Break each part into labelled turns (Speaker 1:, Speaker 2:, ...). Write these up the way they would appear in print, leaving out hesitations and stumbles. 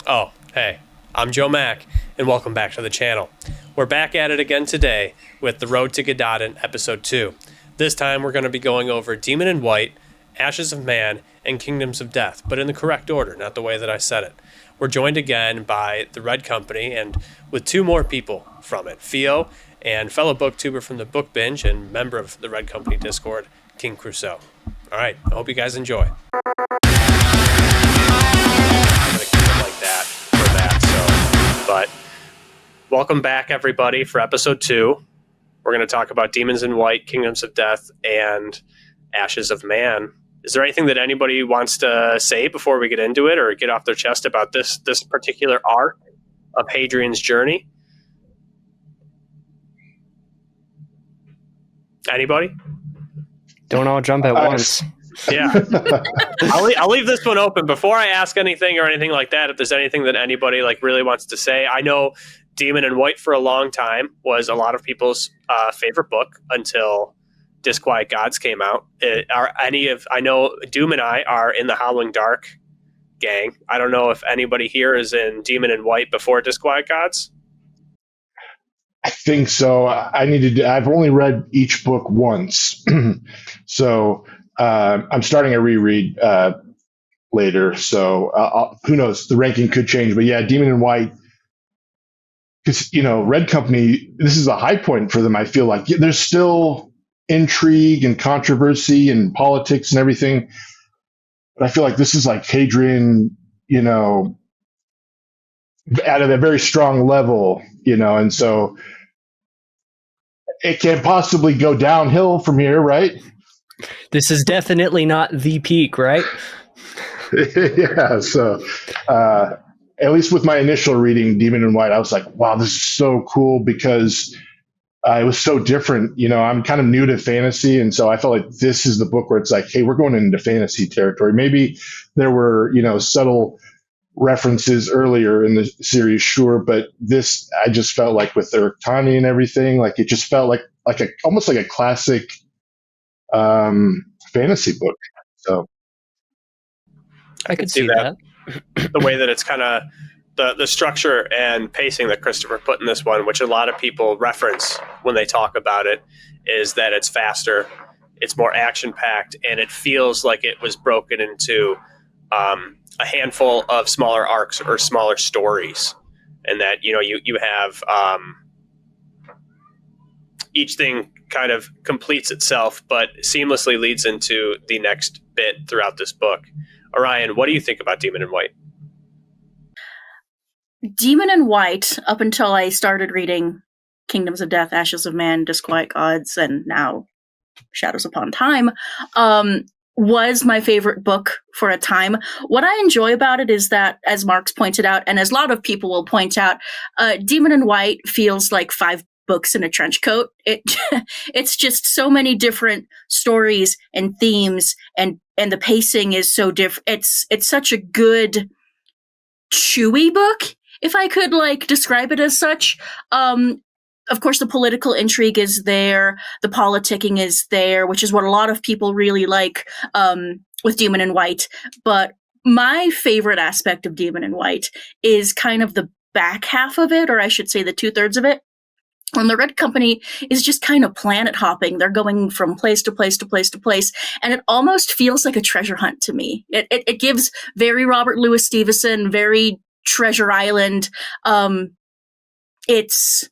Speaker 1: Oh, hey, I'm Joe Mack, and welcome back to the channel. We're back at it again today with The Road to Gododdin, Episode 2. This time we're going to be going over Demon in White, Ashes of Man, and Kingdoms of Death, but in the correct order, not the way that I said it. We're joined again by the Red Company, and with two more people from it, Pheo and fellow booktuber from the Book Binge and member of the Red Company Discord, King Crusoe. All right, I hope you guys enjoy. But welcome back, everybody, for episode 2. We're going to talk about Demons in White, Kingdoms of Death, and Ashes of Man. Is there anything that anybody wants to say before we get into it, or get off their chest about this particular arc of Hadrian's journey? Anybody?
Speaker 2: Don't all jump at once.
Speaker 1: Yeah. I'll leave this one open before I ask anything or anything like that. If there's anything that anybody really wants to say, I know Demon in White for a long time was a lot of people's favorite book until Disquiet Gods came out. I know Doom and I are in the Howling Dark gang. I don't know if anybody here is in Demon in White before Disquiet Gods.
Speaker 3: I think so. I've only read each book once. So I'm starting a reread later. So who knows? The ranking could change. But yeah, Demon in White, because, Red Company, this is a high point for them. I feel like there's still intrigue and controversy and politics and everything. But I feel like this is like Hadrian, at a very strong level, and so it can't possibly go downhill from here, right?
Speaker 2: This is definitely not the peak, right?
Speaker 3: Yeah, so at least with my initial reading, Demon in White, I was like, wow, this is so cool because it was so different. I'm kind of new to fantasy, and so I felt like this is the book where it's like, hey, we're going into fantasy territory. Maybe there were, subtle references earlier in the series, sure, but this, I just felt like with the Urktani and everything, like it just felt like almost like a classic fantasy book. So
Speaker 2: I could see that.
Speaker 1: The way that it's kind of the structure and pacing that Christopher put in this one, which a lot of people reference when they talk about it, is that it's faster, it's more action-packed, and it feels like it was broken into a handful of smaller arcs or smaller stories, and that you have each thing kind of completes itself but seamlessly leads into the next bit throughout this book. Orion, what do you think about Demon in White?
Speaker 4: Demon in White, up until I started reading Kingdoms of Death, Ashes of Man, Disquiet Gods, and now Shadows Upon Time, was my favorite book for a time. What I enjoy about it is that, as Marx pointed out, and as a lot of people will point out, Demon in White feels like 5 books in a trench coat. It's just so many different stories and themes, and the pacing is so different. It's such a good, chewy book, if I could describe it as such. Of course, the political intrigue is there. The politicking is there, which is what a lot of people really like with Demon in White. But my favorite aspect of Demon in White is kind of the back half of it, or I should say the 2/3 of it. When the Red Company is just kind of planet hopping. They're going from place to place to place to place, and it almost feels like a treasure hunt to me. It gives very Robert Louis Stevenson, very Treasure Island. It's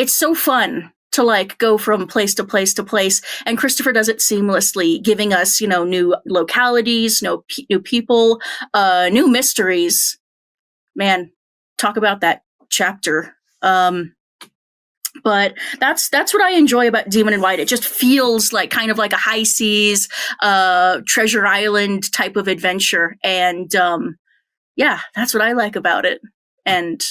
Speaker 4: so fun to go from place to place to place, and Christopher does it seamlessly, giving us new localities, new people, new mysteries. Man, talk about that chapter. But that's what I enjoy about Demon in White. It just feels like kind of like a high seas Treasure Island type of adventure, and yeah, that's what I like about it. And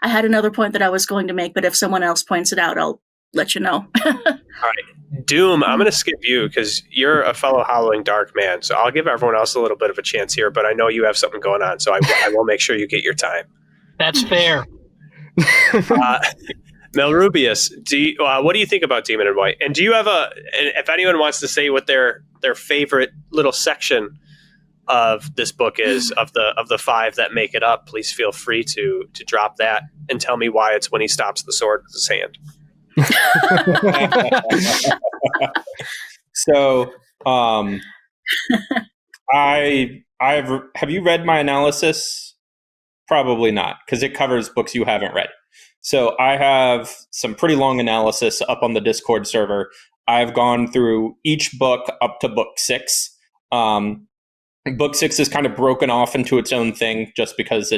Speaker 4: I had another point that I was going to make, but if someone else points it out, I'll let you know.
Speaker 1: All right. Doom, I'm going to skip you because you're a fellow Howling Dark man, so I'll give everyone else a little bit of a chance here, but I know you have something going on, so I will make sure you get your time.
Speaker 5: That's fair.
Speaker 1: Malrubius, what do you think about Demon in White? And do you have if anyone wants to say what their favorite little section of this book is. Of the 5 that make it up, please feel free to drop that and tell me why it's when he stops the sword with his hand.
Speaker 5: So, have you read my analysis? Probably not, because it covers books you haven't read. So I have some pretty long analysis up on the Discord server. I've gone through each book up to book 6. Book 6 is kind of broken off into its own thing, just because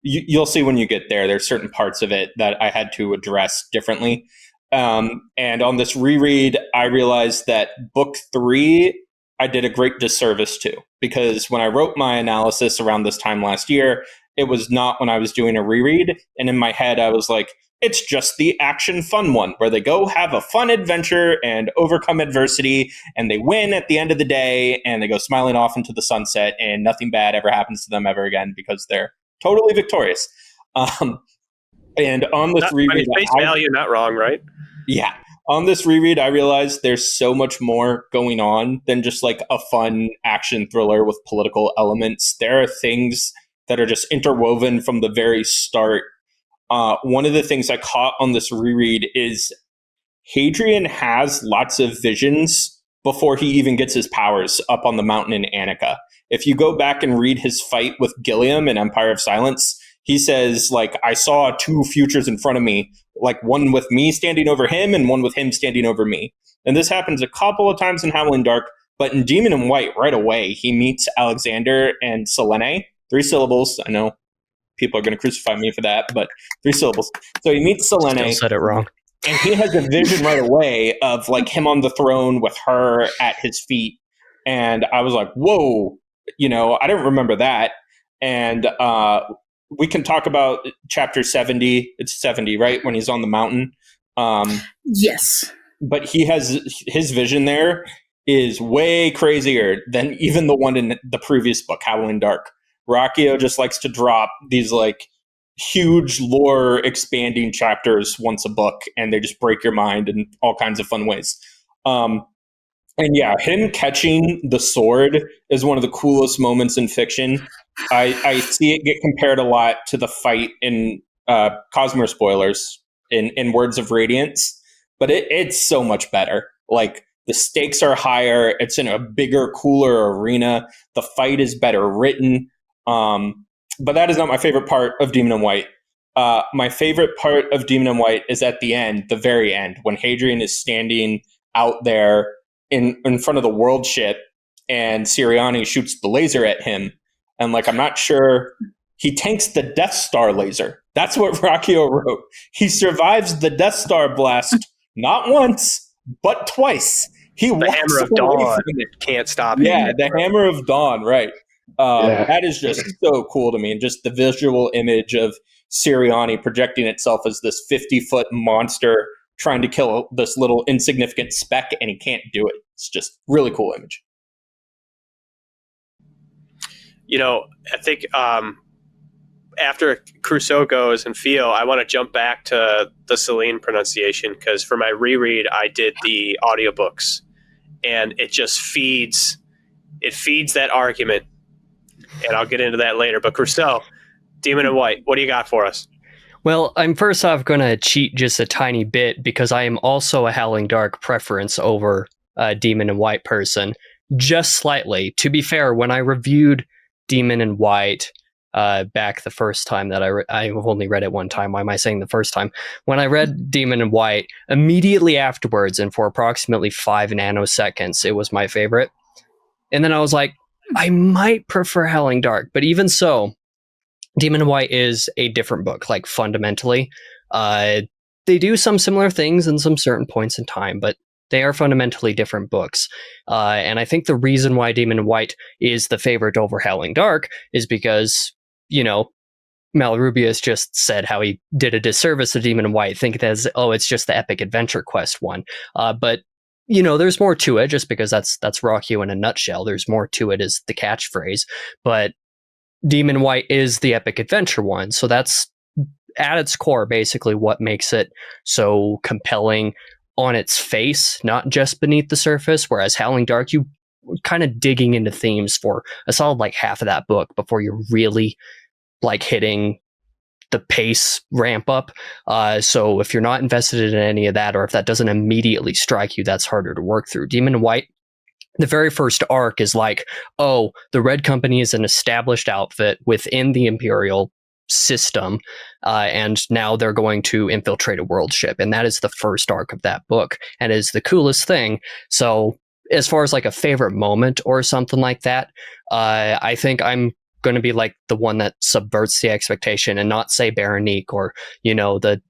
Speaker 5: you'll see when you get there. There's certain parts of it that I had to address differently. And on this reread, I realized that book 3, I did a great disservice to, because when I wrote my analysis around this time last year, it was not when I was doing a reread. And in my head, I was like, it's just the action fun one where they go have a fun adventure and overcome adversity and they win at the end of the day and they go smiling off into the sunset and nothing bad ever happens to them ever again because they're totally victorious. And on this reread,
Speaker 1: face value, not wrong, right?
Speaker 5: Yeah. On this reread, I realized there's so much more going on than just like a fun action thriller with political elements. There are things that are just interwoven from the very start. One of the things I caught on this reread is Hadrian has lots of visions before he even gets his powers up on the mountain in Annika. If you go back and read his fight with Gilliam in Empire of Silence, he says, like, I saw 2 futures in front of me, like one with me standing over him and one with him standing over me. And this happens a couple of times in Howling Dark, but in Demon in White, right away, he meets Alexander and Selene. 3 syllables. I know people are going to crucify me for that, but 3 syllables. So he meets Selene.
Speaker 2: Still said it wrong.
Speaker 5: And he has a vision right away of like him on the throne with her at his feet. And I was like, whoa, I didn't remember that. And we can talk about chapter 70. It's 70, right? When he's on the mountain.
Speaker 4: Yes.
Speaker 5: But he has his vision there is way crazier than even the one in the previous book, Howling Dark. Ruocchio just likes to drop these like huge lore expanding chapters once a book, and they just break your mind in all kinds of fun ways. And yeah, him catching the sword is one of the coolest moments in fiction. I see it get compared a lot to the fight in Cosmere spoilers in Words of Radiance, but it's so much better. Like, the stakes are higher. It's in a bigger, cooler arena. The fight is better written. But that is not my favorite part of Demon in White. My favorite part of Demon in White is at the end, the very end, when Hadrian is standing out there in front of the world ship and Siriani shoots the laser at him. And like, I'm not sure, he tanks the Death Star laser. That's what Ruocchio wrote. He survives the Death Star blast not once, but twice. He
Speaker 1: the Hammer of Dawn can't stop him.
Speaker 5: Yeah, the Hammer of Dawn, right. That is just so cool to me. And just the visual image of Siriani projecting itself as this 50-foot monster trying to kill this little insignificant speck, and he can't do it. It's just really cool image.
Speaker 1: I think after Crusoe goes and Pheo, I want to jump back to the Selene pronunciation, because for my reread, I did the audiobooks, and it just feeds that argument. And I'll get into that later. But Crusoe, Demon in White, what do you got for us?
Speaker 2: Well, I'm first off going to cheat just a tiny bit, because I am also a Howling Dark preference over Demon in White person, just slightly. To be fair, when I reviewed Demon in White back the first time that I've only read it one time. Why am I saying the first time? When I read Demon in White, immediately afterwards, and for approximately 5 nanoseconds, it was my favorite. And then I was like, I might prefer Howling Dark, but even so, Demon in White is a different book, like fundamentally. They do some similar things in some certain points in time, but they are fundamentally different books. And I think the reason why Demon in White is the favorite over Howling Dark is because, Malrubius just said how he did a disservice to Demon in White, think it as, it's just the epic adventure quest one. But there's more to it, just because that's Ruocchio in a nutshell. There's more to it is the catchphrase. But Demon in White is the epic adventure one. So that's at its core basically what makes it so compelling on its face, not just beneath the surface. Whereas Howling Dark, you kind of digging into themes for a solid like half of that book before you're really like hitting the pace ramp up. So if you're not invested in any of that, or if that doesn't immediately strike you, that's harder to work through. Demon in White, the very first arc is like, oh, the Red Company is an established outfit within the Imperial system, and now they're going to infiltrate a world ship. And that is the first arc of that book, and is the coolest thing. So as far as like a favorite moment or something like that, I think I'm going to be like the one that subverts the expectation and not say Baronique or, the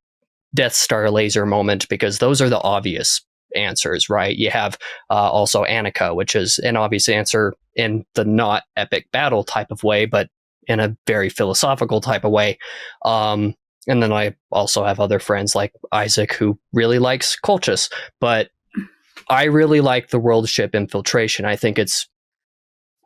Speaker 2: Death Star laser moment, because those are the obvious answers, right? You have also Annika, which is an obvious answer in the not epic battle type of way, but in a very philosophical type of way. And then I also have other friends like Isaac, who really likes Colchis, but I really like the world ship infiltration. I think it's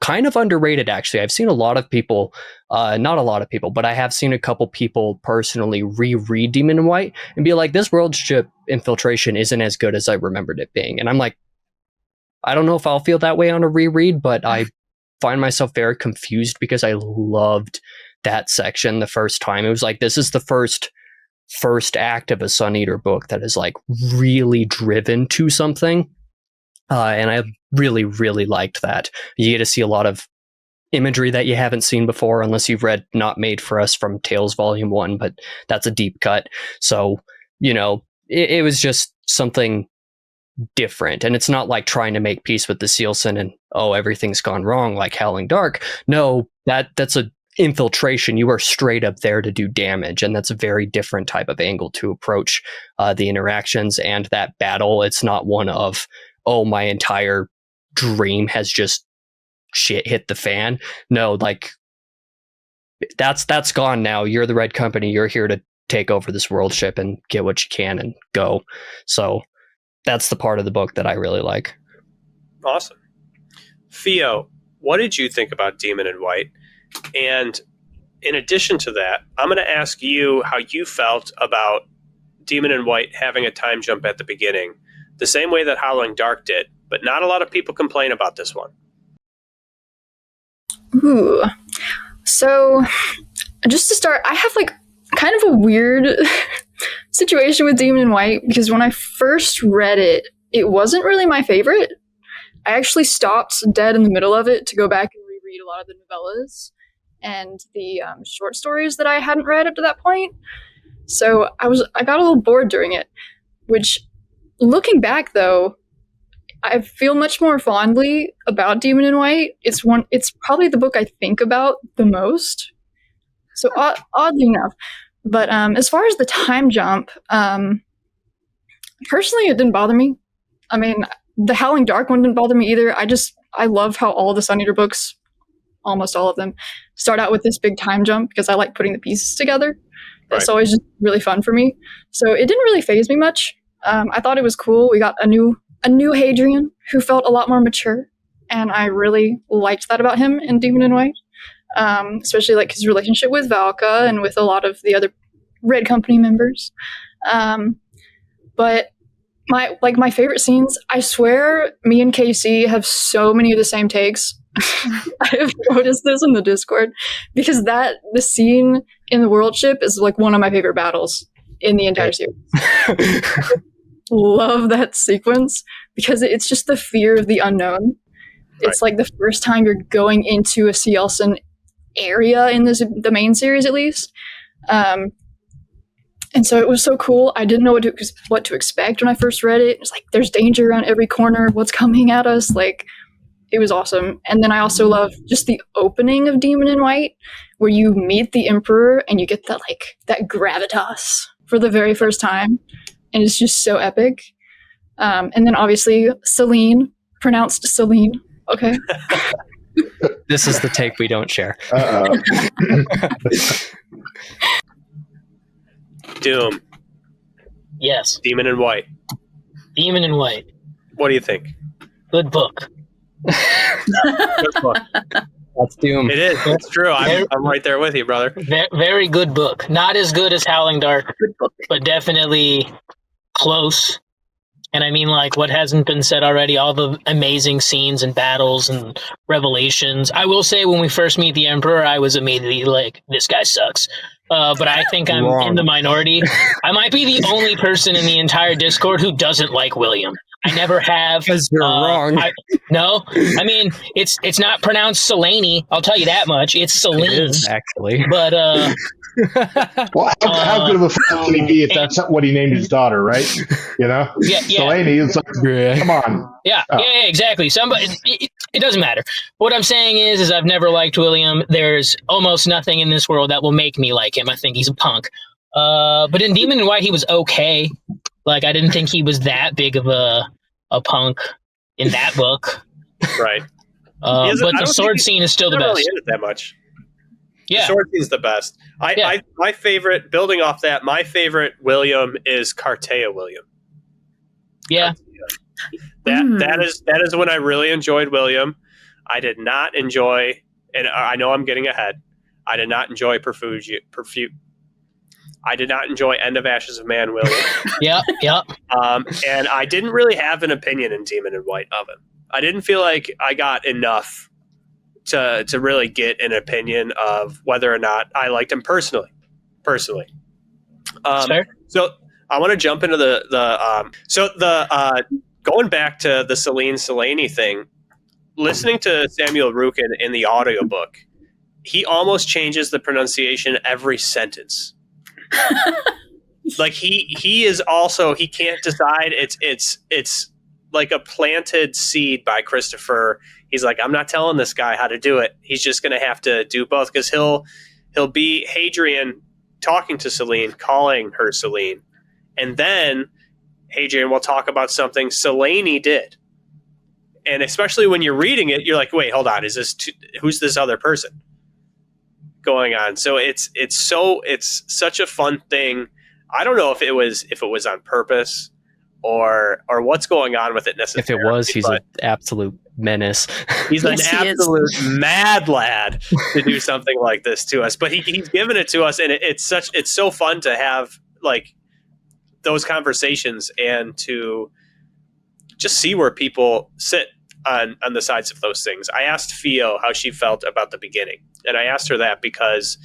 Speaker 2: kind of underrated, actually. I've seen a lot of people, not a lot of people, but I have seen a couple people personally reread Demon in White and be like, this world ship infiltration isn't as good as I remembered it being. And I'm like, I don't know if I'll feel that way on a reread, but I find myself very confused because I loved that section the first time. It was like, this is the first act of a Sun Eater book that is like really driven to something. And I really, really liked that. You get to see a lot of imagery that you haven't seen before, unless you've read Not Made for Us from Tales Volume 1, but that's a deep cut. So, it was just something different. And it's not like trying to make peace with the Sealson and, everything's gone wrong like Howling Dark. No, that's a infiltration. You are straight up there to do damage, and that's a very different type of angle to approach the interactions and that battle. It's not one of, my entire dream has just shit hit the fan. No, like that's gone now. You're the Red Company. You're here to take over this world ship and get what you can and go. So that's the part of the book that I really like.
Speaker 1: Awesome. Pheo, what did you think about Demon in White? And in addition to that, I'm going to ask you how you felt about Demon in White having a time jump at the beginning, the same way that Howling Dark did, but not a lot of people complain about this one.
Speaker 6: Ooh. So, just to start, I have like kind of a weird situation with Demon in White, because when I first read it, it wasn't really my favorite. I actually stopped dead in the middle of it to go back and reread a lot of the novellas and the short stories that I hadn't read up to that point. So I got a little bored during it, which, looking back though, I feel much more fondly about Demon in White. It's probably the book I think about the most. So oddly enough, but as far as the time jump, personally, it didn't bother me. I mean, the Howling Dark one didn't bother me either. I love how all the Sun Eater books, almost all of them, start out with this big time jump, because I like putting the pieces together. It's always just really fun for me. So it didn't really faze me much. I thought it was cool. We got a new Hadrian who felt a lot more mature, and I really liked that about him in Demon in White. Especially like his relationship with Valka and with a lot of the other Red Company members. But my favorite scenes, I swear me and KC have so many of the same takes. I have noticed this in the Discord, because the scene in the world ship is like one of my favorite battles in the entire series. Love that sequence, because it's just the fear of the unknown. It's like the first time you're going into a Cielson area in the main series, at least. And so it was so cool. I didn't know what to expect when I first read it. It's like, there's danger around every corner. What's coming at us? Like, it was awesome. And then I also love just the opening of Demon in White, where you meet the Emperor and you get that gravitas for the very first time. And it's just so epic. And then obviously Selene, pronounced Selene. Okay.
Speaker 2: This is the take we don't share.
Speaker 1: Doom.
Speaker 7: Yes.
Speaker 1: Demon in White.
Speaker 7: Demon in White.
Speaker 1: What do you think?
Speaker 7: Good book.
Speaker 1: Good book.
Speaker 2: That's Doom.
Speaker 1: It is. It's true. I'm right there with you, brother.
Speaker 7: Very good book. Not as good as Howling Dark, but definitely close. And I mean, like, what hasn't been said already, all the amazing scenes and battles and revelations. I will say, when we first meet the Emperor, I was immediately like, this guy sucks. But I think I'm in the minority. I might be the only person in the entire Discord who doesn't like William. I never have.
Speaker 2: Because you're wrong.
Speaker 7: No, I mean, it's not pronounced Selene. I'll tell you that much. It's Selene.
Speaker 2: It is, actually.
Speaker 7: But
Speaker 3: Well, how good of a father can he be if that's what he named his daughter, right? You know?
Speaker 7: Yeah.
Speaker 3: Delaney, it's like, come on.
Speaker 7: Yeah, exactly. Somebody, it doesn't matter. What I'm saying is I've never liked William. There's almost nothing in this world that will make me like him. I think he's a punk. But in Demon and White, he was okay. Like, I didn't think he was that big of a punk in that book.
Speaker 1: Right.
Speaker 7: But the sword scene is still the best.
Speaker 1: Really in it that much.
Speaker 7: Yeah.
Speaker 1: The sword scene is the best. My favorite, building off that, my favorite William is Cartea William.
Speaker 7: Yeah.
Speaker 1: That is when I really enjoyed William. I did not enjoy, and I know I'm getting ahead, I did not enjoy I did not enjoy End of Ashes of Man William.
Speaker 7: Yeah.
Speaker 1: And I didn't really have an opinion in Demon and White of him. I didn't feel like I got enough to really get an opinion of whether or not I liked him personally.
Speaker 7: Fair.
Speaker 1: So I want to jump into the going back to the Selene thing. Listening to Samuel Ruocchio in the audiobook, he almost changes the pronunciation every sentence. Like he is also, he can't decide. It's like a planted seed by Christopher. He's like, I'm not telling this guy how to do it. He's just going to have to do both, because he'll be Hadrian talking to Selene, calling her Selene, and then Hadrian will talk about something Selene did. And especially when you're reading it, you're like, wait, hold on, who's this other person going on? So it's such a fun thing. I don't know if it was on purpose or what's going on with it necessarily.
Speaker 2: If it was, he's an absolute menace.
Speaker 1: He's an absolute mad lad to do something like this to us. But he's given it to us, and it's so fun to have like those conversations and to just see where people sit on the sides of those things. I asked Pheo how she felt about the beginning, and I asked her that because,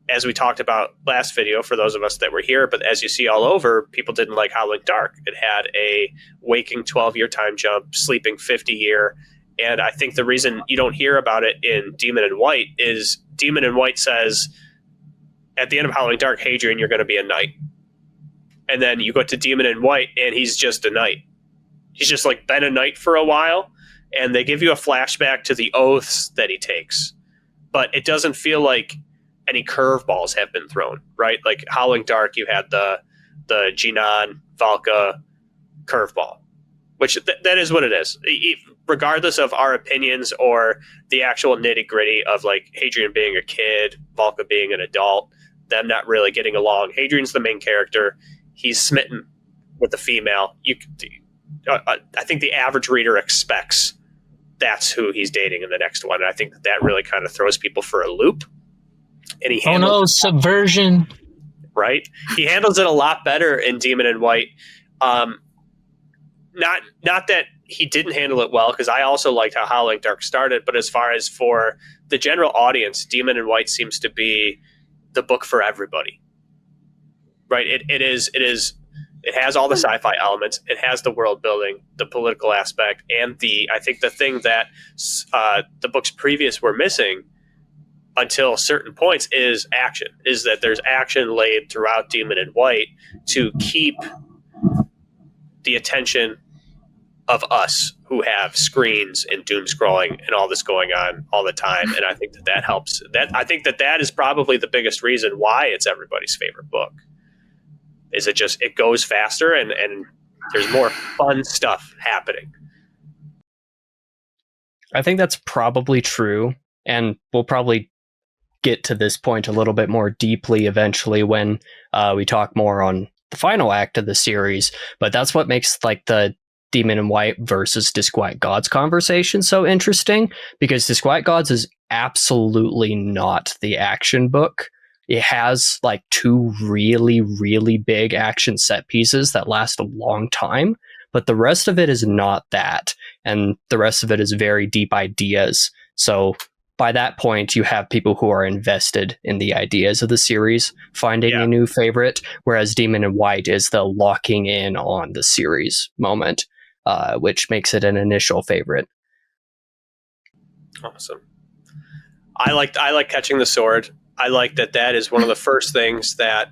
Speaker 1: as we talked about last video, for those of us that were here, but as you see all over, people didn't like Howling Dark. It had a waking 12-year time jump, sleeping 50-year, and I think the reason you don't hear about it in Demon and White is Demon and White says, at the end of Howling Dark, Hadrian, you're going to be a knight. And then you go to Demon and White, and he's just a knight. He's just like been a knight for a while, and they give you a flashback to the oaths that he takes. But it doesn't feel like any curveballs have been thrown, right? Like Howling Dark, you had the Jinan Valka curveball, which that is what it is. Regardless of our opinions or the actual nitty gritty of like Hadrian being a kid, Valka being an adult, them not really getting along. Hadrian's the main character. He's smitten with the female. I think the average reader expects that's who he's dating in the next one. And I think that really kind of throws people for a loop. And he
Speaker 7: subversion.
Speaker 1: Right? He handles it a lot better in Demon and White. Not that he didn't handle it well, because I also liked how Howling Dark started, but as far as for the general audience, Demon and White seems to be the book for everybody. Right? It has all the sci-fi elements. It has the world building, the political aspect, and I think the thing that the books previous were missing until certain points is action. Is that there's action laid throughout Demon and White to keep the attention of us who have screens and doom scrolling and all this going on all the time. And I think that helps. I think that is probably the biggest reason why it's everybody's favorite book. Is it goes faster and there's more fun stuff happening.
Speaker 2: I think that's probably true, and we'll probably get to this point a little bit more deeply eventually when we talk more on the final act of the series. But that's what makes like the Demon and White versus Disquiet Gods conversation so interesting, because Disquiet Gods is absolutely not the action book. It has like 2 really, really big action set pieces that last a long time, but the rest of it is not that. And the rest of it is very deep ideas. So by that point, you have people who are invested in the ideas of the series finding a new favorite, whereas Demon and White is the locking in on the series moment, which makes it an initial favorite.
Speaker 1: Awesome. I like Catching the Sword. I like that is one of the first things that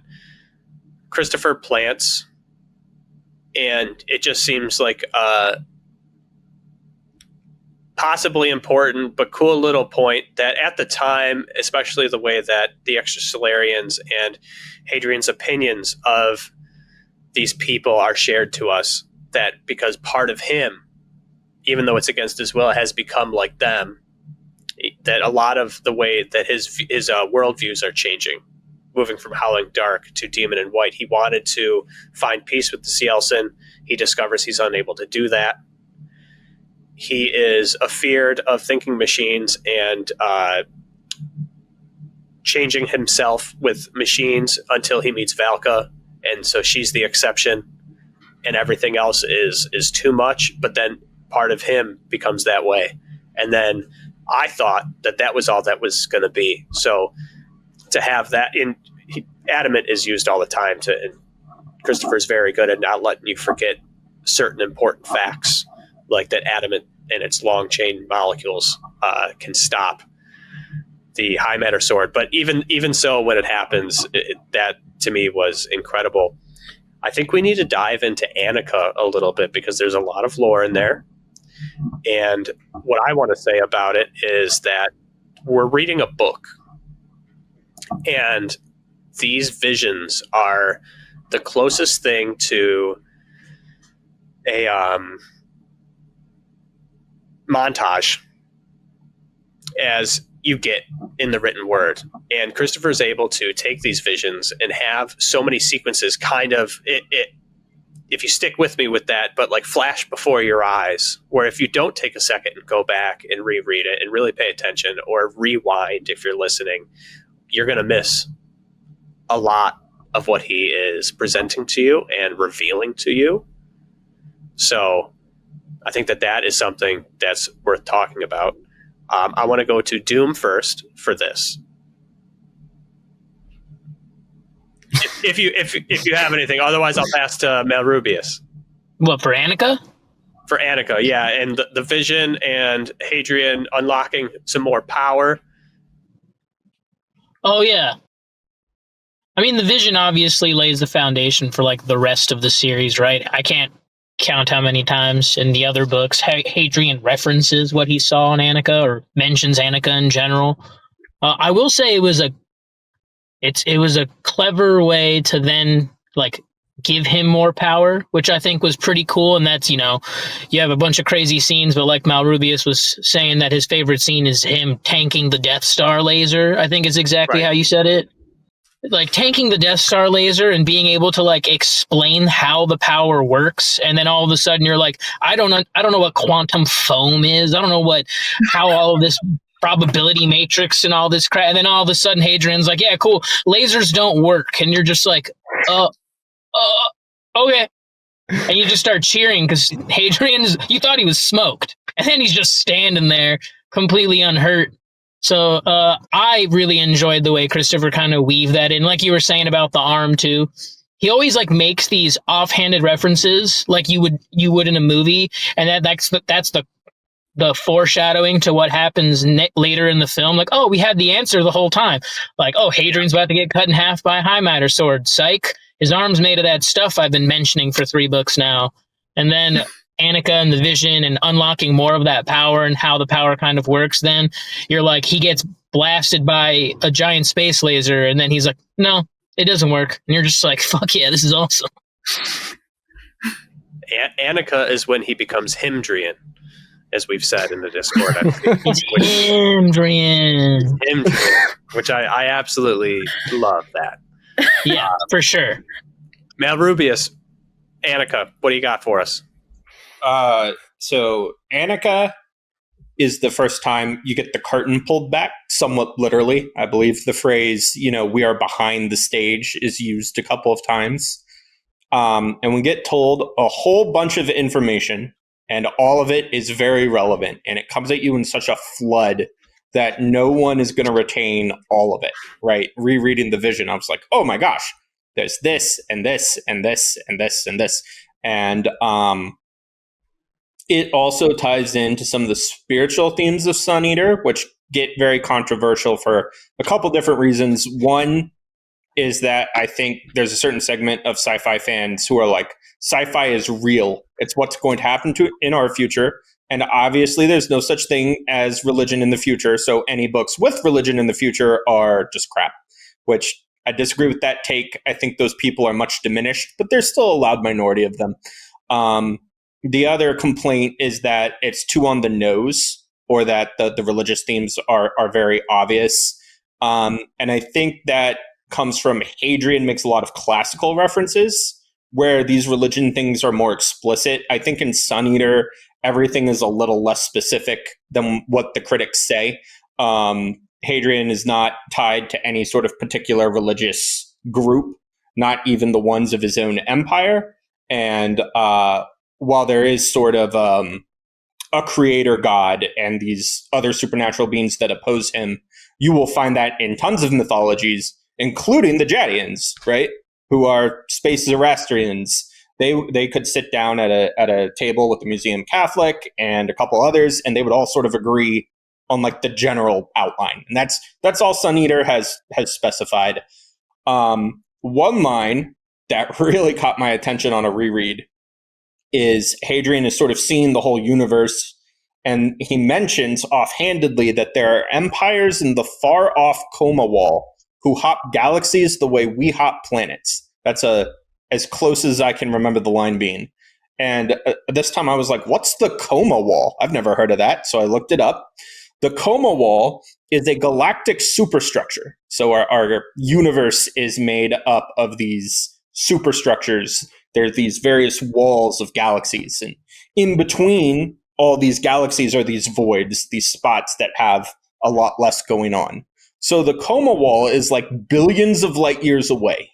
Speaker 1: Christopher plants, and it just seems like a possibly important but cool little point that at the time, especially the way that the Extrasolarians and Hadrian's opinions of these people are shared to us, that because part of him, even though it's against his will, has become like them, that a lot of the way that his worldviews are changing, moving from Howling Dark to Demon and White. He wanted to find peace with the Cielsen. He discovers he's unable to do that. He is afeared of thinking machines and changing himself with machines until he meets Valka, and so she's the exception, and everything else is too much. But then part of him becomes that way, and then I thought that was all that was going to be. So to have that adamant is used all the time. And Christopher's very good at not letting you forget certain important facts, like that adamant and its long chain molecules can stop the high matter sword. But even so, when it happens, that to me was incredible. I think we need to dive into Annika a little bit because there's a lot of lore in there. And what I want to say about it is that we're reading a book, and these visions are the closest thing to a montage as you get in the written word. And Christopher's able to take these visions and have so many sequences kind of if you stick with me with that, but like flash before your eyes, where if you don't take a second and go back and reread it and really pay attention, or rewind if you're listening, you're going to miss a lot of what he is presenting to you and revealing to you. So I think that is something that's worth talking about. I want to go to Doom first for this. If you have anything, otherwise I'll pass to Malrubius.
Speaker 7: What, for Annika?
Speaker 1: For Annika, yeah, and the vision and Hadrian unlocking some more power.
Speaker 7: Oh yeah. I mean, the vision obviously lays the foundation for like the rest of the series, right? I can't count how many times in the other books Hadrian references what he saw in Annika or mentions Annika in general. I will say it was a clever way to then like give him more power, which I think was pretty cool. And that's, you have a bunch of crazy scenes, but like Malrubius was saying that his favorite scene is him tanking the Death Star laser, I think is exactly how you said it. Like tanking the Death Star laser and being able to like explain how the power works, and then all of a sudden you're like, I don't know what quantum foam is. I don't know how all of this probability matrix and all this crap. And then all of a sudden Hadrian's like, yeah, cool, lasers don't work, and you're just like, okay, and you just start cheering because you thought he was smoked, and then he's just standing there completely unhurt. So I really enjoyed the way Christopher kind of weaved that in, like you were saying about the arm too. He always like makes these offhanded references like you would in a movie, and that's the foreshadowing to what happens later in the film. Like, oh, we had the answer the whole time. Like, oh, Hadrian's about to get cut in half by a high matter sword. Psych. His arm's made of that stuff I've been mentioning for 3 books now. And then Annika and the vision and unlocking more of that power and how the power kind of works. Then you're like, he gets blasted by a giant space laser, and then he's like, no, it doesn't work. And you're just like, fuck yeah, this is awesome.
Speaker 1: Annika is when he becomes Himdrian, as we've said in the Discord.
Speaker 7: Himdrian,
Speaker 1: which I absolutely love that.
Speaker 7: Yeah, for sure.
Speaker 1: Malrubius, Annika, what do you got for us?
Speaker 5: So Annika, is the first time you get the curtain pulled back, somewhat literally. I believe the phrase, we are behind the stage is used a couple of times. And we get told a whole bunch of information, and all of it is very relevant. And it comes at you in such a flood that no one is going to retain all of it, right? Rereading the vision, I was like, oh my gosh, there's this and this and this and this and this. And it also ties into some of the spiritual themes of Sun Eater, which get very controversial for a couple different reasons. One is that I think there's a certain segment of sci-fi fans who are like, sci-fi is real. It's what's going to happen in our future. And obviously there's no such thing as religion in the future. So any books with religion in the future are just crap, which I disagree with that take. I think those people are much diminished, but there's still a loud minority of them. The other complaint is that it's too on the nose, or that the religious themes are very obvious. And I think that comes from Hadrian makes a lot of classical references where these religion things are more explicit. I think in Sun Eater, everything is a little less specific than what the critics say. Hadrian is not tied to any sort of particular religious group, not even the ones of his own empire. And while there is sort of a creator god and these other supernatural beings that oppose him, you will find that in tons of mythologies, including the Jadians, right? Who are space Zoroastrians. They could sit down at a table with the Museum Catholic and a couple others, and they would all sort of agree on like the general outline. And that's all Sun Eater has specified. One line that really caught my attention on a reread is Hadrian is sort of seeing the whole universe, and he mentions offhandedly that there are empires in the far off Coma Wall who hop galaxies the way we hop planets. That's as close as I can remember the line being. And this time I was like, what's the Coma Wall? I've never heard of that. So I looked it up. The Coma Wall is a galactic superstructure. So our universe is made up of these superstructures. There's these various walls of galaxies. And in between all these galaxies are these voids, these spots that have a lot less going on. So the Coma Wall is like billions of light years away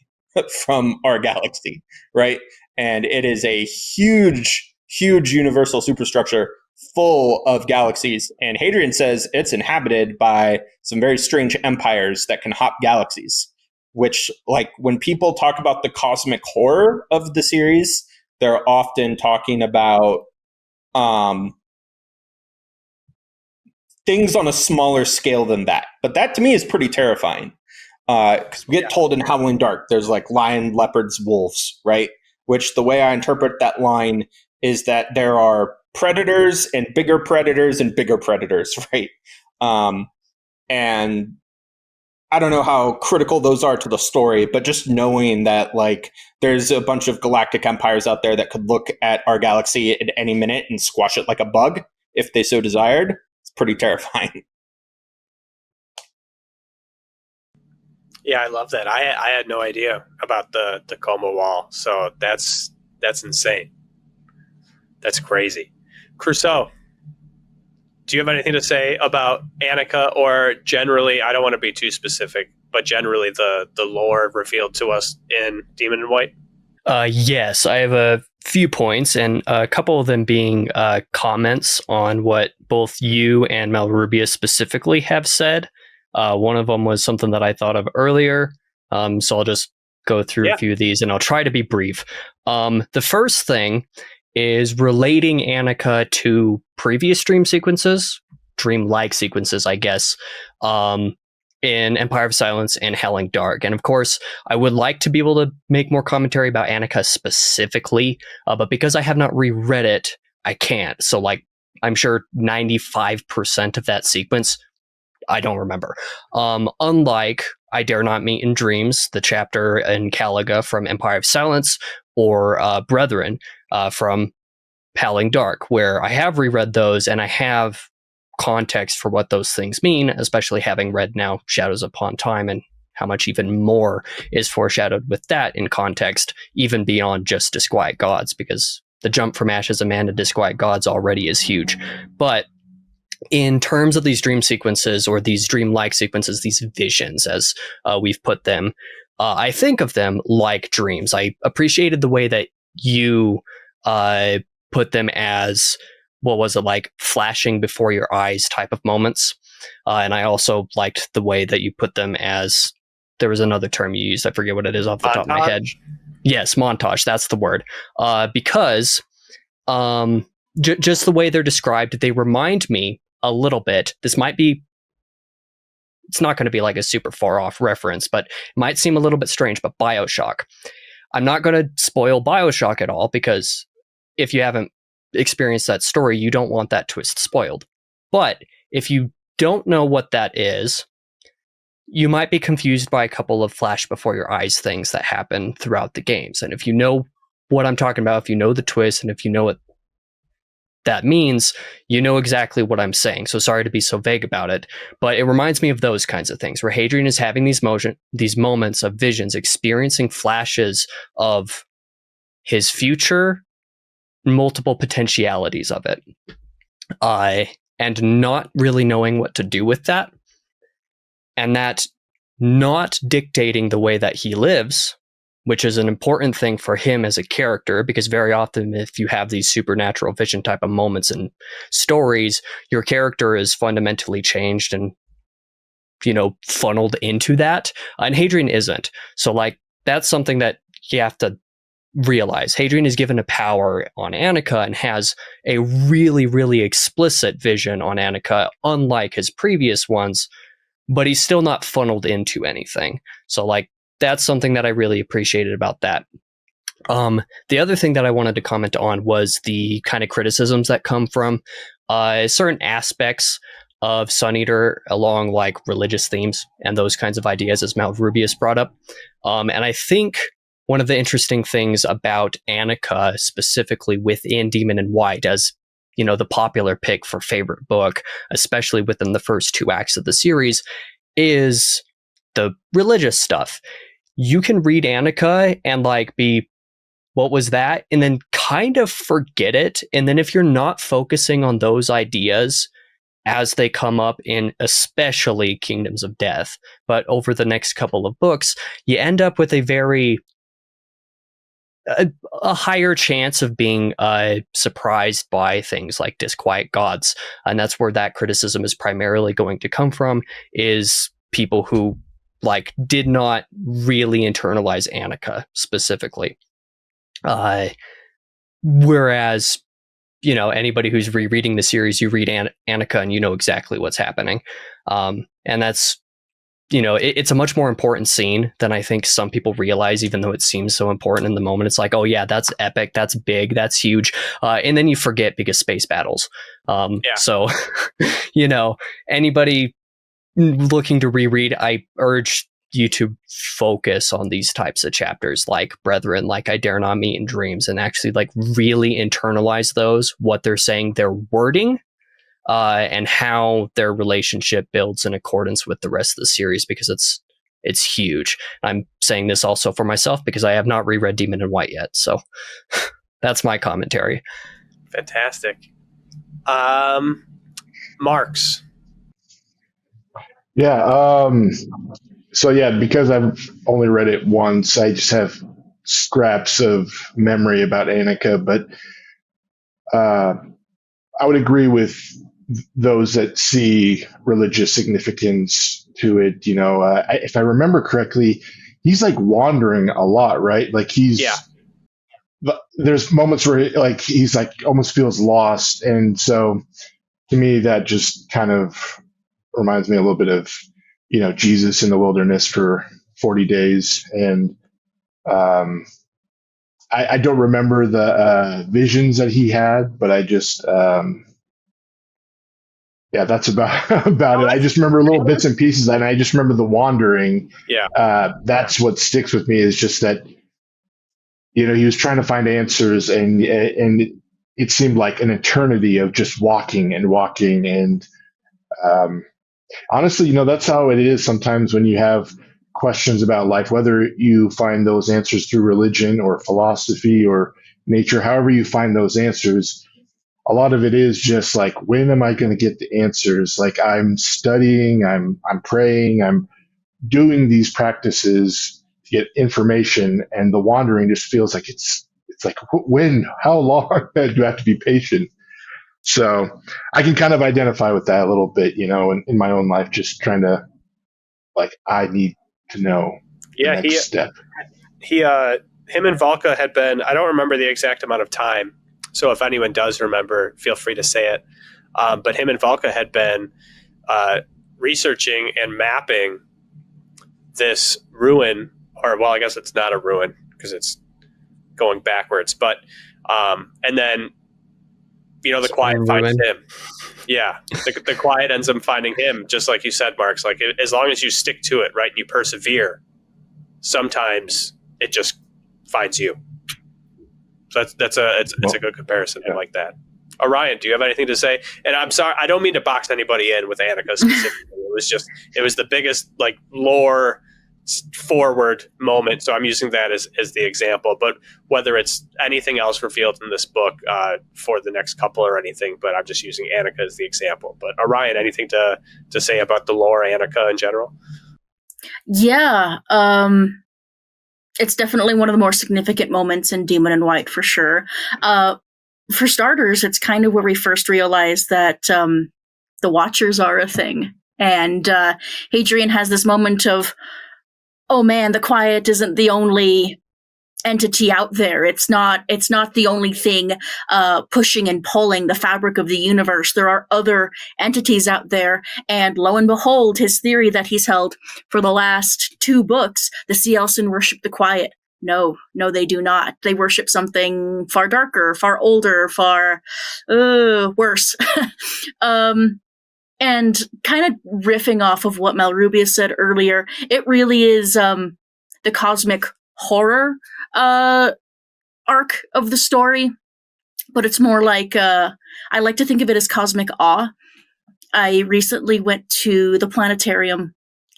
Speaker 5: from our galaxy, right? And it is a huge, huge universal superstructure full of galaxies. And Hadrian says it's inhabited by some very strange empires that can hop galaxies, which, like, when people talk about the cosmic horror of the series, they're often talking about things on a smaller scale than that. But that to me is pretty terrifying. Because we get told in Howling Dark, there's like lion, leopards, wolves, right? Which the way I interpret that line is that there are predators and bigger predators and bigger predators, right? And I don't know how critical those are to the story, but just knowing that like there's a bunch of galactic empires out there that could look at our galaxy at any minute and squash it like a bug if they so desired, it's pretty terrifying.
Speaker 1: Yeah, I love that. I had no idea about the Coma Wall, so that's insane. That's crazy. Crusoe, do you have anything to say about Annika, or generally, I don't want to be too specific, but generally the lore revealed to us in Demon in White?
Speaker 2: Yes, I have a few points, and a couple of them being comments on what both you and Malrubius specifically have said. One of them was something that I thought of earlier, so I'll just go through a few of these, and I'll try to be brief. The first thing is relating Annika to previous dream-like sequences, I guess, in Empire of Silence and Howling Dark. And of course, I would like to be able to make more commentary about Annika specifically, but because I have not reread it, I can't. So, like, I'm sure 95% of that sequence I don't remember. Unlike I Dare Not Meet in Dreams, the chapter in Caliga from Empire of Silence, or Brethren from Howling Dark, where I have reread those and I have context for what those things mean, especially having read now Shadows Upon Time and how much even more is foreshadowed with that in context, even beyond just Disquiet Gods, because the jump from Ashes of Man to Disquiet Gods already is huge. But in terms of these dream sequences or these dream-like sequences, these visions, as we've put them, I think of them like dreams. I appreciated the way that you put them as, what was it, like flashing before your eyes type of moments. And I also liked the way that you put them as, there was another term you used, I forget what it is off the top of my head. Yes, montage, that's the word. Because just the way they're described, they remind me a little bit. This might be, it's not going to be like a super far off reference, but it might seem a little bit strange, but BioShock. I'm not going to spoil BioShock at all, because if you haven't experienced that story, you don't want that twist spoiled. But if you don't know what that is, you might be confused by a couple of flash before your eyes things that happen throughout the games. And if you know what I'm talking about, if you know the twist, and if you know what that means, you know exactly what I'm saying. So sorry to be so vague about it, but it reminds me of those kinds of things where Hadrian is having these moments of visions, experiencing flashes of his future, multiple potentialities of it, and not really knowing what to do with that, and that not dictating the way that he lives, which is an important thing for him as a character, because very often if you have these supernatural vision type of moments and stories, your character is fundamentally changed and, you know, funneled into that. And Hadrian isn't. So like, that's something that you have to realize. Hadrian is given a power on Annika and has a really, really explicit vision on Annika, unlike his previous ones, but he's still not funneled into anything. So like, that's something that I really appreciated about that. The other thing that I wanted to comment on was the kind of criticisms that come from certain aspects of Sun Eater along like religious themes and those kinds of ideas, as Malrubius brought up. And I think one of the interesting things about Annika, specifically within Demon in White, as you know, the popular pick for favorite book, especially within the first 2 acts of the series, is the religious stuff. You can read Annika and like be, what was that? And then kind of forget it. And then if you're not focusing on those ideas as they come up in especially Kingdoms of Death, but over the next couple of books, you end up with a very a higher chance of being surprised by things like disquiet gods. And that's where that criticism is primarily going to come from, is people who like did not really internalize Annika specifically. Whereas, you know, anybody who's rereading the series, you read Annika and you know exactly what's happening. And that's, you know, it's a much more important scene than I think some people realize, even though it seems so important in the moment. It's like, oh yeah, that's epic, that's big, that's huge. And then you forget because space battles. So, you know, anybody looking to reread, I urge you to focus on these types of chapters like Brethren, like I Dare Not Meet in Dreams, and actually like really internalize those, what they're saying, their wording, and how their relationship builds in accordance with the rest of the series, because it's huge. I'm saying this also for myself because I have not reread Demon in White yet, so that's my commentary.
Speaker 1: Fantastic. Marx.
Speaker 3: Yeah. So yeah, because I've only read it once, I just have scraps of memory about Annika, but I would agree with those that see religious significance to it. You know, if I remember correctly, he's like wandering a lot, right? Like there's moments where he's like almost feels lost. And so to me, that just kind of reminds me a little bit of, you know, Jesus in the wilderness for 40 days. And I don't remember the visions that he had, but I just, that's about it. I just remember little bits and pieces, and I just remember the wandering.
Speaker 1: Yeah.
Speaker 3: That's what sticks with me, is just that, you know, he was trying to find answers, and it seemed like an eternity of just walking and walking. And honestly, you know, that's how it is sometimes when you have questions about life, whether you find those answers through religion or philosophy or nature, however you find those answers. a lot of it is just like, when am I going to get the answers? Like, I'm studying, I'm praying, I'm doing these practices to get information, and the wandering just feels like it's like, when, how long do I have to be patient? So I can kind of identify with that a little bit, in my own life, just trying to, like, I need to know the next step.
Speaker 1: Him and Valka had been, I don't remember the exact amount of time, so if anyone does remember, feel free to say it. But him and Valka had been researching and mapping this ruin, or, well, I guess it's not a ruin because it's going backwards, but and then the Quiet finds him. Yeah, the Quiet ends up finding him, just like you said, Marx. Like, as long as you stick to it, right, and you persevere, sometimes it just finds you. So it's a good comparison. I like that. Orion, do you have anything to say? And I'm sorry, I don't mean to box anybody in with Annika specifically. It was the biggest, like, lore forward moment, so I'm using that as the example. But whether it's anything else revealed in this book for the next couple or anything, but I'm just using Annika as the example. But Orion, anything to say about the lore Annika in general?
Speaker 4: Yeah, it's definitely one of the more significant moments in Demon in White, for sure. For starters, it's kind of where we first realized that the Watchers are a thing. And Hadrian has this moment of, oh man, the Quiet isn't the only entity out there. It's not the only thing pushing and pulling the fabric of the universe. There are other entities out there, and lo and behold, his theory that he's held for the last 2 books, the Cielsen worship the Quiet. No, they do not. They worship something far darker, far older, far worse. And kind of riffing off of what Malrubius said earlier, it really is the cosmic horror arc of the story, but it's more like, I like to think of it as cosmic awe. I recently went to the planetarium,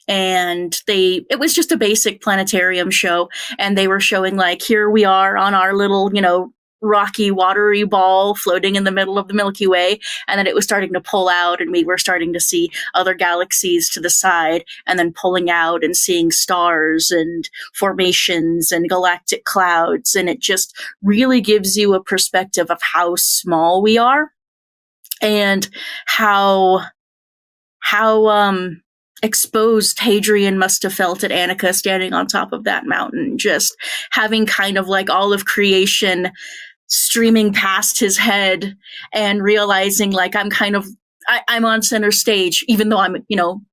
Speaker 4: and it was just a basic planetarium show, and they were showing, like, here we are on our little, rocky, watery ball floating in the middle of the Milky Way, and then it was starting to pull out, and we were starting to see other galaxies to the side, and then pulling out and seeing stars and formations and galactic clouds, and it just really gives you a perspective of how small we are, and how exposed Hadrian must have felt at Annika standing on top of that mountain, just having kind of like all of creation streaming past his head, and realizing, like, I'm on center stage, even though I'm,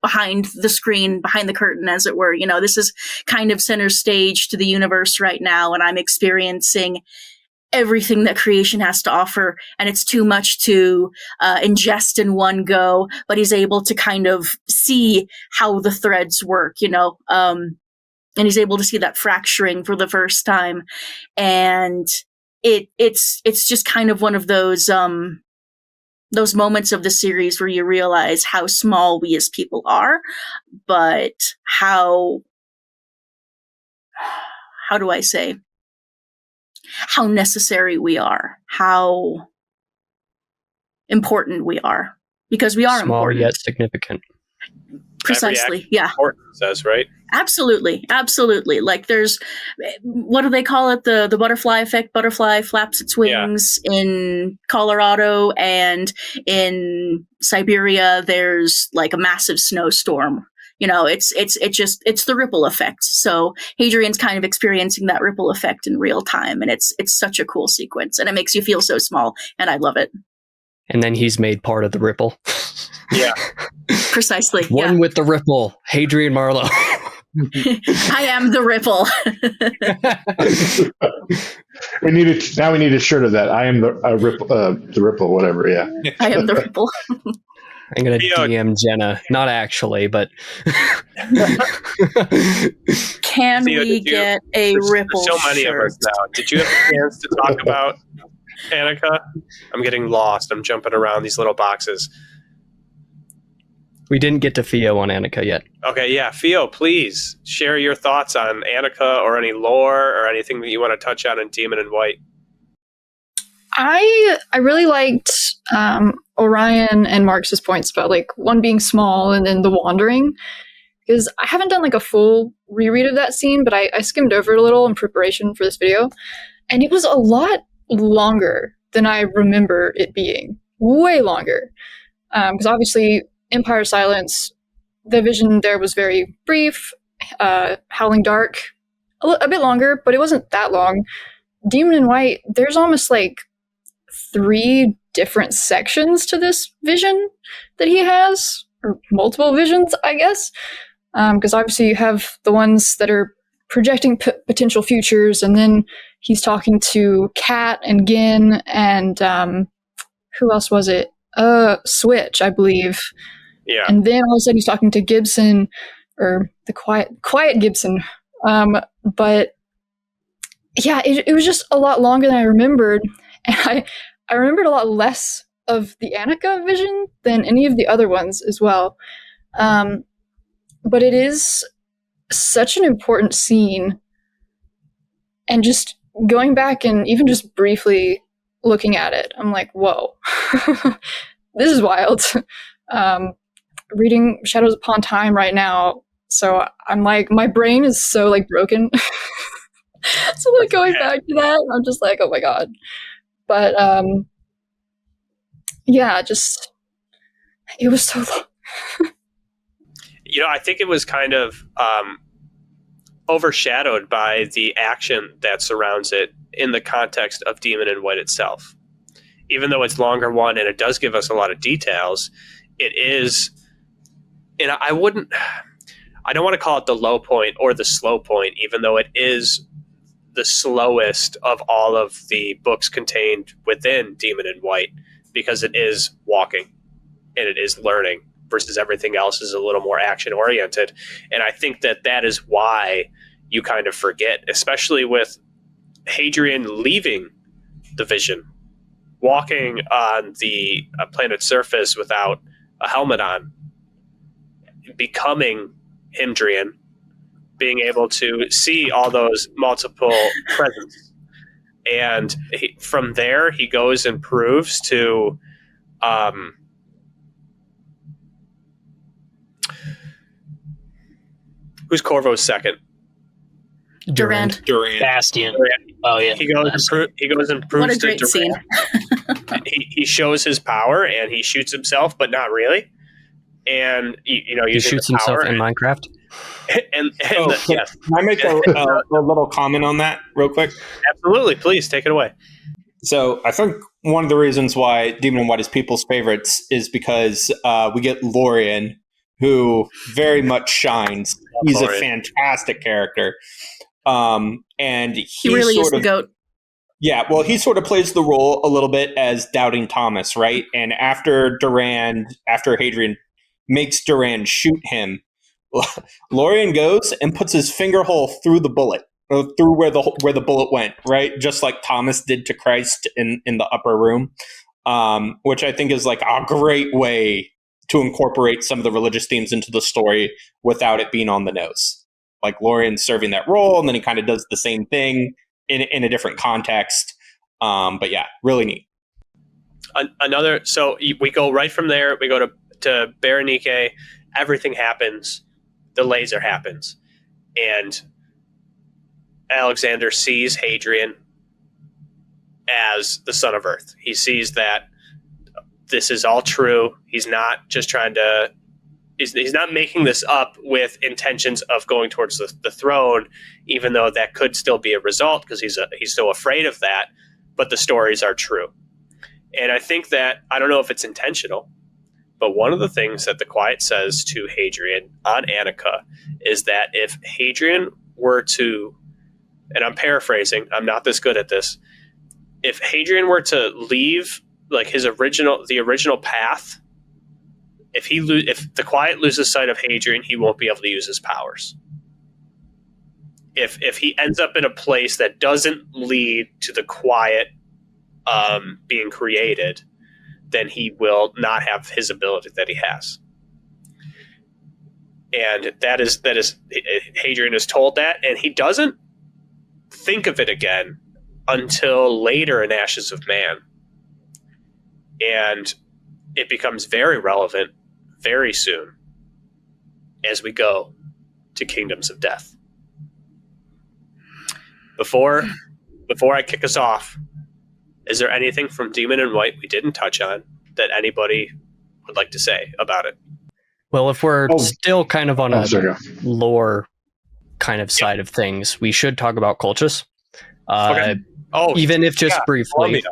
Speaker 4: behind the screen, behind the curtain, as it were. This is kind of center stage to the universe right now, and I'm experiencing everything that creation has to offer, and it's too much to ingest in one go, but he's able to kind of see how the threads work, and he's able to see that fracturing for the first time, and it's just kind of one of those moments of the series where you realize how small we as people are, but how do I say, how necessary we are, how important we are, because we are
Speaker 2: small
Speaker 4: important.
Speaker 2: Yet significant.
Speaker 4: Precisely, yeah.
Speaker 1: Important says, right?
Speaker 4: Absolutely. Like, there's, what do they call it? The butterfly effect. Butterfly flaps its wings in Colorado, and in Siberia, there's like a massive snowstorm. It's the ripple effect. So Hadrian's kind of experiencing that ripple effect in real time, and it's such a cool sequence, and it makes you feel so small, and I love it.
Speaker 2: And then he's made part of the ripple.
Speaker 1: Yeah.
Speaker 4: Precisely.
Speaker 2: One with the ripple, Hadrian Marlowe.
Speaker 4: I am the ripple.
Speaker 3: we need a shirt of that. I am the ripple, whatever. Yeah.
Speaker 4: I am the ripple.
Speaker 2: I'm going to DM Jenna. Not actually, but...
Speaker 4: Can
Speaker 1: Pheo,
Speaker 4: we get a ripple
Speaker 1: so many
Speaker 4: shirt?
Speaker 1: of us now. Did you have a chance to talk about Annika? I'm getting lost. I'm jumping around these little boxes.
Speaker 2: We didn't get to Pheo on Annika yet.
Speaker 1: Okay, yeah. Pheo, please share your thoughts on Annika, or any lore or anything that you want to touch on in Demon in White.
Speaker 6: I really liked Orion and Marx's points about like one being small and then the wandering, because I haven't done like a full reread of that scene, but I skimmed over it a little in preparation for this video, and it was a lot longer than I remember it being. Way longer, because obviously Empire Silence, the vision there was very brief. Howling Dark, a bit longer, but it wasn't that long. Demon in White, there's almost like 3 different sections to this vision that he has, or multiple visions, I guess. Because obviously you have the ones that are projecting potential futures, and then he's talking to Kat and Gin and who else was it? Switch, I believe.
Speaker 1: Yeah.
Speaker 6: And then all of a sudden he's talking to Gibson, or the quiet Gibson. But yeah, it was just a lot longer than I remembered. And I remembered a lot less of the Annika vision than any of the other ones as well. But it is such an important scene. And just going back and even just briefly looking at it, I'm like, whoa, this is wild. Reading Shadows Upon Time right now, so I'm like, my brain is so like broken. So like going back to that, I'm just like, oh my god. But yeah, just it was so long.
Speaker 1: I think it was kind of overshadowed by the action that surrounds it in the context of Demon in White itself. Even though it's longer one and it does give us a lot of details, it is, and I don't want to call it the low point or the slow point, even though it is the slowest of all of the books contained within Demon in White, because it is walking and it is learning versus everything else is a little more action oriented. And I think that is why you kind of forget, especially with Hadrian leaving the vision, walking on the planet's surface without a helmet on, becoming Himdrian, being able to see all those multiple presents. And from there, he goes and proves to who's Corvo's second?
Speaker 4: Durand.
Speaker 7: Bastion.
Speaker 1: Durand.
Speaker 7: Oh yeah.
Speaker 1: He goes and proves
Speaker 4: What a
Speaker 1: to
Speaker 4: great scene.
Speaker 1: he shows his power and he shoots himself, but not really. And he
Speaker 2: shoots himself in Minecraft.
Speaker 1: Yes.
Speaker 5: Can I make a little comment on that real quick?
Speaker 1: Absolutely, please take it away.
Speaker 5: So I think one of the reasons why Demon in White is people's favorites is because we get Lorien, who very much shines. He's a fantastic character. And
Speaker 4: he really is the GOAT.
Speaker 5: Yeah, well, he sort of plays the role a little bit as Doubting Thomas, right? And after Hadrian makes Durand shoot him, Lorien goes and puts his finger hole through the bullet, or through where the bullet went, right? Just like Thomas did to Christ in the upper room, which I think is like a great way to incorporate some of the religious themes into the story without it being on the nose. Like Lorien serving that role, and then he kind of does the same thing in a different context. But yeah, really neat.
Speaker 1: So we go right from there. We go to Berenike. Everything happens. The laser happens. And Alexander sees Hadrian as the son of Earth. He sees that this is all true. He's not just trying to... He's not making this up with intentions of going towards the throne, even though that could still be a result because he's so afraid of that. But the stories are true. And I think that, I don't know if it's intentional, but one of the things that the Quiet says to Hadrian on Annika is that if Hadrian were to, and I'm paraphrasing, I'm not this good at this, if Hadrian were to leave like the original path, if the Quiet loses sight of Hadrian, he won't be able to use his powers. If he ends up in a place that doesn't lead to the Quiet being created, then he will not have his ability that he has. And that is Hadrian is told that, and he doesn't think of it again until later in Ashes of Man. And it becomes very relevant very soon as we go to Kingdoms of Death. Before I kick us off, is there anything from Demon in White we didn't touch on that anybody would like to say about it?
Speaker 2: Well, if we're still kind of on a
Speaker 3: sorry.
Speaker 2: lore kind of side of things, we should talk about Colchis.
Speaker 1: Okay.
Speaker 2: Even if just briefly,
Speaker 1: Columbia.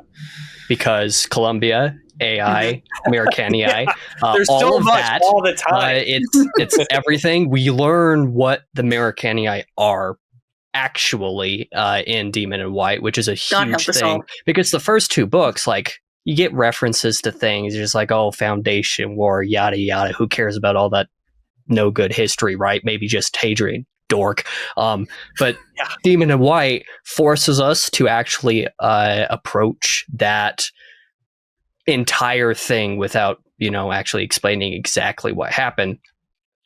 Speaker 2: Because Columbia, AI, Americanii,
Speaker 1: There's
Speaker 2: all
Speaker 1: so
Speaker 2: of
Speaker 1: much
Speaker 2: that,
Speaker 1: all the time.
Speaker 2: it's everything. We learn what the Americanii are actually in Demon in White, which is a huge thing. Because the first two books, like, you get references to things, you're just like, oh, Foundation War, yada yada. Who cares about all that no good history, right? Maybe just Hadrian, dork. But Demon in White forces us to actually approach that entire thing without, actually explaining exactly what happened.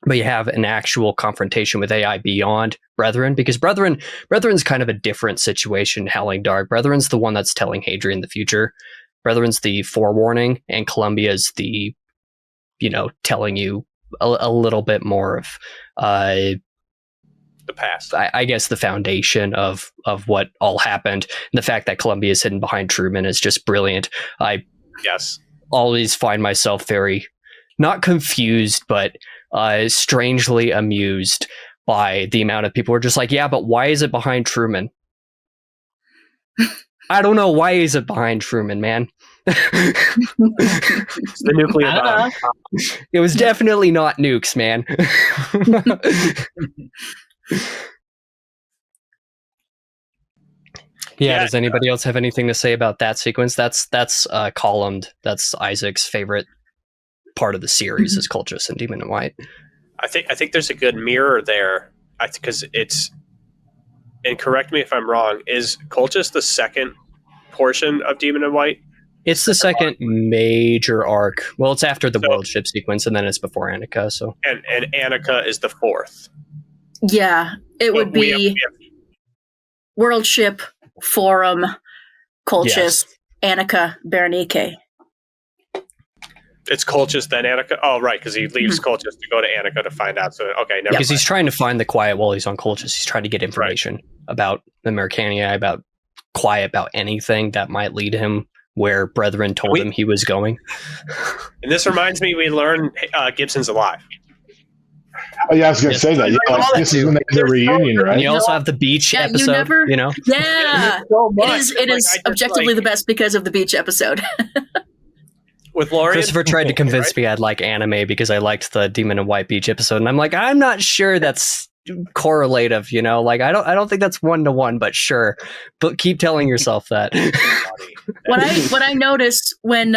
Speaker 2: But you have an actual confrontation with AI beyond Brethren, because Brethren's kind of a different situation. Howling Dark, Brethren's the one that's telling Hadrian the future. Brethren's the forewarning, and Columbia's the, telling you a little bit more of
Speaker 1: the past.
Speaker 2: I guess the foundation of what all happened. And the fact that Columbia is hidden behind Truman is just brilliant. I always find myself very, not confused, but strangely amused by the amount of people who are just like, yeah, but why is it behind Truman? I don't know. Why is it behind Truman, man?
Speaker 1: It's the nuclear bomb.
Speaker 2: It was definitely not nukes, man. Does anybody else have anything to say about that sequence? That's columned. That's Isaac's favorite part of the series is Colchis and Demon in White.
Speaker 1: I think there's a good mirror there, because it's, and correct me if I'm wrong, is Colchis the second portion of Demon in White?
Speaker 2: It's the second major arc. Well, it's after the world ship sequence, and then it's before Annika. So
Speaker 1: and Annika is the fourth.
Speaker 4: Yeah, it would be world ship, Forum, Colchis, Annika, Berenike.
Speaker 1: It's Colchis, then Annika? Oh, right, because he leaves Colchis to go to Annika to find out. So, okay, never
Speaker 2: because he's trying to find the Quiet while he's on Colchis. He's trying to get information about the Americanii, about Quiet, about anything that might lead him where Brethren told him he was going.
Speaker 1: And this reminds me, we learn Gibson's alive.
Speaker 3: Oh, yeah, I was going to say that. Yeah, this is when they have the reunion, right?
Speaker 2: And you also have the beach episode,
Speaker 4: Yeah, it is objectively the best because of the beach episode.
Speaker 1: With Lorian,
Speaker 2: Christopher tried to convince me I'd like anime because I liked the Demon in White beach episode, and I'm like, I'm not sure that's correlative, like I don't think that's 1-to-1, but sure. But keep telling yourself that.
Speaker 4: What I noticed when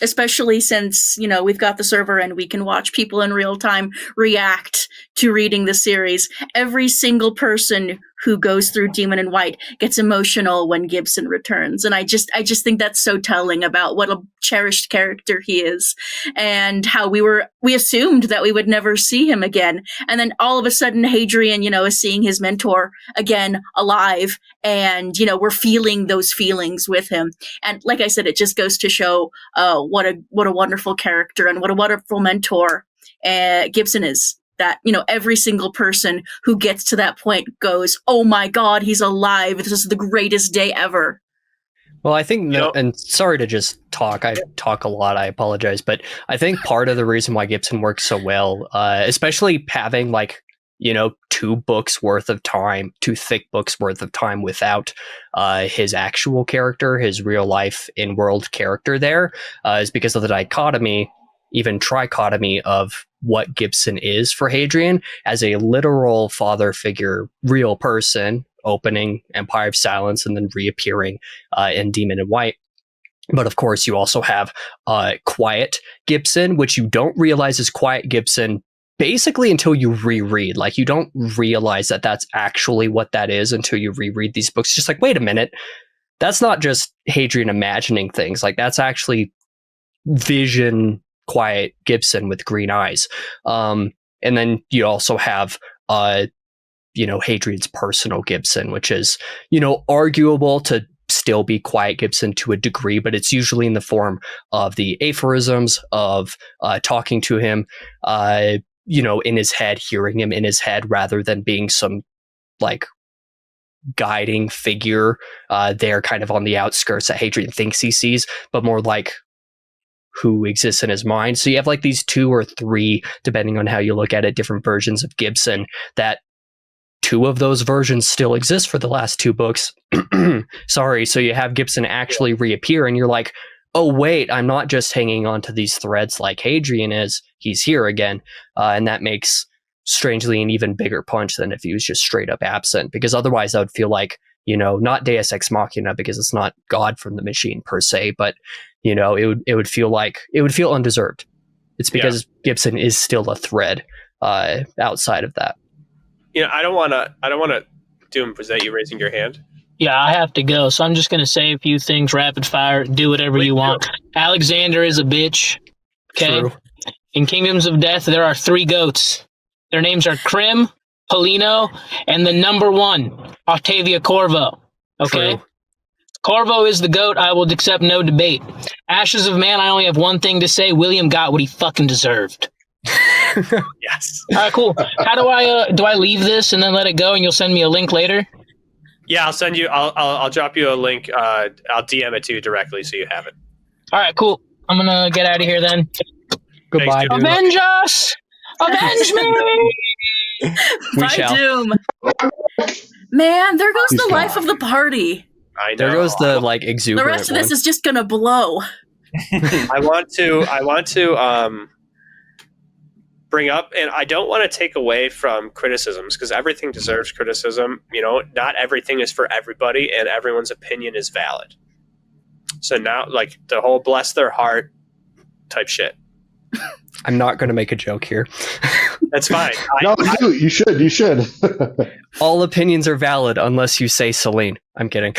Speaker 4: especially since we've got the server and we can watch people in real time react to reading the series, every single person who goes through Demon in White gets emotional when Gibson returns, and I just think that's so telling about what a cherished character he is, and how we assumed that we would never see him again, and then all of a sudden Hadrian is seeing his mentor again alive, and we're feeling those feelings with him, and like I said, it just goes to show what a wonderful character and what a wonderful mentor Gibson is. That every single person who gets to that point goes, oh my god, he's alive, this is the greatest day ever.
Speaker 2: Well, I think and sorry to just talk, I talk a lot, I apologize, but I think part of the reason why Gibson works so well, especially having 2 books worth of time, 2 thick books worth of time without his actual character, his real life in world character there, is because of the dichotomy, even trichotomy of what Gibson is for Hadrian as a literal father figure, real person, opening Empire of Silence and then reappearing in Demon in White. But of course, you also have Quiet Gibson, which you don't realize is Quiet Gibson basically until you reread. You don't realize that that's actually what that is until you reread these books. Just wait a minute, that's not just Hadrian imagining things. That's actually Vision Quiet Gibson with green eyes. And then you also have Hadrian's personal Gibson, which is arguable to still be Quiet Gibson to a degree, but it's usually in the form of the aphorisms of talking to him, in his head, hearing him in his head, rather than being some like guiding figure there kind of on the outskirts that Hadrian thinks he sees, but more like who exists in his mind. So you have like these 2 or 3, depending on how you look at it, different versions of Gibson, that 2 of those versions still exist for the last 2 books. Sorry. So you have Gibson actually reappear and you're like, oh, wait, I'm not just hanging on to these threads like Hadrian is. He's here again. And that makes strangely an even bigger punch than if he was just straight up absent, because otherwise I would feel like, not Deus Ex Machina, because it's not God from the machine per se, but it would feel undeserved. It's because Gibson is still a thread outside of that.
Speaker 1: I don't want to. Doom, was that you raising your hand?
Speaker 7: Yeah, I have to go, so I'm just going to say a few things rapid fire. Do whatever you want. Alexander is a bitch. Okay.
Speaker 2: True.
Speaker 7: In Kingdoms of Death, there are 3 goats. Their names are Krim, Polino, and the number 1, Octavia Corvo. Okay.
Speaker 2: True.
Speaker 7: Corvo is the GOAT. I will accept no debate. Ashes of Man, I only have one thing to say. William got what he fucking deserved.
Speaker 1: Yes.
Speaker 7: All right, cool. How do I leave this and then let it go and you'll send me a link later?
Speaker 1: Yeah, I'll send you, I'll drop you a link. I'll DM it to you directly so you have it.
Speaker 7: All right, cool. I'm going to get out of here then.
Speaker 2: Goodbye,
Speaker 1: Thanks,
Speaker 2: Doom.
Speaker 7: Avenge us! Avenge me!
Speaker 2: We
Speaker 4: Bye,
Speaker 2: shall.
Speaker 4: Doom. Man, there goes the life of the party.
Speaker 1: I know.
Speaker 2: There goes the exuberant
Speaker 4: The rest of this
Speaker 2: one.
Speaker 4: is just gonna blow.
Speaker 1: I want to bring up, and I don't want to take away from criticisms, because everything deserves criticism. Not everything is for everybody, and everyone's opinion is valid. So now, like, the whole bless their heart type shit.
Speaker 2: I'm not going to make a joke here.
Speaker 1: That's fine.
Speaker 3: You should.
Speaker 2: All opinions are valid unless you say Celine. I'm kidding.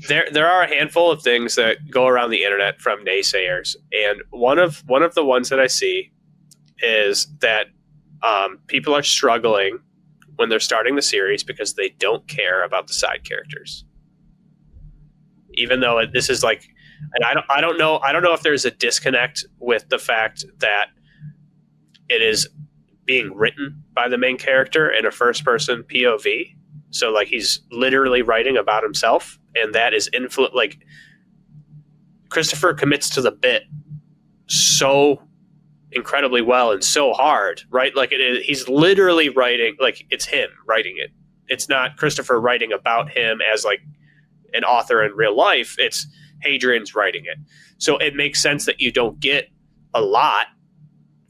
Speaker 1: There are a handful of things that go around the internet from naysayers, and one of the ones that I see is that people are struggling when they're starting the series because they don't care about the side characters, even though this is like. And I don't know if there's a disconnect with the fact that it is being written by the main character in a first person POV. So like he's literally writing about himself, and that is like Christopher commits to the bit so incredibly well and so hard, right? Like he's literally writing, like it's him writing it. It's not Christopher writing about him as like an author in real life. It's Hadrian's writing it. So it makes sense that you don't get a lot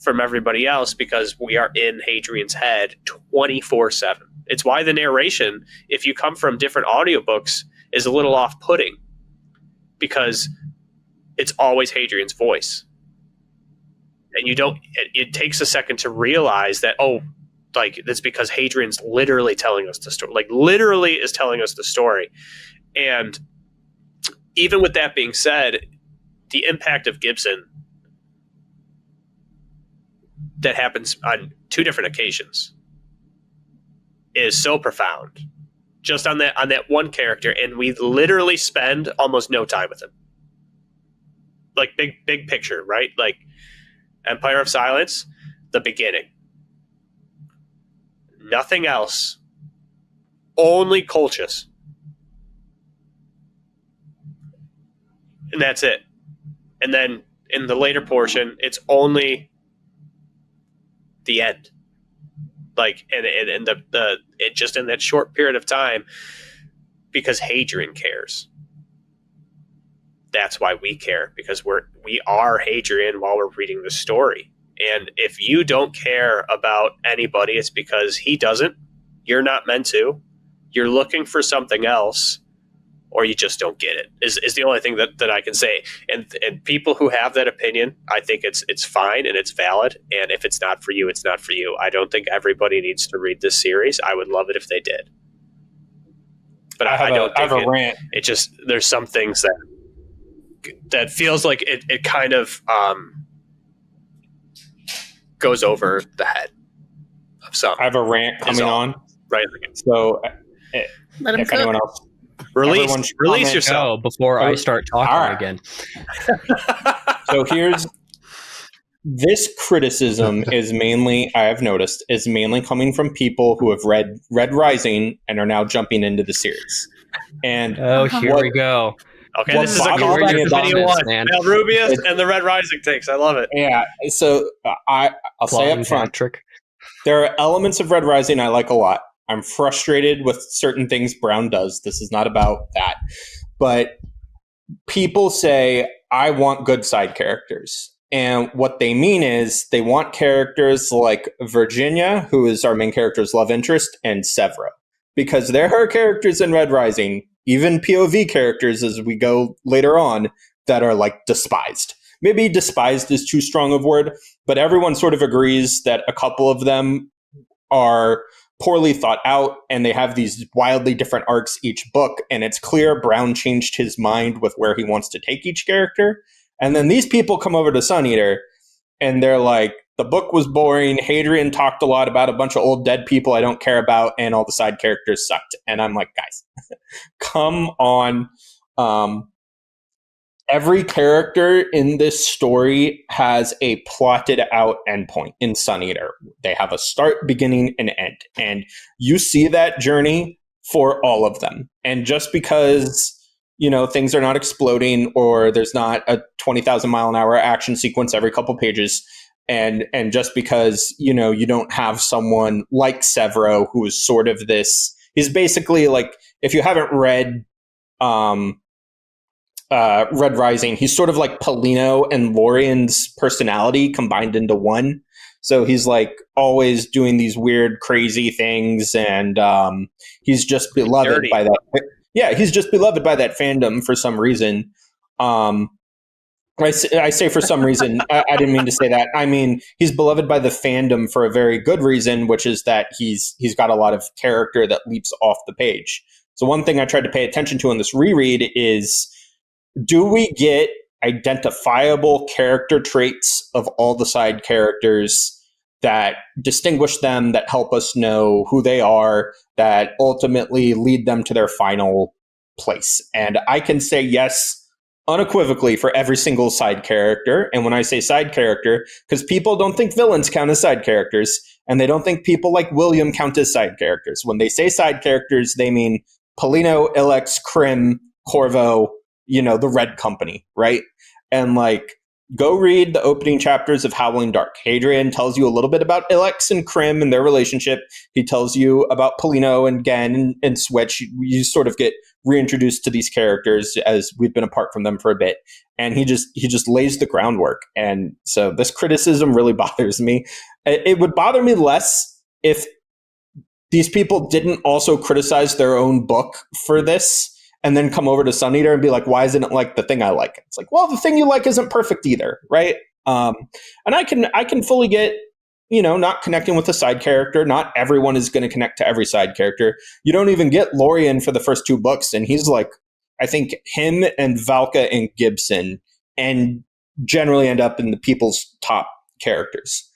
Speaker 1: from everybody else because we are in Hadrian's head 24/7. It's why the narration, if you come from different audiobooks, is a little off-putting, because it's always Hadrian's voice. And it takes a second to realize that, that's because Hadrian's literally telling us the story. Like literally is telling us the story. And even with that being said, the impact of Gibson that happens on 2 different occasions is so profound, just on that one character, and we literally spend almost no time with him. Like big picture, right? Like Empire of Silence, the beginning, nothing else, only Colchis. And that's it. And then in the later portion, it's only the end. Like, and it just in that short period of time, because Hadrian cares. That's why we care, because we are Hadrian while we're reading the story. And if you don't care about anybody, it's because he doesn't. You're not meant to. You're looking for something else, or you just don't get it, is the only thing that I can say. And people who have that opinion, I think it's fine and it's valid. And if it's not for you, it's not for you. I don't think everybody needs to read this series. I would love it if they did. But I don't think
Speaker 5: a rant.
Speaker 1: It just, there's some things that feels like it kind of goes over the head of some.
Speaker 5: I have a rant coming on.
Speaker 1: Right.
Speaker 5: So
Speaker 4: Let him
Speaker 5: if
Speaker 4: cook.
Speaker 5: anyone else,
Speaker 1: Release
Speaker 5: everyone should
Speaker 1: release
Speaker 5: comment.
Speaker 1: yourself.
Speaker 2: Go before I start talking
Speaker 5: All right.
Speaker 2: again.
Speaker 5: So here's this criticism is mainly, I have noticed, is mainly coming from people who have read Red Rising and are now jumping into the series. And
Speaker 2: Here
Speaker 5: what-
Speaker 2: we go.
Speaker 1: Okay,
Speaker 5: What
Speaker 1: this is a
Speaker 5: bothers
Speaker 1: callback
Speaker 5: me
Speaker 1: to
Speaker 5: about
Speaker 1: video
Speaker 2: this,
Speaker 1: one.
Speaker 2: man.
Speaker 1: Malrubius and the Red Rising takes. I love it.
Speaker 5: Yeah, so I'll say
Speaker 2: Plotting
Speaker 5: up front,
Speaker 2: Patrick.
Speaker 5: there are elements of Red Rising I like a lot. I'm frustrated with certain things Brown does. This is not about that. But people say, I want good side characters. And what they mean is they want characters like Virginia, who is our main character's love interest, and Severo. Because there are characters in Red Rising, even POV characters as we go later on, that are like despised. Maybe despised is too strong of a word, but everyone sort of agrees that a couple of them are poorly thought out and they have these wildly different arcs each book. And it's clear Brown changed his mind with where he wants to take each character. And then these people come over to Sun Eater and they're like, the book was boring. Hadrian talked a lot about a bunch of old dead people I don't care about, and all the side characters sucked. And I'm like, guys, come on. Every character in this story has a plotted out endpoint in Sun Eater. They have a start, beginning, and end. And you see that journey for all of them. And just because, things are not exploding or there's not a 20,000 mile an hour action sequence every couple pages, and just because, you don't have someone like Severo, who is sort of this, he's basically like, if you haven't read Red Rising, he's sort of like Paulino and Lorien's personality combined into one. So he's like always doing these weird, crazy things, and he's just beloved
Speaker 1: Dirty.
Speaker 5: by that. Yeah, he's just beloved by that fandom for some reason. I say for some reason. I didn't mean to say that. I mean, he's beloved by the fandom for a very good reason, which is that he's got a lot of character that leaps off the page. So one thing I tried to pay attention to in this reread is, do we get identifiable character traits of all the side characters that distinguish them, that help us know who they are, that ultimately lead them to their final place? And I can say yes unequivocally for every single side character. And when I say side character, because people don't think villains count as side characters, and they don't think people like William count as side characters. When they say side characters, they mean Paulino, Ilex, Krim, Corvo, the Red Company, right? And like, go read the opening chapters of Howling Dark. Hadrian tells you a little bit about Ilex and Krim and their relationship. He tells you about Paulino and Gen and Switch. You sort of get reintroduced to these characters as we've been apart from them for a bit. And he just lays the groundwork. And so this criticism really bothers me. It would bother me less if these people didn't also criticize their own book for this, and then come over to Sun Eater and be like, why isn't it like the thing I like? It's like, well, the thing you like isn't perfect either, right? And I can fully get, not connecting with a side character. Not everyone is going to connect to every side character. You don't even get Lorien for the first two books, and he's like, I think him and Valka and Gibson and generally end up in the people's top characters.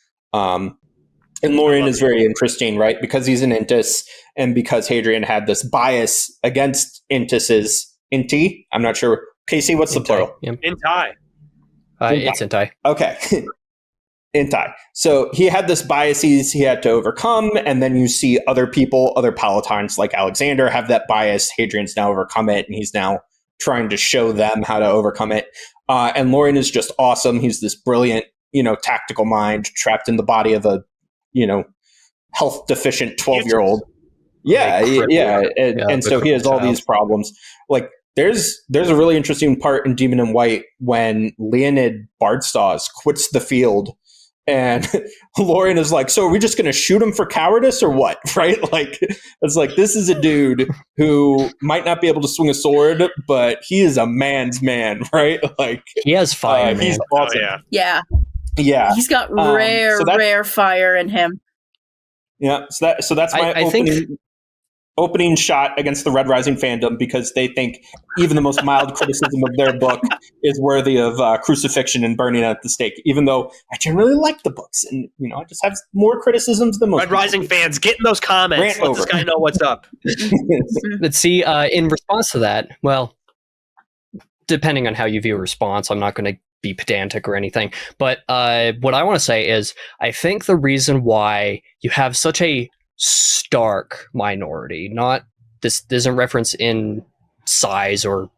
Speaker 5: And Lorien is very interesting, right? Because he's an Intis, and because Hadrian had this bias against Intises. Inti? I'm not sure. Casey, what's the plural?
Speaker 2: Yep.
Speaker 1: Intai.
Speaker 2: It's Intai.
Speaker 5: Okay. Intai. So he had this biases he had to overcome, and then you see other people, other Palatines like Alexander have that bias. Hadrian's now overcome it, and he's now trying to show them how to overcome it. And Lorien is just awesome. He's this brilliant, tactical mind trapped in the body of a health deficient 12-year-old. Yeah. And so he has all these problems. Like there's a really interesting part in Demon in White when Leonid Bardstaws quits the field, and Lorien is like, so are we just going to shoot him for cowardice or what? Right? Like, it's like, this is a dude who might not be able to swing a sword, but he is a man's man, right? Like,
Speaker 2: he has fire,
Speaker 5: he's
Speaker 2: man.
Speaker 5: awesome.
Speaker 1: Oh,
Speaker 4: Yeah.
Speaker 5: Yeah.
Speaker 4: He's got rare fire in him.
Speaker 5: Yeah. So that's my
Speaker 2: I think
Speaker 5: opening shot against the Red Rising fandom because they think even the most mild criticism of their book is worthy of crucifixion and burning at the stake, even though I generally like the books. And, I just have more criticisms than most
Speaker 1: Red Rising fans, get in those comments. Let this guy know what's up.
Speaker 2: Let's see, in response to that, well, depending on how you view a response, I'm not going to be pedantic or anything. But what I want to say is, I think the reason why you have such a stark minority, not this isn't reference in size or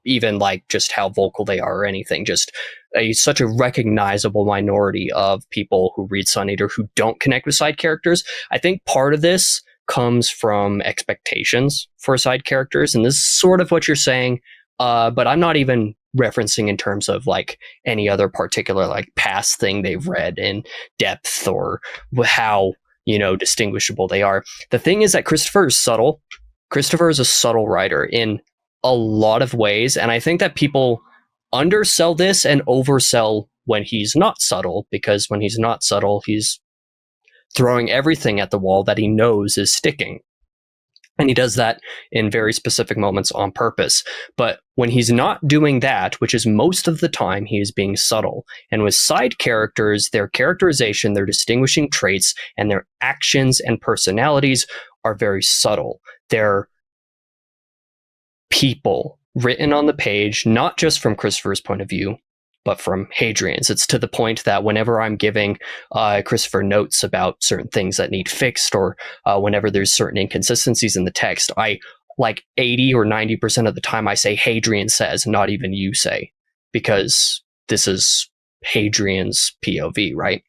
Speaker 2: even like just how vocal they are or anything, just such a recognizable minority of people who read Sun Eater who don't connect with side characters. I think part of this comes from expectations for side characters, and this is sort of what you're saying, but I'm not even referencing in terms of like any other particular like past thing they've read in depth or how distinguishable they are. The thing is that Christopher is subtle. Christopher is a subtle writer in a lot of ways, and I think that people undersell this and oversell when he's not subtle, because when he's not subtle, he's throwing everything at the wall that he knows is sticking. And he does that in very specific moments on purpose. But when he's not doing that, which is most of the time, he is being subtle. And with side characters, their characterization, their distinguishing traits, and their actions and personalities are very subtle. They're people written on the page, not just from Christopher's point of view, but from Hadrian's. It's to the point that whenever I'm giving Christopher notes about certain things that need fixed, or whenever there's certain inconsistencies in the text, I like 80 or 90% of the time I say Hadrian says, not even you say, because this is Hadrian's POV, right?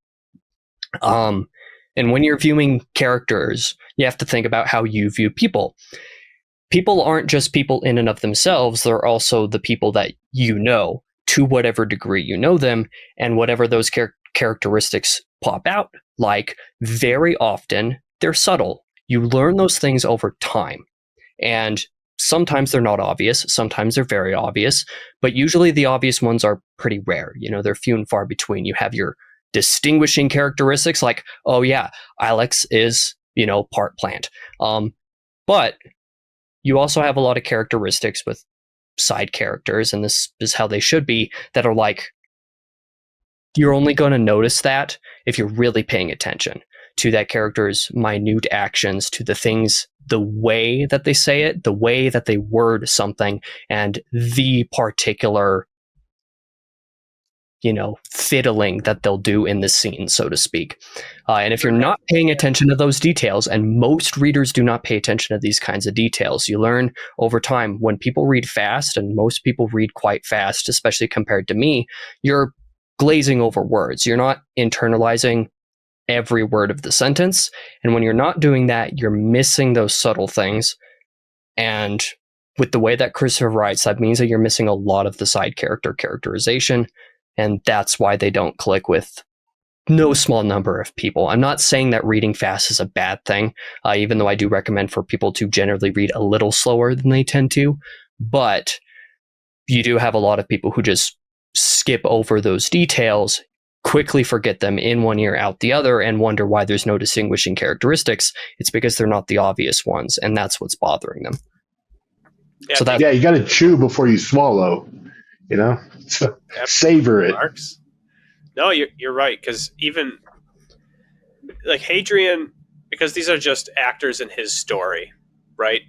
Speaker 2: And when you're viewing characters, you have to think about how you view people. People aren't just people in and of themselves, they're also the people that you know, to whatever degree you know them, and whatever those characteristics pop out, like, very often they're subtle. You learn those things over time, and sometimes they're not obvious, sometimes they're very obvious, but usually the obvious ones are pretty rare. They're few and far between. You have your distinguishing characteristics, like, oh yeah, Alex is, part plant. But you also have a lot of characteristics with side characters, and this is how they should be, that are like, you're only going to notice that if you're really paying attention to that character's minute actions, to the things, the way that they say it, the way that they word something, and the particular fiddling that they'll do in the scene, so to speak. And if you're not paying attention to those details, and most readers do not pay attention to these kinds of details, you learn over time. When people read fast, and most people read quite fast, especially compared to me, you're glazing over words. You're not internalizing every word of the sentence. And when you're not doing that, you're missing those subtle things. And with the way that Christopher writes, that means that you're missing a lot of the side characterization. And that's why they don't click with no small number of people. I'm not saying that reading fast is a bad thing, even though I do recommend for people to generally read a little slower than they tend to. But you do have a lot of people who just skip over those details, quickly forget them in one ear, out the other, and wonder why there's no distinguishing characteristics. It's because they're not the obvious ones, and that's what's bothering them.
Speaker 1: Yeah,
Speaker 2: So
Speaker 3: you got to chew before you swallow. So savor it.
Speaker 1: Marx. No, you're right, because even like Hadrian, because these are just actors in his story, right?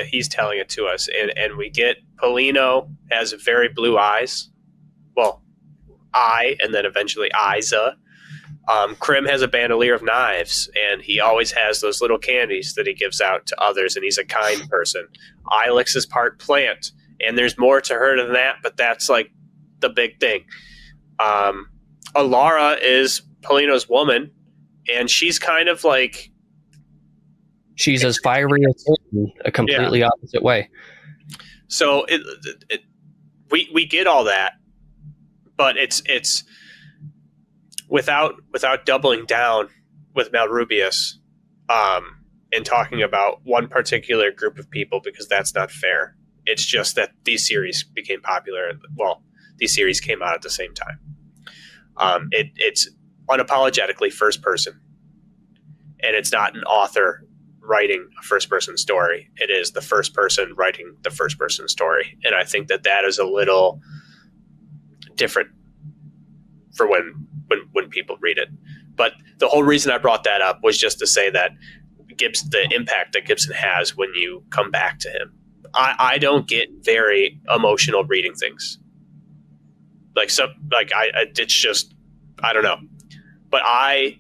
Speaker 1: He's telling it to us, and we get Paulino has very blue eyes. Well, and then eventually Isa. Krim has a bandolier of knives, and he always has those little candies that he gives out to others, and he's a kind person. Ilex is part plant, and there's more to her than that, but that's like the big thing. Alara is Paulino's woman, and she's kind of like...
Speaker 2: She's as fiery as him, a completely opposite way.
Speaker 1: So we get all that, but it's without doubling down with Malrubius and talking about one particular group of people, because that's not fair. It's just that these series became popular. Well, these series came out at the same time. It's unapologetically first person, and it's not an author writing a first-person story. It is the first person writing the first-person story. And I think that is a little different for when people read it. But the whole reason I brought that up was just to say that the impact that Gibson has when you come back to him. I don't get very emotional reading things. It's just, I don't know. But I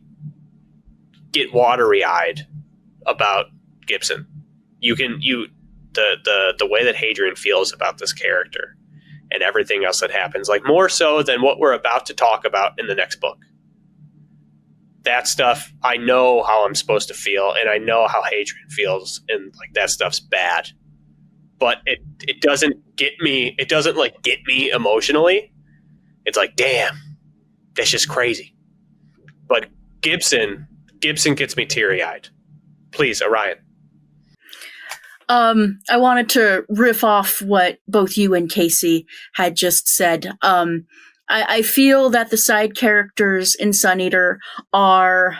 Speaker 1: get watery-eyed about Gibson. The way that Hadrian feels about this character and everything else that happens, like more so than what we're about to talk about in the next book. That stuff, I know how I'm supposed to feel, and I know how Hadrian feels, and like that stuff's bad. But it doesn't get me. It doesn't like get me emotionally. It's like, damn, that's just crazy. But Gibson gets me teary-eyed. Please, Orion.
Speaker 4: I wanted to riff off what both you and Casey had just said. I feel that the side characters in Sun Eater are,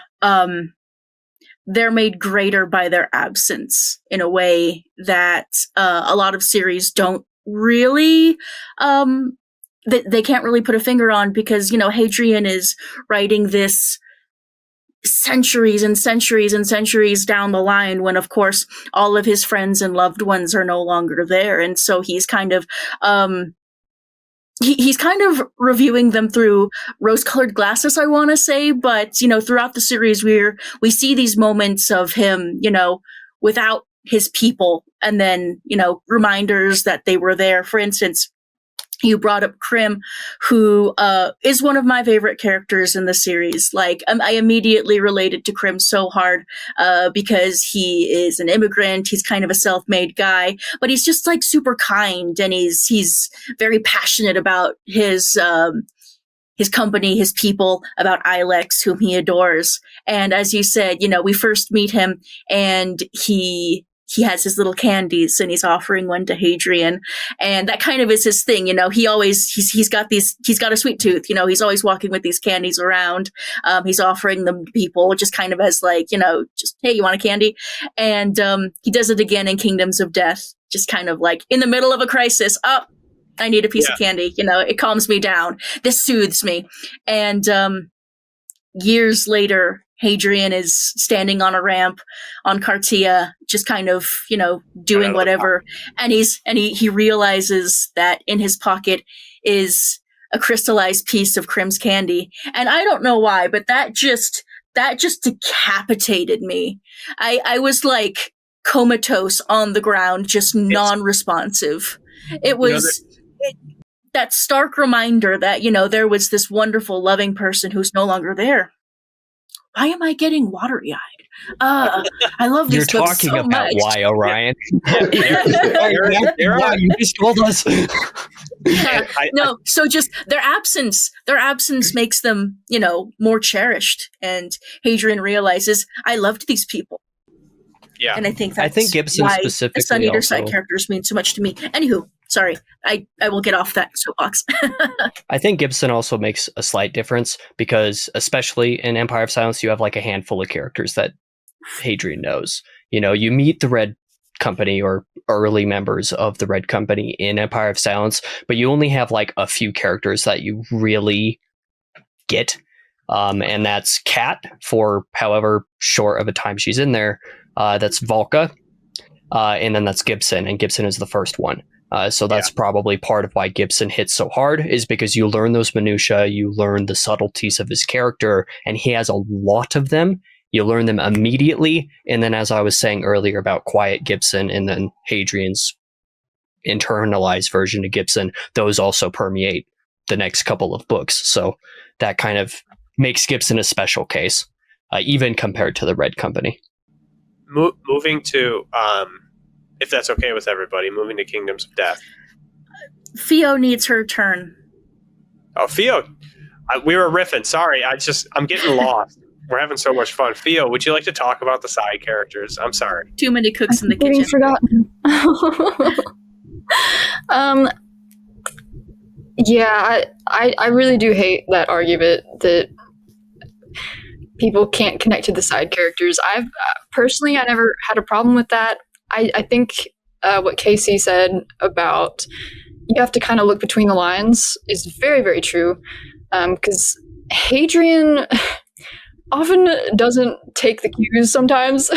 Speaker 4: they're made greater by their absence in a way that a lot of series don't really, they can't really put a finger on, because, Hadrian is writing this centuries and centuries and centuries down the line, when of course all of his friends and loved ones are no longer there. And so he's kind of, he's kind of reviewing them through rose-colored glasses, I want to say. But, throughout the series, we see these moments of him, without his people, and then, reminders that they were there. For instance, you brought up Krim, who is one of my favorite characters in the series. Like, I immediately related to Krim so hard because he is an immigrant. He's kind of a self-made guy, but he's just like super kind, and he's very passionate about his company, his people, about Ilex, whom he adores. And as you said, we first meet him, and he has his little candies, and he's offering one to Hadrian, and that kind of is his thing. He's got a sweet tooth. He's always walking with these candies around. He's offering them to people, just kind of as like, just, hey, you want a candy? And he does it again in Kingdoms of Death, just kind of like in the middle of a crisis. Oh, I need a piece of candy. It calms me down. This soothes me. And years later, Hadrian is standing on a ramp on Cartia, just kind of, doing whatever. And he realizes that in his pocket is a crystallized piece of Krim's candy. And I don't know why, but that just decapitated me. I was like comatose on the ground, just non-responsive. It was that stark reminder that, there was this wonderful, loving person who's no longer there. Why am I getting watery-eyed? I love these
Speaker 2: You're
Speaker 4: books
Speaker 2: talking
Speaker 4: so
Speaker 2: about
Speaker 4: much.
Speaker 2: why, Orion.
Speaker 1: There are.
Speaker 2: You just told us.
Speaker 4: So just their absence makes them, more cherished. And Hadrian realizes, I loved these people.
Speaker 1: Yeah.
Speaker 4: And I think
Speaker 2: Gibson
Speaker 4: why
Speaker 2: specifically
Speaker 4: the Sun Eater
Speaker 2: also,
Speaker 4: side characters mean so much to me. Anywho, sorry, I will get off that soapbox.
Speaker 2: I think Gibson also makes a slight difference, because especially in Empire of Silence, you have like a handful of characters that Hadrian knows. You meet the Red Company or early members of the Red Company in Empire of Silence, but you only have like a few characters that you really get. And that's Kat, for however short of a time she's in there. That's Volka, and then that's Gibson, and Gibson is the first one. So that's probably part of why Gibson hits so hard, is because you learn those minutiae, you learn the subtleties of his character, and he has a lot of them. You learn them immediately, and then as I was saying earlier about Quiet Gibson and then Hadrian's internalized version of Gibson, those also permeate the next couple of books. So that kind of makes Gibson a special case, even compared to the Red Company.
Speaker 1: Moving to, if that's okay with everybody, moving to Kingdoms of Death.
Speaker 4: Pheo needs her turn.
Speaker 1: Oh, Pheo. We were riffing. Sorry, I'm getting lost. We're having so much fun. Pheo, would you like to talk about the side characters? I'm sorry.
Speaker 4: Too many cooks in the
Speaker 6: Getting
Speaker 4: kitchen.
Speaker 6: forgotten. Yeah, I really do hate that argument that people can't connect to the side characters. I've personally, I never had a problem with that. I think what Casey said about you have to kind of look between the lines is very, very true. Because Hadrian often doesn't take the cues sometimes.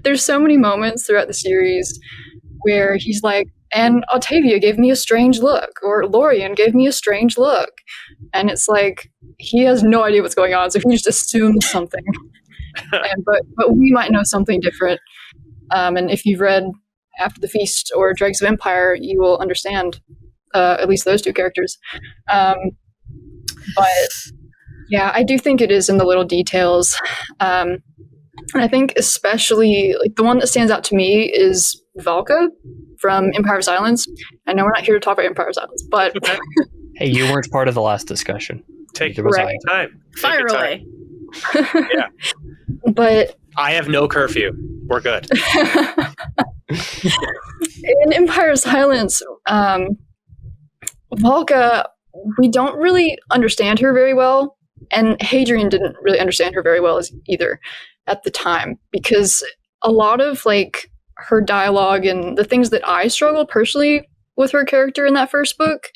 Speaker 6: There's so many moments throughout the series where he's like, and Octavia gave me a strange look, or Lorien gave me a strange look. And it's like, he has no idea what's going on, so he just assumes something. But we might know something different. And if you've read After the Feast or Dregs of Empire, you will understand at least those two characters. But yeah, I do think it is in the little details. And I think especially, like, the one that stands out to me is Valka from Empire of Silence. I know we're not here to talk about Empire of Silence, but...
Speaker 2: Hey, you weren't part of the last discussion.
Speaker 1: Take your time.
Speaker 4: Fire away.
Speaker 1: Yeah.
Speaker 6: But...
Speaker 1: I have no curfew. We're good.
Speaker 6: In Empire of Silence, Valka, we don't really understand her very well, and Hadrian didn't really understand her very well either at the time, because a lot of like her dialogue and the things that I struggle personally with her character in that first book,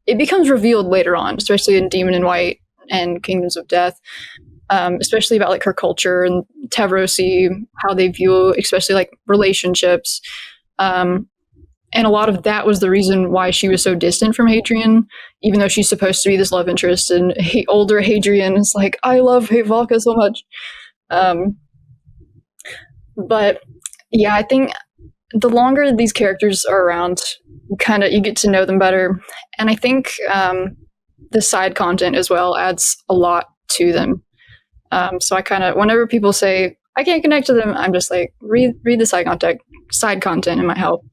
Speaker 6: it becomes revealed later on, especially in Demon in White and Kingdoms of Death, especially about like her culture and Tavrosi, how they view especially like relationships. And a lot of that was the reason why she was so distant from Hadrian, even though she's supposed to be this love interest. And older Hadrian is like, I love Valka so much. But yeah, I think the longer these characters are around, you get to know them better. And I think the side content as well adds a lot to them. So I kind of, whenever people say, I can't connect to them, I'm just like, read the side content. Side content, it might help.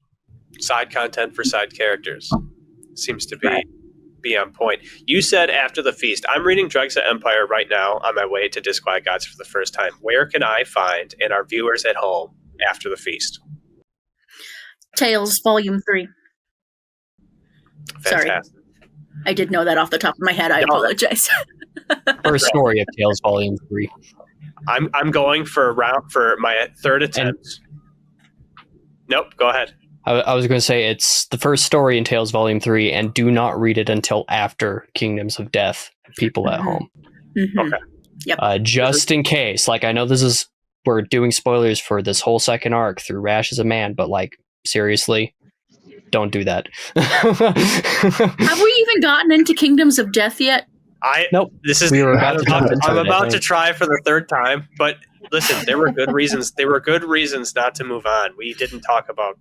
Speaker 1: Side content for side characters seems to be on point. You said After the Feast. I'm reading Dregs of Empire right now on my way to Disquiet Gods for the first time. Where can I find, and our viewers at home, After the Feast?
Speaker 4: Tales, Volume 3.
Speaker 1: Fantastic.
Speaker 4: Sorry. I did know that off the top of my head. I apologize.
Speaker 2: First story of Tales Volume 3.
Speaker 1: I'm going for my third attempt. Nope, go ahead.
Speaker 2: I was going to say it's the first story in Tales Volume 3, and do not read it until after Kingdoms of Death, people at home.
Speaker 4: Mm-hmm.
Speaker 1: Okay.
Speaker 4: Yep.
Speaker 2: Just in case. Like, I know we're doing spoilers for this whole second arc through Ashes of Man, but like, seriously, don't do that.
Speaker 4: Have we even gotten into Kingdoms of Death yet?
Speaker 2: Nope.
Speaker 1: This is. I'm about to try for the third time, but listen, there were good reasons. There were good reasons not to move on. We didn't talk about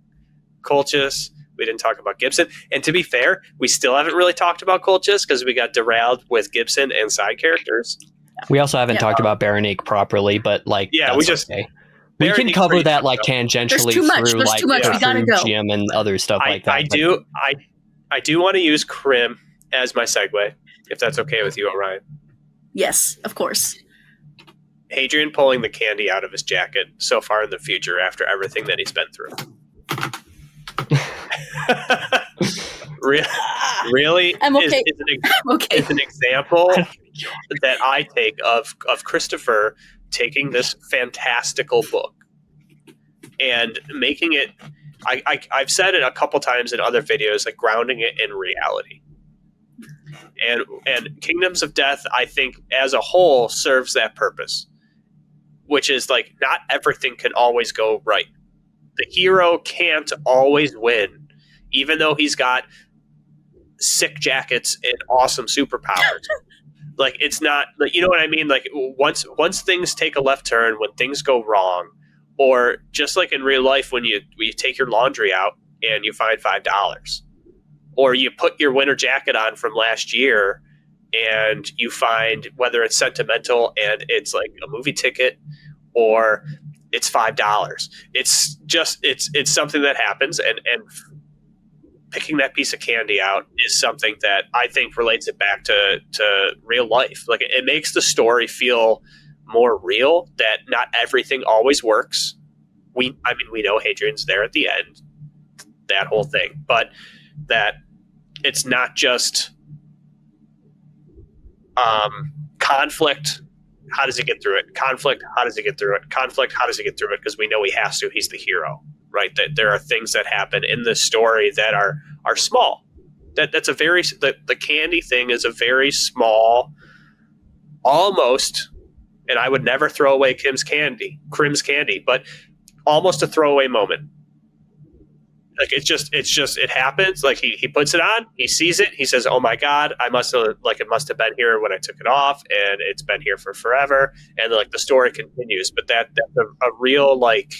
Speaker 1: Colchis. We didn't talk about Gibson. And to be fair, we still haven't really talked about Colchis because we got derailed with Gibson and side characters.
Speaker 2: We also haven't talked about Baronique properly, but like,
Speaker 1: we just.
Speaker 2: Okay. We can cover that like tangentially through like Ruocchio and other stuff like that.
Speaker 1: I do want to use Krim as my segue, if that's okay with you, Orion.
Speaker 4: Yes, of course.
Speaker 1: Hadrian pulling the candy out of his jacket so far in the future after everything that he's been through. Really?
Speaker 4: I'm okay.
Speaker 1: It's an example that I take of Christopher taking this fantastical book and making it, I've said it a couple times in other videos, like grounding it in reality. And Kingdoms of Death, I think, as a whole, serves that purpose, which is like not everything can always go right. The hero can't always win, even though he's got sick jackets and awesome superpowers. Like, it's not, like, you know what I mean? Like, once things take a left turn, when things go wrong, or just like in real life, when you take your laundry out and you find $5, or you put your winter jacket on from last year and you find, whether it's sentimental and it's like a movie ticket, or it's $5. It's just, it's something that happens, and picking that piece of candy out is something that I think relates it back to real life. Like, it makes the story feel more real, that not everything always works. We know Hadrian's there at the end, that whole thing, but that it's not just conflict How does he get through it? Conflict. How does he get through it? Conflict. How does he get through it? Because we know he has to. He's the hero, right? That there are things that happen in this story that are small. That's a very the candy thing is a very small, almost. And I would never throw away Krim's candy, but almost a throwaway moment. Like it happens. Like he puts it on, he sees it, he says, "Oh my God, it must have been here when I took it off, and it's been here for forever." And like the story continues, but that's a real like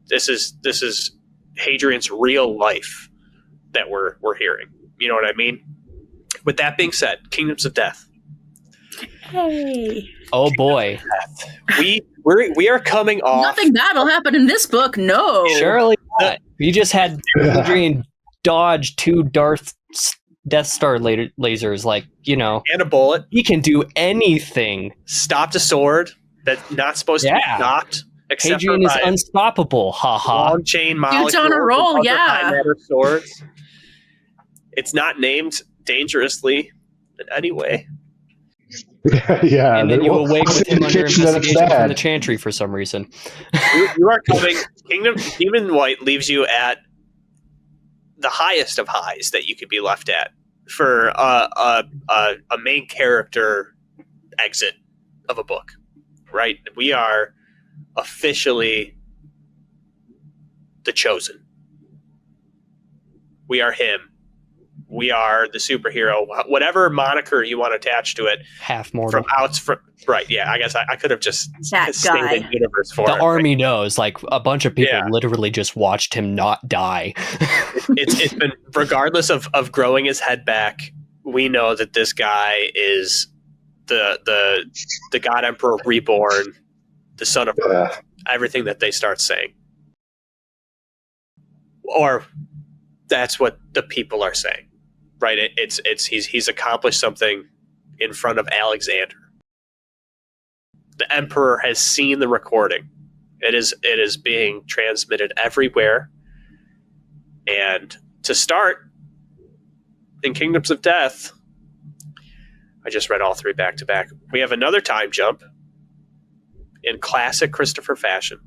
Speaker 1: this is Hadrian's real life that we're hearing. You know what I mean? With that being said, Kingdoms of Death.
Speaker 4: Hey.
Speaker 2: Oh boy.
Speaker 1: We are coming off.
Speaker 4: Nothing bad will happen in this book. No.
Speaker 2: Surely not. You just had Hadrian dodge 2 Death Star lasers, like, you know.
Speaker 1: And a bullet.
Speaker 2: He can do anything.
Speaker 1: Stopped a sword that's not supposed to be stopped.
Speaker 2: Hadrian is unstoppable. Haha.
Speaker 1: Long chain molecules.
Speaker 4: Dude's on a roll, yeah.
Speaker 1: Swords. It's not named dangerously in any way.
Speaker 3: Yeah,
Speaker 2: and then you awake with him under investigation from the Chantry for some reason.
Speaker 1: You are coming. Demon White leaves you at the highest of highs that you could be left at for a main character exit of a book, right? We are officially the chosen. We are him. We are the superhero, whatever moniker you want to attach to it.
Speaker 2: Half mortal.
Speaker 1: Right, yeah. I guess I could have just
Speaker 4: that guy.
Speaker 1: Universe for
Speaker 2: the
Speaker 1: it,
Speaker 2: army knows. Like a bunch of people literally just watched him not die.
Speaker 1: It's been, regardless of growing his head back, we know that this guy is the God Emperor reborn, the son of Earth, everything that they start saying. Or that's what the people are saying. Right, he's accomplished something in front of Alexander. The Emperor has seen the recording. It is being transmitted everywhere. And to start, in Kingdoms of Death, I just read all 3 back to back. We have another time jump in classic Christopher fashion.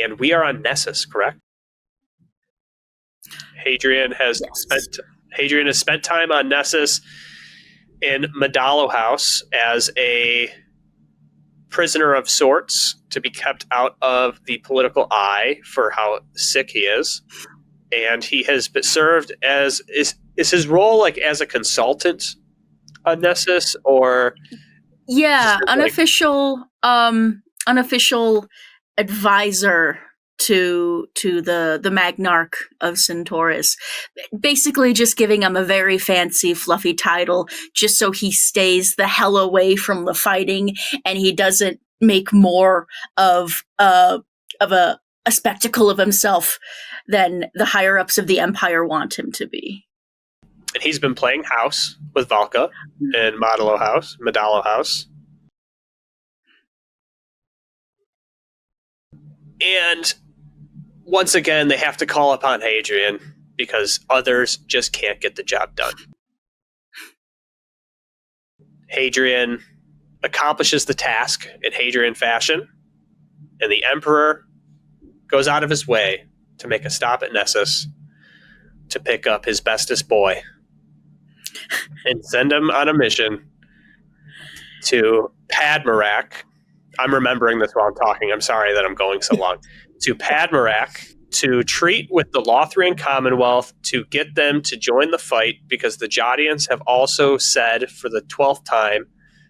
Speaker 1: And we are on Nessus, correct? Hadrian has spent time on Nessus in Medallo House as a prisoner of sorts to be kept out of the political eye for how sick he is. And he has been served as is his role like as a consultant on Nessus, or
Speaker 4: unofficial advisor to the Magnarch of Centaurus, basically just giving him a very fancy, fluffy title, just so he stays the hell away from the fighting, and he doesn't make more of a spectacle of himself than the higher ups of the Empire want him to be.
Speaker 1: And he's been playing house with Valka in Medallo House. And once again, they have to call upon Hadrian because others just can't get the job done. Hadrian accomplishes the task in Hadrian fashion, and the Emperor goes out of his way to make a stop at Nessus to pick up his bestest boy and send him on a mission to Padmarac. I'm remembering this while I'm talking. I'm sorry that I'm going so long. To Padmarac to treat with the Lothrian Commonwealth to get them to join the fight, because the Jodians have also said for the 12th time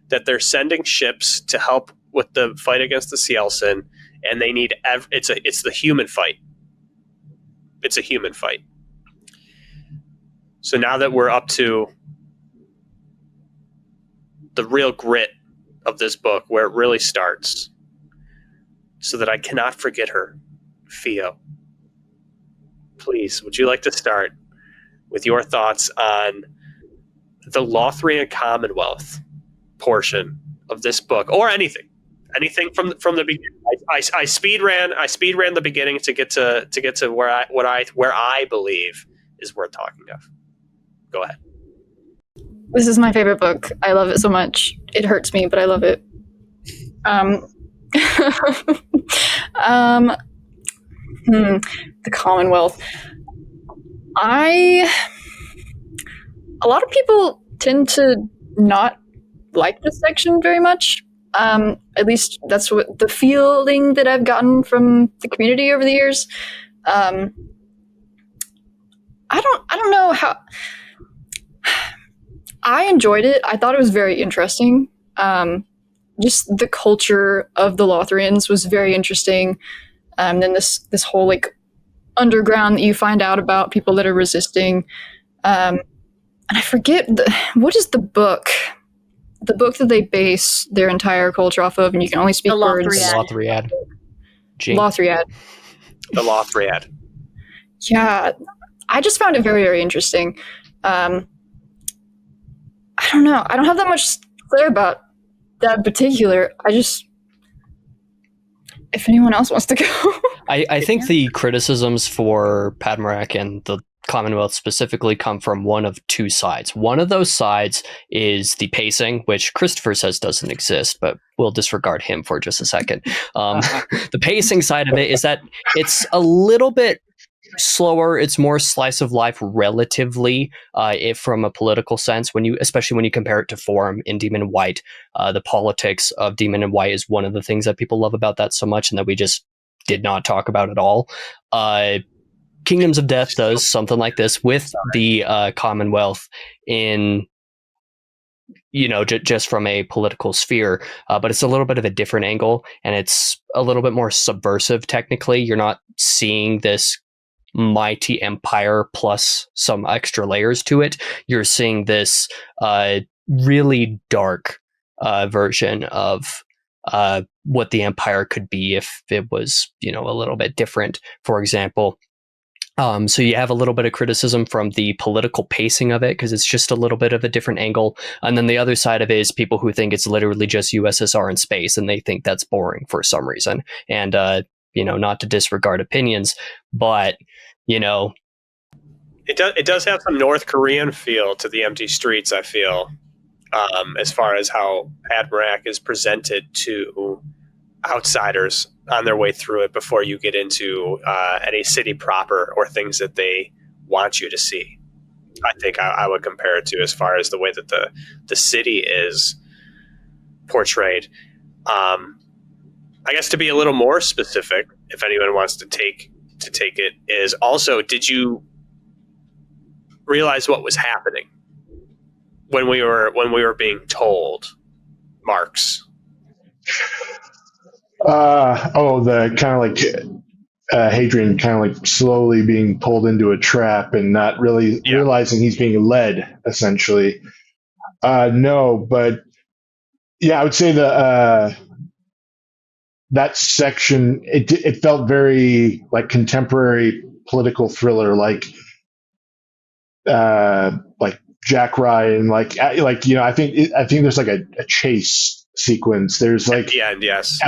Speaker 1: that they're sending ships to help with the fight against the Cielsen, and they need it's the human fight. It's a human fight. So now that we're up to the real grit of this book, where it really starts, so that I cannot forget her, Pheo. Please, would you like to start with your thoughts on the Lothrian Commonwealth portion of this book, or anything from the beginning? I speed ran the beginning to get to where I believe is worth talking of. Go ahead.
Speaker 6: This is my favorite book. I love it so much. It hurts me, but I love it. The Commonwealth. A lot of people tend to not like this section very much. At least that's what the feeling that I've gotten from the community over the years. I don't know how. I enjoyed it. I thought it was very interesting. Just the culture of the Lothrians was very interesting. Then this whole like underground that you find out about people that are resisting. And I forget what is the book that they base their entire culture off of, and you can only speak words.
Speaker 2: Lothriad.
Speaker 6: Lothriad.
Speaker 1: The Lothriad.
Speaker 6: Yeah, I just found it very, very interesting. I don't know. I don't have that much to say about that in particular. If anyone else wants to go.
Speaker 2: I think the criticisms for Padmarak and the Commonwealth specifically come from one of two sides. One of those sides is the pacing, which Christopher says doesn't exist, but we'll disregard him for just a second. The pacing side of it is that it's a little bit slower. It's more slice of life relatively, if from a political sense, especially when you compare it to Forum in Demon and White. The politics of Demon and White is one of the things that people love about that so much, and that we just did not talk about at all. Kingdoms of Death does something like this with the Commonwealth in, just from a political sphere, but it's a little bit of a different angle, and it's a little bit more subversive. Technically, you're not seeing this mighty empire plus some extra layers to it. You're seeing this really dark version of what the empire could be if it was, a little bit different. For example, so you have a little bit of criticism from the political pacing of it because it's just a little bit of a different angle. And then the other side of it is people who think it's literally just USSR in space, and they think that's boring for some reason. And, not to disregard opinions, but,
Speaker 1: It does have some North Korean feel to the empty streets, I feel, as far as how Padmarak is presented to outsiders on their way through it before you get into any city proper or things that they want you to see. I think I would compare it to as far as the way that the city is portrayed. I guess to be a little more specific, if anyone wants to take it, is also, did you realize what was happening when we were being told, Marx?
Speaker 3: The kind of like Hadrian kind of like slowly being pulled into a trap and not really realizing he's being led, essentially. No, but yeah, I would say that section, it felt very like contemporary political thriller, like Jack Ryan, I think there's like a chase sequence. There's like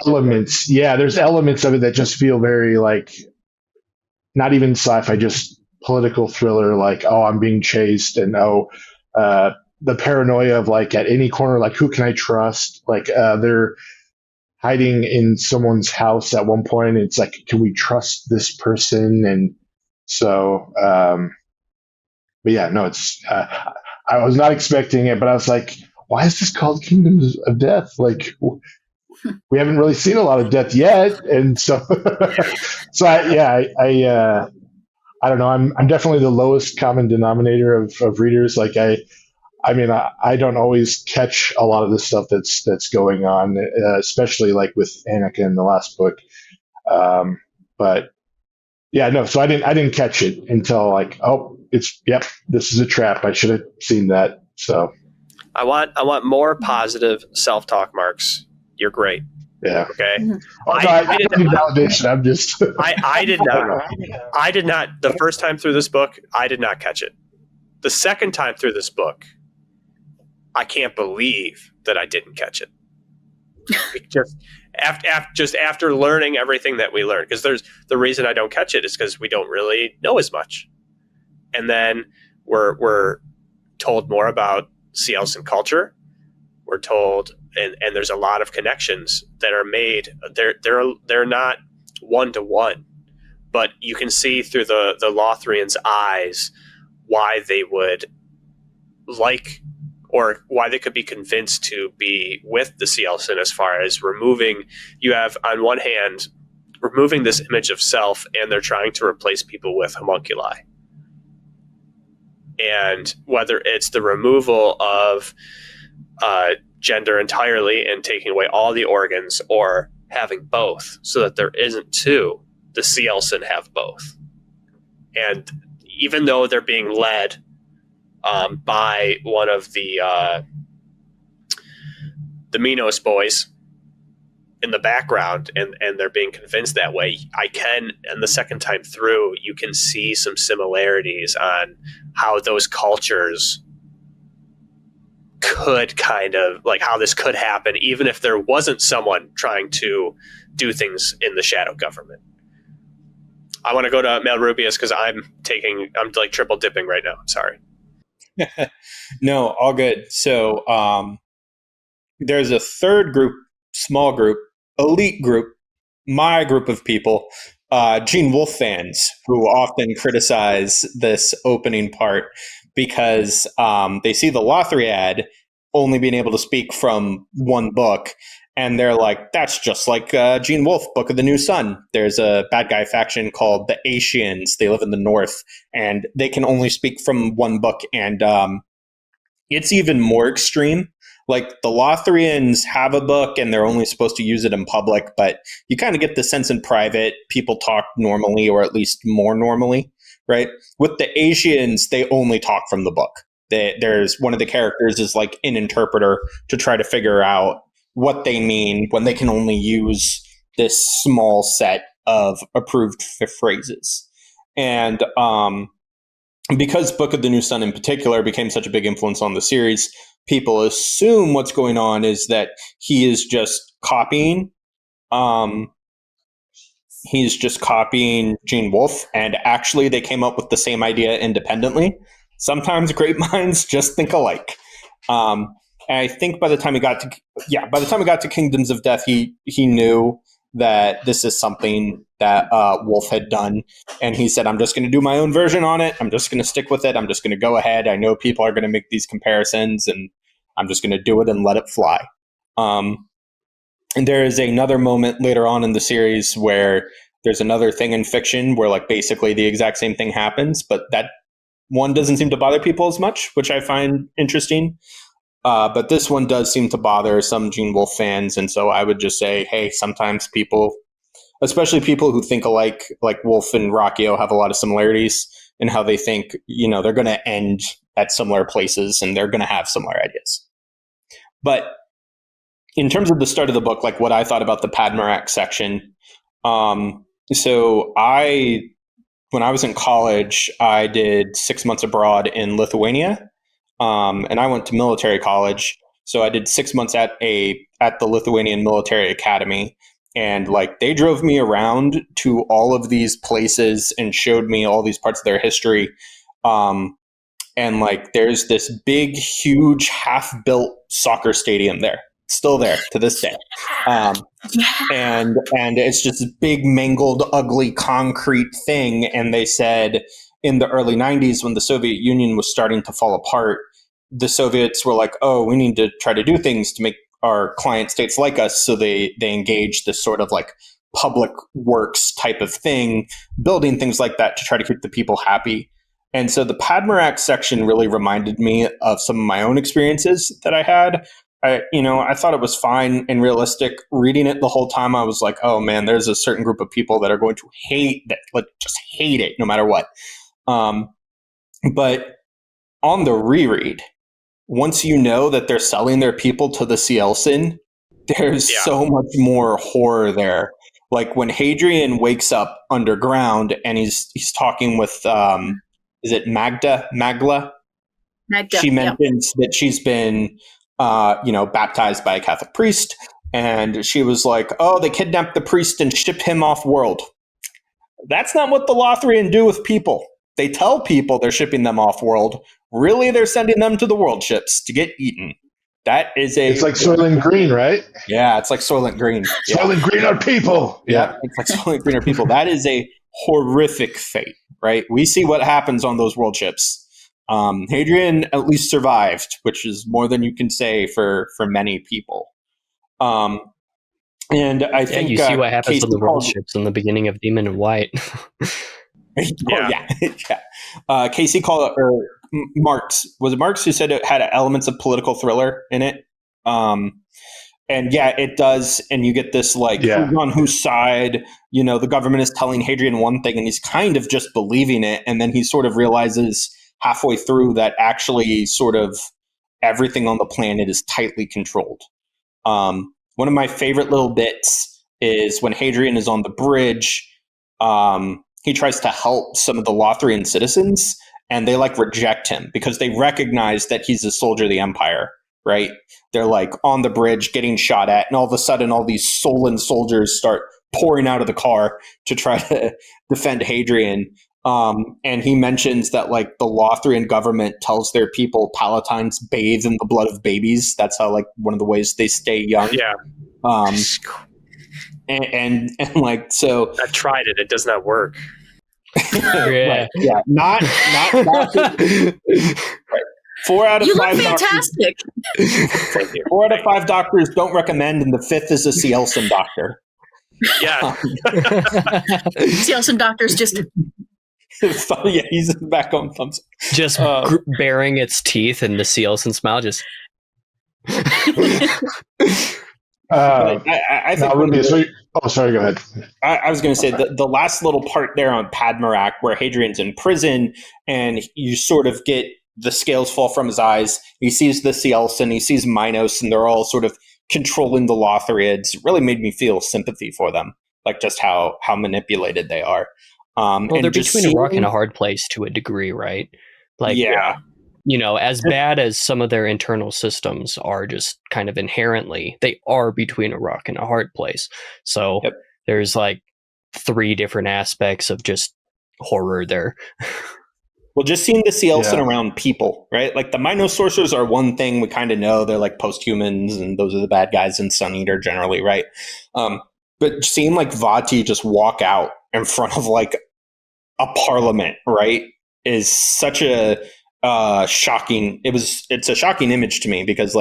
Speaker 3: elements. Yeah, there's elements of it that just feel very like not even sci-fi, just political thriller. Like, oh, I'm being chased, and the paranoia of like at any corner, like who can I trust? Like they're hiding in someone's house at one point. It's like, can we trust this person? And so, but yeah, no, it's. I was not expecting it, but I was like, why is this called Kingdoms of Death? Like, we haven't really seen a lot of death yet, and so, I don't know. I'm definitely the lowest common denominator of readers. Like, I don't always catch a lot of the stuff that's going on, especially like with Annika in the last book. But yeah, no. So I didn't catch it until like, oh, this is a trap. I should have seen that. So.
Speaker 1: I want more positive self-talk, Marx. You're great.
Speaker 3: Yeah.
Speaker 1: Okay.
Speaker 3: Mm-hmm. I didn't need validation. I'm just.
Speaker 1: I did not. I did not. The first time through this book, I did not catch it. The second time through this book, I can't believe that I didn't catch it. Just after learning everything that we learned, because there's the reason I don't catch it is because we don't really know as much, and then we're told more about Cielson culture. We're told, and there's a lot of connections that are made. They're not one to one, but you can see through the Lothrians' eyes why they would like, or why they could be convinced to be with the Cielson, as far as removing. You have, on one hand, removing this image of self, and they're trying to replace people with homunculi. And whether it's the removal of gender entirely and taking away all the organs, or having both so that there isn't two, the Cielson have both. And even though they're being led by one of the Minos boys in the background, and they're being convinced that way, and the second time through, you can see some similarities on how those cultures could kind of, like, how this could happen, even if there wasn't someone trying to do things in the shadow government. I want to go to Malrubius because I'm like triple dipping right now. I'm sorry.
Speaker 5: No, all good. So there's a third group, small group, elite group, my group of people, Gene Wolfe fans, who often criticize this opening part because they see the Lothriad only being able to speak from one book, and they're like, that's just like Gene Wolfe, Book of the New Sun. There's a bad guy faction called the Asians. They live in the north, and they can only speak from one book, and it's even more extreme. Like, the Lothrians have a book, and they're only supposed to use it in public, but you kind of get the sense in private people talk normally, or at least more normally, right? With the Asians, they only talk from the book. There's one of the characters is like an interpreter to try to figure out what they mean when they can only use this small set of approved phrases. And because Book of the New Sun in particular became such a big influence on the series, people assume what's going on is that he is just copying Gene Wolfe, and actually they came up with the same idea independently. Sometimes great minds just think alike. And I think by the time he got to Kingdoms of Death, he knew that this is something that Wolfe had done, and he said, I'm just going to do my own version on it. I'm just going to stick with it. I'm just going to go ahead. I know people are going to make these comparisons, and I'm just going to do it and let it fly. And there is another moment later on in the series where there's another thing in fiction where, like, basically the exact same thing happens, but that one doesn't seem to bother people as much, which I find interesting. But this one does seem to bother some Gene Wolfe fans. And so I would just say, hey, sometimes people, especially people who think alike, like Wolfe and Ruocchio, have a lot of similarities in how they think, they're going to end at similar places and they're going to have similar ideas. But in terms of the start of the book, like what I thought about the Padmarac section, when I was in college, I did 6 months abroad in Lithuania, and I went to military college. So I did 6 months at the Lithuanian Military Academy, and like they drove me around to all of these places and showed me all these parts of their history. And like there's this big, huge, half-built soccer stadium there. Still there to this day. And it's just this big, mangled, ugly concrete thing. And they said in the early 90s, when the Soviet Union was starting to fall apart, the Soviets were like, oh, we need to try to do things to make our client states like us. So they engaged this sort of like public works type of thing, building things like that to try to keep the people happy. And so the Padmarac section really reminded me of some of my own experiences that I had. I thought it was fine and realistic. Reading it the whole time, I was like, oh man, there's a certain group of people that are going to hate that, like just hate it no matter what. But on the reread, once you know that they're selling their people to the Cielson, there's so much more horror there. Like when Hadrian wakes up underground and he's talking with, is it Magda? She mentions that she's been baptized by a Catholic priest. And she was like, oh, they kidnapped the priest and shipped him off world. That's not what the Lothrian do with people. They tell people they're shipping them off world. really they're sending them to the world ships to get eaten. That is
Speaker 3: It's like Soylent Green, right?
Speaker 5: Yeah, it's like Soylent Green. Yeah.
Speaker 3: Soylent Green are people.
Speaker 5: Yeah, it's like Soylent Green are people. That is a horrific fate, right? We see what happens on those world ships. Hadrian at least survived, which is more than you can say for many people. And I think
Speaker 2: you see what happens
Speaker 5: Casey
Speaker 2: on the world
Speaker 5: called-
Speaker 2: ships in the beginning of Demon and White.
Speaker 5: yeah. Casey called it, or Marx, was it Marx who said it had elements of political thriller in it? And yeah, it does. And you get this who's on whose side, the government is telling Hadrian one thing and he's kind of just believing it. And then he sort of realizes halfway through that actually sort of everything on the planet is tightly controlled. One of my favorite little bits is when Hadrian is on the bridge, he tries to help some of the Lothrian citizens and they reject him because they recognize that he's a soldier of the Empire, right? They're on the bridge getting shot at, and all of a sudden all these Sollan soldiers start pouring out of the car to try to defend Hadrian. And he mentions that the Lothrian government tells their people Palatines bathe in the blood of babies. That's how one of the ways they stay young.
Speaker 1: Yeah.
Speaker 5: And so
Speaker 1: I've tried it. It does not work.
Speaker 5: Right. Yeah. Not right. 4 out of
Speaker 4: You
Speaker 5: 5
Speaker 4: look fantastic.
Speaker 1: Thank you.
Speaker 5: 4 out of 5 doctors don't recommend, and the 5th is a Cielson doctor.
Speaker 1: Yeah.
Speaker 4: Some doctors just
Speaker 5: Yeah, he's back on thumbs.
Speaker 2: Just baring its teeth and the Cielson smile just...
Speaker 5: I think
Speaker 3: sorry, go ahead.
Speaker 5: I was going to say the last little part there on Padmarac where Hadrian's in prison and you sort of get the scales fall from his eyes. He sees the Cielson, he sees Minos, and they're all sort of controlling the Lothrians. It really made me feel sympathy for them, just how manipulated they are.
Speaker 2: Well, they're between a rock and a hard place to a degree, right? As bad as some of their internal systems are just kind of inherently, they are between a rock and a hard place. So there's 3 different aspects of just horror there.
Speaker 5: Well, just seeing the Cielson around people, right? The Minos sorcerers are one thing we kind of know. They're post-humans, and those are the bad guys in Sun Eater generally, right? But seeing Vati just walk out in front of a parliament, right, is such a shocking. It's a shocking image to me because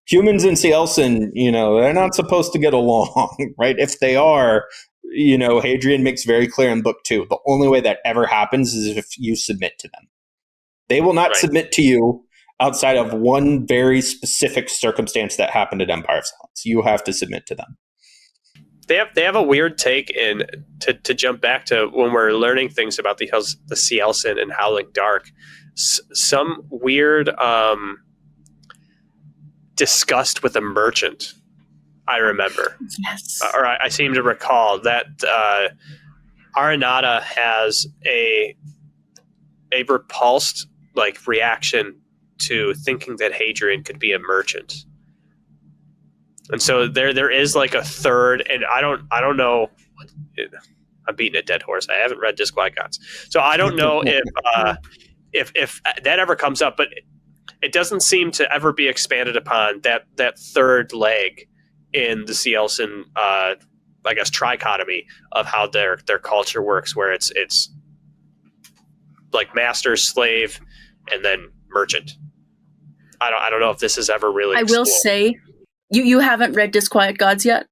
Speaker 5: humans and Cielson, they're not supposed to get along, right? If they are, Hadrian makes very clear in book 2, the only way that ever happens is if you submit to them. They will not submit to you outside of one very specific circumstance that happened at Empire of Silence. You have to submit to them.
Speaker 1: They have a weird take in to jump back to when we're learning things about the Cielson and Howling Dark. Some weird disgust with a merchant. I remember.
Speaker 4: Yes.
Speaker 1: Or I seem to recall that Aranata has a repulsed reaction to thinking that Hadrian could be a merchant. And so there is a third, and I don't know. I'm beating a dead horse. I haven't read Disquiet Gods, so I don't know if that ever comes up. But it doesn't seem to ever be expanded upon that third leg in the Cielson, I guess, trichotomy of how their culture works, where it's master, slave, and then merchant. I don't know if this is ever really explored.
Speaker 4: I will say. You haven't read Disquiet Gods yet?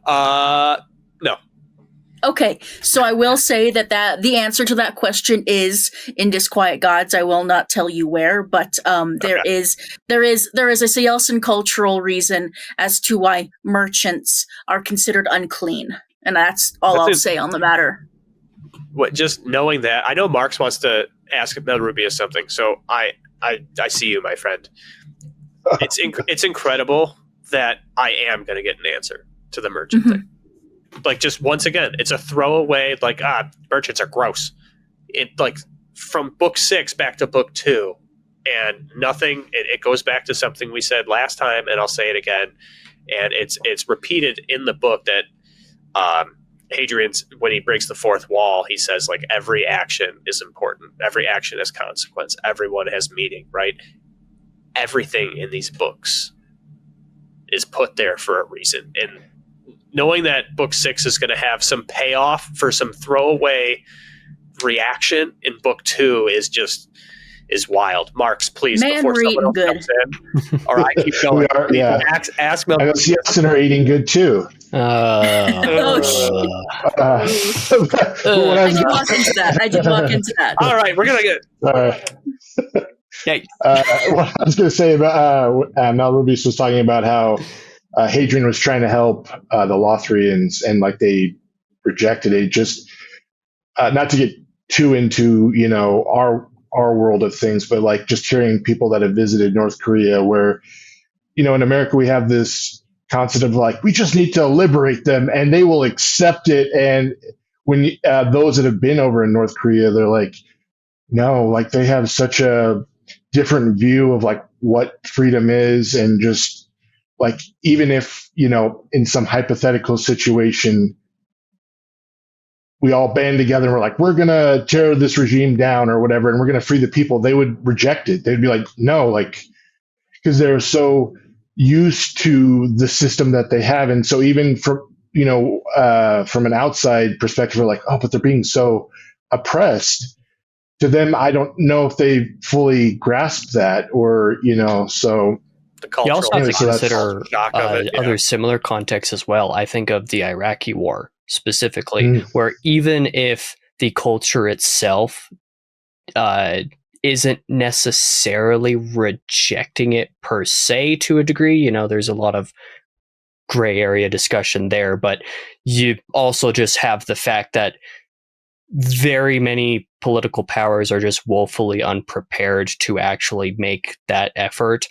Speaker 1: No.
Speaker 4: Okay, so I will say that the answer to that question is in Disquiet Gods. I will not tell you where, but there is a Cielson cultural reason as to why merchants are considered unclean, and that's all I'll say on the matter.
Speaker 1: Just knowing that, I know Marx wants to ask Malrubius something, so I see you, my friend. It's incredible that I am going to get an answer to the merchant thing. Just once again, it's a throwaway. Merchants are gross. It from book 6 back to book 2, and nothing. It goes back to something we said last time, and I'll say it again. And it's repeated in the book that Hadrian's, when he breaks the fourth wall, he says, like, every action is important. Every action has consequence. Everyone has meaning, right? Everything in these books is put there for a reason. And knowing that book 6 is going to have some payoff for some throwaway reaction in book 2 is wild. Marx, please,
Speaker 4: Man,
Speaker 1: before
Speaker 4: we're
Speaker 1: someone else
Speaker 4: eating
Speaker 1: comes in, or I keep going.
Speaker 3: Yeah.
Speaker 1: Ask Mel.
Speaker 3: I know Siensen are eating good too.
Speaker 4: Oh, shit.
Speaker 3: What
Speaker 4: I did walk into that.
Speaker 1: All right, we're going to get...
Speaker 3: All right.
Speaker 2: Yeah.
Speaker 3: What I was going to say about Malrubius was talking about how Hadrian was trying to help the Lothrians, and like they rejected it. Just not to get too into our world of things, but like just hearing people that have visited North Korea, where in America we have this concept of like we just need to liberate them and they will accept it. And when those that have been over in North Korea, they're like, no, like they have such a different view of like what freedom is, and just like even if in some hypothetical situation we all band together and we're like, we're gonna tear this regime down or whatever, and we're gonna free the people, they would reject it. They'd be like, no, like, because they're so used to the system that they have. And so even from an outside perspective, we're like, oh, but they're being so oppressed. To them, I don't know if they fully grasp that, or so.
Speaker 2: You also have to consider
Speaker 1: yeah.
Speaker 2: other similar contexts as well. I think of the Iraqi war specifically, where even if the culture itself isn't necessarily rejecting it per se to a degree, there's a lot of gray area discussion there, but you also just have the fact that very many political powers are just woefully unprepared to actually make that effort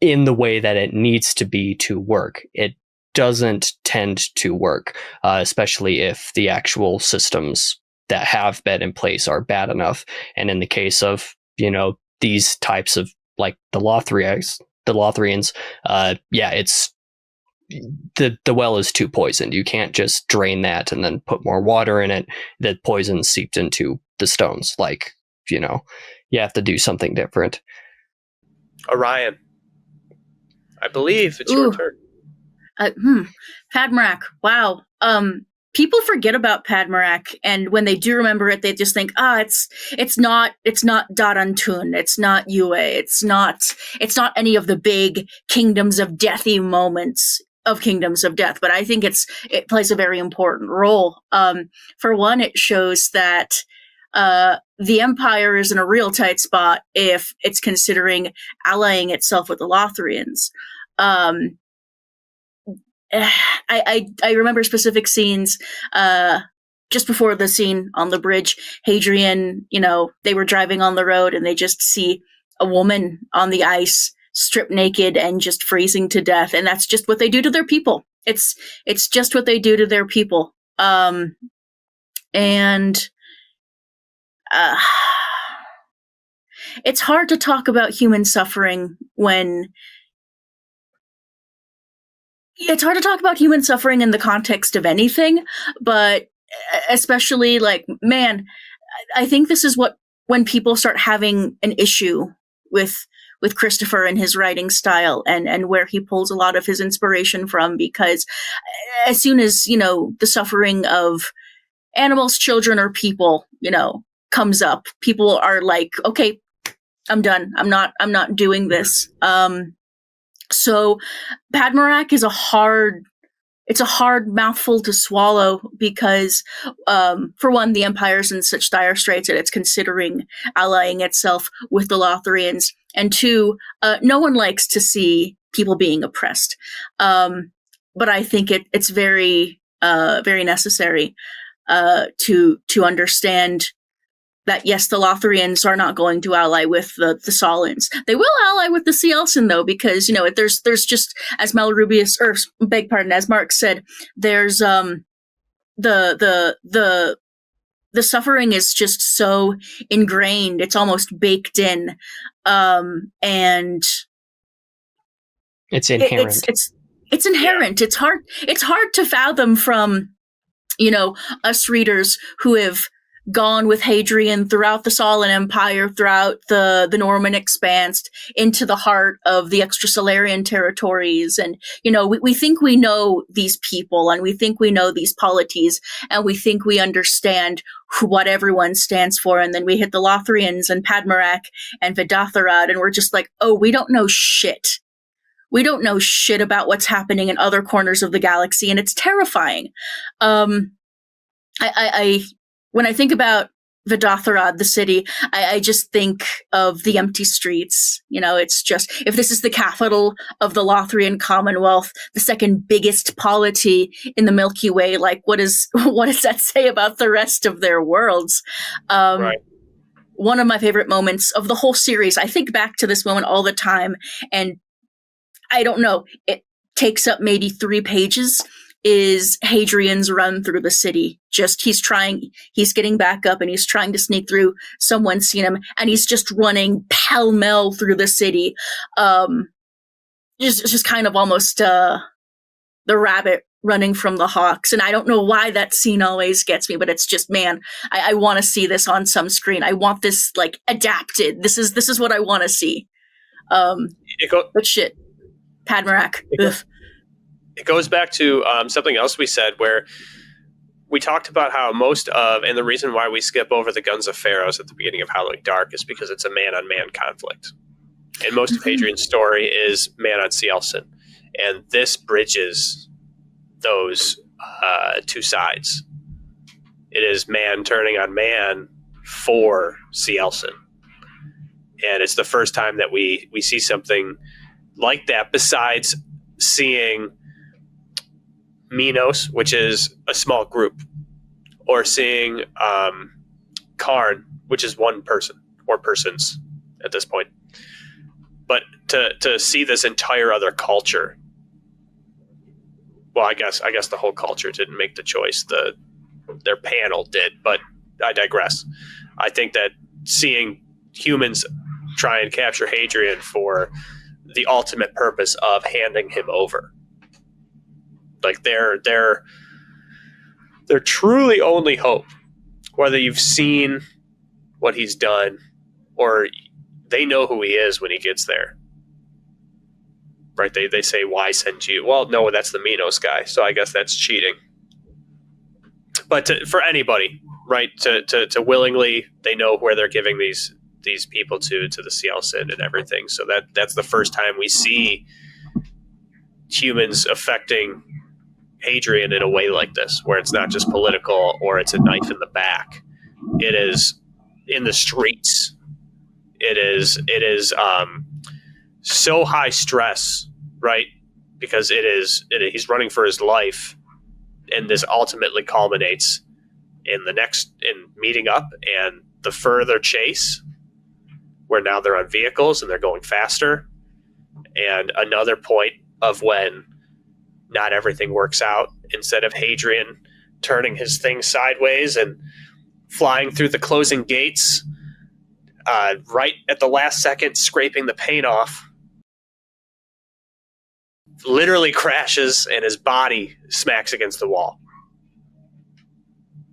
Speaker 2: in the way that it needs to be to work. It doesn't tend to work, especially if the actual systems that have been in place are bad enough. And in the case of, these types of like the Lothrians, it's the well is too poisoned. You can't just drain that and then put more water in it. The poison seeped into the stones. Like, you have to do something different.
Speaker 1: Orion, I believe it's your turn.
Speaker 4: Padmarak. Wow. People forget about Padmarak, and when they do remember it, they just think, it's not Darantun, it's not Yue, it's not any of the big Kingdoms of Deathy moments of Kingdoms of Death. But I think it plays a very important role. For one, it shows that the Empire is in a real tight spot if it's considering allying itself with the Lothrians. I remember specific scenes just before the scene on the bridge. Hadrian, they were driving on the road and they just see a woman on the ice, stripped naked and just freezing to death, and that's just what they do to their people. It's just what they do to their people. It's hard to talk about human suffering when it's hard to talk about human suffering in the context of anything, but especially I think this is when people start having an issue with Christopher and his writing style and where he pulls a lot of his inspiration from, because as soon as, the suffering of animals, children, or people, comes up, people are like, okay, I'm done. I'm not doing this. So Padmarak is a hard mouthful to swallow, because for one, the Empire's in such dire straits that it's considering allying itself with the Lothrians, and two, no one likes to see people being oppressed. But I think it's very, very necessary to understand that, yes, the Lothrians are not going to ally with the Sollans. They will ally with the Cielsen, though, because, there's just, as as Marx said, there's the suffering is just so ingrained, it's almost baked in, and
Speaker 2: it's inherent.
Speaker 4: It's inherent. Yeah. It's hard to fathom from us readers who have gone with Hadrian throughout the Sollan Empire, throughout the Norman Expanse, into the heart of the extrasolarian territories. And, we think we know these people, and we think we know these polities, and we think we understand what everyone stands for. And then we hit the Lothrians and Padmarak and Vidatharad, and we're just like, oh, we don't know shit. We don't know shit about what's happening in other corners of the galaxy, and it's terrifying. When I think about Vidatharad, the city, I just think of the empty streets. It's just, if this is the capital of the Lothrian Commonwealth, the second biggest polity in the Milky Way, like what does that say about the rest of their worlds?
Speaker 1: Right.
Speaker 4: One of my favorite moments of the whole series, I think back to this moment all the time, and I don't know, it takes up maybe 3 pages, is Hadrian's run through the city. Just, he's getting back up and he's trying to sneak through. Someone's seen him and he's just running pell-mell through the city. Just kind of almost, the rabbit running from the hawks. And I don't know why that scene always gets me, but it's just, man, I want to see this on some screen. I want this adapted. This is what I want to see. But shit. Padmarak.
Speaker 1: It goes back to something else we said, where we talked about how and the reason why we skip over the Guns of Pharaohs at the beginning of Howling Dark is because it's a man-on-man conflict. And most of Hadrian's story is man on Cielsen. And this bridges those 2 sides. It is man turning on man for Cielsen. And it's the first time that we see something like that, besides seeing Minos, which is a small group, or seeing Karn, which is one person or persons at this point. But to see this entire other culture, well, I guess the whole culture didn't make the choice. Their panel did, but I digress. I think that seeing humans try and capture Hadrian for the ultimate purpose of handing him over, like their truly only hope, whether you've seen what he's done or they know who he is when he gets there, right? They say, why send you? Well, no, that's the Minos guy, so I guess that's cheating. But for anybody, right, to willingly, they know where they're giving these people to the Cielsen and everything. So that's the first time we see humans affecting Hadrian in a way like this, where it's not just political or it's a knife in the back. It is in the streets. It is so high stress, right? Because he's running for his life, and this ultimately culminates in meeting up and the further chase, where now they're on vehicles and they're going faster. And another point of when not everything works out. Instead of Hadrian turning his thing sideways and flying through the closing gates, right at the last second, scraping the paint off, literally crashes and his body smacks against the wall.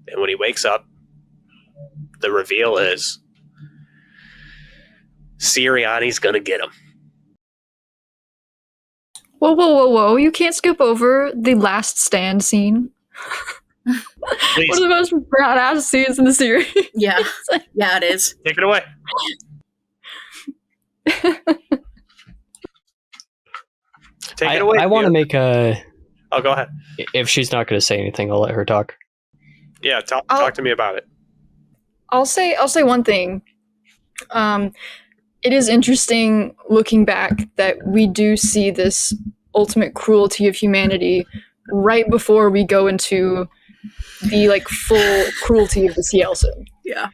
Speaker 1: And when he wakes up, the reveal is Sirianni's gonna get him.
Speaker 6: Whoa. You can't skip over the last stand scene.
Speaker 1: Please.
Speaker 6: One of the most badass scenes in the series.
Speaker 4: Yeah. Yeah, it is.
Speaker 1: Take it away. Take it away.
Speaker 2: I want to make a...
Speaker 1: Oh, go ahead.
Speaker 2: If she's not going to say anything, I'll let her talk.
Speaker 1: Yeah, talk to me about it.
Speaker 6: I'll say one thing. It is interesting looking back that we do see this ultimate cruelty of humanity right before we go into the full cruelty of the Cielsen.
Speaker 4: Yeah.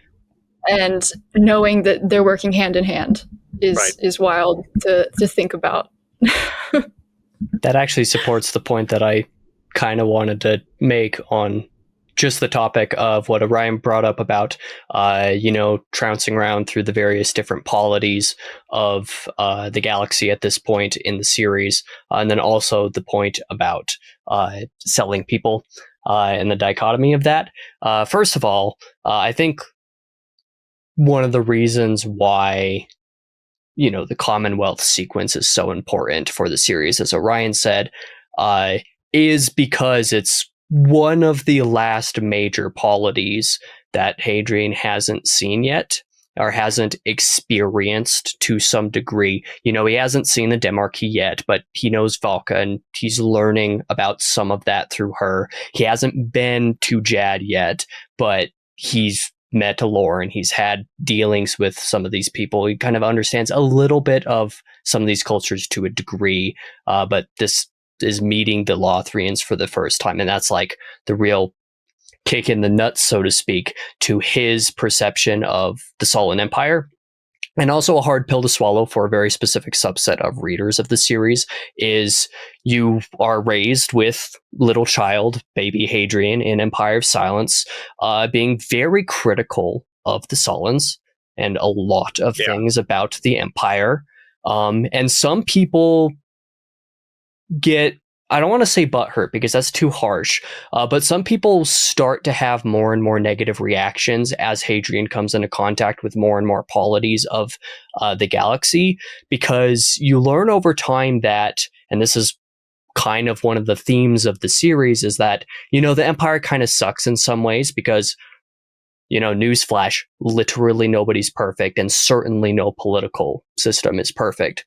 Speaker 6: And knowing that they're working hand in hand is wild to think about.
Speaker 2: That actually supports the point that I kind of wanted to make on just the topic of what Orion brought up about, trouncing around through the various different polities of the galaxy at this point in the series. And then also the point about selling people. and the dichotomy of that. First of all, I think one of the reasons why the Commonwealth sequence is so important for the series, as Orion said, is because it's one of the last major polities that Hadrian hasn't seen yet, or hasn't experienced to some degree. He hasn't seen the Demarchy yet, but he knows Valka, and he's learning about some of that through her. He hasn't been to Jad yet, but he's met Alor, and he's had dealings with some of these people. He kind of understands a little bit of some of these cultures to a degree, but this is meeting the Lothrians for the first time, and that's like the real kick in the nuts, so to speak, to his perception of the Sollan Empire. And also a hard pill to swallow for a very specific subset of readers of the series is you are raised with little child, baby Hadrian in Empire of Silence, being very critical of the Sollans and a lot of things about the Empire. And some people get, I don't want to say butthurt because that's too harsh, but some people start to have more and more negative reactions as Hadrian comes into contact with more and more polities of the galaxy, because you learn over time that, and this is kind of one of the themes of the series, is that, the Empire kind of sucks in some ways because, newsflash, literally nobody's perfect, and certainly no political system is perfect.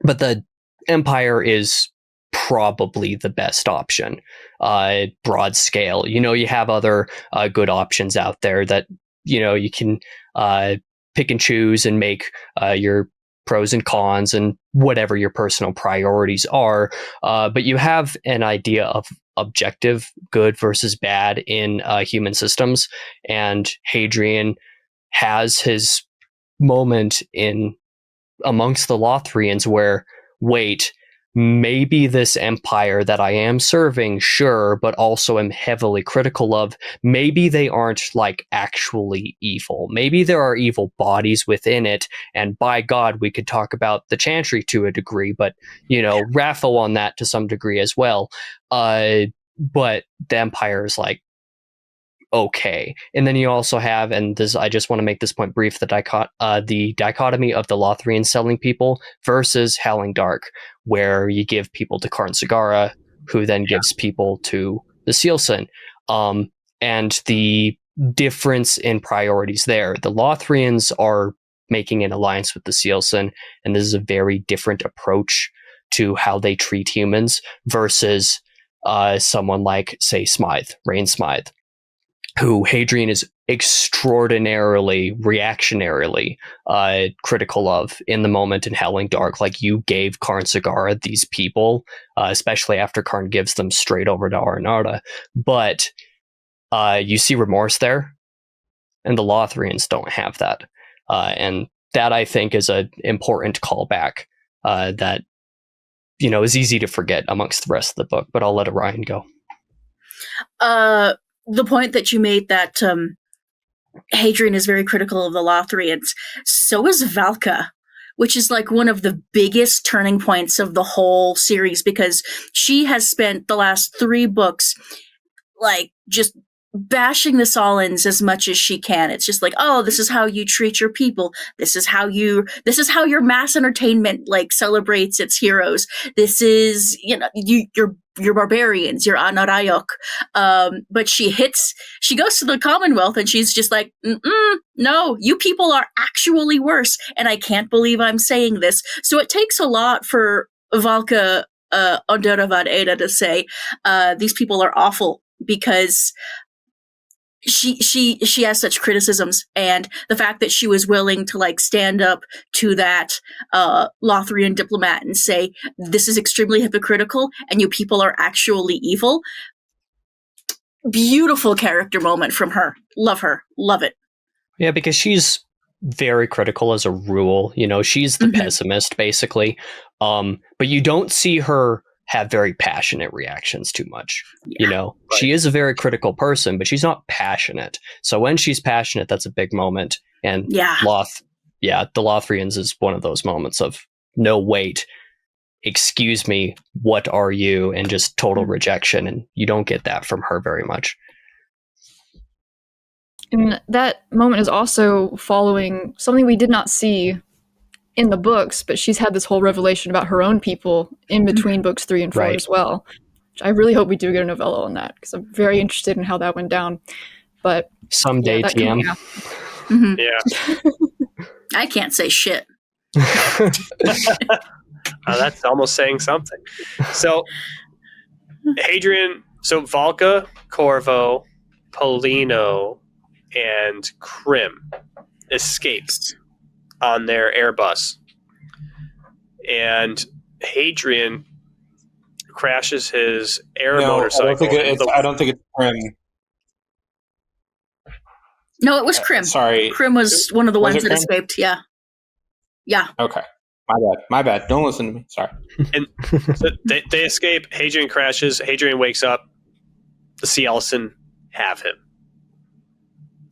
Speaker 2: But the Empire is probably the best option, broad scale. You have other good options out there that you can pick and choose and make your pros and cons and whatever your personal priorities are, but you have an idea of objective good versus bad in human systems, and Hadrian has his moment in amongst the Lothrians where, wait, maybe this empire that I am serving, sure, but also am heavily critical of, maybe they aren't like actually evil. Maybe there are evil bodies within it, and by God, we could talk about the Chantry to a degree, but, Rapho on that to some degree as well. But the empire is like, okay. And then you also have, and this, I just want to make this point brief, the dichotomy of the Lothrian selling people versus Howling Dark, where you give people to Karn Sagara, who then gives people to the Sealson. And the difference in priorities there. The Lothrians are making an alliance with the Sealson, and this is a very different approach to how they treat humans versus someone like, say, Rain Smythe, who Hadrian is extraordinarily, reactionarily critical of in the moment in Howling Dark. Like, you gave Karn Sagara these people, especially after Karn gives them straight over to Aranada. But you see remorse there, and the Lothrians don't have that. And that, I think, is an important callback that, is easy to forget amongst the rest of the book. But I'll let Orion go.
Speaker 4: The point that you made that Hadrian is very critical of the Lothrians, so is Valka, which is like one of the biggest turning points of the whole series, because she has spent the last 3 books like just bashing the Sollans as much as she can. It's just like, oh, this is how you treat your people. This is how your mass entertainment like celebrates its heroes. This is, you're barbarians, you're Anarayok. But she goes to the Commonwealth and she's just like, no, you people are actually worse. And I can't believe I'm saying this. So it takes a lot for Valka Onderavad Ada to say, these people are awful, because she has such criticisms, and the fact that she was willing to like stand up to that Lothrian diplomat and say, this is extremely hypocritical and you people are actually evil. Beautiful character moment from her. Love her. Love it.
Speaker 2: Yeah, because she's very critical as a rule. She's the pessimist, basically. But you don't see her have very passionate reactions too much. Right. She is a very critical person, but she's not passionate. So when she's passionate, that's a big moment. And the Lothrians is one of those moments of, no, wait, excuse me, what are you? And just total rejection. And you don't get that from her very much.
Speaker 6: And that moment is also following something we did not see in the books, but she's had this whole revelation about her own people in between books 3 and 4
Speaker 2: Right.
Speaker 6: as well. Which I really hope we do get a novella on that, because I'm very interested in how that went down. But
Speaker 2: Someday,
Speaker 6: that
Speaker 2: TM.
Speaker 1: Yeah.
Speaker 4: I can't say shit.
Speaker 1: That's almost saying something. So, Hadrian, so Valka, Corvo, Polino, and Krim escaped on their Airbus. And Hadrian crashes his air motorcycle.
Speaker 5: I don't think it's Krim.
Speaker 4: No, it was Krim.
Speaker 5: Sorry.
Speaker 4: Krim was one of the
Speaker 5: Was
Speaker 4: ones
Speaker 5: it
Speaker 4: that
Speaker 5: Krim?
Speaker 4: escaped. Yeah. Yeah.
Speaker 5: Okay. My bad. Don't listen to me. Sorry.
Speaker 1: And so they escape. Hadrian crashes. Hadrian wakes up. The Cielsen have him.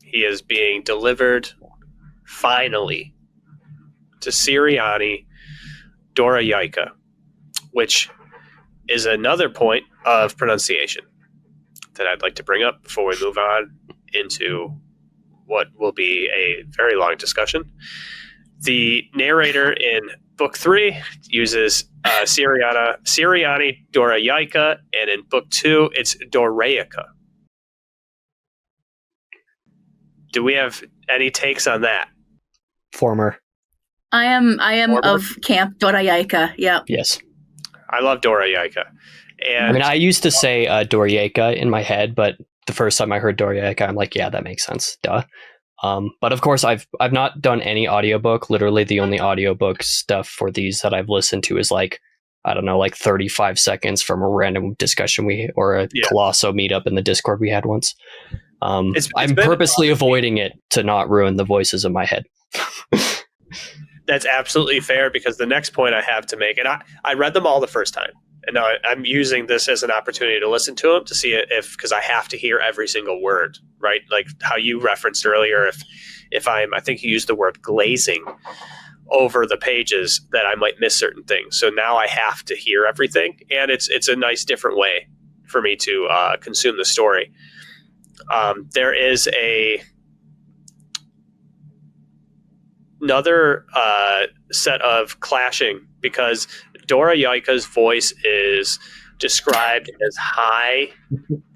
Speaker 1: He is being delivered, finally, to Siriani Doroyaika, which is another point of pronunciation that I'd like to bring up before we move on into what will be a very long discussion. The narrator in Book 3 uses Siriani Doroyaika, and in Book 2, it's Doraica. Do we have any takes on that?
Speaker 2: Former.
Speaker 4: I am
Speaker 1: Former?
Speaker 4: of Camp Doroyaika. Yeah.
Speaker 2: Yes.
Speaker 1: I love Doroyaika. And
Speaker 2: I mean, I used to say Doriaika in my head, but the first time I heard Doriaika, I'm like, yeah, that makes sense. Duh. But of course, I've not done any audiobook. Literally, the only audiobook stuff for these that I've listened to is like, I don't know, like 35 seconds from a random discussion or a Colosso meetup in the Discord we had once. I'm purposely avoiding it to not ruin the voices in my head.
Speaker 1: that's absolutely fair, because the next point I have to make, and I read them all the first time, and now I'm using this as an opportunity to listen to them to see because I have to hear every single word, right? Like how you referenced earlier, if I think you used the word glazing over the pages, that I might miss certain things. So now I have to hear everything, and it's a nice different way for me to consume the story. There is another set of clashing, because Doroyaika's voice is described as high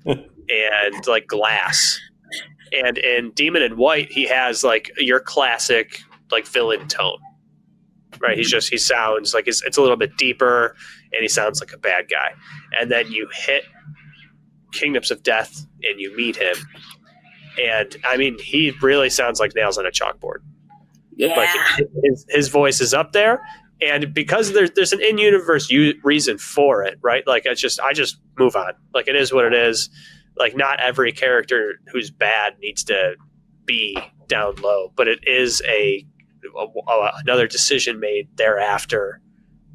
Speaker 1: and like glass, and in Demon in White he has like your classic like villain tone, right? He sounds like it's a little bit deeper, and he sounds like a bad guy. And then you hit Kingdoms of Death and you meet him, and I mean, he really sounds like nails on a chalkboard.
Speaker 4: Yeah.
Speaker 1: Like his voice is up there, and because there's an in-universe reason for it, right? Like I just move on. Like it is what it is. Like not every character who's bad needs to be down low, but it is another decision made thereafter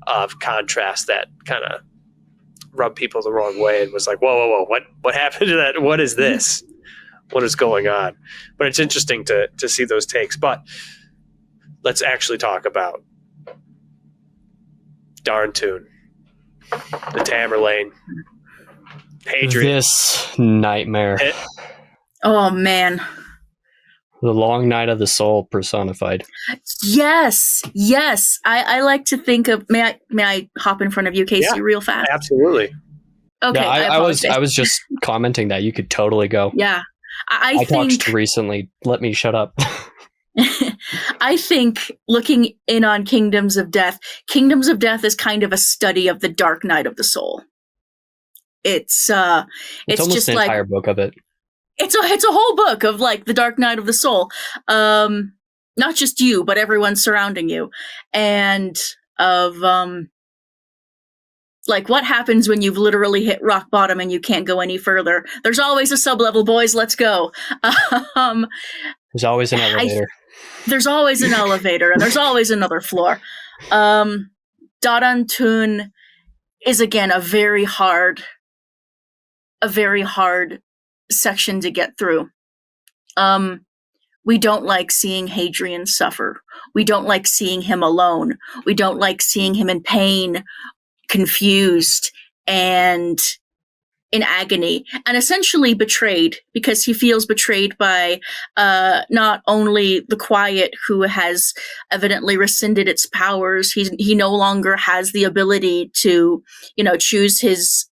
Speaker 1: of contrast that kind of rubbed people the wrong way and was like, whoa, what happened to that? What is this? What is going on? But it's interesting to see those takes. But let's actually talk about Darntune, the Tamerlane, Hadrian.
Speaker 2: This nightmare.
Speaker 4: Oh man.
Speaker 2: The long night of the soul personified.
Speaker 4: Yes. I like to think of. May I hop in front of you, Casey, real fast?
Speaker 1: Absolutely.
Speaker 4: Okay.
Speaker 2: No, I was just commenting that you could totally go.
Speaker 4: Yeah. I
Speaker 2: talked
Speaker 4: think
Speaker 2: recently. Let me shut up.
Speaker 4: I think looking in on Kingdoms of Death is kind of a study of the dark night of the soul. It's
Speaker 2: almost
Speaker 4: just
Speaker 2: an
Speaker 4: like
Speaker 2: entire book of it.
Speaker 4: it's a whole book of like the dark night of the soul. Not just you, but everyone surrounding you, and of like what happens when you've literally hit rock bottom and you can't go any further. There's always a sub-level, boys. Let's go.
Speaker 2: There's always an elevator.
Speaker 4: There's always an elevator, and there's always another floor. Darantun is again a very hard section to get through. We don't like seeing Hadrian suffer. We don't like seeing him alone. We don't like seeing him in pain confused and in agony, and essentially betrayed, because he feels betrayed by not only the Quiet, who has evidently rescinded its powers. He no longer has the ability to, choose his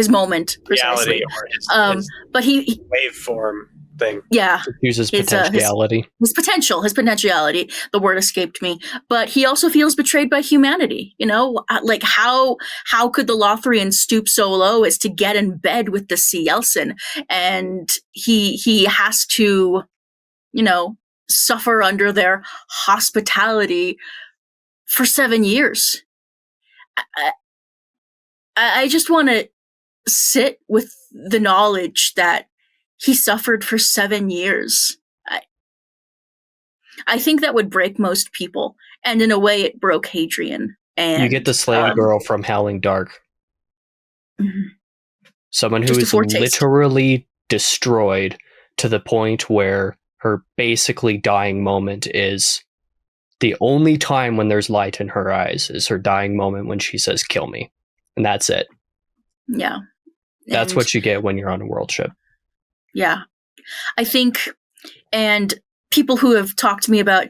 Speaker 4: moment precisely.
Speaker 1: Reality, or his
Speaker 4: but he
Speaker 1: waveform thing.
Speaker 4: Yeah,
Speaker 2: uses potentiality.
Speaker 4: His potentiality. The word escaped me. But he also feels betrayed by humanity. Like how could the Lothrian stoop so low as to get in bed with the Cielsen, and he has to, suffer under their hospitality for 7 years. I just want to sit with the knowledge that he suffered for 7 years. I think that would break most people, and in a way, it broke Hadrian. And
Speaker 2: you get the slave girl from Howling Dark, someone who is literally destroyed to the point where her basically dying moment is the only time when there's light in her eyes is her dying moment when she says, "Kill me," and that's it.
Speaker 4: Yeah,
Speaker 2: that's what you get when you're on a world ship.
Speaker 4: Yeah, I think, and people who have talked to me about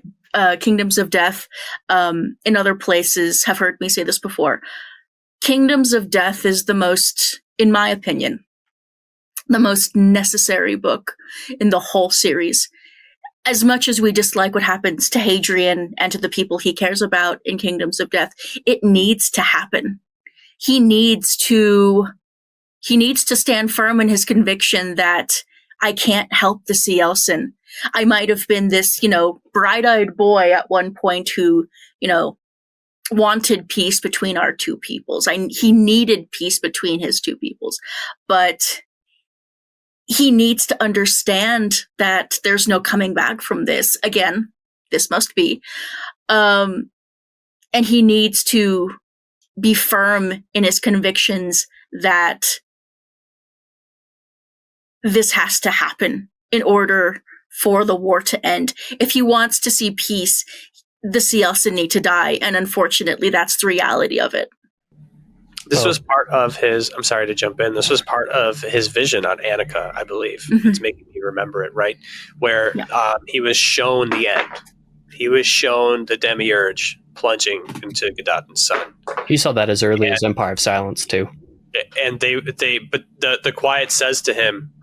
Speaker 4: Kingdoms of Death in other places have heard me say this before. Kingdoms of Death is the most, in my opinion, the most necessary book in the whole series. As much as we dislike what happens to Hadrian and to the people he cares about in Kingdoms of Death, it needs to happen. He needs to stand firm in his conviction that I can't help the Cielsen. I might have been this, bright-eyed boy at one point who, wanted peace between our two peoples. He needed peace between his two peoples, but he needs to understand that there's no coming back from this. Again, this must be. And he needs to be firm in his convictions that this has to happen in order for the war to end. If he wants to see peace, the Cielsen need to die, and unfortunately, that's the reality of it.
Speaker 1: This was part of his, I'm sorry to jump in, this was part of his vision on Annika, I believe. Mm-hmm. It's making me remember it, right? Where he was shown the end. He was shown the Demiurge plunging into Gododdin's sun.
Speaker 2: He saw that as early as Empire of Silence, too.
Speaker 1: And but the Quiet says to him,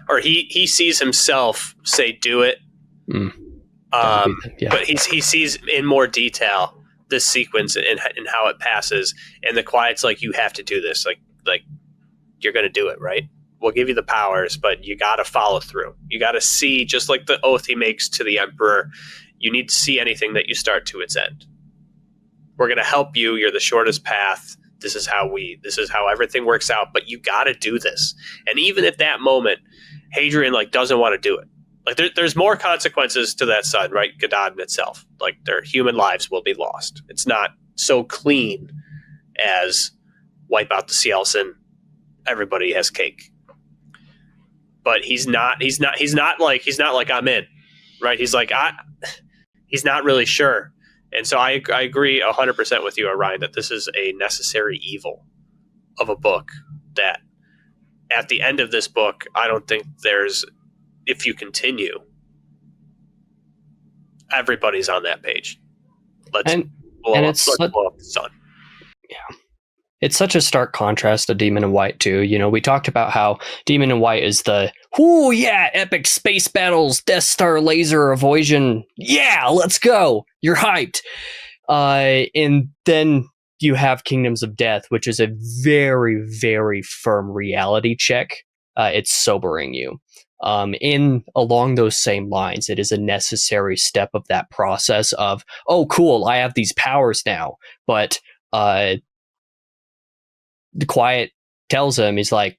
Speaker 1: or he sees himself say, "Do it." But he sees in more detail this sequence and how it passes, and the Quiet's like, "You have to do this. Like you're going to do it, right? We'll give you the powers, but you got to follow through. You got to see, just like the oath he makes to the Emperor. You need to see anything that you start to its end. We're going to help you. You're the shortest path. This is how everything works out, but you got to do this." And even at that moment, Hadrian doesn't want to do it. There's more consequences to that sun, right? Gododdin itself, their human lives will be lost. It's not so clean as wipe out the Cielsen. Everybody has cake, but he's not like I'm in, right? He's like he's not really sure. And so I agree 100% with you, Orion, that this is a necessary evil of a book that at the end of this book, I don't think there's, if you continue, everybody's on that page. Let's blow up the sun.
Speaker 2: Yeah. It's such a stark contrast to Demon in White, too. We talked about how Demon in White is the, epic space battles, Death Star laser avoision. Yeah, let's go. You're hyped. And then you have Kingdoms of Death, which is a very, very firm reality check. It's sobering you. Along those same lines, it is a necessary step of that process of, oh, cool, I have these powers now. But the Quiet tells him, he's like,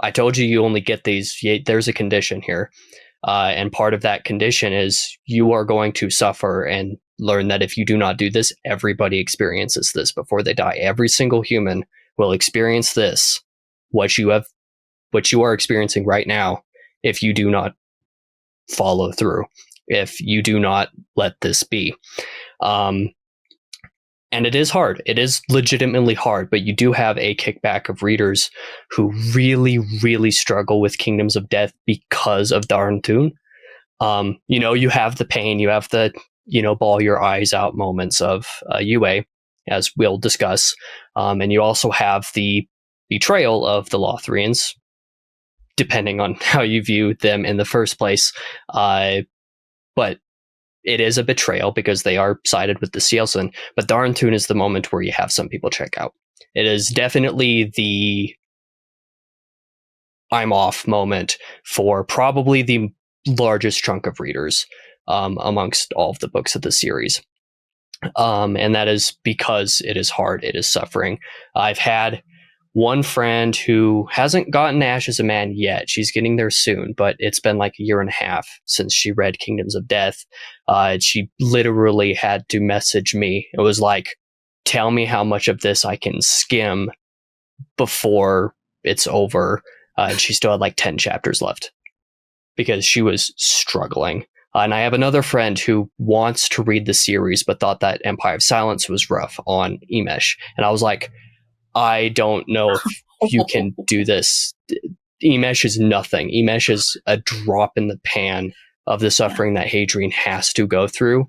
Speaker 2: I told you only get these. There's a condition here. And part of that condition is you are going to suffer and learn that if you do not do this, everybody experiences this before they die. Every single human will experience this, what you are experiencing right now, if you do not follow through, if you do not let this be. And it is hard. It is legitimately hard, but you do have a kickback of readers who really, really struggle with Kingdoms of Death because of Darntoon. You have the pain, you have the, bawl your eyes out moments of UA, as we'll discuss. And you also have the betrayal of the Lothrians, depending on how you view them in the first place. But it is a betrayal because they are sided with the Sealson. But Darntoon is the moment where you have some people check out. It is definitely the I'm off moment for probably the largest chunk of readers amongst all of the books of the series. And that is because it is hard. It is suffering. I've had one friend who hasn't gotten Ashes of Man yet. She's getting there soon, but it's been like a year and a half since she read Kingdoms of Death. She literally had to message me. It was like, tell me how much of this I can skim before it's over. And she still had like 10 chapters left because she was struggling. And I have another friend who wants to read the series, but thought that Empire of Silence was rough on Emesh. And I was like, I don't know if you can do this. Emesh is nothing. Emesh is a drop in the pan of the suffering that Hadrian has to go through.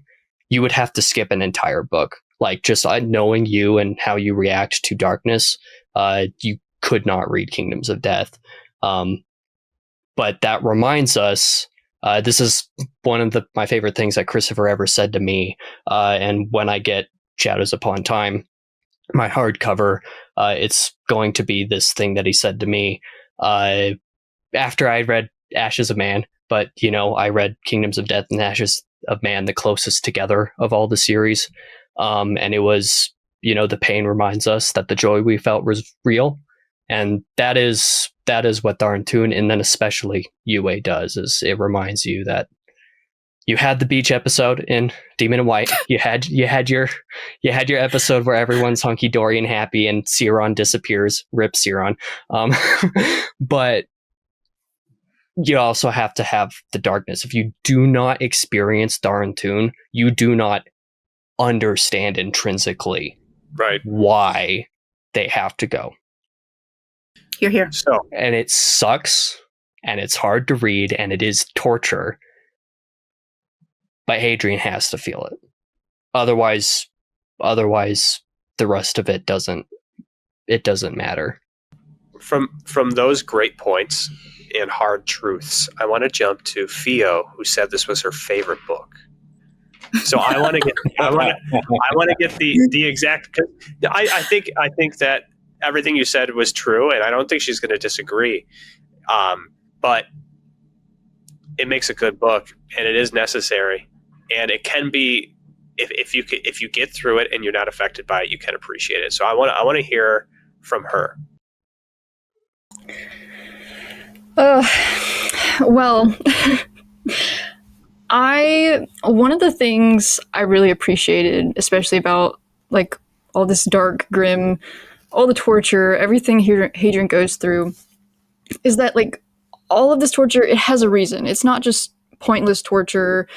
Speaker 2: You would have to skip an entire book. Like, just knowing you and how you react to darkness, you could not read Kingdoms of Death. But that reminds us, this is one of my favorite things that Christopher ever said to me. And when I get Shadows Upon Time, my hardcover, it's going to be this thing that he said to me after I read Ashes of Man. But, I read Kingdoms of Death and Ashes of Man the closest together of all the series. And it was, the pain reminds us that the joy we felt was real. And that is what Darntoon, and then especially UA, does, is it reminds you that you had the beach episode in Demon and White. You had your episode where everyone's hunky dory and happy, and Siron disappears. Rip Siron. But you also have to have the darkness. If you do not experience Darntoon, you do not understand intrinsically why they have to go.
Speaker 4: You're here.
Speaker 1: So,
Speaker 2: and it sucks, and it's hard to read, and it is torture. But Hadrian has to feel it. Otherwise, the rest of it doesn't matter.
Speaker 1: From those great points and hard truths, I want to jump to Pheo, who said this was her favorite book. So I want to get the exact. I think that everything you said was true, and I don't think she's going to disagree. But it makes a good book, and it is necessary. And it can be, if you get through it and you're not affected by it, you can appreciate it. So I want to hear from her.
Speaker 6: Well, one of the things I really appreciated, especially about like all this dark, grim, all the torture, everything Hadrian goes through, is that like all of this torture, it has a reason. It's not just pointless torture.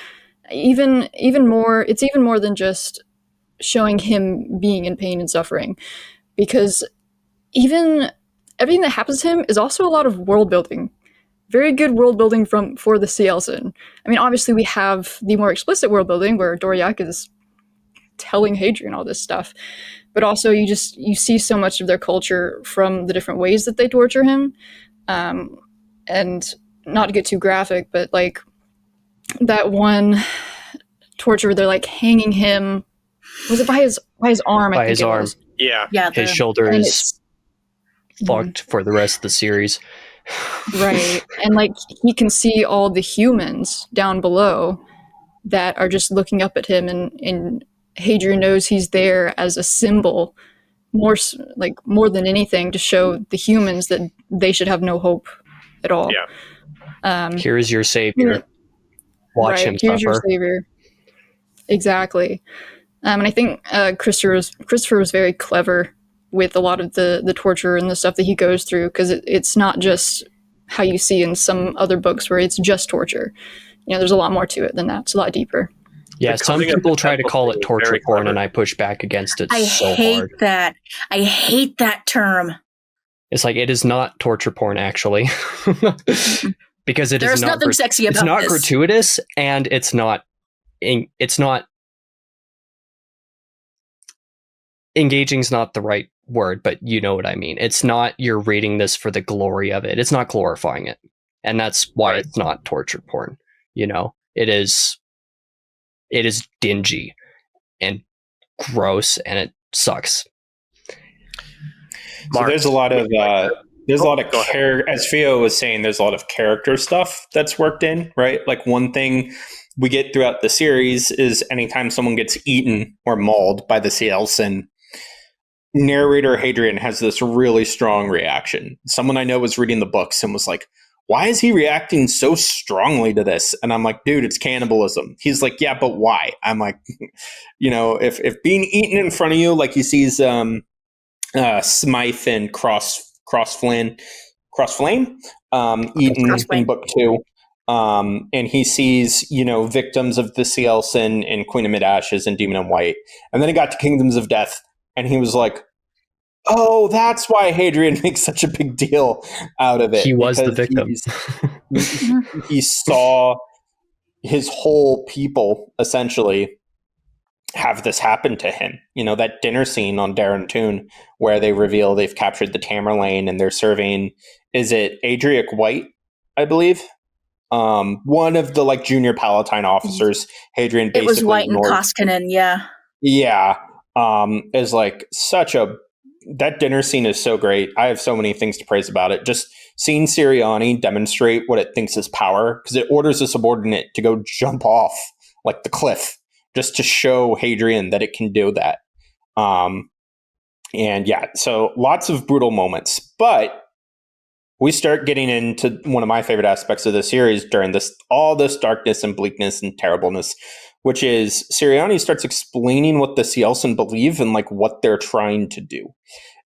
Speaker 6: Even more, it's even more than just showing him being in pain and suffering, because even everything that happens to him is also a lot of world building. Very good world building for the Sealson. I mean, obviously we have the more explicit world building where Doriak is telling Hadrian all this stuff, but also you see so much of their culture from the different ways that they torture him. And not to get too graphic, but like that one torture where they're like hanging him, was it by his arm?
Speaker 2: By his arm.
Speaker 1: Yeah.
Speaker 2: His shoulder is fucked for the rest of the series.
Speaker 6: Right. And like he can see all the humans down below that are just looking up at him, and Hadrian knows he's there as a symbol, more than anything, to show the humans that they should have no hope at all.
Speaker 1: Yeah.
Speaker 2: Here's your savior. Watch him
Speaker 6: here's
Speaker 2: suffer.
Speaker 6: Your savior. Exactly. And I think Christopher was very clever with a lot of the torture and the stuff that he goes through, because it's not just how you see in some other books where it's just torture. There's a lot more to it than that. It's a lot deeper.
Speaker 2: Yeah, some
Speaker 1: Becoming a
Speaker 2: people try to
Speaker 1: successful
Speaker 2: call
Speaker 1: thing
Speaker 2: it
Speaker 1: is
Speaker 2: torture
Speaker 1: very
Speaker 2: porn,
Speaker 1: clever.
Speaker 2: and I push back against it
Speaker 4: I
Speaker 2: so
Speaker 4: hate
Speaker 2: hard.
Speaker 4: that. I hate that term.
Speaker 2: It's like, it is not torture porn, actually. Because it is
Speaker 4: There's
Speaker 2: not
Speaker 4: nothing sexy
Speaker 2: it's
Speaker 4: about
Speaker 2: not
Speaker 4: this.
Speaker 2: gratuitous, and it's not engaging's not the right word, but you know what I mean. It's not, you're reading this for the glory of it. It's not glorifying it. And that's why
Speaker 1: Right.
Speaker 2: it's not torture porn. You know, it is dingy and gross, and it sucks.
Speaker 5: So
Speaker 1: Mark,
Speaker 5: there's a lot of
Speaker 1: Go ahead.
Speaker 5: as Pheo was saying, there's a lot of character stuff that's worked in, right? Like one thing we get throughout the series is anytime someone gets eaten or mauled by the Cielson, narrator Hadrian has this really strong reaction. Someone I know was reading the books and was like, why is he reacting so strongly to this? And I'm like, dude, it's cannibalism. He's like, yeah, but why? I'm like, if being eaten in front of you, like he sees Smythe and Crossflame eaten in book 2. And he sees, victims of the Cielson and Queen of Mid-Ashes and Demon in White. And then he got to Kingdoms of Death, and he was like, oh, that's why Hadrian makes such a big deal out of it.
Speaker 2: He was the
Speaker 5: because
Speaker 2: victim.
Speaker 5: he saw his whole people essentially have this happen to him. That dinner scene on Darren Toon where they reveal they've captured the Tamerlane and they're serving, is it Adriac White, I believe? One of the junior Palatine officers. Hadrian basically
Speaker 4: It was White and
Speaker 5: ignored.
Speaker 4: Koskinen, yeah.
Speaker 5: Yeah. Is that dinner scene is so great. I have so many things to praise about it. Just seeing Siriani demonstrate what it thinks is power, because it orders a subordinate to go jump off the cliff just to show Hadrian that it can do that. And yeah, so lots of brutal moments, but we start getting into one of my favorite aspects of the series during all this darkness and bleakness and terribleness, which is Siriani starts explaining what the Cielson believe and what they're trying to do.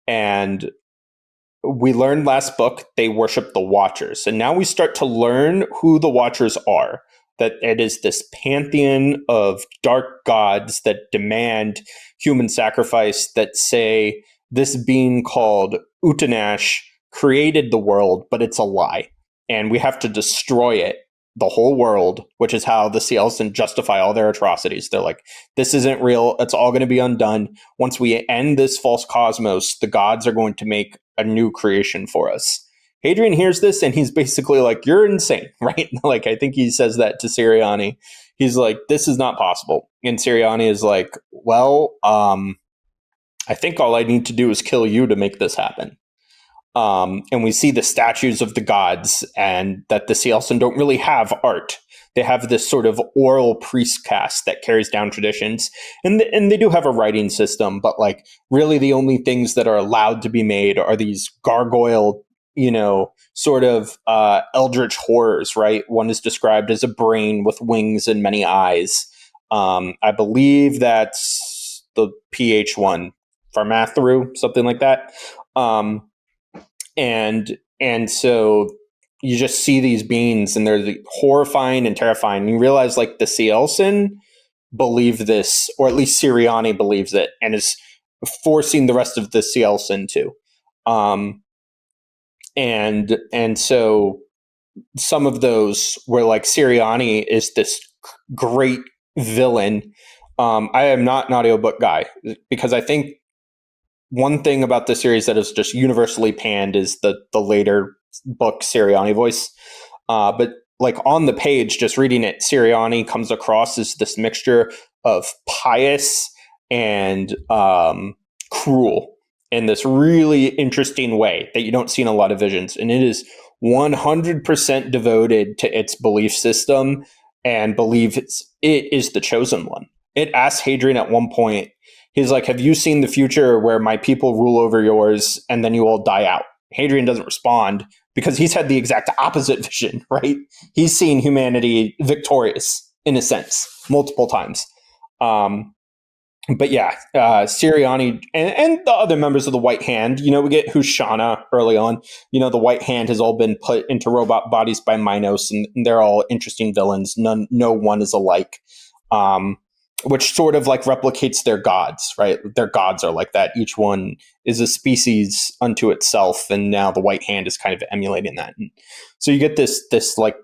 Speaker 5: And we learned last book they worship the Watchers, and now we start to learn who the Watchers are. That it is this pantheon of dark gods that demand human sacrifice, that say this being called Utanash created the world, but it's a lie. And we have to destroy it, the whole world, which is how the Cielson justify all their atrocities. They're like, this isn't real. It's all going to be undone. Once we end this false cosmos, the gods are going to make a new creation for us. Hadrian hears this and he's basically like, you're insane, right? I think he says that to Siriani. He's like, this is not possible. And Siriani is like, well, I think all I need to do is kill you to make this happen. And we see the statues of the gods, and that the Cielson don't really have art. They have this sort of oral priest caste that carries down traditions. And they do have a writing system, but really the only things that are allowed to be made are these gargoyle, sort of eldritch horrors, right? One is described as a brain with wings and many eyes. I believe that's the PH one, Pharmathru, something like that. And so you just see these beings, and they're horrifying and terrifying. And you realize the Cielson believe this, or at least Siriani believes it, and is forcing the rest of the Cielson to. And so some of those were Siriani is this great villain. I am not an audiobook guy, because I think one thing about the series that is just universally panned is the later book Siriani voice. But on the page, just reading it, Siriani comes across as this mixture of pious and cruel in this really interesting way that you don't see in a lot of visions. And it is 100% devoted to its belief system and believes it is the chosen one. It asks Hadrian at one point, he's like, have you seen the future where my people rule over yours and then you all die out? Hadrian doesn't respond because he's had the exact opposite vision, right? He's seen humanity victorious, in a sense, multiple times. But yeah, Siriani and the other members of the White Hand, we get Hushana early on. The White Hand has all been put into robot bodies by Minos, and they're all interesting villains. No one is alike. which sort of like replicates their gods, right? Their gods are like that. Each one is a species unto itself, and now the White Hand is kind of emulating that. And so you get this like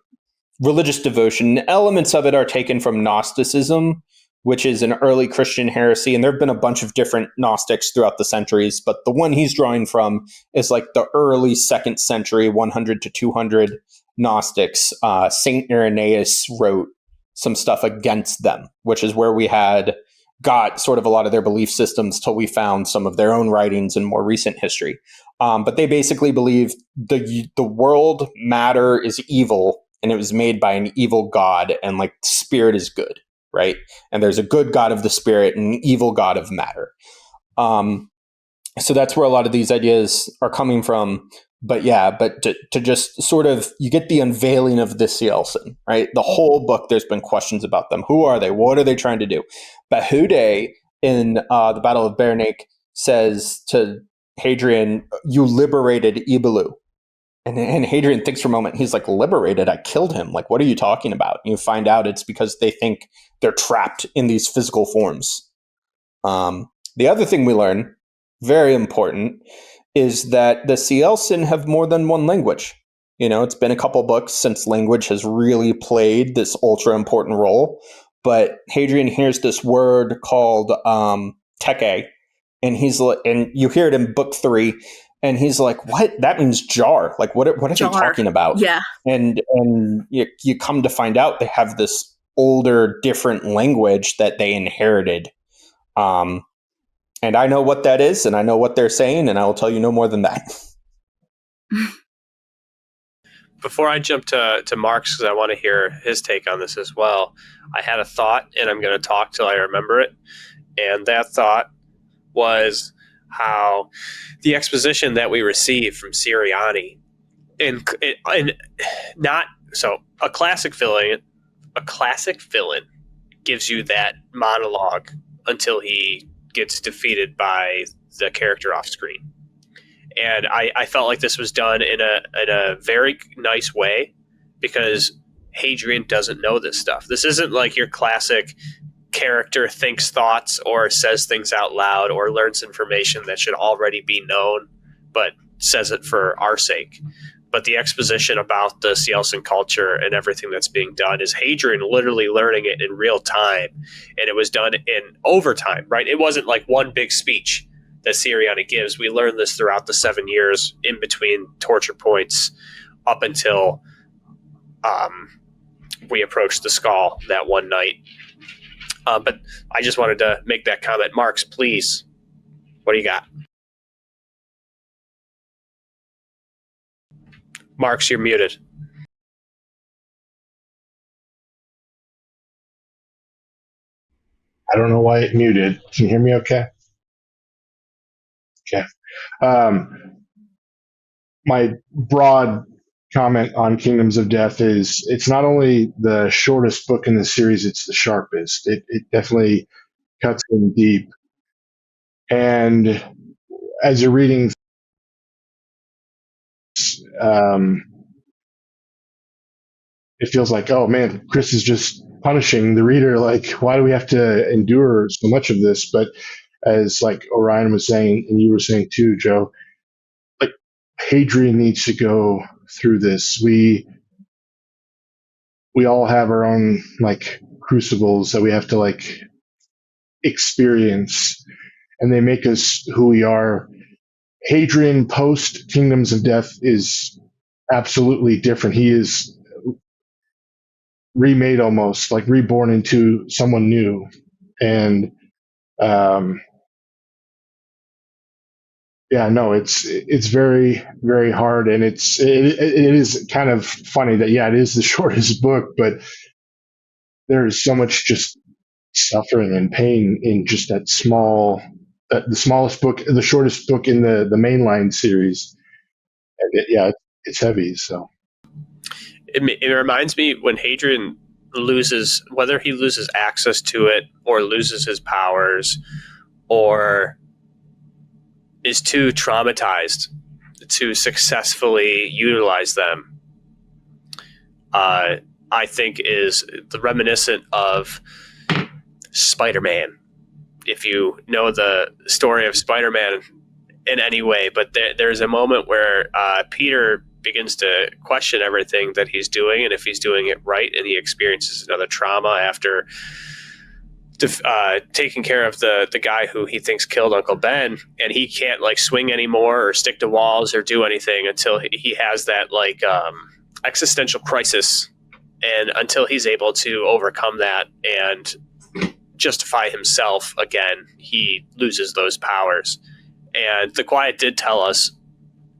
Speaker 5: religious devotion. Elements of it are taken from Gnosticism, which is an early Christian heresy, and there have been a bunch of different Gnostics throughout the centuries, but the one he's drawing from is like the early 2nd century, 100 to 200 Gnostics. Saint Irenaeus wrote some stuff against them, which is where we got sort of a lot of their belief systems till we found some of their own writings in more recent history. But they basically believe the world matter is evil, and it was made by an evil god, and like spirit is good, right? And there's a good god of the spirit and an evil god of matter. So that's where a lot of these ideas are coming from. But to just sort of, you get the unveiling of the Cielsen, right? The whole book, there's been questions about them. Who are they? What are they trying to do? Behude in the Battle of Bernic says to Hadrian, "You liberated Ibelu." And Hadrian thinks for a moment. He's like, "Liberated? I killed him. Like, what are you talking about?" And you find out it's because they think they're trapped in these physical forms. The other thing we learn, very important, is that the Cielsen have more than one language. You know, it's been a couple books since language has really played this ultra important role. But Hadrian hears this word called teke, and you hear it in book 3, and he's like, "What? That means jar. Like, what are they talking about?"
Speaker 4: Yeah.
Speaker 5: And you come to find out they have this older, different language that they inherited. And I know what that is, and I know what they're saying, and I will tell you no more than that.
Speaker 1: Before I jump to Marx, because I want to hear his take on this as well, I had a thought, and I'm going to talk till I remember it. And that thought was how the exposition that we receive from Siriani, and not so a classic villain gives you that monologue until he gets defeated by the character off screen. And I felt like this was done in a very nice way, because Hadrian doesn't know this stuff. This isn't like your classic character thinks thoughts or says things out loud or learns information that should already be known, but says it for our sake. But the exposition about the Cielsen culture and everything that's being done is Hadrian literally learning it in real time. And it was done in overtime, right? It wasn't like one big speech that Siriani gives. We learned this throughout the 7 years in between torture points up until we approached the skull that one night. But I just wanted to make that comment. Marx, please, what do you got? Marx, you're muted.
Speaker 3: I don't know why it muted. Can you hear me okay? Okay. My broad comment on Kingdoms of Death is it's not only the shortest book in the series, it's the sharpest. It definitely cuts in deep. And as you're reading, it feels like, oh man, Chris is just punishing the reader. Like, why do we have to endure so much of this? But as like Orion was saying, and you were saying too, Joe, like Hadrian needs to go through this. We all have our own like crucibles that we have to like experience, and they make us who we are. Hadrian post Kingdoms of Death is absolutely different. He is remade, almost like reborn into someone new. And it's very, very hard, and it is kind of funny that it is the shortest book, but there is so much just suffering and pain in just that the smallest book, the shortest book in the mainline series. It's heavy. So
Speaker 1: it reminds me when Hadrian loses, whether he loses access to it or loses his powers or is too traumatized to successfully utilize them, I think is the reminiscent of Spider-Man. If you know the story of Spider-Man in any way, but there's a moment where Peter begins to question everything that he's doing and if he's doing it right, and he experiences another trauma after taking care of the guy who he thinks killed Uncle Ben, and he can't like swing anymore or stick to walls or do anything until he has that like existential crisis, and until he's able to overcome that and justify himself again, he loses those powers. And the Quiet did tell us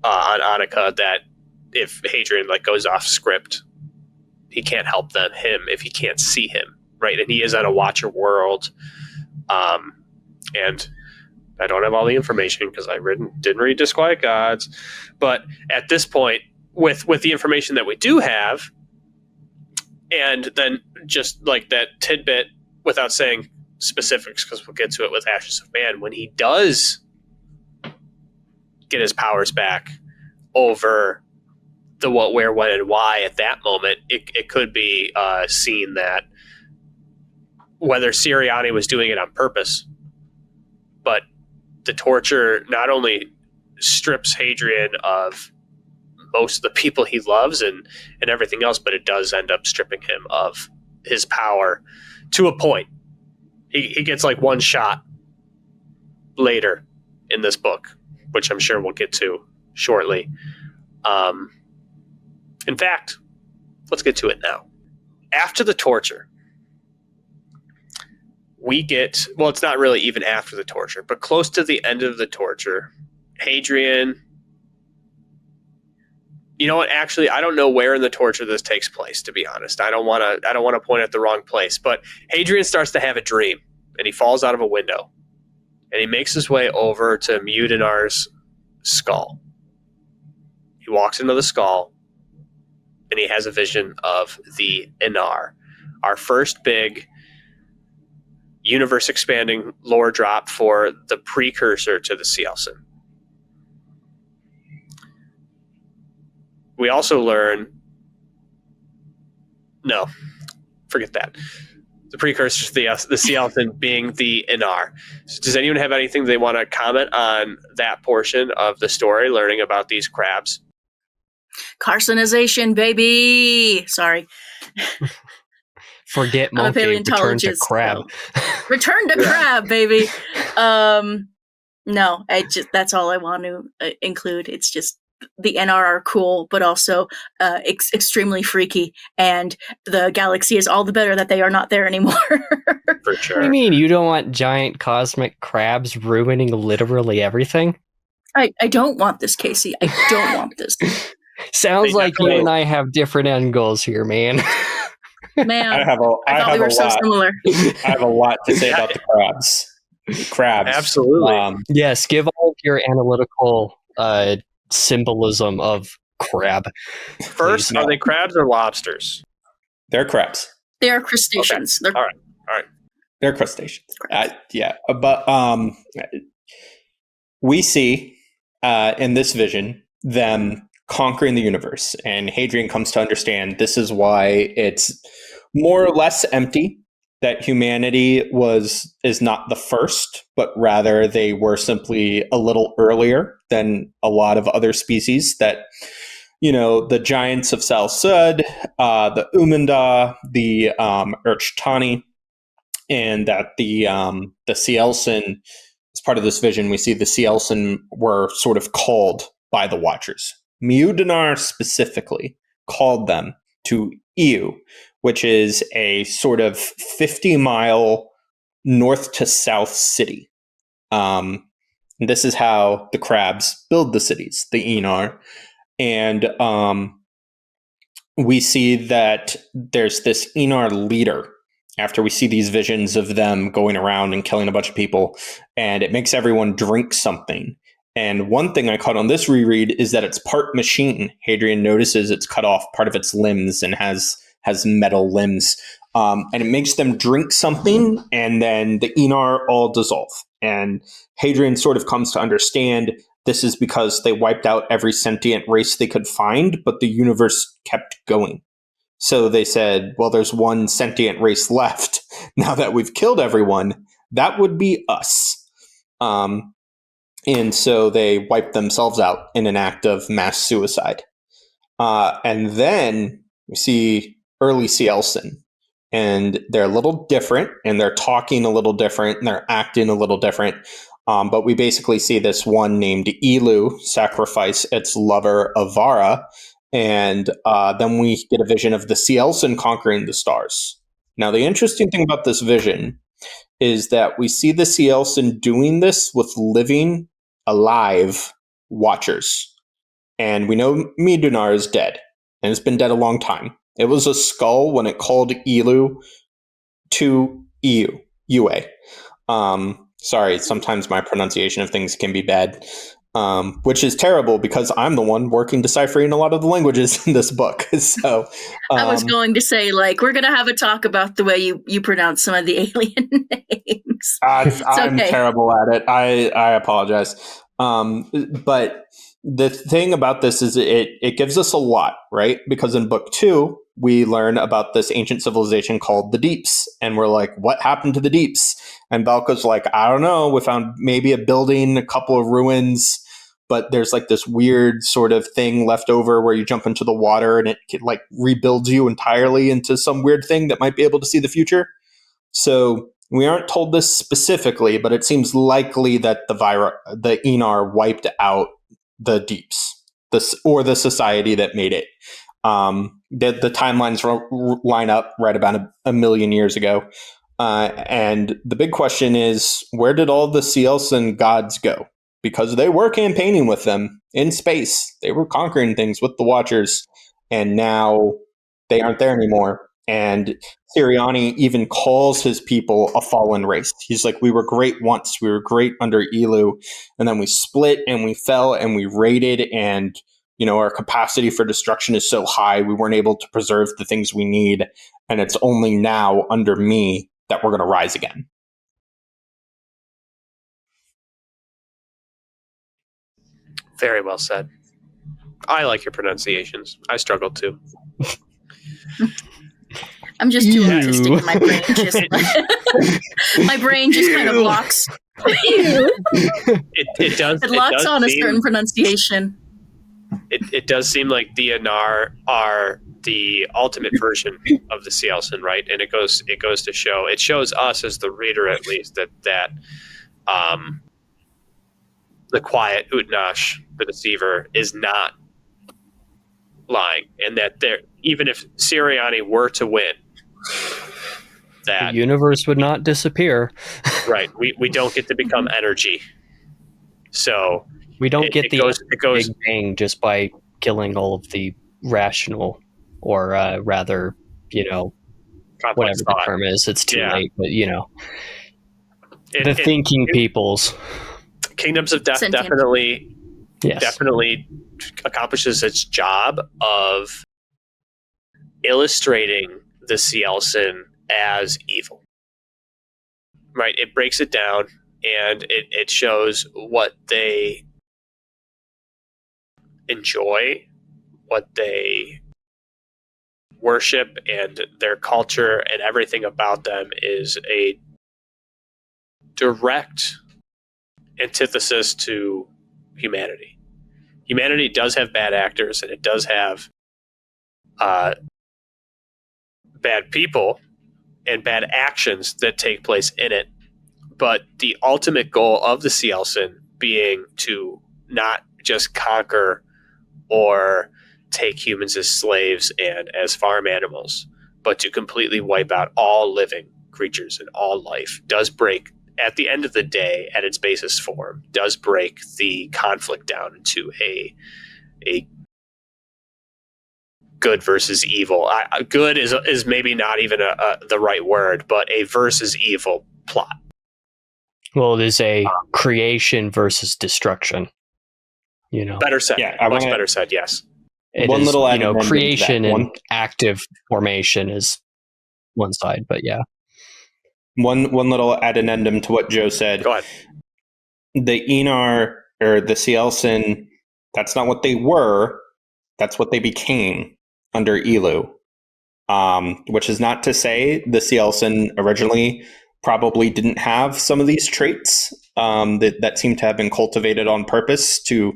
Speaker 1: on Annika that if Hadrian like goes off script, he can't help him if he can't see him, right? And he is on a Watcher world, and I don't have all the information because I didn't read Disquiet Gods, but at this point, with the information that we do have, and then just like that tidbit without saying specifics, because we'll get to it with Ashes of Man, when he does get his powers back over the what, where, when, and why at that moment, it could be seen that whether Sirianni was doing it on purpose, but the torture not only strips Hadrian of most of the people he loves and everything else, but it does end up stripping him of his power to a point. He gets like one shot later in this book, which I'm sure we'll get to shortly. In fact, let's get to it now. After the torture, we get, well, it's not really even after the torture, but close to the end of the torture, Hadrian, you know what, actually, I don't know where in the torture this takes place, to be honest. I don't want to point at the wrong place, but Hadrian starts to have a dream, and he falls out of a window, and he makes his way over to Mudinar's skull. He walks into the skull, and he has a vision of the Inar, our first big universe-expanding lore drop for the precursor to the Cielsen. We also learn... No, forget that. The precursor to the Cielsen being the Inar. So does anyone have anything they want to comment on that portion of the story, learning about these crabs?
Speaker 4: Carcinization, baby! Sorry.
Speaker 2: Forget monkey, return to crab.
Speaker 4: Return to crab, baby! No, that's all I want to include. It's just the NR are cool, but also extremely freaky, and the galaxy is all the better that they are not there anymore.
Speaker 1: For sure.
Speaker 2: What do you mean you don't want giant cosmic crabs ruining literally everything?
Speaker 4: I don't want this, Casey. I don't want this.
Speaker 2: Sounds like you and I have different end goals here, man.
Speaker 4: Man, I thought we were so
Speaker 5: lot.
Speaker 4: similar.
Speaker 5: I have a lot to say about the crabs.
Speaker 1: Absolutely.
Speaker 2: Yes, give all of your analytical symbolism of crab.
Speaker 1: First,
Speaker 2: Please.
Speaker 1: are they crabs or lobsters?
Speaker 5: They're crabs.
Speaker 4: They are crustaceans.
Speaker 1: Okay. All right.
Speaker 5: They're crustaceans. But we see in this vision them conquering the universe, and Hadrian comes to understand this is why it's more or less empty, that humanity is not the first, but rather they were simply a little earlier than a lot of other species, that, you know, the giants of Sal Sud, the Umanda, the Urchtani, and that the Cielsen, as part of this vision, we see the Cielsen were sort of called by the Watchers. Mudinar specifically called them to Iu, which is a sort of 50-mile north to south city. This is how the crabs build the cities, the Inar. And we see that there's this Inar leader after we see these visions of them going around and killing a bunch of people, and it makes everyone drink something. And one thing I caught on this reread is that it's part machine. Hadrian notices it's cut off part of its limbs and has metal limbs. And it makes them drink something, and then the Inar all dissolve. And Hadrian sort of comes to understand this is because they wiped out every sentient race they could find, but the universe kept going. So they said, well, there's one sentient race left. Now that we've killed everyone, that would be us. And so they wiped themselves out in an act of mass suicide. And then we see early Cielson. And they're a little different, and they're talking a little different, and they're acting a little different. But we basically see this one named Elu sacrifice its lover Avara. And then we get a vision of the Cielson conquering the stars. Now, the interesting thing about this vision is that we see the Cielson doing this with living, alive Watchers. And we know Midunar is dead, and it's been dead a long time. It was a skull when it called Elu to Yue. Sorry, sometimes my pronunciation of things can be bad, which is terrible because I'm the one working deciphering a lot of the languages in this book. So
Speaker 4: I was going to say, like, we're going to have a talk about the way you pronounce some of the alien names.
Speaker 5: I'm terrible at it. I apologize. But the thing about this is it gives us a lot, right? Because in book 2, we learn about this ancient civilization called the Deeps. And we're like, what happened to the Deeps? And Belka's like, I don't know. We found maybe a building, a couple of ruins, but there's like this weird sort of thing left over where you jump into the water and it like rebuilds you entirely into some weird thing that might be able to see the future. So we aren't told this specifically, but it seems likely that the Enar wiped out the Deeps, or the society that made it. The timelines line up right about a million years ago. And the big question is, where did all the Cielson gods go? Because they were campaigning with them in space. They were conquering things with the Watchers, and now they aren't there anymore. And Sirianni even calls his people a fallen race. He's like, we were great once. We were great under Elu. And then we split and we fell and we raided. And, our capacity for destruction is so high, we weren't able to preserve the things we need. And it's only now under me that we're going to rise again.
Speaker 1: Very well said. I like your pronunciations. I struggle too.
Speaker 4: I'm just too autistic in my brain. My brain just kind of locks.
Speaker 1: It does.
Speaker 4: It locks on a certain pronunciation.
Speaker 1: It does seem like the Anar are the ultimate version of the Cielson, right? And it goes to show. It shows us as the reader, at least, that the quiet Utnash, the deceiver, is not lying, and that even if Sirianni were to win, that
Speaker 2: the universe would not disappear.
Speaker 1: Right. We don't get to become energy. So
Speaker 2: we don't get the
Speaker 1: Big
Speaker 2: Bang just by killing all of the rational, or rather, whatever the term is. It's too late, but the thinking peoples.
Speaker 1: Kingdoms of Death
Speaker 4: Sentient.
Speaker 1: definitely accomplishes its job of illustrating the Cielson as evil. Right? It breaks it down, and it shows what they enjoy, what they worship, and their culture, and everything about them is a direct antithesis to humanity. Humanity does have bad actors, and it does have bad people and bad actions that take place in it. But the ultimate goal of the Cielson being to not just conquer or take humans as slaves and as farm animals, but to completely wipe out all living creatures and all life, does break, at the end of the day, at its basis form, does break the conflict down into a good versus evil. Good is maybe not even the right word, but a versus evil plot.
Speaker 2: Well, it is a creation versus destruction.
Speaker 1: Better said.
Speaker 5: Yeah,
Speaker 1: much better said. Yes.
Speaker 2: It
Speaker 5: one
Speaker 2: is,
Speaker 5: little addendum to
Speaker 2: creation
Speaker 5: that.
Speaker 2: and active formation is one side, but yeah.
Speaker 5: One little addendum to what Joe said.
Speaker 1: Go ahead.
Speaker 5: The Enar, or the Cielson, that's not what they were. That's what they became under Elu. which is not to say the Cielson originally probably didn't have some of these traits that seem to have been cultivated on purpose to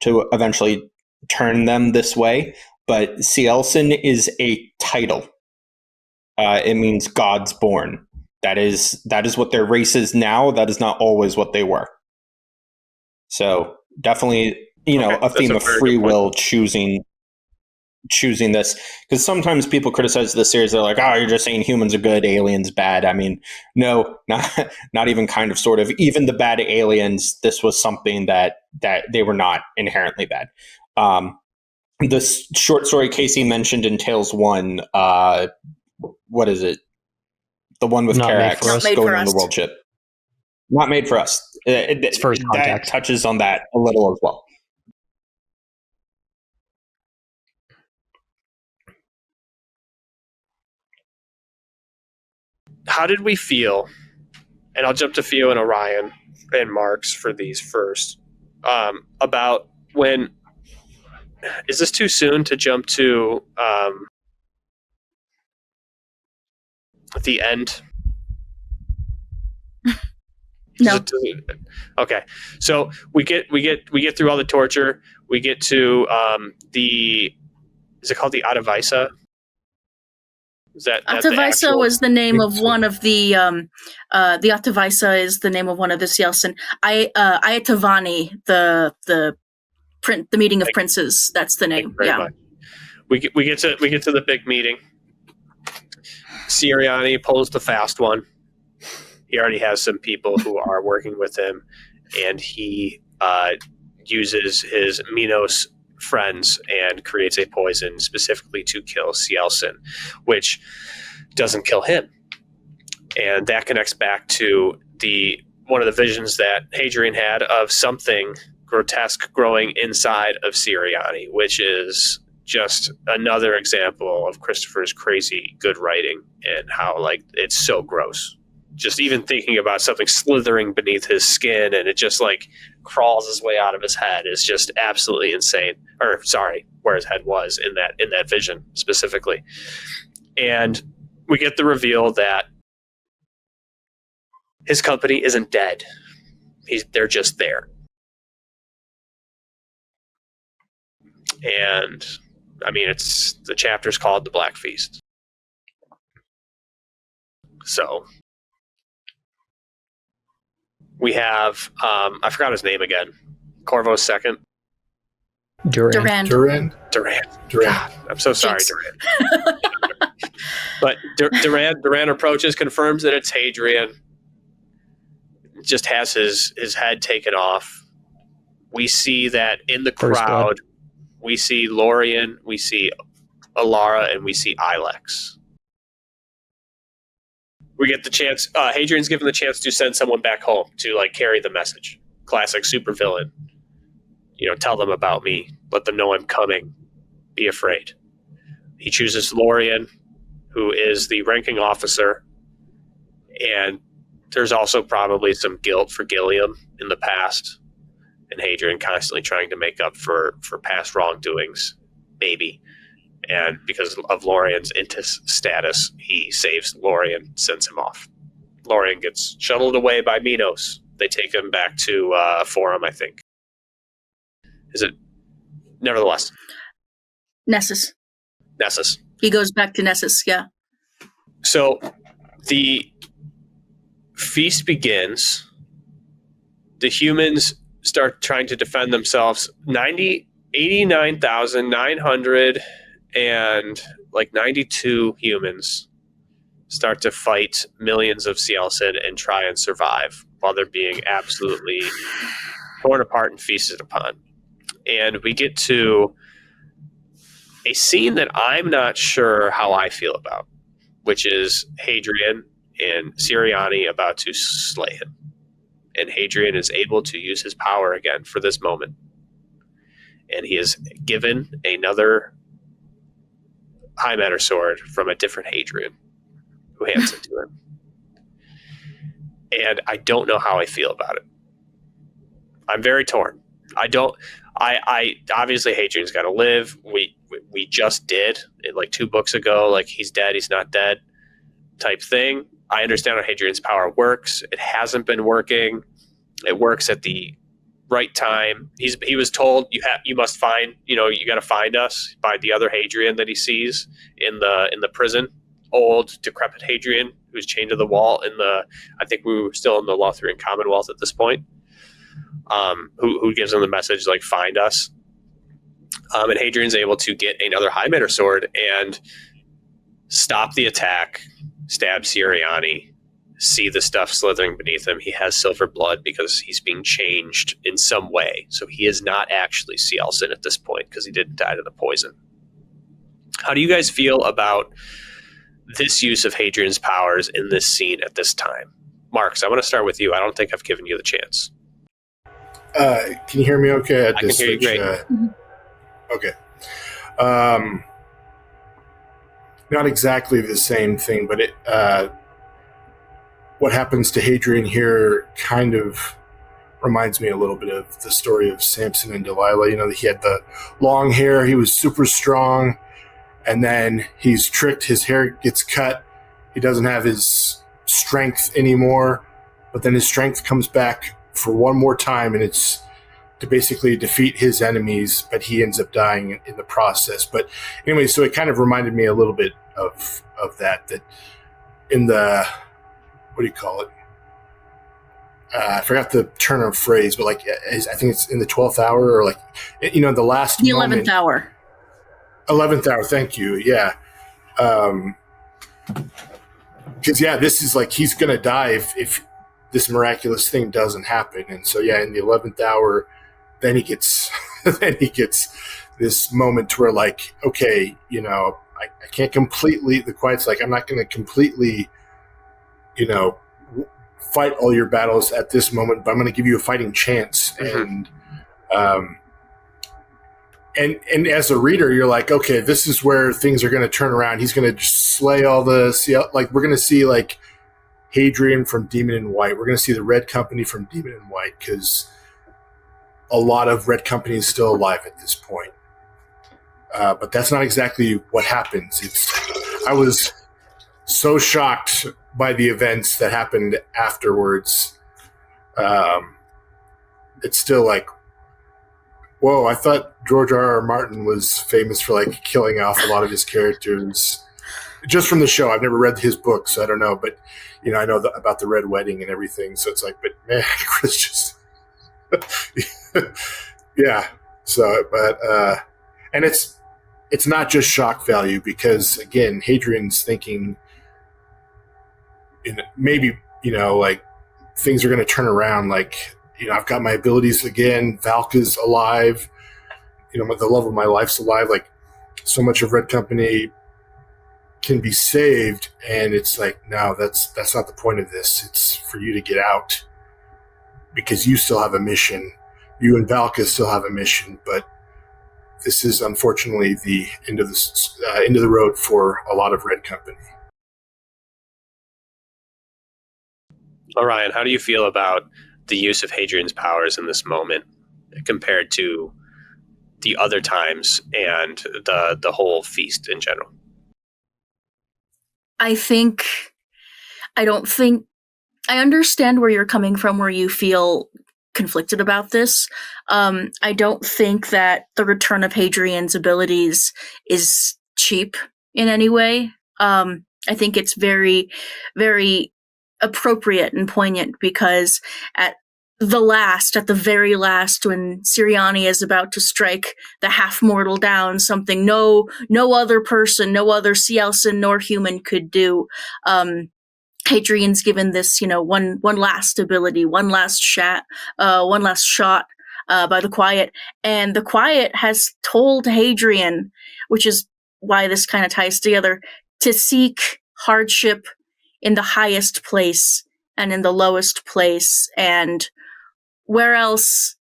Speaker 5: eventually turn them this way. But Cielson is a title. It means God's born. That is what their race is now. That is not always what they were. So definitely, a theme of free will choosing this, because sometimes people criticize the series. They're like, "Oh, you're just saying humans are good, aliens bad." I mean, no, not even kind of, sort of. Even the bad aliens, this was something that they were not inherently bad. This short story Casey mentioned in Tales 1, what is it? The one with Karax going on the world ship. Not Made for Us.
Speaker 2: It's First Contact.
Speaker 5: That touches on that a little as well.
Speaker 1: How did we feel? And I'll jump to Pheo and Orion and Marx for these first. About when... Is this too soon to jump to the end?
Speaker 4: No.
Speaker 1: Okay. So we get through all the torture. We get to is it called the Atavisa? Is that
Speaker 4: Atavisa was the name of one of the Atavisa is the name of one of the Cielson. Ayatavani, the meeting of princes. That's the name. Yeah.
Speaker 1: Much. We get to the big meeting. Sirianni pulls the fast one. He already has some people who are working with him, and he uses his Minos friends and creates a poison specifically to kill Cielson, which doesn't kill him. And that connects back to one of the visions that Hadrian had of something grotesque growing inside of Sirianni, which is just another example of Christopher's crazy good writing and how it's so gross. Just even thinking about something slithering beneath his skin and it just crawls his way out of his head is just absolutely insane. Or sorry, where his head was in that vision specifically. And we get the reveal that his company isn't dead. They're just there. And I mean, the chapter's called The Black Feast. So we have, I forgot his name again. Corvo's second.
Speaker 4: Durand.
Speaker 1: God, I'm so sorry, Durand. But Durand approaches, confirms that it's Hadrian. Just has his head taken off. We see that in the crowd, we see Lorien, we see Alara, and we see Ilex. We get the chance. Hadrian's given the chance to send someone back home to carry the message. Classic supervillain. Tell them about me. Let them know I'm coming. Be afraid. He chooses Lorien, who is the ranking officer, and there's also probably some guilt for Gilliam in the past, and Hadrian constantly trying to make up for past wrongdoings, maybe. And because of Lorien's Intis status, he saves Lorien, sends him off. Lorien gets shuttled away by Minos. They take him back to Forum, I think. Is it? Nevertheless.
Speaker 4: Nessus. He goes back to Nessus, yeah.
Speaker 1: So the feast begins. The humans start trying to defend themselves. 89,900 and 92 humans start to fight millions of Cielson and try and survive while they're being absolutely torn apart and feasted upon. And we get to a scene that I'm not sure how I feel about, which is Hadrian and Sirianni about to slay him. And Hadrian is able to use his power again for this moment. And he is given another High Matter sword from a different Hadrian who hands it to him. And I don't know how I feel about it. I'm very torn. I obviously Hadrian's got to live. we just did, like 2 books ago, like he's dead, he's not dead type thing. I understand how Hadrian's power works. It hasn't been working. It works at the right time. He was told you must find, you got to find us by the other Hadrian that he sees in the prison, old decrepit Hadrian who's chained to the wall I think we were still in the Lothlorien Commonwealth at this point. Who gives him the message like find us. And Hadrian's able to get another High Matter sword and stop the attack, stab Siriani, see the stuff slithering beneath him. He has silver blood because he's being changed in some way. So he is not actually Cielson at this point because he didn't die to the poison. How do you guys feel about this use of Hadrian's powers in this scene at this time? Marx, I want to start with you. I don't think I've given you the chance.
Speaker 3: Can you hear me okay?
Speaker 1: I can hear you great.
Speaker 3: Okay. Not exactly the same thing, but what happens to Hadrian here kind of reminds me a little bit of the story of Samson and Delilah. He had the long hair, he was super strong, and then he's tricked, his hair gets cut, he doesn't have his strength anymore, but then his strength comes back for one more time, and it's to basically defeat his enemies, but he ends up dying in the process. But anyway, so it kind of reminded me a little bit of that in the, what do you call it? I forgot the turn of phrase, but like, I think it's in the 12th hour, or like, the last
Speaker 4: the 11th
Speaker 3: moment.
Speaker 4: hour.
Speaker 3: 11th hour, thank you. Yeah. Because, this is like, he's going to die if this miraculous thing doesn't happen. And so, in the 11th hour, then he gets this moment where like, okay, I can't completely, the Quiet's like, I'm not going to completely, fight all your battles at this moment, but I'm going to give you a fighting chance. Mm-hmm. And as a reader, you're like, okay, this is where things are going to turn around. He's going to slay all we're going to see like Hadrian from Demon in White. We're going to see the Red Company from Demon in White, because a lot of Red Company is still alive at this point. But that's not exactly what happens. I was so shocked by the events that happened afterwards. It's still like, whoa, I thought George R.R. Martin was famous for like killing off a lot of his characters just from the show. I've never read his books, so I don't know, but I know about the Red Wedding and everything. So it's like, but man, Chris just, yeah. So, but, and it's not just shock value, because again, Hadrian's thinking, maybe, like things are going to turn around. Like, I've got my abilities again. Valka's alive. The love of my life's alive. Like, so much of Red Company can be saved, and it's like, no, that's not the point of this. It's for you to get out, because you still have a mission. You and Valka still have a mission, but this is unfortunately the end of the road for a lot of Red Company.
Speaker 1: Orion, how do you feel about the use of Hadrian's powers in this moment compared to the other times and the whole feast in general?
Speaker 4: I understand where you're coming from, where you feel conflicted about this. I don't think that the return of Hadrian's abilities is cheap in any way. I think it's very, very appropriate and poignant, because at the very last, when Siriani is about to strike the half-mortal down, something no other person, no other Cielson nor human could do, Hadrian's given this, one last ability, one last shot by the Quiet, and the Quiet has told Hadrian, which is why this kind of ties together, to seek hardship in the highest place and in the lowest place, and where else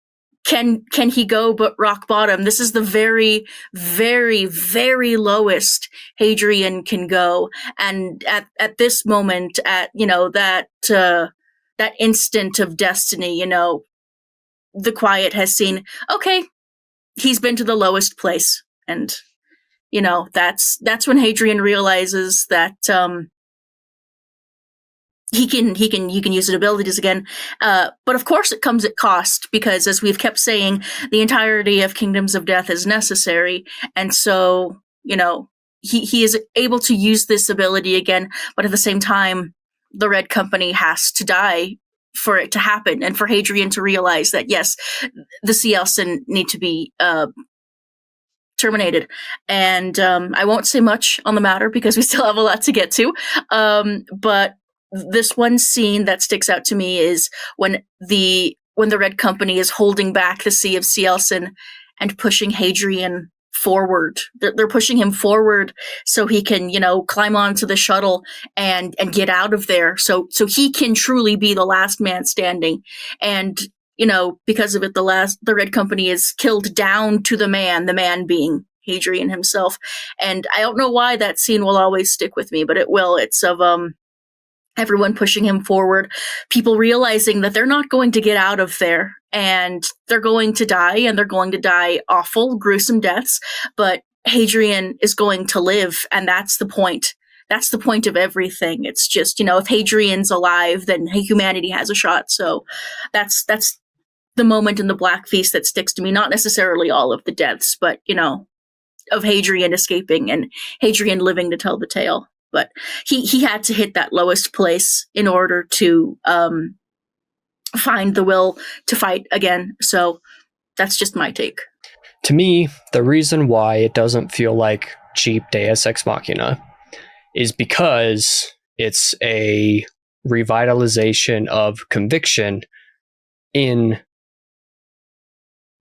Speaker 4: can he go but rock bottom? This is the very, very, very lowest Hadrian can go, and at this moment, at that instant of destiny, the Quiet has seen, okay, he's been to the lowest place, and that's when Hadrian realizes that he can use his abilities again. But of course it comes at cost, because as we've kept saying, the entirety of Kingdoms of Death is necessary. And so, he is able to use this ability again, but at the same time, the Red Company has to die for it to happen, and for Hadrian to realize that, yes, the Cielsen need to be terminated. And I won't say much on the matter because we still have a lot to get to. But this one scene that sticks out to me is when the Red Company is holding back the Sea of Cielsen and pushing Hadrian forward. They're pushing him forward so he can, climb onto the shuttle and get out of there. So he can truly be the last man standing. And, because of it, the Red Company is killed down to the man being Hadrian himself. And I don't know why that scene will always stick with me, but it will. It's of, everyone pushing him forward, people realizing that they're not going to get out of there, and they're going to die, and they're going to die awful, gruesome deaths, but Hadrian is going to live, and that's the point. That's the point of everything. It's just, if Hadrian's alive, then humanity has a shot. So that's the moment in the Black Feast that sticks to me, not necessarily all of the deaths, but, of Hadrian escaping and Hadrian living to tell the tale. But he had to hit that lowest place in order to find the will to fight again. So that's just my take.
Speaker 2: To me, the reason why it doesn't feel like cheap Deus Ex Machina is because it's a revitalization of conviction in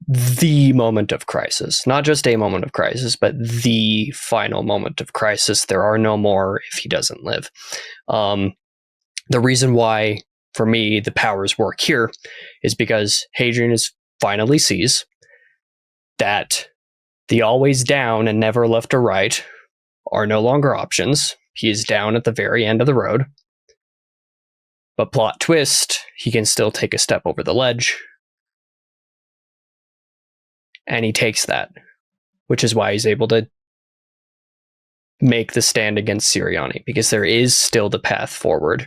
Speaker 2: the moment of crisis. Not just a moment of crisis, but the final moment of crisis. There are no more if he doesn't live. The reason why, for me, the powers work here is because Hadrian finally sees that the always down and never left or right are no longer options. He is down at the very end of the road. But plot twist, he can still take a step over the ledge. And he takes that, which is why he's able to make the stand against Siriani, because there is still the path forward.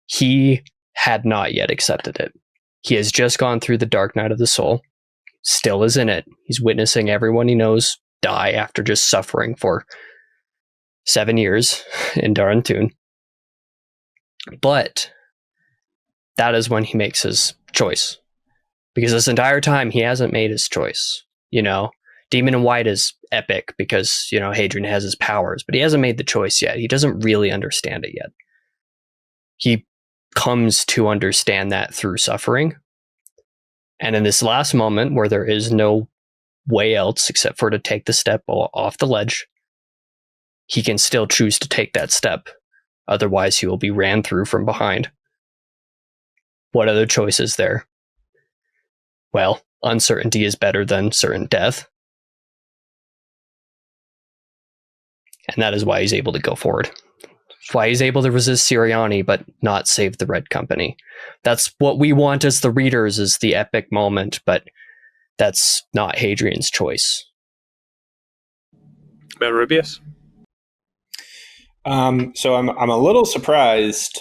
Speaker 2: He had not yet accepted it. He has just gone through the dark night of the soul, still is in it. He's witnessing everyone he knows die after just suffering for 7 years in Darantun. But that is when he makes his choice. Because this entire time, he hasn't made his choice. Demon in White is epic because, Hadrian has his powers, but he hasn't made the choice yet. He doesn't really understand it yet. He comes to understand that through suffering. And in this last moment where there is no way else except for to take the step off the ledge, he can still choose to take that step. Otherwise, he will be ran through from behind. What other choice is there? Well, uncertainty is better than certain death. And that is why he's able to go forward. That's why he's able to resist Siriani, but not save the Red Company. That's what we want as the readers, is the epic moment, but that's not Hadrian's choice.
Speaker 1: Rubius?
Speaker 5: So I'm a little surprised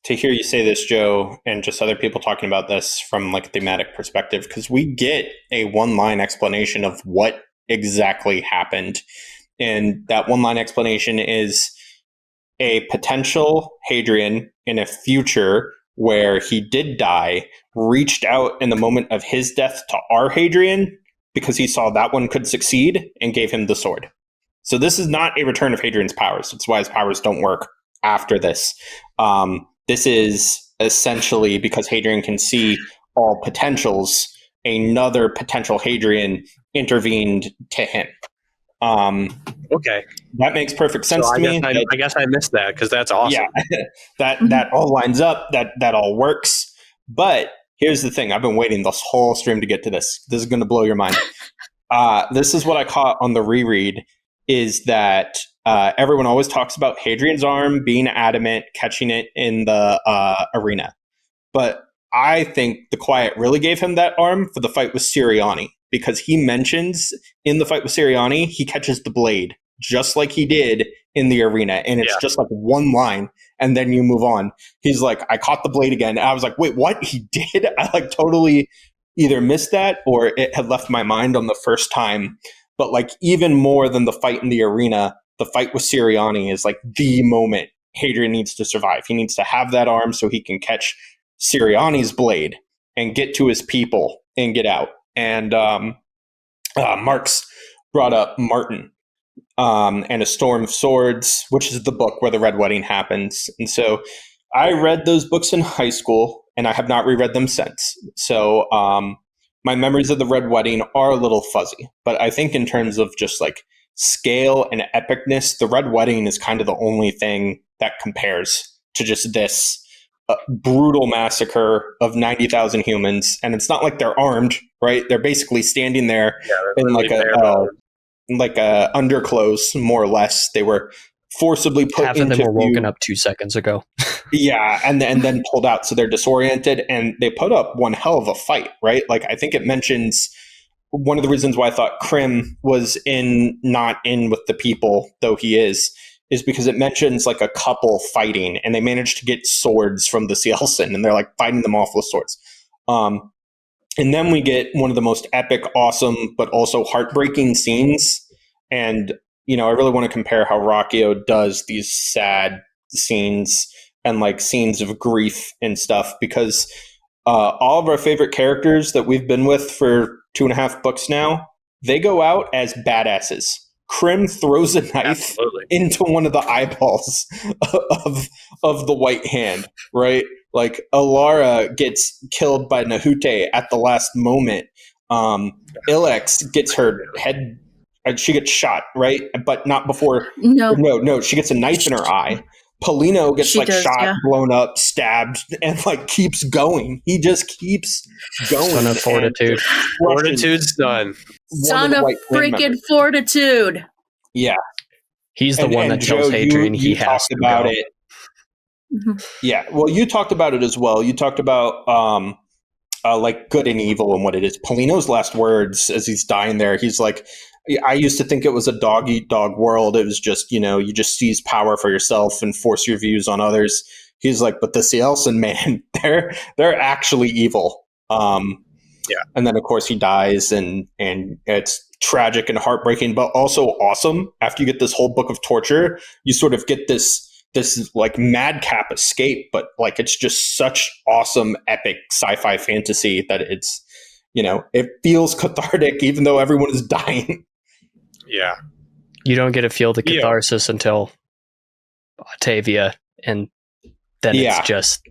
Speaker 5: to hear you say this, Joe, and just other people talking about this from like a thematic perspective, because we get a one-line explanation of what exactly happened. And that one-line explanation is a potential Hadrian in a future where he did die, reached out in the moment of his death to our Hadrian because he saw that one could succeed and gave him the sword. So this is not a return of Hadrian's powers. That's why his powers don't work after this. This is essentially because Hadrian can see all potentials, another potential Hadrian intervened to him.
Speaker 1: Okay.
Speaker 5: That makes perfect sense to me.
Speaker 1: I guess I missed that because that's awesome.
Speaker 5: Yeah, that all lines up. That all works. But here's the thing. I've been waiting this whole stream to get to this. This is going to blow your mind. This is what I caught on the reread, is that everyone always talks about Hadrian's arm being adamant, catching it in the arena. But I think the Quiet really gave him that arm for the fight with Sirianni, because he mentions in the fight with Sirianni, he catches the blade just like he did in the arena. And it's just like one line and then you move on. He's like, I caught the blade again. And I was like, wait, what? He did? I like totally either missed that or it had left my mind on the first time. But like even more than the fight in the arena, the fight with Sirianni is like the moment Hadrian needs to survive. He needs to have that arm so he can catch Sirianni's blade and get to his people and get out. And Marx brought up Martin and A Storm of Swords, which is the book where the Red Wedding happens. And so I read those books in high school and I have not reread them since. So my memories of the Red Wedding are a little fuzzy, but I think in terms of just like scale and epicness, the Red Wedding is kind of the only thing that compares to just this brutal massacre of 90,000 humans. And it's not like they're armed, right? They're basically standing there in like a underclothes, more or less. They were forcibly put
Speaker 2: half of them were woken up 2 seconds ago.
Speaker 5: Yeah, and then pulled out, so they're disoriented, and they put up one hell of a fight, right? Like I think it mentions one of the reasons why I thought Krim was not in with the people, though he is because it mentions like a couple fighting, and they managed to get swords from the Cielsen, and they're like fighting them off with swords. And then we get one of the most epic, awesome, but also heartbreaking scenes. And, you know, I really want to compare how Ruocchio does these sad scenes and like scenes of grief and stuff, because all of our favorite characters that we've been with for 2.5 books now, they go out as badasses. Krim throws a knife into one of the eyeballs of the White Hand, right? Like Alara gets killed by Nahute at the last moment. Ilex gets her head, she gets shot, right? But not before. No, she gets a knife in her eye. Polino gets shot, blown up, stabbed, and like keeps going. He just keeps going.
Speaker 2: Son of fortitude.
Speaker 1: Fortitude's done.
Speaker 4: Son of freaking fortitude.
Speaker 5: Yeah.
Speaker 2: He's the one that tells Hadrian he has to
Speaker 5: about
Speaker 2: go.
Speaker 5: It. Mm-hmm. Yeah. Well, you talked about it as well. You talked about like good and evil and what it is. Polino's last words as he's dying there, he's like, I used to think it was a dog eat dog world. It was just, you know, you just seize power for yourself and force your views on others. He's like, but the Cielsen, man, they're actually evil. Yeah. And then of course he dies, and it's tragic and heartbreaking, but also awesome. After you get this whole book of torture, you sort of get this like madcap escape, but like it's just such awesome, epic sci-fi fantasy that it's, you know, it feels cathartic even though everyone is dying.
Speaker 1: Yeah.
Speaker 2: You don't get to feel the catharsis until Octavia, and then it's just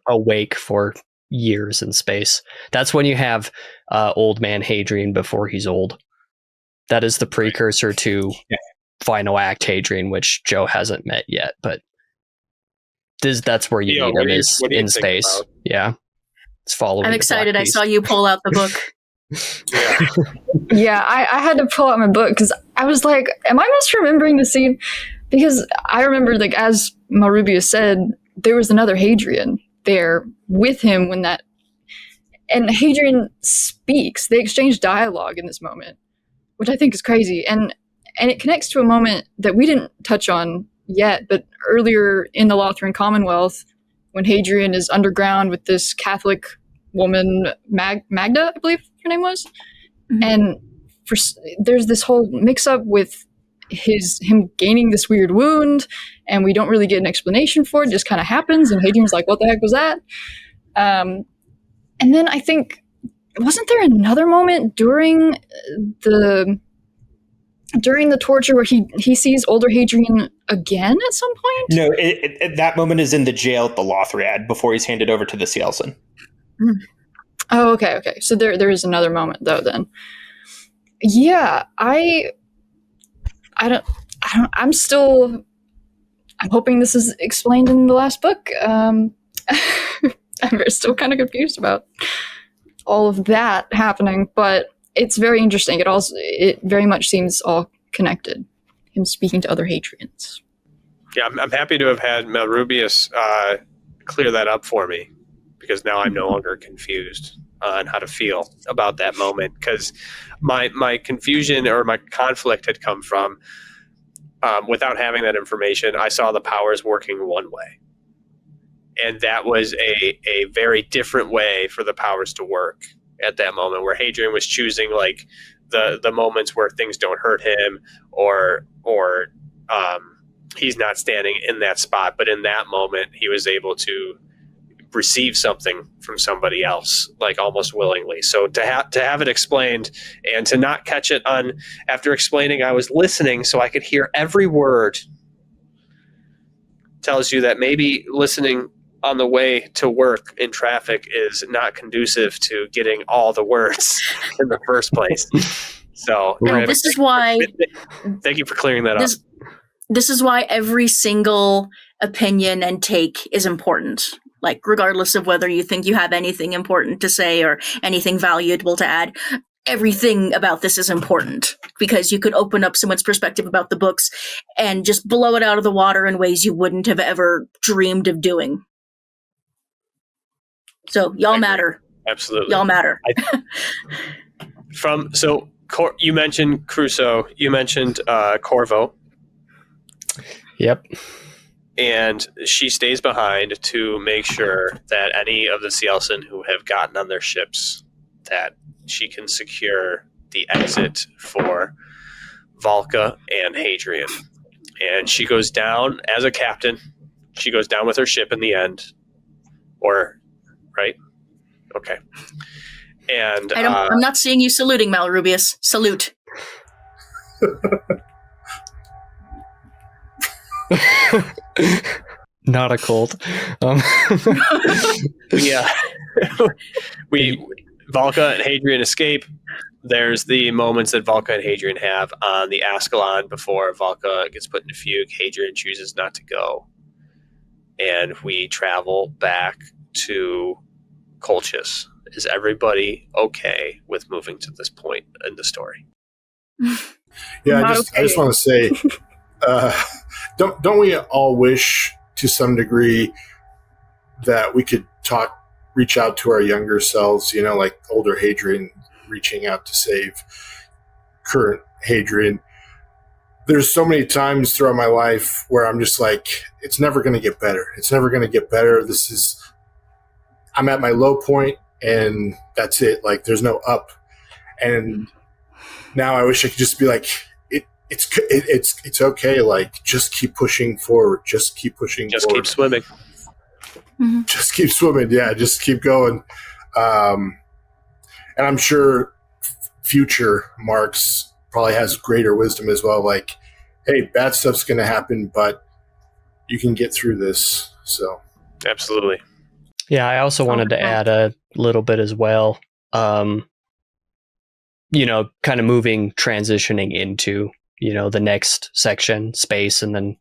Speaker 2: awake for years in space. That's when you have old man Hadrian before he's old. That is the precursor to final act Hadrian, which Joe hasn't met yet, but that's where you need him, is in space. Yeah. It's following.
Speaker 4: I'm excited. I saw you pull out the book.
Speaker 6: Yeah, I had to pull out my book because I was like, am I misremembering the scene? Because I remember, like, as Malrubius said, there was another Hadrian there with him when that, and Hadrian speaks. They exchange dialogue in this moment, which I think is crazy. And it connects to a moment that we didn't touch on yet, but earlier in the Lothran Commonwealth, when Hadrian is underground with this Catholic woman, Magda, I believe her name was. Mm-hmm. And there's this whole mix-up with him gaining this weird wound, and we don't really get an explanation for it. It just kind of happens, and Hadrian's like, what the heck was that? And then I think, wasn't there another moment during the torture where he sees older Hadrian again at some point?
Speaker 5: No, that moment is in the jail at the Lothriad before he's handed over to the Cielsen.
Speaker 6: Mm. Oh, okay. So there is another moment though. Then, yeah, I don't. I'm hoping this is explained in the last book. I'm still kind of confused about all of that happening, but it's very interesting. It very much seems all connected. Him speaking to other Hadrians.
Speaker 1: Yeah, I'm happy to have had Malrubius clear that up for me, because now I'm no longer confused on how to feel about that moment, because my confusion or my conflict had come from without having that information. I saw the powers working one way, and that was a very different way for the powers to work at that moment, where Hadrian was choosing like the moments where things don't hurt him, or he's not standing in that spot, but in that moment he was able to receive something from somebody else, like almost willingly. So to have it explained, and to not catch it on after explaining, I was listening so I could hear every word, tells you that maybe listening on the way to work in traffic is not conducive to getting all the words in the first place. So
Speaker 4: this is why.
Speaker 1: Thank you for clearing that up.
Speaker 4: This is why every single opinion and take is important. Like, regardless of whether you think you have anything important to say or anything valuable to add, everything about this is important, because you could open up someone's perspective about the books and just blow it out of the water in ways you wouldn't have ever dreamed of doing. So y'all matter.
Speaker 1: Absolutely.
Speaker 4: Y'all matter.
Speaker 1: You mentioned Crusoe, you mentioned Corvo.
Speaker 2: Yep.
Speaker 1: And she stays behind to make sure that any of the Cielsen who have gotten on their ships, that she can secure the exit for Valka and Hadrian. And she goes down as a captain. She goes down with her ship in the end. Right? Okay. And
Speaker 4: I'm not seeing you saluting, Malrubius. Salute.
Speaker 2: Not a cult.
Speaker 1: Valka and Hadrian escape. There's the moments that Valka and Hadrian have on the Ascalon before Valka gets put in a fugue. Hadrian chooses not to go, and we travel back to Colchis. Is everybody okay with moving to this point in the story?
Speaker 3: Yeah, I just want to say, don't we all wish to some degree that we could reach out to our younger selves, like older Hadrian reaching out to save current Hadrian? There's so many times throughout my life where I'm just like, it's never going to get better. It's never going to get better. I'm at my low point and that's it. Like, there's no up. And now I wish I could just be like, it's okay. Like, just keep pushing forward. Just keep pushing forward.
Speaker 1: Just keep swimming.
Speaker 4: Mm-hmm.
Speaker 3: Just keep swimming. Yeah, just keep going. And I'm sure future Marx probably has greater wisdom as well. Like, hey, bad stuff's going to happen, but you can get through this. So,
Speaker 1: absolutely.
Speaker 2: Yeah, I also wanted to add a little bit as well. Kind of transitioning into, the next section, space, and then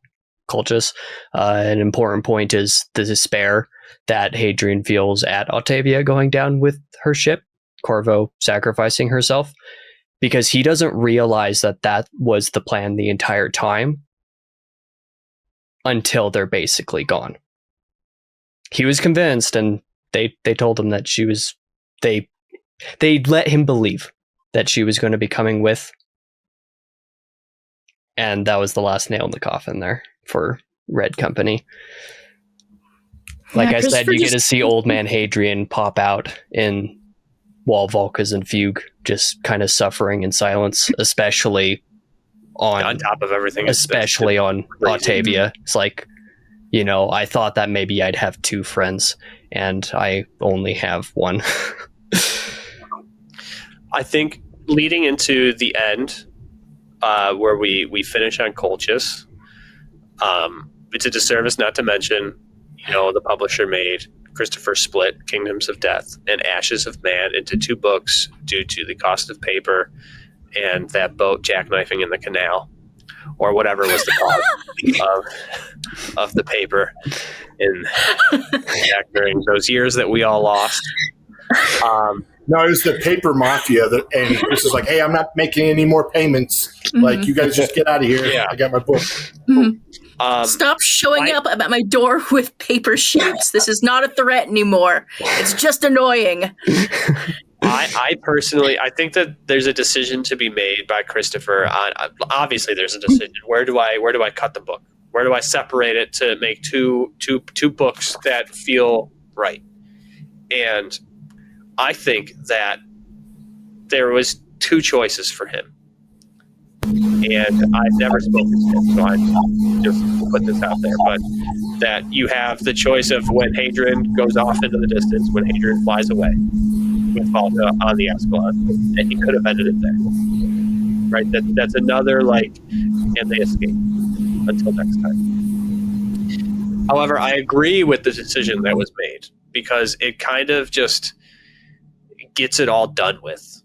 Speaker 2: Colchis. An important point is the despair that Hadrian feels at Octavia going down with her ship, Corvo sacrificing herself, because he doesn't realize that was the plan the entire time until they're basically gone. He was convinced, and they told him that she was, they let him believe that she was going to be coming with, and that was the last nail in the coffin there for Red Company. Like I said, you get to see old man Hadrian pop out while Valka's in fugue, just kind of suffering in silence, especially on
Speaker 1: top of everything,
Speaker 2: especially on Octavia. It's like, I thought that maybe I'd have two friends, and I only have one.
Speaker 1: I think leading into the end, where we finish on Colchis, it's a disservice not to mention, the publisher made Christopher split Kingdoms of Death and Ashes of Man into two books due to the cost of paper and that boat jackknifing in the canal, or whatever was the cost of the paper during those years that we all lost.
Speaker 3: No, it was the paper mafia, and Chris is like, "Hey, I'm not making any more payments.
Speaker 4: Mm-hmm.
Speaker 3: Like, you guys just get out of here.
Speaker 1: Yeah.
Speaker 3: I got my book."
Speaker 4: Mm-hmm. Stop showing up at my door with paper sheets. This is not a threat anymore. It's just annoying.
Speaker 1: I personally, I think that there's a decision to be made by Christopher on. Obviously, there's a decision. Where do I cut the book? Where do I separate it to make two books that feel right? And I think that there was two choices for him. And I've never spoken to him, so I just put this out there. But that you have the choice of when Hadrian goes off into the distance, when Hadrian flies away with Malta on the Escalon, and he could have ended it there. Right? That's another, and they escape until next time. However, I agree with the decision that was made because it kind of just gets it all done with,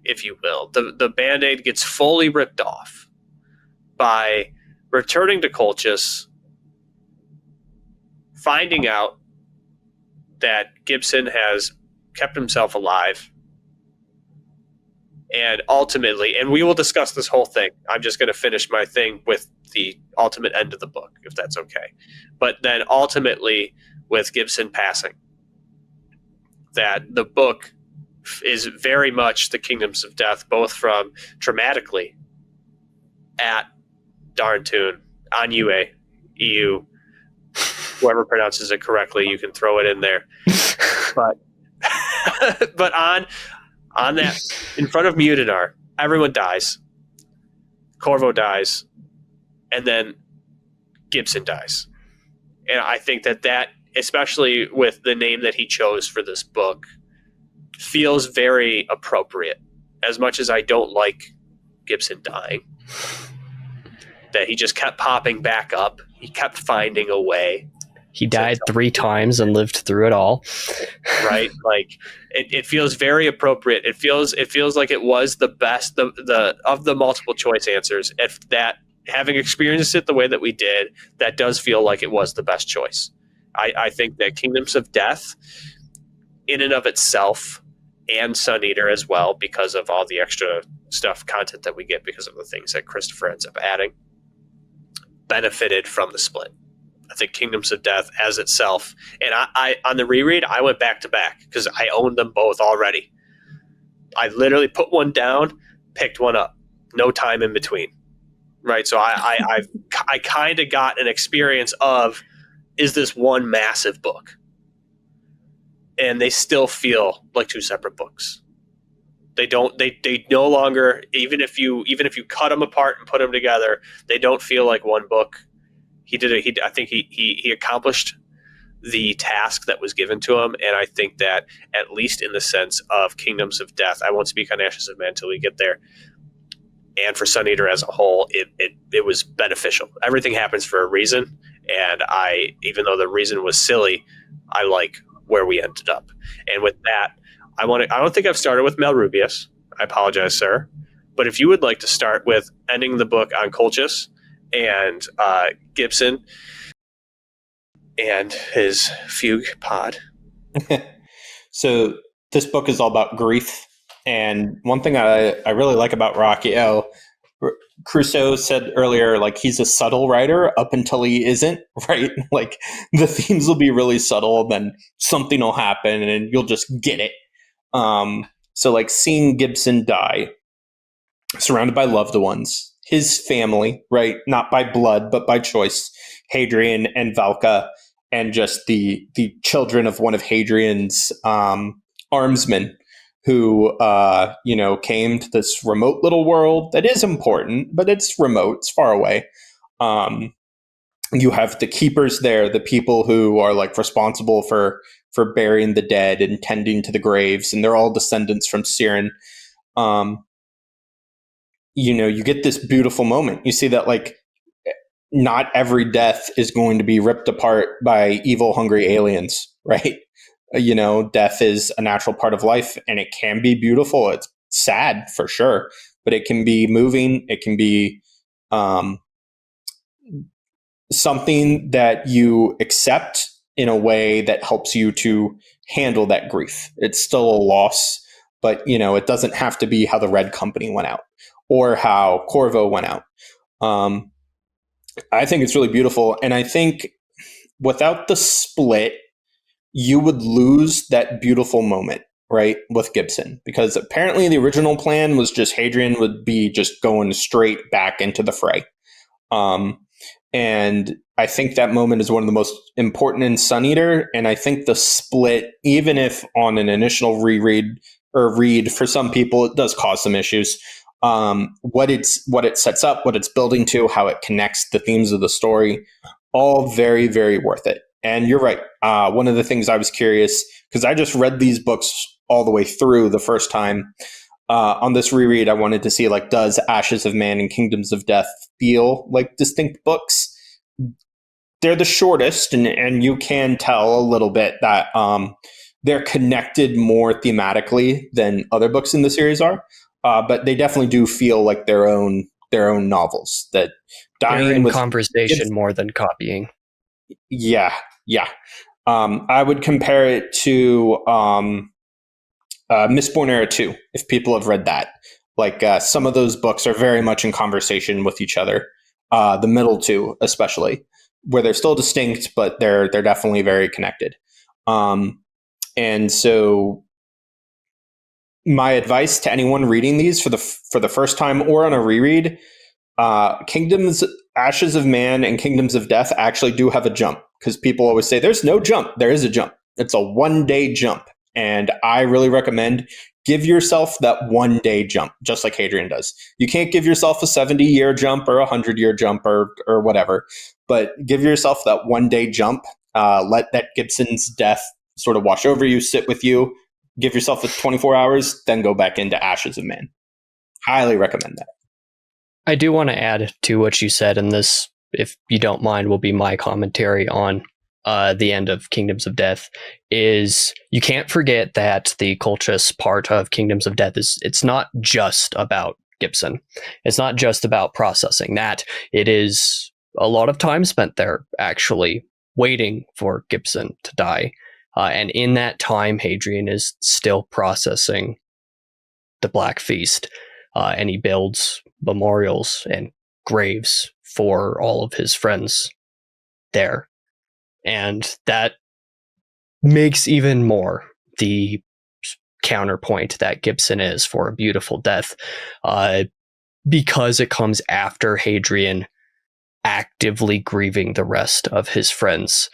Speaker 1: if you will. The Band-Aid gets fully ripped off by returning to Colchis, finding out that Gibson has kept himself alive, and ultimately, and we will discuss this whole thing. I'm just going to finish my thing with the ultimate end of the book, if that's okay. But then ultimately, with Gibson passing, that the book is very much the Kingdoms of Death, both from dramatically at Darntoon, on UA, EU, whoever pronounces it correctly, you can throw it in there. But but on that, in front of Mudinar, everyone dies. Corvo dies, and then Gibson dies. And I think that, especially with the name that he chose for this book, feels very appropriate. As much as I don't like Gibson dying, that he just kept popping back up. He kept finding a way.
Speaker 2: He died 3 times and lived through it all.
Speaker 1: Right? It feels very appropriate. It feels like it was the best the of the multiple choice answers. If that, having experienced it the way that we did, that does feel like it was the best choice. I think that Kingdoms of Death, in and of itself, and Sun Eater as well, because of all the extra content that we get because of the things that Christopher ends up adding, benefited from the split. I think Kingdoms of Death as itself, and I on the reread, I went back to back because I owned them both already. I literally put one down, picked one up, no time in between. Right, so I kind of got an experience of, is this one massive book? And they still feel like 2 separate books. They no longer, even if you cut them apart and put them together, they don't feel like one book. I think he accomplished the task that was given to him, and I think that, at least in the sense of Kingdoms of Death, I won't speak on Ashes of Man until we get there, and for Sun Eater as a whole, it was beneficial. Everything happens for a reason, and even though the reason was silly, I like where we ended up. And with that, I don't think I've started with Malrubius. I apologize, sir. But if you would like to start with ending the book on Colchis and Gibson and his fugue pod.
Speaker 5: So this book is all about grief. And one thing I really like about Ruocchio, Crusoe said earlier, he's a subtle writer up until he isn't, right? The themes will be really subtle, then something will happen and you'll just get it. So seeing Gibson die, surrounded by loved ones, his family, right? Not by blood, but by choice, Hadrian and Valka, and just the children of one of Hadrian's armsmen, who came to this remote little world that is important, but it's remote, it's far away. You have the keepers there, the people who are responsible for burying the dead and tending to the graves, and they're all descendants from Siren. You get this beautiful moment. You see that not every death is going to be ripped apart by evil, hungry aliens, right? Death is a natural part of life, and it can be beautiful. It's sad for sure, but it can be moving. It can be something that you accept in a way that helps you to handle that grief. It's still a loss, but it doesn't have to be how the Red Company went out or how Corvo went out. I think it's really beautiful. And I think without the split, you would lose that beautiful moment, right, with Gibson. Because apparently the original plan was just Hadrian would be just going straight back into the fray. And I think that moment is one of the most important in Sun Eater. And I think the split, even if on an initial reread or read for some people, it does cause some issues. What it sets up, what it's building to, how it connects the themes of the story, all very, very worth it. And you're right. One of the things I was curious, because I just read these books all the way through the first time. On this reread, I wanted to see, like, does Ashes of Man and Kingdoms of Death feel like distinct books? They're the shortest, and you can tell a little bit that they're connected more thematically than other books in the series are. But they definitely do feel like their own novels. That
Speaker 2: they're in conversation more than copying.
Speaker 5: Yeah. I would compare it to Mistborn Era 2, if people have read that. Like, some of those books are very much in conversation with each other. The middle two, especially, where they're still distinct, but they're definitely very connected. And so my advice to anyone reading these for the first time or on a reread, Ashes of Man and Kingdoms of Death actually do have a jump, because people always say there's no jump. There is a jump. It's a 1-day jump. And I really recommend give yourself that 1-day jump, just like Hadrian does. You can't give yourself a 70-year jump or a 100-year jump or whatever, but give yourself that 1-day jump. Let that Gibson's death sort of wash over you, sit with you. Give yourself 24 hours, then go back into Ashes of Man. Highly recommend that.
Speaker 2: I do want to add to what you said, and this, if you don't mind, will be my commentary on the end of Kingdoms of Death, is you can't forget that the cultist part of Kingdoms of Death it's not just about Gibson. It's not just about processing that. It is a lot of time spent there actually waiting for Gibson to die. And in that time, Hadrian is still processing the Black Feast, and he builds memorials and graves for all of his friends there. And that makes even more the counterpoint that Gibson is for A Beautiful Death, because it comes after Hadrian actively grieving the rest of his friends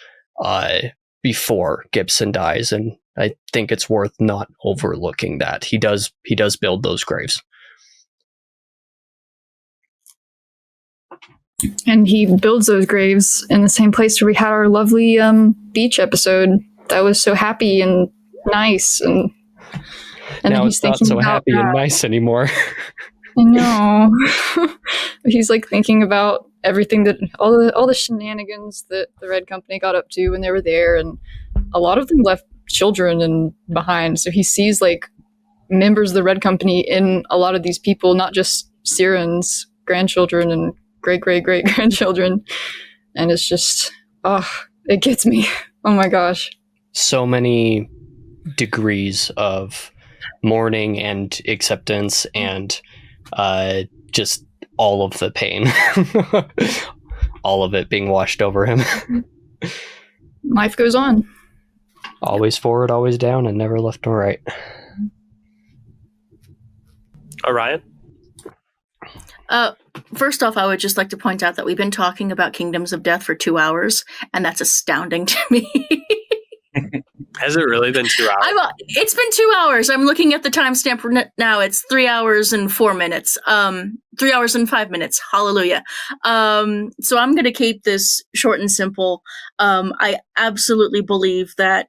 Speaker 2: before Gibson dies. And I think it's worth not overlooking that. He does build those graves.
Speaker 6: And he builds those graves in the same place where we had our lovely beach episode that was so happy and nice. And
Speaker 2: now it's not so happy and nice anymore.
Speaker 6: I know. He's like thinking about everything that all the shenanigans that the Red Company got up to when they were there, and a lot of them left children behind. So he sees like members of the Red Company in a lot of these people, not just Siren's grandchildren and great-great-great-grandchildren. And it's just, it gets me. Oh my gosh.
Speaker 2: So many degrees of mourning and acceptance and just all of the pain. All of it being washed over him.
Speaker 6: Life goes on.
Speaker 2: Always forward, always down, and never left nor right.
Speaker 1: Orion?
Speaker 4: First off, I would just like to point out that we've been talking about Kingdoms of Death for 2 hours, and that's astounding to me.
Speaker 1: Has it really been 2 hours?
Speaker 4: It's been 2 hours. I'm looking at the timestamp now. It's 3 hours and 4 minutes. 3 hours and 5 minutes. Hallelujah. So I'm going to keep this short and simple. I absolutely believe that,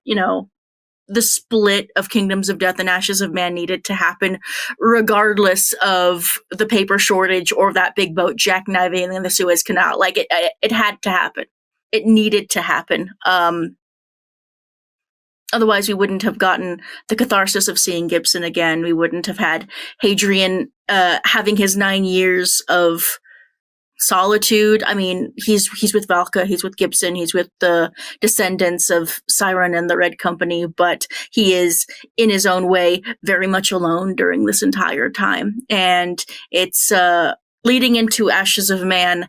Speaker 4: the split of Kingdoms of Death and Ashes of Man needed to happen, regardless of the paper shortage or that big boat jackknifing in the Suez Canal. Like, it had to happen. It needed to happen. Otherwise, we wouldn't have gotten the catharsis of seeing Gibson again. We wouldn't have had Hadrian having his 9 years of solitude. I mean, he's with Valka, he's with Gibson, he's with the descendants of Siren and the Red Company, but he is, in his own way, very much alone during this entire time. And it's leading into Ashes of Man,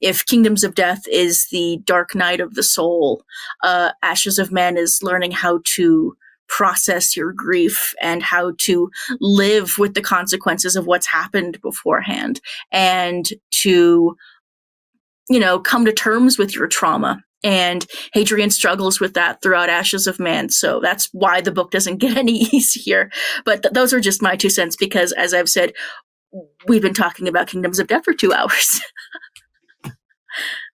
Speaker 4: if Kingdoms of Death is the dark night of the soul, Ashes of Man is learning how to process your grief and how to live with the consequences of what's happened beforehand, and to, come to terms with your trauma. And Hadrian struggles with that throughout Ashes of Man. So that's why the book doesn't get any easier. But those are just my 2 cents, because as I've said, we've been talking about Kingdoms of Death for 2 hours.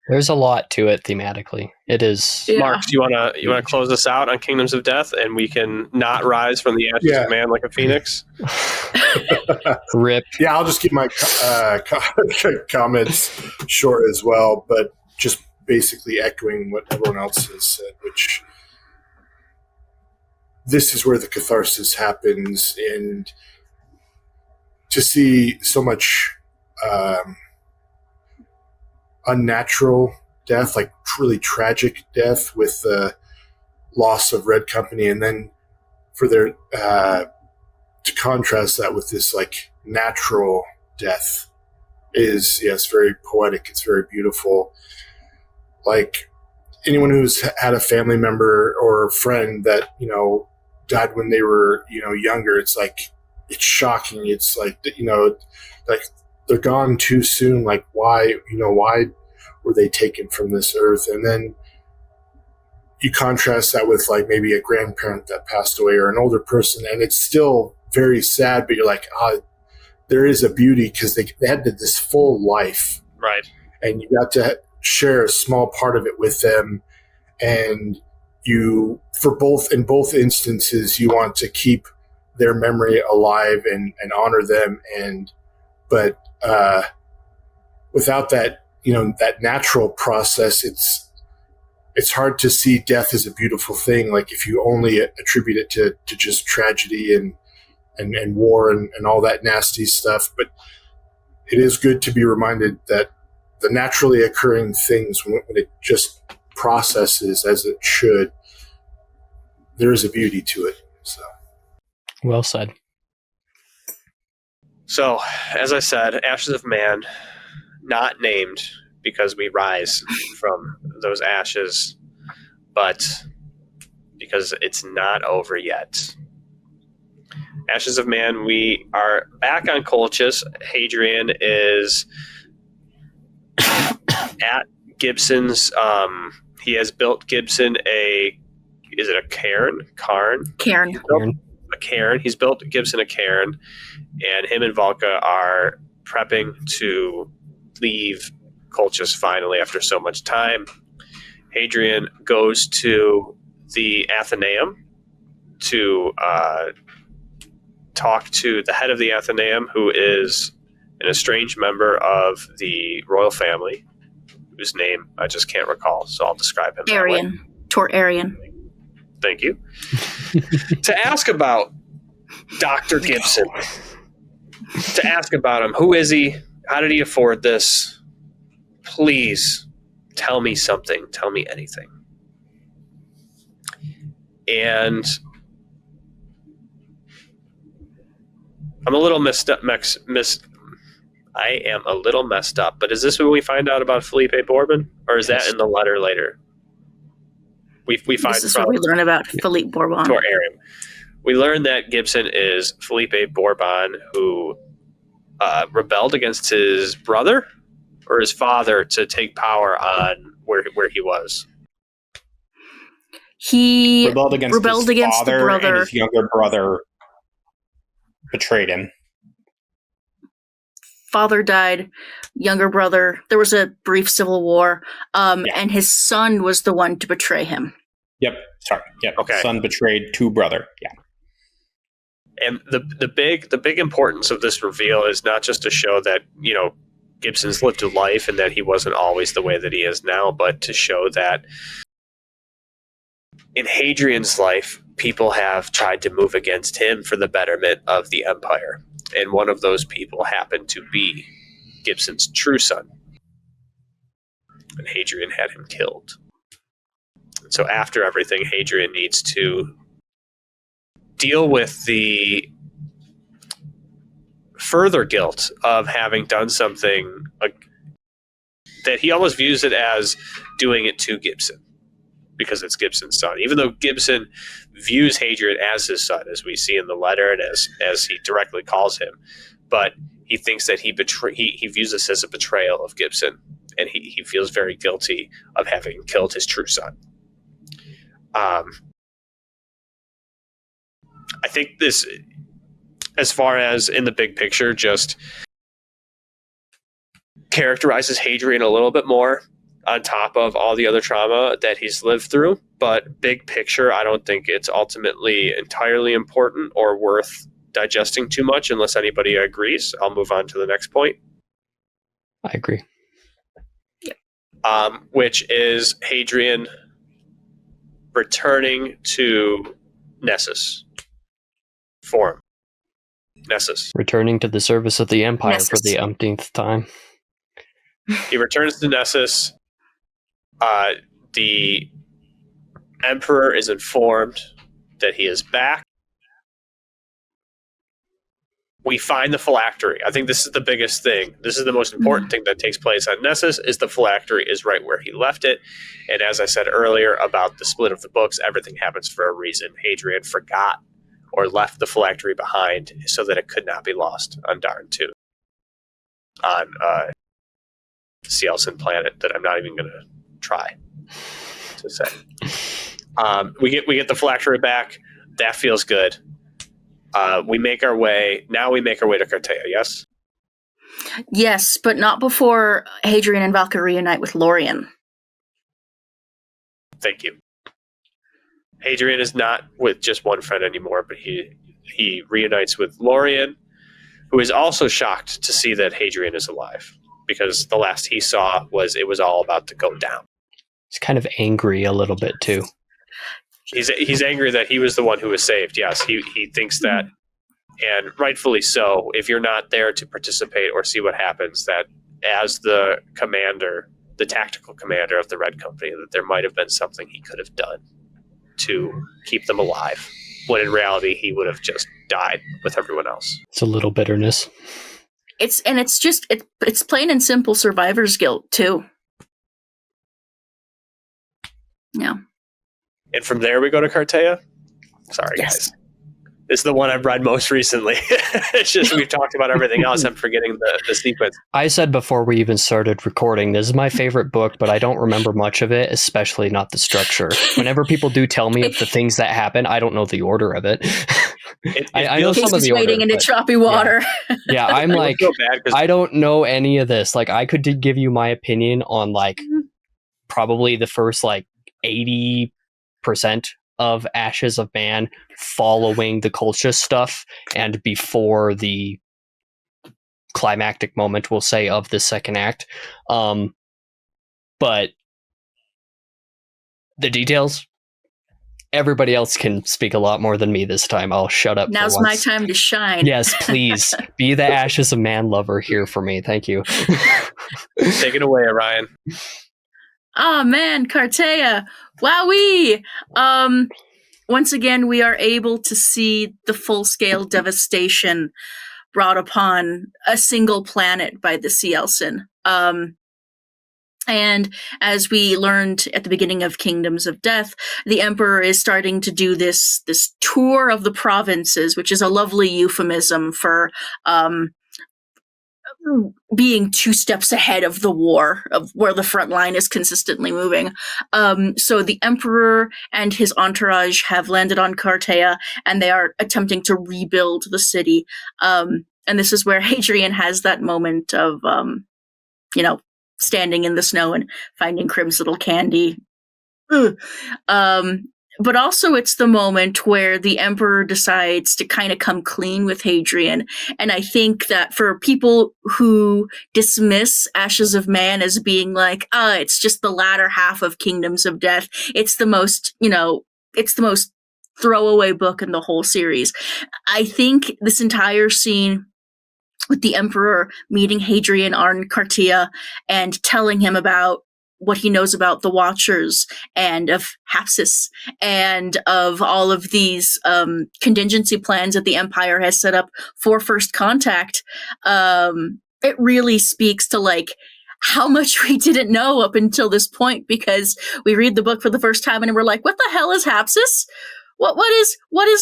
Speaker 2: There's a lot to it thematically. It is.
Speaker 4: Yeah.
Speaker 1: Marx, you wanna close us out on Kingdoms of Death, and we can not rise from the ashes of man like a phoenix?
Speaker 2: Rip.
Speaker 3: Yeah, I'll just keep my comments short as well, but just basically echoing what everyone else has said, which this is where the catharsis happens, and to see so much unnatural death, like truly tragic death with the loss of Red Company, and then for their to contrast that with this like natural death is, yes, very poetic. It's very beautiful. Like anyone who's had a family member or a friend that, died when they were, younger, it's like, it's shocking. It's like, like they're gone too soon. Like why were they taken from this earth? And then you contrast that with like maybe a grandparent that passed away or an older person, and it's still very sad, but you're like, there is a beauty because they had this full life.
Speaker 1: Right.
Speaker 3: And you got to share a small part of it with them. And in both instances, you want to keep their memory alive and honor them. But without that, that natural process, it's hard to see death as a beautiful thing. Like if you only attribute it to just tragedy and war and all that nasty stuff. But it is good to be reminded that the naturally occurring things, when it just processes as it should, there is a beauty to it. So,
Speaker 2: Well said.
Speaker 1: So, as I said, Ashes of Man, not named because we rise from those ashes, but because it's not over yet. Ashes of Man, we are back on Colchis. Hadrian is at Gibson's. He has built Gibson is it a cairn? Cairn. A cairn. He's built Gibson a cairn, and him and Valka are prepping to leave Colchis finally after so much time. Hadrian goes to the Athenaeum to talk to the head of the Athenaeum, who is an estranged member of the royal family, whose name I just can't recall, so I'll describe him.
Speaker 4: Arian. Tor Arian.
Speaker 1: Thank you. To ask about Dr. Gibson. To ask about him. Who is he? How did he afford this? Please tell me something. Tell me anything. And I'm a little messed up. I am a little messed up. But is this when we find out about Felipe Bourbon, or is that in the letter later? We find
Speaker 4: this is where we learn about Philippe Bourbon.
Speaker 1: Tor Arian. We learn that Gibson is Felipe Bourbon, who rebelled against his brother or his father to take power on where he was.
Speaker 5: He rebelled against his father,
Speaker 4: the brother,
Speaker 5: and his younger brother betrayed him.
Speaker 4: Father died, younger brother. There was a brief civil war, and his son was the one to betray him.
Speaker 5: Yep. Sorry. Yep.
Speaker 1: Okay.
Speaker 5: Son betrayed to brother. Yeah.
Speaker 1: And the big importance of this reveal is not just to show that, Gibson's lived a life and that he wasn't always the way that he is now, but to show that in Hadrian's life, people have tried to move against him for the betterment of the empire. And one of those people happened to be Gibson's true son. And Hadrian had him killed. So after everything, Hadrian needs to deal with the further guilt of having done something that he almost views it as doing it to Gibson because it's Gibson's son. Even though Gibson views Hadrian as his son, as we see in the letter and as he directly calls him, but he thinks that he views this as a betrayal of Gibson, and he feels very guilty of having killed his true son. I think this, as far as in the big picture, just characterizes Hadrian a little bit more on top of all the other trauma that he's lived through. But big picture, I don't think it's ultimately entirely important or worth digesting too much unless anybody agrees. I'll move on to the next point.
Speaker 2: I agree.
Speaker 1: Which is Hadrian returning to Nessus form. Nessus.
Speaker 2: Returning to the service of the Empire
Speaker 4: Nessus.
Speaker 2: for the umpteenth time.
Speaker 1: He returns to Nessus. The Emperor is informed that he is back. We find the phylactery. I think this is the biggest thing. This is the most important thing that takes place on Nessus, is the phylactery is right where he left it. And as I said earlier about the split of the books, everything happens for a reason. Hadrian forgot or left the phylactery behind so that it could not be lost on Darn 2. On the Cielson planet that I'm not even going to try to say. We get the phylactery back. That feels good. We make our way to Cartea, yes?
Speaker 4: Yes, but not before Hadrian and Valka reunite with Lorien.
Speaker 1: Thank you. Hadrian is not with just one friend anymore, but he reunites with Lorien, who is also shocked to see that Hadrian is alive, because the last he saw was it was all about to go down.
Speaker 2: He's kind of angry a little bit too.
Speaker 1: He's angry that he was the one who was saved. Yes, he thinks that, and rightfully so. If you're not there to participate or see what happens, that as the commander, the tactical commander of the Red Company, that there might have been something he could have done to keep them alive, when in reality he would have just died with everyone else.
Speaker 2: It's a little bitterness.
Speaker 4: It's plain and simple survivor's guilt too. Yeah.
Speaker 1: And from there we go to Cartea. Sorry,
Speaker 4: Yes.
Speaker 1: guys. This is the one I've read most recently. It's just we've talked about everything else. I'm forgetting the sequence.
Speaker 2: I said before we even started recording, this is my favorite book, but I don't remember much of it, especially not the structure. Whenever people do tell me of the things that happen, I don't know the order of it. I know some of the order.
Speaker 4: Wading into choppy water.
Speaker 2: Yeah, I'm like,
Speaker 1: feel bad 'cause
Speaker 2: I don't know any of this. Like, I could give you my opinion on like probably the first like 80% of Ashes of Man following the Colchis stuff and before the climactic moment, we'll say, of the second act. But the details, everybody else can speak a lot more than me this time. I'll shut up.
Speaker 4: Now's
Speaker 2: for
Speaker 4: my
Speaker 2: once.
Speaker 4: time to shine.
Speaker 2: Yes, please. Be the Ashes of Man lover here for me. Thank you.
Speaker 1: Take it away, Orion.
Speaker 4: Oh man, Cartea. Wowee! Once again, we are able to see the full-scale devastation brought upon a single planet by the Cielson. And as we learned at the beginning of Kingdoms of Death, the Emperor is starting to do this tour of the provinces, which is a lovely euphemism for being 2 steps ahead of the war, of where the front line is consistently moving. So the Emperor and his entourage have landed on Cartea, and they are attempting to rebuild the city. And this is where Hadrian has that moment of, standing in the snow and finding Crim's little candy. But also it's the moment where the Emperor decides to kind of come clean with Hadrian. And I think that for people who dismiss Ashes of Man as being like, it's just the latter half of Kingdoms of Death, it's the most throwaway book in the whole series. I think this entire scene with the Emperor meeting Hadrian on Cartea and telling him about what he knows about the Watchers and of Hapsis and of all of these contingency plans that the Empire has set up for First Contact, it really speaks to like how much we didn't know up until this point, because we read the book for the first time and we're like, what the hell is Hapsis? What is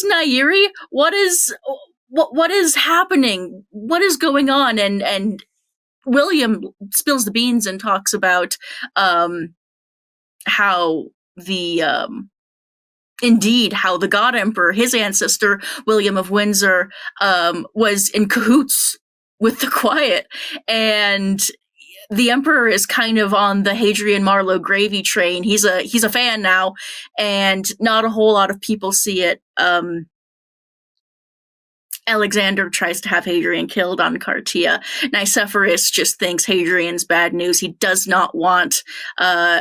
Speaker 4: Nairi? What is happening? What is going on? And William spills the beans and talks about how the God Emperor, his ancestor William of Windsor, was in cahoots with the Quiet, and the Emperor is kind of on the Hadrian Marlowe gravy train. He's a fan now, and not a whole lot of people see it. Alexander tries to have Hadrian killed on Cartia. Nicephorus just thinks Hadrian's bad news. He does not want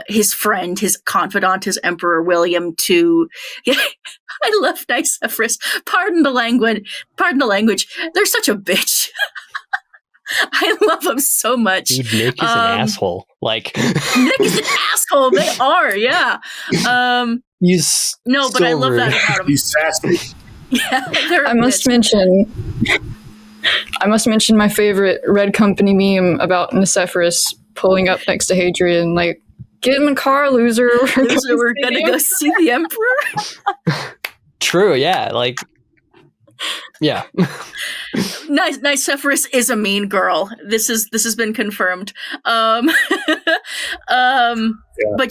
Speaker 4: his friend, his confidant, his Emperor William to... I love Nicephorus. Pardon the language. They're such a bitch. I love him so much.
Speaker 2: Dude, Nick is an asshole. Like
Speaker 4: Nick is an asshole. They are, yeah.
Speaker 2: He's
Speaker 4: no, but
Speaker 2: so
Speaker 4: I love
Speaker 2: rude.
Speaker 4: that about him.
Speaker 3: He's sassy.
Speaker 4: Yeah,
Speaker 6: I must mention my favorite Red Company meme about Nicephorus pulling up next to Hadrian, like, get in the car, loser.
Speaker 4: We're gonna go see the Emperor.
Speaker 2: True, yeah. Like, yeah.
Speaker 4: Nicephorus is a mean girl. This has been confirmed. But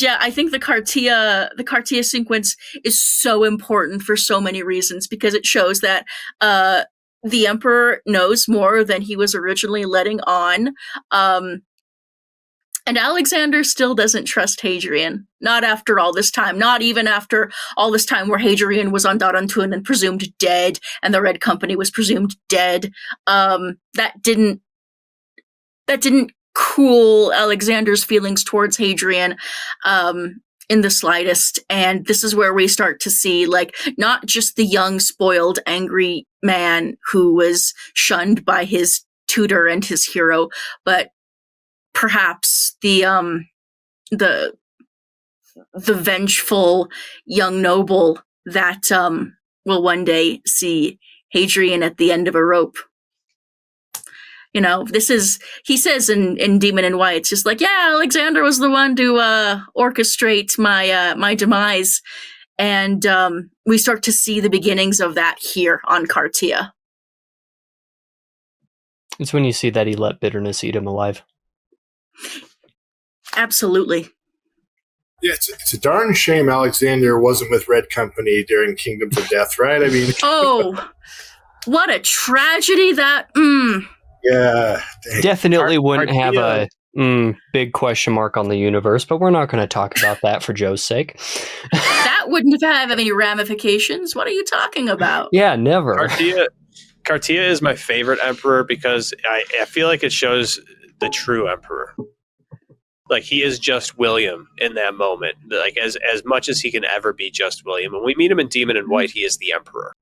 Speaker 4: yeah, I think the Cartia sequence is so important for so many reasons, because it shows that the Emperor knows more than he was originally letting on. And Alexander still doesn't trust Hadrian. Not after all this time. Not even after all this time where Hadrian was on Darantun and presumed dead, and the Red Company was presumed dead. That didn't cool Alexander's feelings towards Hadrian in the slightest. And this is where we start to see, like, not just the young, spoiled, angry man who was shunned by his tutor and his hero, but perhaps the vengeful young noble that will one day see Hadrian at the end of a rope. You know, he says in Demon in White, it's just like, yeah, Alexander was the one to orchestrate my demise. And we start to see the beginnings of that here on Cartia.
Speaker 2: It's when you see that he let bitterness eat him alive.
Speaker 4: Absolutely.
Speaker 3: Yeah, it's a darn shame Alexander wasn't with Red Company during Kingdoms of Death, right? I mean...
Speaker 4: Oh, what a tragedy that...
Speaker 3: Yeah.
Speaker 2: Definitely wouldn't have a big question mark on the universe, but we're not going to talk about that for Joe's sake.
Speaker 4: That wouldn't have any ramifications. What are you talking about?
Speaker 2: Yeah, never.
Speaker 1: Cartia is my favorite emperor because I feel like it shows the true emperor. Like, he is just William in that moment. Like, as much as he can ever be just William. When we meet him in Demon in White, he is the emperor.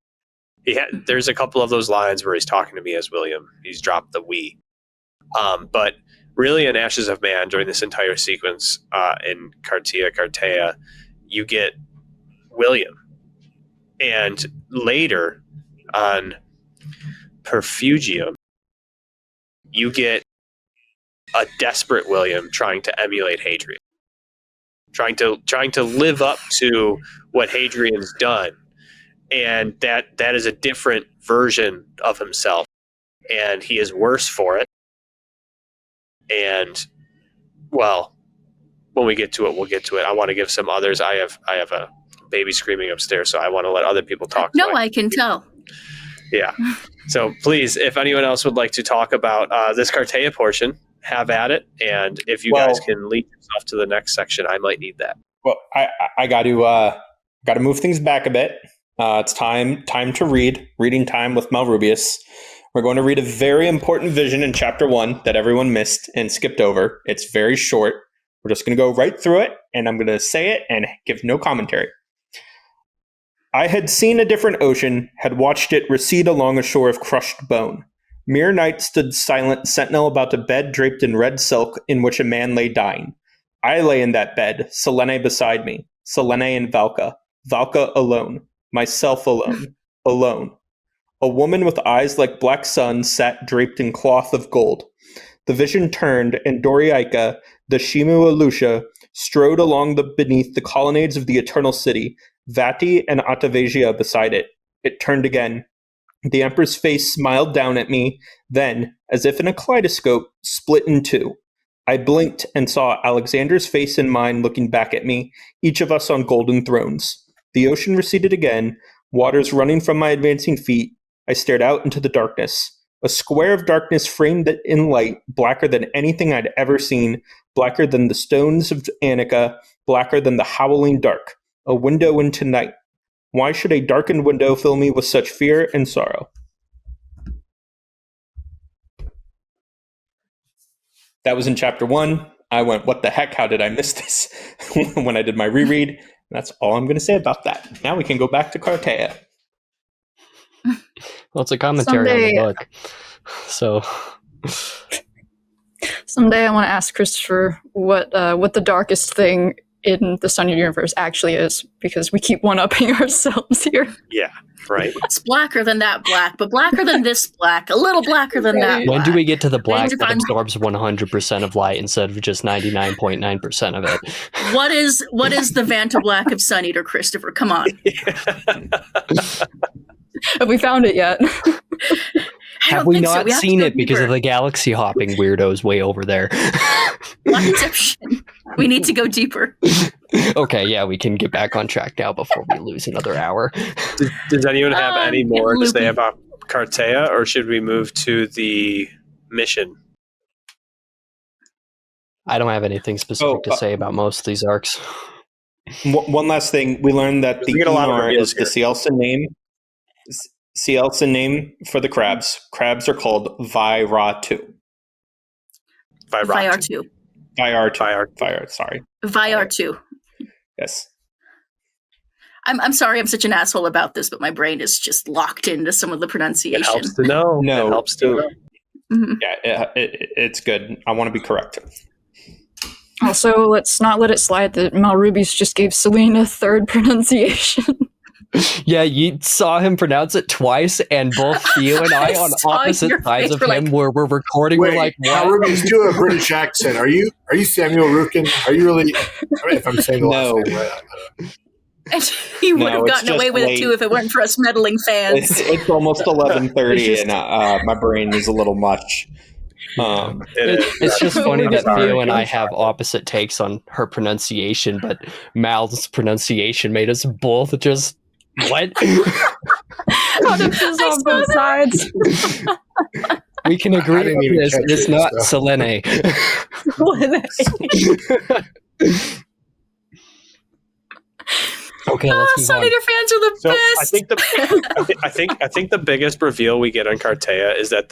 Speaker 1: There's a couple of those lines where he's talking to me as William. He's dropped the we. But really in Ashes of Man, during this entire sequence in Cartea, you get William. And later on Perfugium, you get a desperate William trying to emulate Hadrian. Trying to live up to what Hadrian's done. And that is a different version of himself, and he is worse for it. And, well, when we get to it, we'll get to it. I want to give some others. I have a baby screaming upstairs, so I want to let other people talk.
Speaker 4: No, I can tell.
Speaker 1: Yeah. So please, if anyone else would like to talk about this Cartea portion, have at it. And if you guys can lead yourself to the next section, I might need that.
Speaker 5: Well, I got to move things back a bit. It's time to reading time with Malrubius. We're going to read a very important vision in chapter 1 that everyone missed and skipped over. It's very short. We're just going to go right through it, and I'm going to say it and give no commentary. I had seen a different ocean, had watched it recede along a shore of crushed bone. Mere night stood silent, sentinel about a bed draped in red silk in which a man lay dying. I lay in that bed, Selene beside me, Selene and Valka, Valka alone, myself alone, alone. A woman with eyes like black sun sat draped in cloth of gold. The vision turned, and Doriaika, the Shimu Alusha, strode along beneath the colonnades of the Eternal City, Vati and Atavasia beside it. It turned again. The Emperor's face smiled down at me, then, as if in a kaleidoscope, split in two. I blinked and saw Alexander's face and mine looking back at me, each of us on golden thrones. The ocean receded again, waters running from my advancing feet. I stared out into the darkness. A square of darkness framed in light, blacker than anything I'd ever seen, blacker than the stones of Annika, blacker than the howling dark. A window into night. Why should a darkened window fill me with such fear and sorrow? That was in chapter 1. I went, what the heck? How did I miss this? When I did my reread. That's all I'm going to say about that. Now we can go back to Cartea.
Speaker 2: Well, it's a commentary on the book. So
Speaker 6: someday I want to ask Christopher what the darkest thing in the Sun universe actually is, because we keep one-upping ourselves here.
Speaker 1: Yeah, right.
Speaker 4: It's blacker than that black, but blacker than this black, a little blacker than that
Speaker 2: when
Speaker 4: black.
Speaker 2: do we get to the black that absorbs 100% of light instead of just 99.9% of it?
Speaker 4: What is the Vanta black of Sun Eater, Christopher? Come on.
Speaker 6: Have we found it yet?
Speaker 2: Have we not seen it because of the galaxy hopping weirdos way over there?
Speaker 4: Blackception. We need to go deeper.
Speaker 2: Okay, yeah, we can get back on track now before we lose another hour.
Speaker 1: Does anyone have any more to say about Cartea, or should we move to the mission?
Speaker 2: I don't have anything specific to say about most of these arcs.
Speaker 5: One last thing. We learned that the Enar is the Cielson name. Cielson name for the crabs. Crabs are called Vairatu.
Speaker 4: Vairatu.
Speaker 5: Sorry.
Speaker 4: Vairatu.
Speaker 5: Yes.
Speaker 4: I'm sorry I'm such an asshole about this, but my brain is just locked into some of the pronunciation.
Speaker 1: It helps to know.
Speaker 5: No.
Speaker 1: It helps to know.
Speaker 4: Mm-hmm.
Speaker 5: Yeah, it's good. I want to be correct.
Speaker 6: Also, let's not let it slide that Malrubius just gave Selene a third pronunciation.
Speaker 2: Yeah, you saw him pronounce it twice, and both Pheo and I on opposite sides of him were recording.
Speaker 3: Wait,
Speaker 2: we're like,
Speaker 3: Malrubius, do a British accent. Are you Samuel Rukin? Are you really? If I'm saying the last name right.
Speaker 4: And he would have gotten away with it too if it weren't for us meddling fans.
Speaker 5: It's almost 11:30, and my brain is a little much.
Speaker 2: It's just funny that Pheo and I have opposite takes on her pronunciation, but Mal's pronunciation made us both just what?
Speaker 6: How to piss on both sides.
Speaker 2: We can agree on this. It's not Selene. Okay, let's move
Speaker 4: Sun
Speaker 2: on.
Speaker 4: Eater fans are the best.
Speaker 1: I think the biggest reveal we get on Cartea is that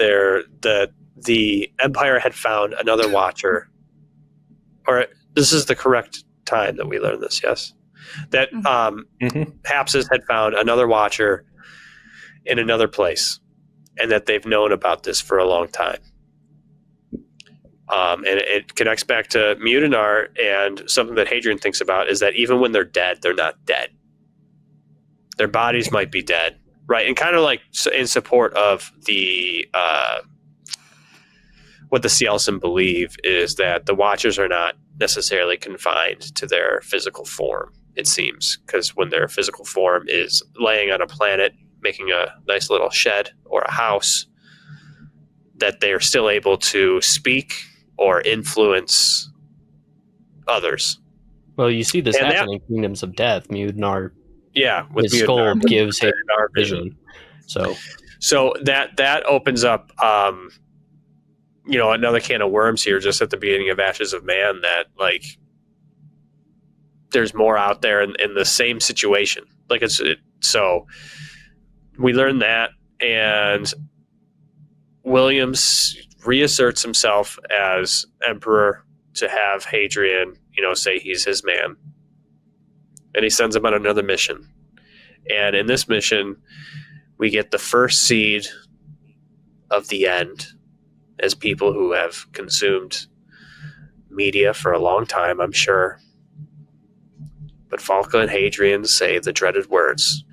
Speaker 1: the Empire had found another Watcher, or this is the correct time that we learn this. Yes, that Hapsis had found another Watcher in another place, and that they've known about this for a long time. And it connects back to Mutinar, and something that Hadrian thinks about is that even when they're dead, they're not dead. Their bodies might be dead, right? And kind of like in support of the what the Cielson believe is that the Watchers are not necessarily confined to their physical form, it seems, because when their physical form is laying on a planet, making a nice little shed or a house, that they are still able to speak or influence others.
Speaker 2: Well, you see this happen in Kingdoms of Death. Mutinar,
Speaker 1: with
Speaker 2: his skull gives him vision. So
Speaker 1: that opens up, another can of worms here, just at the beginning of Ashes of Man. That like, there's more out there in the same situation. Like so we learn that, and Williams reasserts himself as emperor to have Hadrian, say he's his man. And he sends him on another mission. And in this mission, we get the first seed of the end as people who have consumed media for a long time, I'm sure. But Falca and Hadrian say the dreaded words.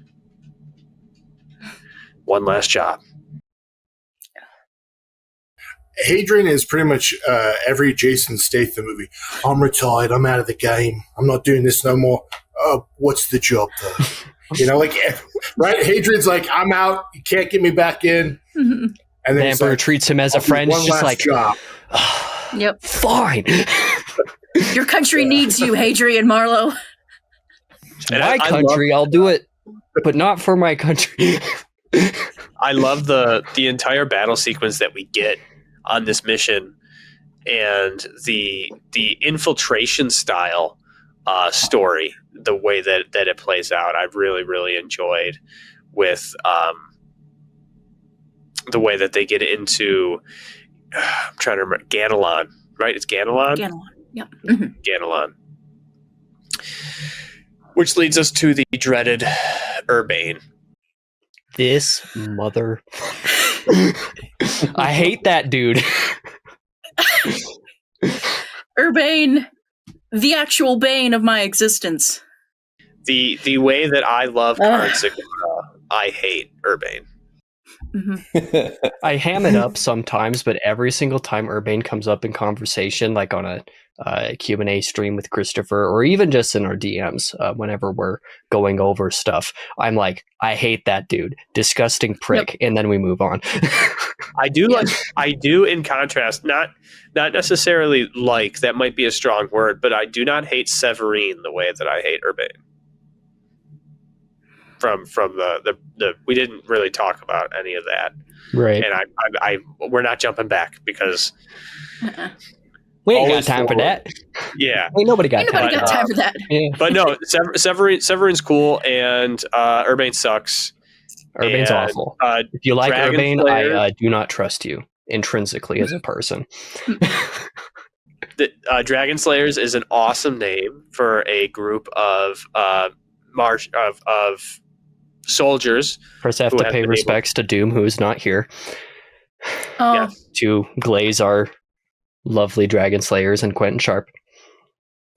Speaker 1: One last job.
Speaker 8: Hadrian is pretty much every Jason Statham movie. I'm retired. I'm out of the game. I'm not doing this no more. What's the job, though? Right? Hadrian's like, I'm out. You can't get me back in.
Speaker 4: Mm-hmm.
Speaker 8: And then
Speaker 2: the Emperor treats him as a friend.
Speaker 8: One
Speaker 2: Just
Speaker 8: last
Speaker 2: like,
Speaker 8: job.
Speaker 4: Yep.
Speaker 2: Fine.
Speaker 4: Your country needs you, Hadrian Marlowe.
Speaker 2: My country, I'll do it, but not for my country.
Speaker 1: I love the entire battle sequence that we get on this mission, and the infiltration style story, the way that it plays out. I've really enjoyed with the way that they get into. I'm trying to remember, Ganelon, right? It's Ganelon.
Speaker 4: Ganelon. Yep. Mm-hmm.
Speaker 1: Ganelon. Which leads us to the dreaded Urbane.
Speaker 2: This mother. I hate that dude.
Speaker 4: Urbane, the actual bane of my existence.
Speaker 1: The way that I love Karnzig, I hate Urbane.
Speaker 4: Mm-hmm.
Speaker 2: I ham it up sometimes, but every single time Urbane comes up in conversation, like on a Q&A stream with Christopher, or even just in our DMs, whenever we're going over stuff, I'm like, I hate that dude, disgusting prick, and then we move on.
Speaker 1: I do in contrast, not necessarily like, that might be a strong word, but I do not hate Severine the way that I hate Urbane. From the we didn't really talk about any of that,
Speaker 2: right?
Speaker 1: And I we're not jumping back because
Speaker 2: we ain't got time for that.
Speaker 1: Yeah,
Speaker 2: ain't nobody got
Speaker 4: time for that.
Speaker 2: Yeah.
Speaker 1: But no, Severine's cool, and Urbane sucks.
Speaker 2: Urbane's awful. If you like Urbane, I do not trust you intrinsically as a person.
Speaker 1: Dragon Slayers is an awesome name for a group of soldiers.
Speaker 2: First, I have to pay respects to Doom, who is not here. To glaze our lovely Dragon Slayers and Quentin Sharp.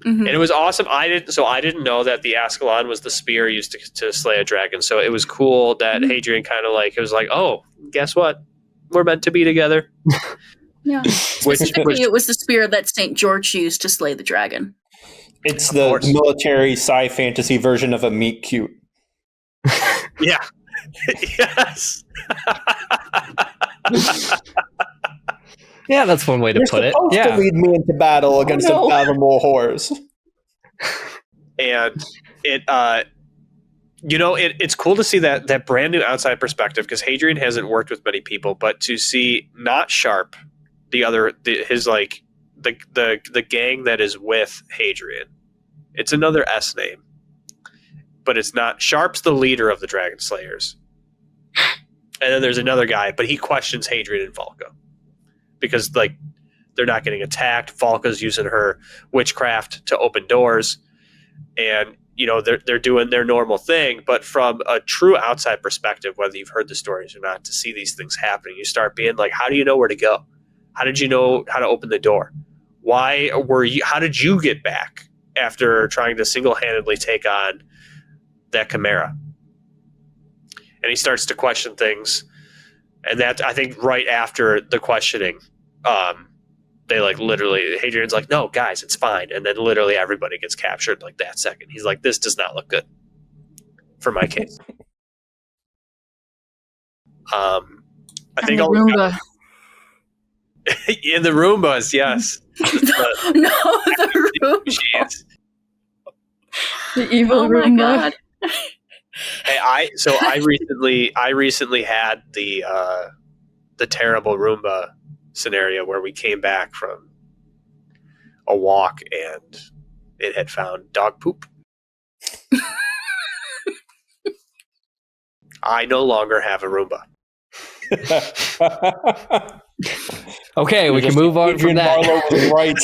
Speaker 4: Mm-hmm.
Speaker 1: And it was awesome. I didn't know that the Ascalon was the spear used to slay a dragon. So it was cool that Hadrian kind of it was like, oh, guess what? We're meant to be together.
Speaker 4: Yeah. Specifically, it was the spear that St. George used to slay the dragon.
Speaker 5: It's the military sci-fantasy version of a meet cute.
Speaker 1: Yeah. Yes.
Speaker 2: Yeah, that's one way to put it.
Speaker 5: Yeah, to lead me into battle against unfathomable horrors.
Speaker 1: And it's cool to see that brand new outside perspective, because Hadrian hasn't worked with many people, but to see not Sharp, the gang that is with Hadrian. It's another S name, but it's not. Sharp's the leader of the Dragon Slayers. And then there's another guy, but he questions Hadrian and Falca because they're not getting attacked. Falca's using her witchcraft to open doors, and they're doing their normal thing. But from a true outside perspective, whether you've heard the stories or not, to see these things happening, you start being like, how do you know where to go? How did you know how to open the door? How did you get back after trying to single-handedly take on that Chimera? And he starts to question things. And that, I think, right after the questioning, they literally, Hadrian's like, no, guys, it's fine. And then literally everybody gets captured that second. He's like, this does not look good for my case. I think
Speaker 4: the Roomba.
Speaker 1: In the Roombas, yes.
Speaker 4: The Roomba.
Speaker 1: Jeez.
Speaker 6: The evil Roomba.
Speaker 4: My God.
Speaker 1: Hey, I recently had the terrible Roomba scenario where we came back from a walk and it had found dog poop. I no longer have a Roomba.
Speaker 2: Okay, we can move on from that.
Speaker 5: Marlowe was right.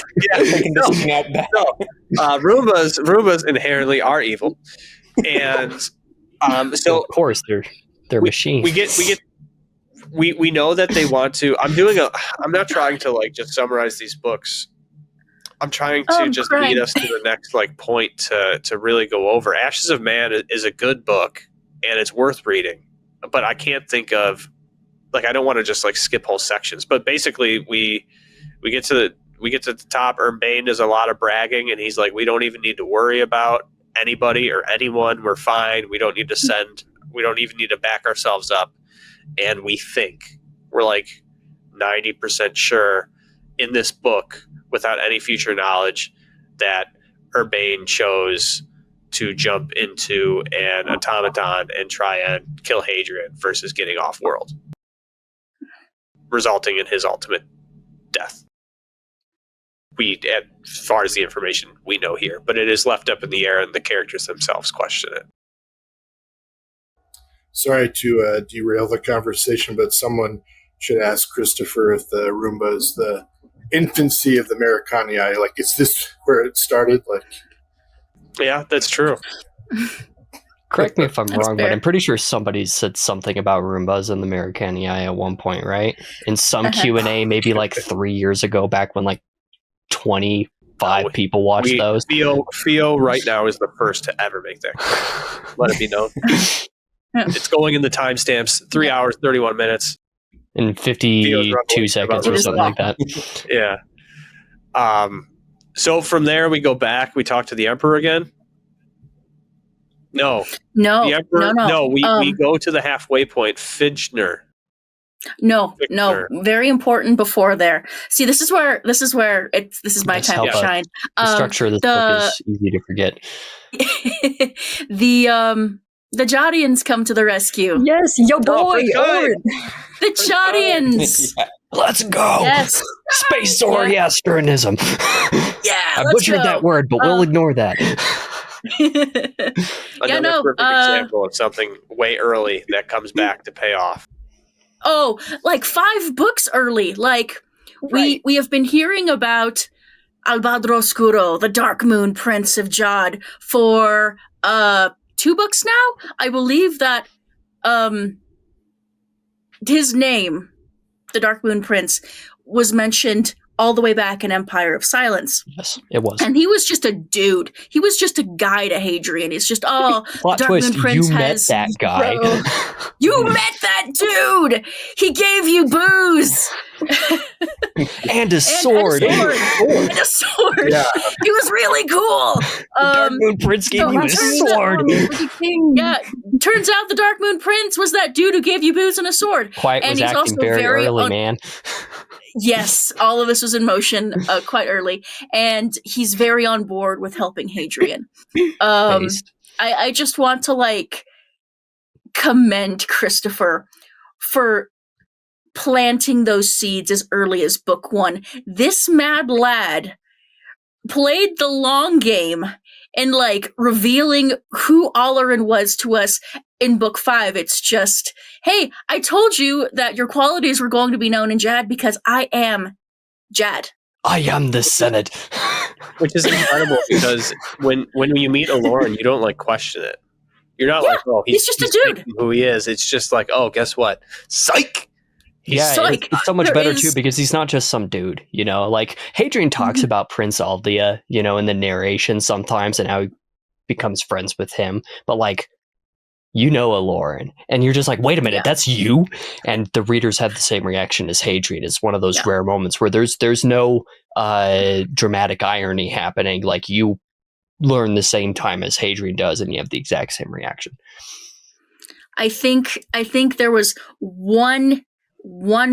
Speaker 1: Roombas inherently are evil, and so
Speaker 2: of course they're machines.
Speaker 1: We know that they want to. I'm not trying to just summarize these books I'm trying to just lead us to the next point to really go over. Ashes of Man is a good book and it's worth reading, but I can't think of I don't want to just skip whole sections. But basically, we get to the top. Urbane does a lot of bragging, and he's like, "We don't even need to worry about anybody or anyone. We're fine. We don't need to send. We don't even need to back ourselves up." And we think we're 90% sure in this book, without any future knowledge, that Urbane chose to jump into an automaton and try and kill Hadrian versus getting off world, resulting in his ultimate death. As far as the information we know here, but it is left up in the air and the characters themselves question it.
Speaker 8: Sorry to derail the conversation, but someone should ask Christopher if the Roomba is the infancy of the Americanii. Is this where it started?
Speaker 1: Yeah, that's true.
Speaker 2: Correct me if I'm wrong,
Speaker 4: fair.
Speaker 2: but I'm pretty sure somebody said something about Roombas in the Americanii at one point, right? In some Q&A, maybe 3 years ago, back when 25 people watched those.
Speaker 1: Pheo right now is the first to ever make that. Let it be known. It's going in the timestamps, 3 hours, 31 minutes.
Speaker 2: In 52 seconds or something like that.
Speaker 1: Yeah. So from there, we go back. We talk to the Emperor again. No. The Emperor, no. We go to the halfway point. Fidgner.
Speaker 4: No. Very important before there. See, this is where this is my time to shine.
Speaker 2: The structure of this book is easy to forget.
Speaker 4: The Jodians come to the rescue.
Speaker 6: Yes, yo boy, Orin.
Speaker 4: The Jodians.
Speaker 2: Yeah. Let's go.
Speaker 4: Yes.
Speaker 2: Space Zoroastrianism.
Speaker 4: Yeah,
Speaker 2: I butchered that word, but we'll ignore that.
Speaker 1: Another perfect example of something way early that comes back to pay off.
Speaker 4: Oh, 5 books early. We have been hearing about Albadro Oscuro, the Dark Moon Prince of Jod, for 2 books now. I believe that his name, the Dark Moon Prince, was mentioned all the way back in Empire of Silence.
Speaker 2: Yes, it was.
Speaker 4: And he was just a dude. He was just a guy to Hadrian. It's just,
Speaker 2: plot
Speaker 4: Dark
Speaker 2: twist,
Speaker 4: Moon Prince
Speaker 2: you met that guy.
Speaker 4: You met that dude! He gave you booze!
Speaker 2: And a sword.
Speaker 4: And a sword.
Speaker 1: Yeah.
Speaker 4: He was really cool.
Speaker 2: Dark Moon Prince gave you a sword.
Speaker 4: Yeah, turns out the Dark Moon Prince was that dude who gave you booze and a sword.
Speaker 2: Quiet was acting very early, man.
Speaker 4: Yes, all of this was in motion quite early, and he's very on board with helping Hadrian. I just want to commend Christopher for planting those seeds as early as book 1. This mad lad played the long game and revealing who Olerin was to us in book 5. It's just, hey, I told you that your qualities were going to be known in Jad because I am Jad.
Speaker 2: I am the Senate.
Speaker 1: Which is incredible because when you meet Aloran, you don't question it. You're not he's just a dude. Who he is. It's just oh, guess what? Psych!
Speaker 2: It's so much better too because he's not just some dude, Hadrian talks about Prince Aldea, in the narration sometimes and how he becomes friends with him, but Aloran, and you're just wait a minute, that's you? And the readers have the same reaction as Hadrian. It's one of those rare moments where there's no dramatic irony happening. You learn the same time as Hadrian does, and you have the exact same reaction.
Speaker 4: I think there was one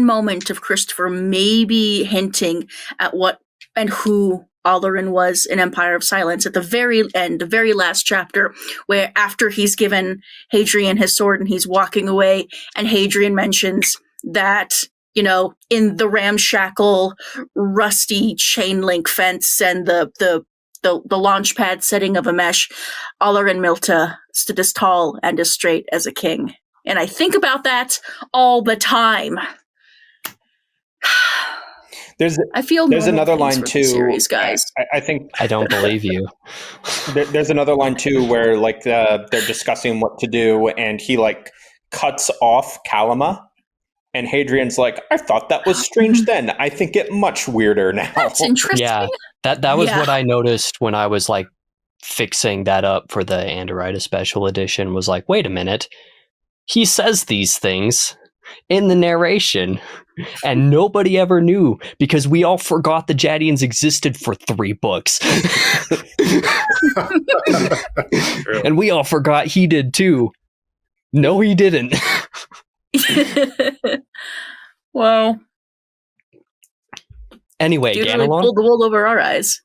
Speaker 4: moment of Christopher maybe hinting at what and who Olerin was in Empire of Silence at the very end, the very last chapter, where after he's given Hadrian his sword and he's walking away, and Hadrian mentions that, in the ramshackle, rusty chain link fence and the launch pad setting of a mesh, Olerin Milta stood as tall and as straight as a king. And I think about that all the time.
Speaker 5: There's another line too,
Speaker 4: series, guys.
Speaker 5: I think
Speaker 2: I don't believe you.
Speaker 5: There's another line too where they're discussing what to do, and he cuts off Kalama, And Hadrian's like, I thought that was strange then. I think it much weirder now.
Speaker 4: That's interesting.
Speaker 2: Yeah, that was
Speaker 4: Yeah.
Speaker 2: what I noticed when I was like fixing that up for the Andorita Special Edition. Was like, wait a minute, he says these things in the narration, and nobody ever knew because we all forgot the Jadians existed for 3 books, and we all forgot he did too. No, he didn't.
Speaker 4: Well,
Speaker 2: Anyway,
Speaker 4: dude really
Speaker 2: Ganelon.
Speaker 4: pulled the wool over our eyes.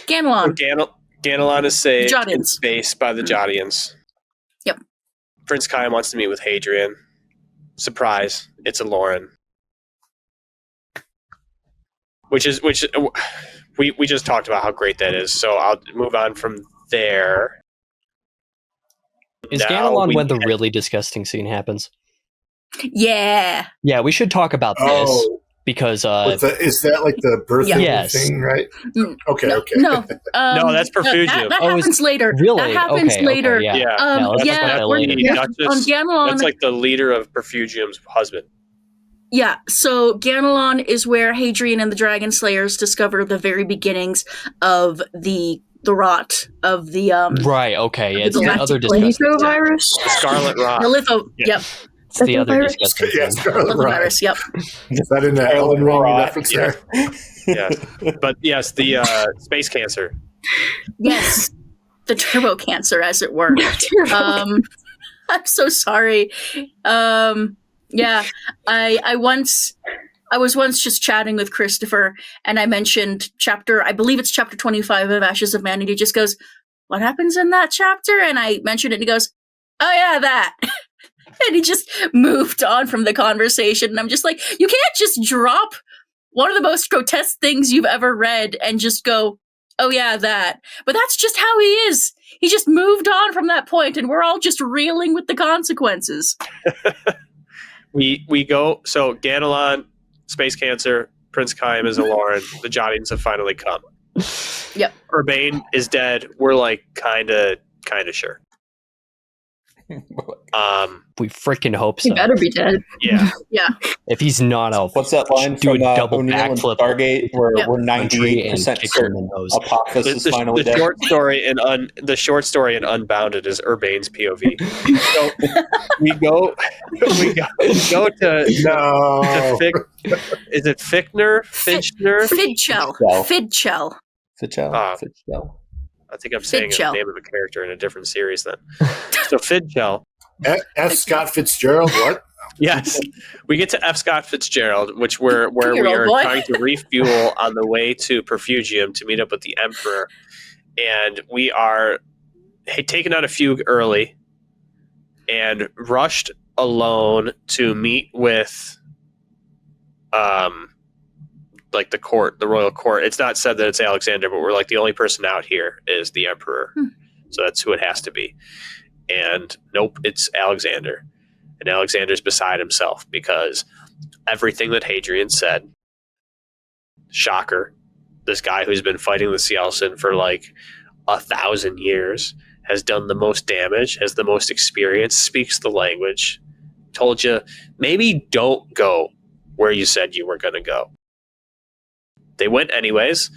Speaker 4: Ganelon.
Speaker 1: Ganelon is saved in
Speaker 4: Jodians.
Speaker 1: space by the Jodians.
Speaker 4: Yep.
Speaker 1: Prince Kai wants to meet with Hadrian. Surprise, it's a Lauren. Which we just talked about how great that is, so I'll move on from there.
Speaker 2: Is
Speaker 1: Now
Speaker 2: Ganelon when the
Speaker 1: head-
Speaker 2: really disgusting scene happens?
Speaker 4: Yeah.
Speaker 2: Yeah, we should talk about this
Speaker 8: Oh,
Speaker 2: because
Speaker 8: is that like the birthday
Speaker 2: Yes.
Speaker 8: thing, right?
Speaker 4: Mm,
Speaker 8: Okay,
Speaker 4: no,
Speaker 8: okay.
Speaker 4: No,
Speaker 1: No, that's Perfugium.
Speaker 4: That
Speaker 2: Oh,
Speaker 4: happens later.
Speaker 2: really?
Speaker 4: That happens
Speaker 2: Okay,
Speaker 4: later.
Speaker 2: yeah.
Speaker 1: Yeah.
Speaker 2: Yeah, let's talk about
Speaker 4: Yeah,
Speaker 2: that
Speaker 4: we're-
Speaker 2: later.
Speaker 4: yeah,
Speaker 1: Duchess-
Speaker 4: on Ganelon.
Speaker 1: That's like the leader of Perfugium's husband.
Speaker 4: Yeah, so Ganelon is where Hadrian and the Dragon Slayers discover the very beginnings of the rot of the
Speaker 2: Right, okay.
Speaker 4: The
Speaker 2: It's the
Speaker 4: galactic
Speaker 2: other disgusting.
Speaker 6: Lithovirus.
Speaker 1: The Scarlet Rock.
Speaker 4: the litho.
Speaker 1: Yeah.
Speaker 4: Yep,
Speaker 2: It's the other
Speaker 6: Lithovirus?
Speaker 2: disgusting
Speaker 8: Yeah,
Speaker 2: thing.
Speaker 8: Scarlet Rock.
Speaker 4: lithovirus. Yep.
Speaker 8: Is that in the
Speaker 5: Scarlet
Speaker 8: Ellen Ring
Speaker 5: Rock,
Speaker 8: reference
Speaker 1: yeah.
Speaker 8: there?
Speaker 1: Yes. But yes, the space cancer.
Speaker 4: Yes, the turbo cancer, as it were. I'm so sorry. Yeah, I was once just chatting with Christopher, and I mentioned I believe it's chapter 25 of Ashes of Man, and he just goes, "What happens in that chapter?" And I mentioned it, and he goes, "Oh yeah, that." And he just moved on from the conversation, and I'm just like, you can't just drop one of the most grotesque things you've ever read and just go, "Oh yeah, that." But that's just how he is. He just moved on from that point, and we're all just reeling with the consequences.
Speaker 1: We go, so Ganelon, space cancer, Prince Chaim is a Lauren, the Jodians have finally come.
Speaker 4: Yep.
Speaker 1: Urbane is dead. We're like kinda sure.
Speaker 2: We freaking hope
Speaker 6: He
Speaker 2: so.
Speaker 6: better be dead.
Speaker 1: Yeah.
Speaker 2: If he's not, I'll
Speaker 5: What's that line
Speaker 2: do a
Speaker 5: from
Speaker 2: double
Speaker 5: O'Neill and
Speaker 2: backflip
Speaker 5: Stargate where
Speaker 4: Yep.
Speaker 5: we're
Speaker 2: country and
Speaker 5: 98%
Speaker 2: kick him in
Speaker 5: certain
Speaker 2: the nose.
Speaker 5: Apophis is finally
Speaker 1: The
Speaker 5: dead?
Speaker 1: short story in Unbounded is Urbane's POV. So we go to
Speaker 8: No.
Speaker 1: is it Fichtner? Finchner?
Speaker 4: Fidchel.
Speaker 5: Well.
Speaker 4: Fidchel.
Speaker 5: Fidchel.
Speaker 1: I think I'm saying the
Speaker 4: Fidchel.
Speaker 1: name of a character in a different series then. So Fidchel.
Speaker 8: F. Scott Fitzgerald, what?
Speaker 1: Yes, we get to F. Scott Fitzgerald, where we
Speaker 4: Two-year-old
Speaker 1: are
Speaker 4: boy.
Speaker 1: trying to refuel on the way to Perfugium to meet up with the Emperor, and we are taken out a fugue early and rushed alone to meet with, like the court, the royal court. It's not said that it's Alexander, but we're like the only person out here is the Emperor, so that's who it has to be. And nope, it's Alexander. And Alexander's beside himself because everything that Hadrian said, shocker, this guy who's been fighting the Cielsen for like 1,000 years, has done the most damage, has the most experience, speaks the language, told you, maybe don't go where you said you were going to go. They went anyways,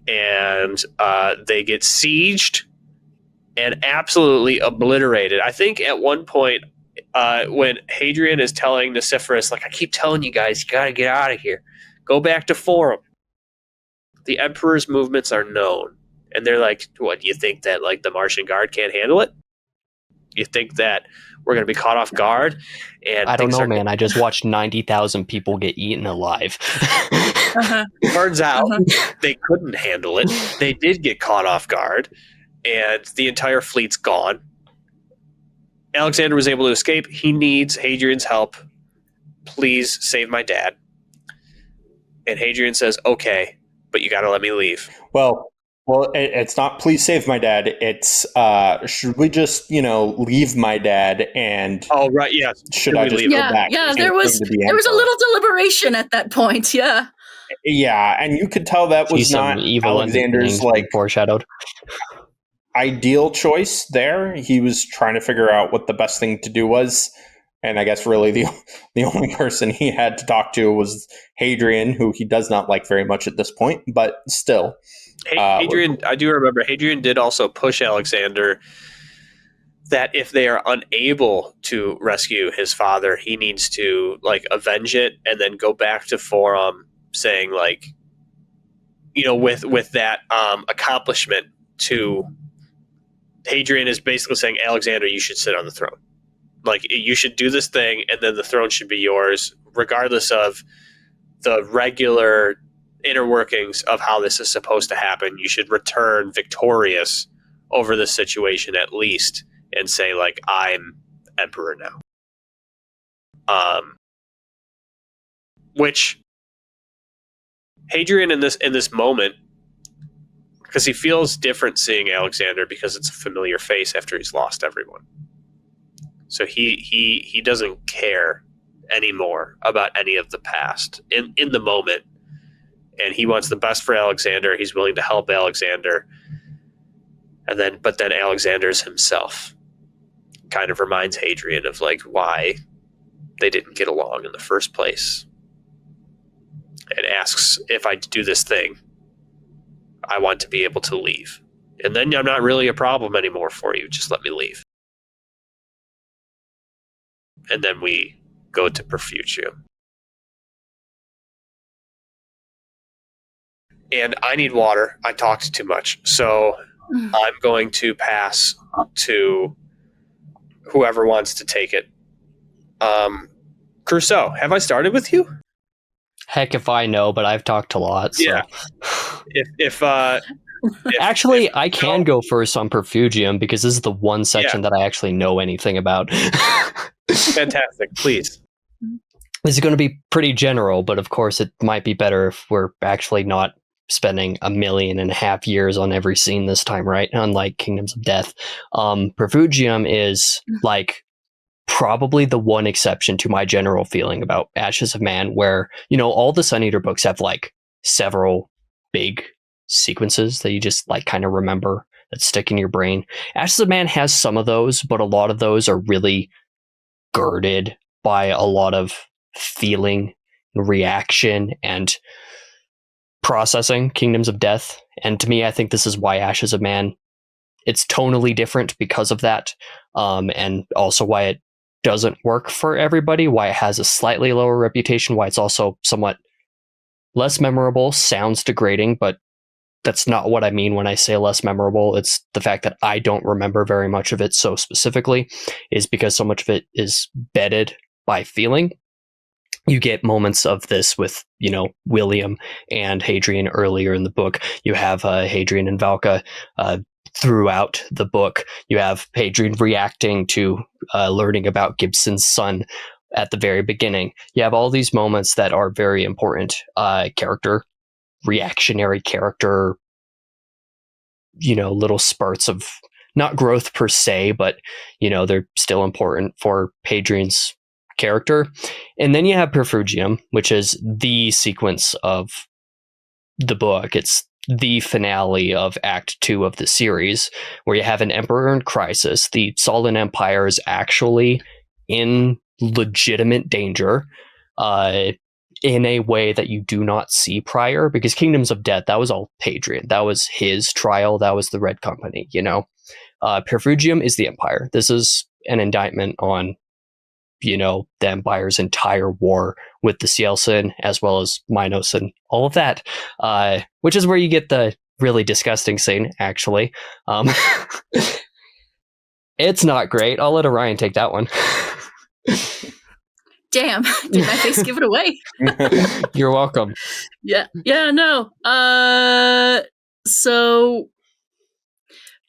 Speaker 1: and they get sieged and absolutely obliterated. I think at one point, when Hadrian is telling Nicephorus, like, I keep telling you guys, you got to get out of here. Go back to Forum. The Emperor's movements are known. And they're like, what, do you think that, like, the Martian Guard can't handle it? You think that we're going to be caught off guard? And
Speaker 2: I don't
Speaker 1: things
Speaker 2: know,
Speaker 1: are-
Speaker 2: man. I just watched 90,000 people get eaten alive.
Speaker 4: Uh-huh.
Speaker 1: Turns out
Speaker 4: Uh-huh.
Speaker 1: they couldn't handle it. They did get caught off guard. And the entire fleet's gone. Alexander was able to escape. He needs Hadrian's help. Please save my dad. And Hadrian says, okay, but you got to let me leave.
Speaker 5: Well, it's not please save my dad. It's should we just, leave my dad and
Speaker 1: Oh, right, yes.
Speaker 5: should I
Speaker 1: we
Speaker 5: just
Speaker 1: leave?
Speaker 5: go
Speaker 4: Yeah,
Speaker 5: back?
Speaker 4: yeah.
Speaker 5: and
Speaker 4: There was
Speaker 5: claim to be
Speaker 4: a
Speaker 5: emperor?
Speaker 4: little deliberation at that point. Yeah.
Speaker 5: Yeah, and you could tell that was
Speaker 2: He's some
Speaker 5: not
Speaker 2: evil
Speaker 5: Alexander's
Speaker 2: endings
Speaker 5: like
Speaker 2: foreshadowed.
Speaker 5: ideal choice there. He was trying to figure out what the best thing to do was. And I guess really the only person he had to talk to was Hadrian, who he does not like very much at this point, but still.
Speaker 1: Hadrian, I do remember Hadrian did also push Alexander that if they are unable to rescue his father, he needs to like avenge it and then go back to Forum saying like, you know, with that accomplishment to Hadrian is basically saying, Alexander, you should sit on the throne. Like, you should do this thing, and then the throne should be yours, regardless of the regular inner workings of how this is supposed to happen. You should return victorious over this situation at least, and say, like, I'm emperor now. Which Hadrian in this moment, because he feels different seeing Alexander because it's a familiar face after he's lost everyone. So he doesn't care anymore about any of the past in the moment. And he wants the best for Alexander. He's willing to help Alexander. But then Alexander's himself kind of reminds Hadrian of like why they didn't get along in the first place. And asks, if I do this thing, I want to be able to leave. And then I'm not really a problem anymore for you. Just let me leave. And then we go to Perfucio. And I need water. I talked too much. So I'm going to pass to whoever wants to take it. Crusoe, have I started with you?
Speaker 2: Heck if I know, but I've talked a lot. So.
Speaker 1: Yeah. If
Speaker 2: actually, I can go first on Perfugium because this is the one section that I actually know anything about.
Speaker 1: Fantastic, please.
Speaker 2: This is going to be pretty general, but of course it might be better if we're actually not spending 1.5 million years on every scene this time, right? Unlike Kingdoms of Death. Perfugium is like probably the one exception to my general feeling about Ashes of Man, where, you know, all the Sun Eater books have like several big sequences that you just like kind of remember that stick in your brain. Ashes of Man has some of those, but a lot of those are really girded by a lot of feeling, reaction, and processing Kingdoms of Death. And to me, I think this is why Ashes of Man, it's tonally different because of that, and also why it doesn't work for everybody, why it has a slightly lower reputation, why it's also somewhat less memorable. Sounds degrading, but that's not what I mean when I say less memorable. It's the fact that I don't remember very much of it so specifically is because so much of it is bedded by feeling. You get moments of this with, you know, William and Hadrian earlier in the book. You have Hadrian and Valka throughout the book. You have Hadrian reacting to learning about Gibson's son at the very beginning. You have all these moments that are very important reactionary character, you know, little spurts of not growth per se, but, you know, they're still important for Hadrian's character. And then you have Perfugium, which is the sequence of the book. It's the finale of Act 2 of the series, where you have an emperor in crisis. The Sollan Empire is actually in legitimate danger, in a way that you do not see prior, because Kingdoms of Death, that was all Hadrian. That was his trial. That was the Red Company, you know. Perfugium is the Empire. This is an indictment on, you know, the Empire's entire war with the Cielcin, as well as Minos and all of that, which is where you get the really disgusting scene, actually. It's not great. I'll let Orion take that one.
Speaker 4: Damn, did my face give it away?
Speaker 2: You're welcome.
Speaker 4: Yeah, no. So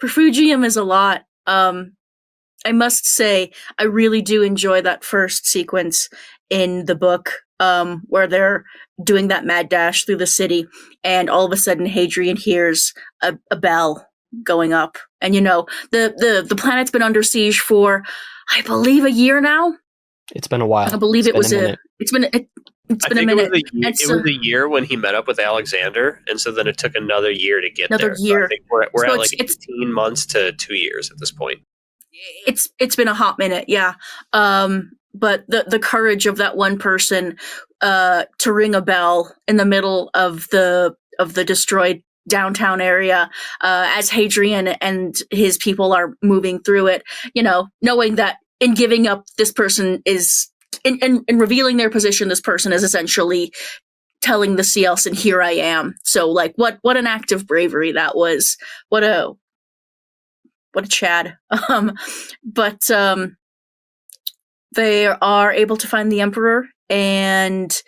Speaker 4: Perfugium is a lot. I must say, I really do enjoy that first sequence in the book, where they're doing that mad dash through the city, and all of a sudden Hadrian hears a bell going up, and you know the planet's been under siege for, I believe, a year now.
Speaker 2: It's been a while.
Speaker 4: I believe it was a. It's been a minute.
Speaker 1: It was a year when he met up with Alexander, and so then it took another year to get there. Another year. So I think we're at like 18 months to 2 years at this point.
Speaker 4: It's been a hot minute, yeah. but the courage of that one person to ring a bell in the middle of the destroyed downtown area as Hadrian and his people are moving through it, knowing that in giving up this person is in revealing their position, this person is essentially telling the Cielsen, here I am. So like what an act of bravery that was. What a Chad. But they are able to find the Emperor and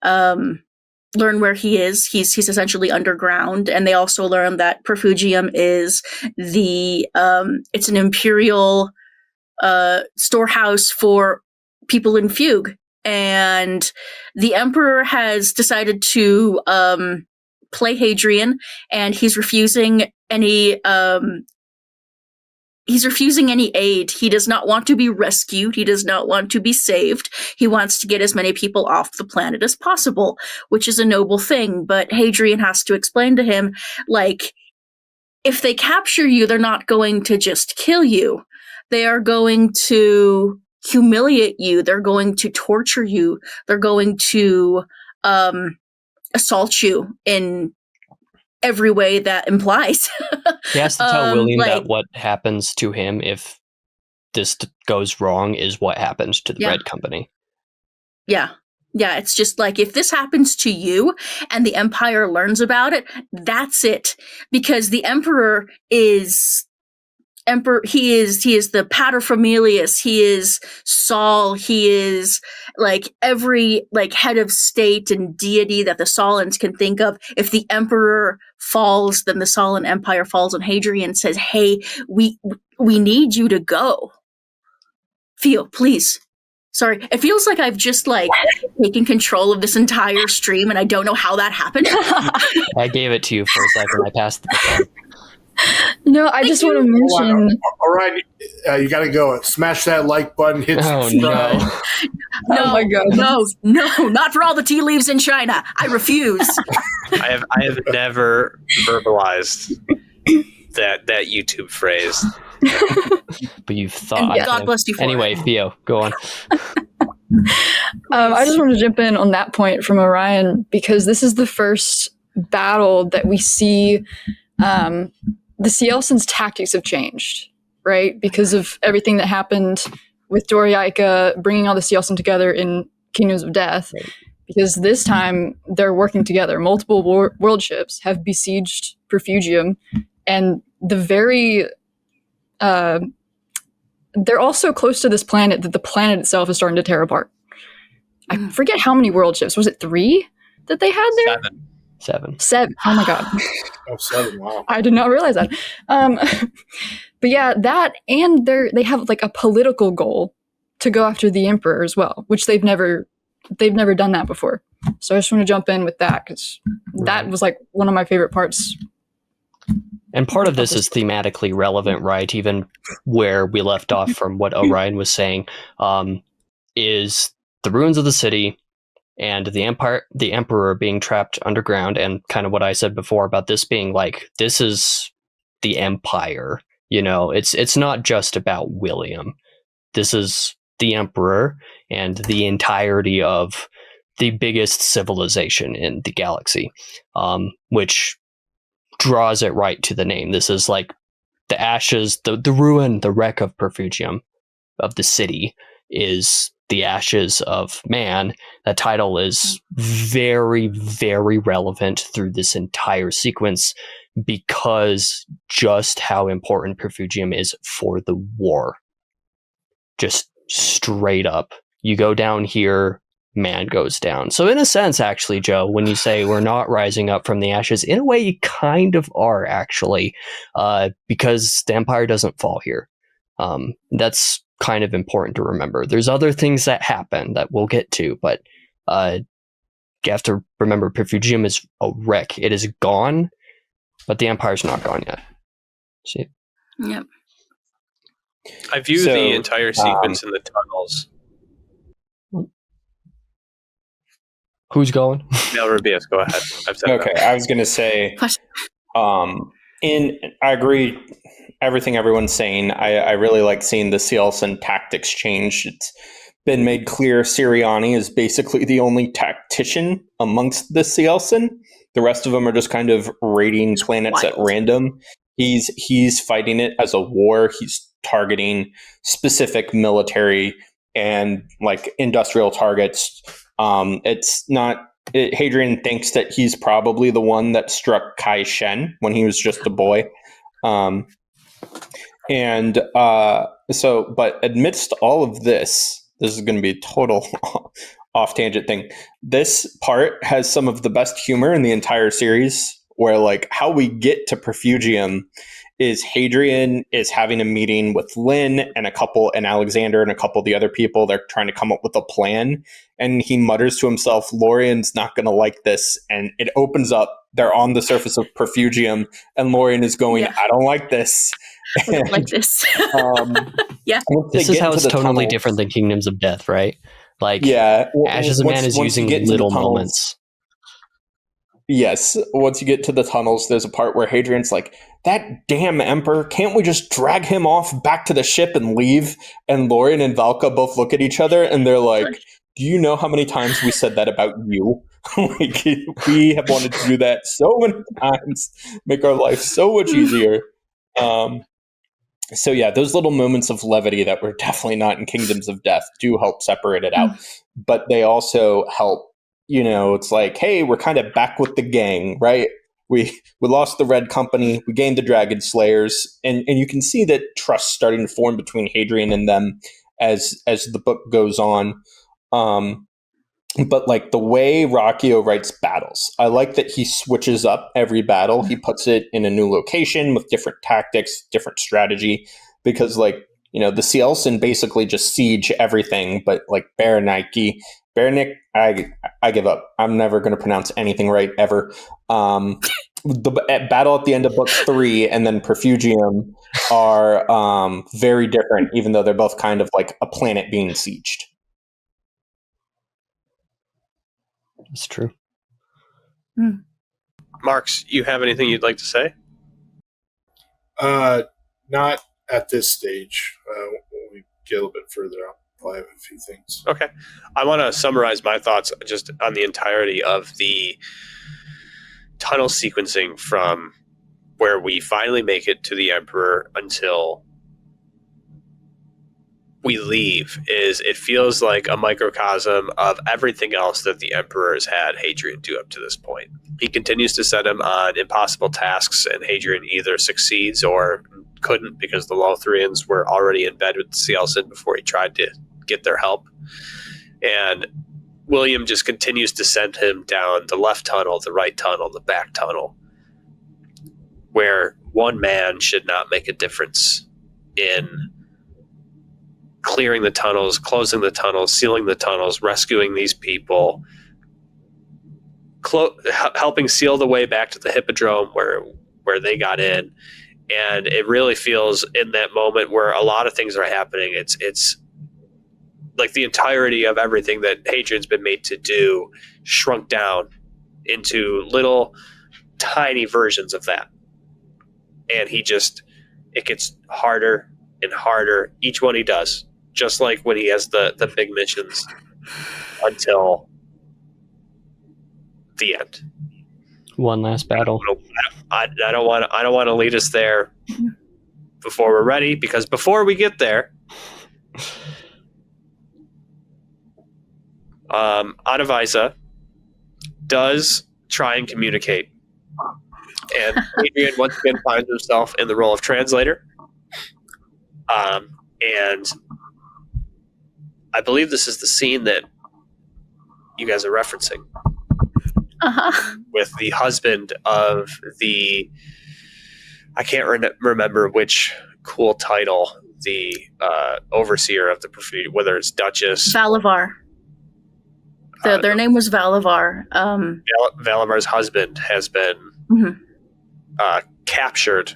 Speaker 4: learn where he is. He's essentially underground, and they also learn that Perfugium is it's an imperial storehouse for people in Fugue. And the Emperor has decided to play Hadrian, and he's refusing any aid. He does not want to be rescued. He does not want to be saved. He wants to get as many people off the planet as possible, which is a noble thing. But Hadrian has to explain to him, like, if they capture you, they're not going to just kill you. They are going to humiliate you. They're going to torture you. They're going to assault you in every way that implies.
Speaker 2: He has to tell William that what happens to him if this goes wrong is what happens to the Red Company. Yeah. Yeah, it's just like, if this happens to you and the Empire learns about it, that's it. Because the Emperor is he is the paterfamilias, he is Saul, he is like every head of state and deity that the Sollans can think of. If the Emperor falls, then the Sollan Empire falls, and Hadrian says, hey, we need you to go. Pheo, please. Sorry, it feels like I've just taken control of this entire stream, and I don't know how that happened. I gave it to you for a second. I passed the baton.
Speaker 6: No, I just want to mention.
Speaker 8: All right, you got to go. Smash that like button. Hit subscribe.
Speaker 6: No. Oh my God.
Speaker 4: No, not for all the tea leaves in China. I refuse.
Speaker 1: I have never verbalized that YouTube phrase.
Speaker 2: But you've thought.
Speaker 4: And God bless you for
Speaker 2: anyway,
Speaker 4: it.
Speaker 2: Theo, go on.
Speaker 6: I just want to jump in on that point from Orion, because this is the first battle that we see. The Cielsen's tactics have changed, right? Because of everything that happened with Doriaika bringing all the Cielsen together in Kingdoms of Death. Right. Because this time they're working together. Multiple world ships have besieged Perfugium, and they're all so close to this planet that the planet itself is starting to tear apart. I forget how many world ships. Was it 3 that they had there?
Speaker 2: 7.
Speaker 6: Oh my God.
Speaker 8: Oh, 7. Wow.
Speaker 6: I did not realize that. But yeah, that, and they have a political goal to go after the Emperor as well, which they've never done that before. So I just want to jump in with that, because that was one of my favorite parts.
Speaker 2: And part of this is thematically relevant, right? Even where we left off from what Orion was saying, is the ruins of the city and the Emperor being trapped underground, and kind of what I said before about this being this is the Empire. It's not just about William. This is the Emperor and the entirety of the biggest civilization in the galaxy, which draws it right to the name. This is the ashes, the ruin, the wreck of Perfugium, of the city, is the ashes of man. That title is very, very relevant through this entire sequence, because just how important Perfugium is for the war. Just straight up. You go down here, man goes down. So in a sense, actually, Joe, when you say we're not rising up from the ashes, in a way you kind of are, actually, because the Empire doesn't fall here. That's kind of important to remember. There's other things that happen that we'll get to, but you have to remember Perfugium is a wreck. It is gone, but the Empire's not gone yet. See?
Speaker 4: Yep.
Speaker 1: I view the entire sequence in the tunnels.
Speaker 2: Who's going?
Speaker 1: Rubius, go ahead. I've said
Speaker 5: okay, I was going to say, I agree everything everyone's saying. I really like seeing the Cielsen tactics change. It's been made clear Sirianni is basically the only tactician amongst the Cielsen. The rest of them are just kind of raiding planets at random. He's fighting it as a war. He's targeting specific military and like industrial targets. It's not. Hadrian thinks that he's probably the one that struck Kai Shen when he was just a boy. But amidst all of this is going to be a total off tangent thing. This part has some of the best humor in the entire series, where like how we get to Perfugium is Hadrian is having a meeting with Lynn and Alexander and a couple of the other people. They're trying to come up with a plan. And he mutters to himself, Lorien's not going to like this. And it opens up. They're on the surface of Perfugium. And Lorien is going, I don't like this.
Speaker 4: I don't like this. Yeah.
Speaker 2: This is how it's totally different than Kingdoms of Death, right? Like, Ashes of Man is using little moments.
Speaker 5: Yes. Once you get to the tunnels, there's a part where Hadrian's like, that damn emperor, can't we just drag him off back to the ship and leave? And Lorien and Valka both look at each other and they're like, do you know how many times we said that about you? Like, we have wanted to do that so many times, make our life so much easier. So yeah, those little moments of levity that were definitely not in Kingdoms of Death do help separate it out. But they also help, it's like, hey, we're kind of back with the gang, right? We lost the Red Company, we gained the Dragon Slayers, and you can see that trust starting to form between Hadrian and them as the book goes on. But like the way Ruocchio writes battles, I like that he switches up every battle. He puts it in a new location with different tactics, different strategy, because the Cielsen basically just siege everything, but like Berenik, I give up. I'm never going to pronounce anything right ever. The battle at the end of book 3 and then Perfugium are very different, even though they're both kind of like a planet being sieged.
Speaker 2: It's true.
Speaker 1: Marx, you have anything you'd like to say?
Speaker 8: Not at this stage. When we get a little bit further up, I have a few things.
Speaker 1: Okay. I want to summarize my thoughts just on the entirety of the tunnel sequencing from where we finally make it to the Emperor until we leave. It feels like a microcosm of everything else that the Emperor has had Hadrian do up to this point. He continues to set him on impossible tasks, and Hadrian either succeeds or couldn't because the Lothrians were already in bed with the Cielsen before he tried to get their help. And William just continues to send him down the left tunnel, the right tunnel, the back tunnel, where one man should not make a difference in clearing the tunnels, closing the tunnels, sealing the tunnels, rescuing these people, helping seal the way back to the Hippodrome where they got in. And it really feels in that moment where a lot of things are happening. It's like the entirety of everything that Hadrian's been made to do shrunk down into little tiny versions of that. And it gets harder and harder each one he does. Just like when he has the big missions until the end.
Speaker 2: One last battle.
Speaker 1: I don't want to lead us there before we're ready, because before we get there, Adavisa does try and communicate, and Adrian once again finds himself in the role of translator. And I believe this is the scene that you guys are referencing. With the husband of the, I can't remember which cool title, the overseer of the Perfugium, whether it's Duchess.
Speaker 4: Valavar. Their name was Valavar.
Speaker 1: Valavar's husband has been captured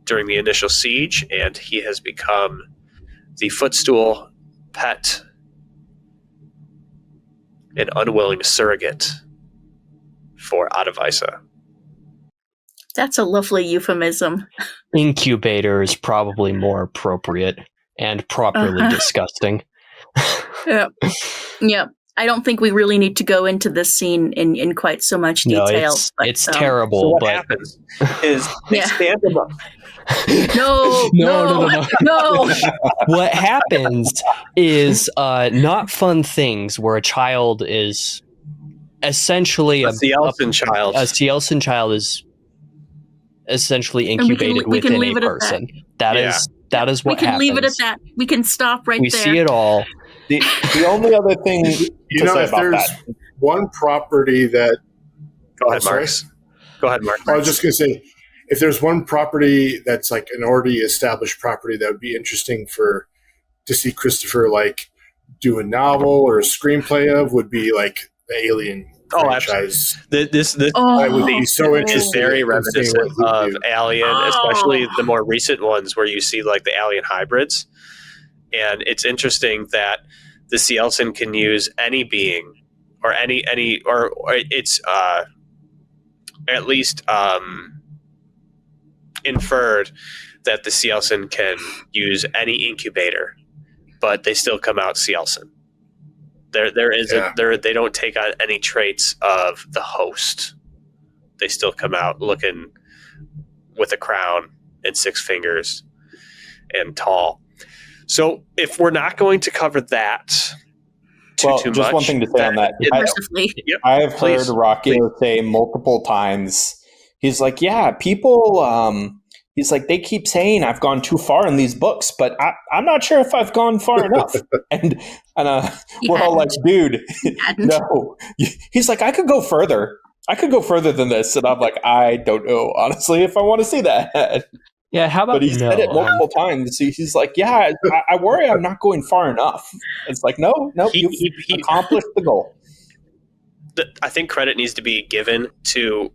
Speaker 1: during the initial siege, and he has become the footstool, pet, and unwilling surrogate for Adavisa.
Speaker 4: That's a lovely euphemism.
Speaker 2: Incubator is probably more appropriate and properly disgusting.
Speaker 4: Yep. I don't think we really need to go into this scene in quite so much detail.
Speaker 2: No, it's terrible.
Speaker 1: So what
Speaker 2: but
Speaker 1: happens is they stand them up.
Speaker 4: No.
Speaker 2: What happens is not fun things where a child is essentially
Speaker 1: A Cielson child.
Speaker 2: A Cielson child is essentially
Speaker 4: And we can
Speaker 2: incubated
Speaker 4: leave
Speaker 2: within a
Speaker 4: it at that.
Speaker 2: person. That is what
Speaker 4: We can
Speaker 2: happens.
Speaker 4: leave it at that. We can stop right
Speaker 2: We
Speaker 4: there.
Speaker 2: see it all.
Speaker 5: The only other thing
Speaker 8: You know, if there's one property that
Speaker 1: Go ahead,
Speaker 8: sorry?
Speaker 1: Marx. Go ahead, Marx.
Speaker 8: I was just going to say, if there's one property that's like an already established property that would be interesting to see Christopher like do a novel or a screenplay of, would be like the Alien franchise.
Speaker 1: This
Speaker 8: I would be so interested.
Speaker 1: is very
Speaker 8: in seeing
Speaker 1: reminiscent
Speaker 8: what he'd
Speaker 1: of
Speaker 8: do.
Speaker 1: Alien, especially the more recent ones where you see like the Alien hybrids. And it's interesting that the Cielson can use any being or any or it's at least inferred that the Cielson can use any incubator, but they still come out Cielson. They don't take on any traits of the host. They still come out looking with a crown and 6 fingers and tall. So if we're not going to cover that too
Speaker 5: just
Speaker 1: much,
Speaker 5: one thing to say on that. I have heard Ruocchio say multiple times. He's like, yeah, people. He's like, they keep saying I've gone too far in these books, but I'm not sure if I've gone far enough. And we're all like, dude, no. He's like, I could go further. I could go further than this. And I'm like, I don't know, honestly, if I want to see that.
Speaker 2: Yeah, how about
Speaker 5: But he said it multiple times. He's like, yeah, I worry I'm not going far enough. It's like, no, you've accomplished the goal.
Speaker 1: I think credit needs to be given to,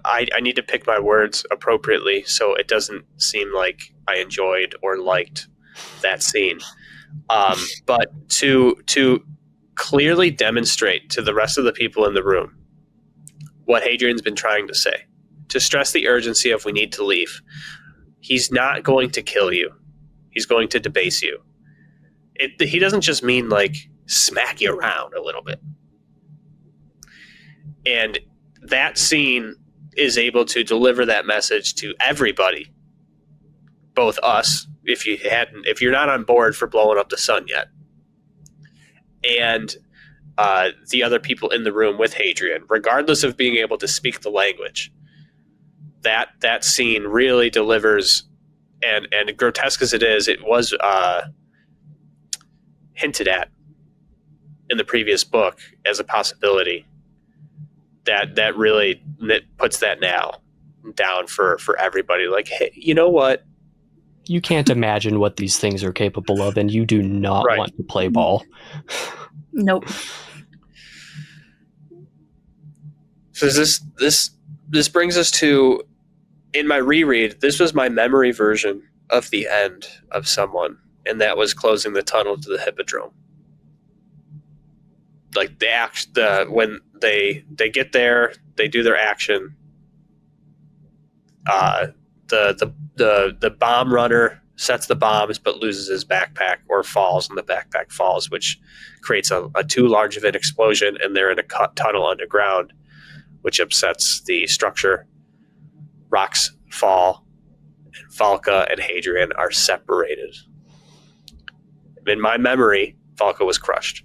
Speaker 1: I need to pick my words appropriately so it doesn't seem like I enjoyed or liked that scene. But to clearly demonstrate to the rest of the people in the room what Hadrian's been trying to say, to stress the urgency of we need to leave. He's not going to kill you. He's going to debase you. He doesn't just mean like smack you around a little bit. And that scene is able to deliver that message to everybody, both us, if you're not on board for blowing up the sun yet, and the other people in the room with Hadrian, regardless of being able to speak the language. That scene really delivers, and grotesque as it is, it was hinted at in the previous book as a possibility. That really puts that nail down for everybody. Like, hey, you know what?
Speaker 2: You can't imagine what these things are capable of, and you do not want to play ball.
Speaker 4: Nope.
Speaker 1: So this brings us to, in my reread, this was my memory version of the end of someone, and that was closing the tunnel to the Hippodrome. Like when they get there, they do their action. The bomb runner sets the bombs but loses his backpack or falls, and the backpack falls, which creates a too large of an explosion, and they're in a tunnel underground, which upsets the structure. Rocks fall, and Falca and Hadrian are separated. In my memory, Falca was crushed.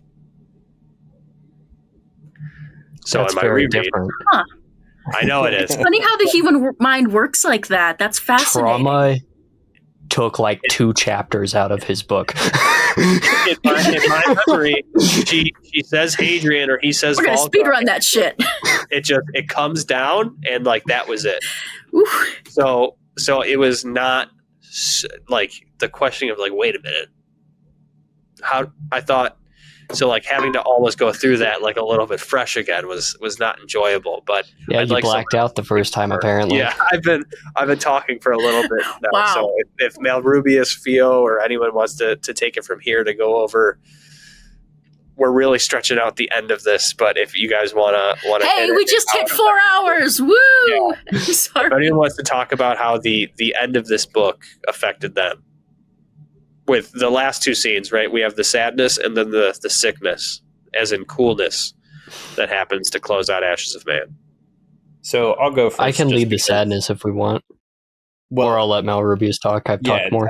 Speaker 1: So
Speaker 2: That's
Speaker 1: in my
Speaker 2: very
Speaker 1: reread,
Speaker 2: different.
Speaker 1: I know it is.
Speaker 4: It's funny how the human mind works like that. That's fascinating.
Speaker 2: Trauma took like 2 chapters out of his book.
Speaker 1: in my memory, she says Hadrian or he says
Speaker 4: We're gonna
Speaker 1: Falca.
Speaker 4: speedrun that shit.
Speaker 1: It comes down and like that was it.
Speaker 4: Oof.
Speaker 1: So it was not like the questioning of like, wait a minute, how I thought. So like having to almost go through that like a little bit fresh again was not enjoyable. But
Speaker 2: yeah, you blacked out the first time apparently.
Speaker 1: Yeah, I've been talking for a little bit now.
Speaker 4: Wow.
Speaker 1: So if Malrubius, Pheo, or anyone wants to take it from here to go over, we're really stretching out the end of this. But if you guys want to,
Speaker 4: hey, we just hit 4 hours. Woo!
Speaker 1: Yeah.
Speaker 4: Sorry.
Speaker 1: If anyone wants to talk about how the end of this book affected them, with the last two scenes, right? We have the sadness and then the sickness, as in coolness, that happens to close out Ashes of Man.
Speaker 5: So I'll go first.
Speaker 2: I can lead the sadness if we want.
Speaker 5: Well,
Speaker 2: or I'll let Malrubius talk. I've talked more.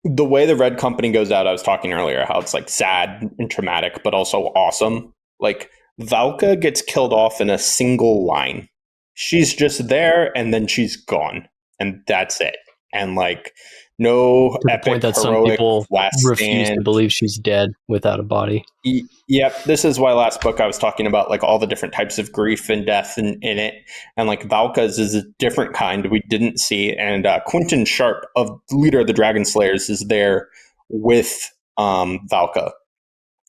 Speaker 5: The way the Red Company goes out, I was talking earlier, how it's like sad and traumatic, but also awesome. Like Valka gets killed off in a single line. She's just there and then she's gone. And that's it. And like no
Speaker 2: to the
Speaker 5: epic,
Speaker 2: point that some people refuse to believe she's dead without a body.
Speaker 5: Yep. This is why last book I was talking about like all the different types of grief and death in it. And like Valka's is a different kind we didn't see. And Quentin Sharp, leader of the Dragon Slayers, is there with Valka,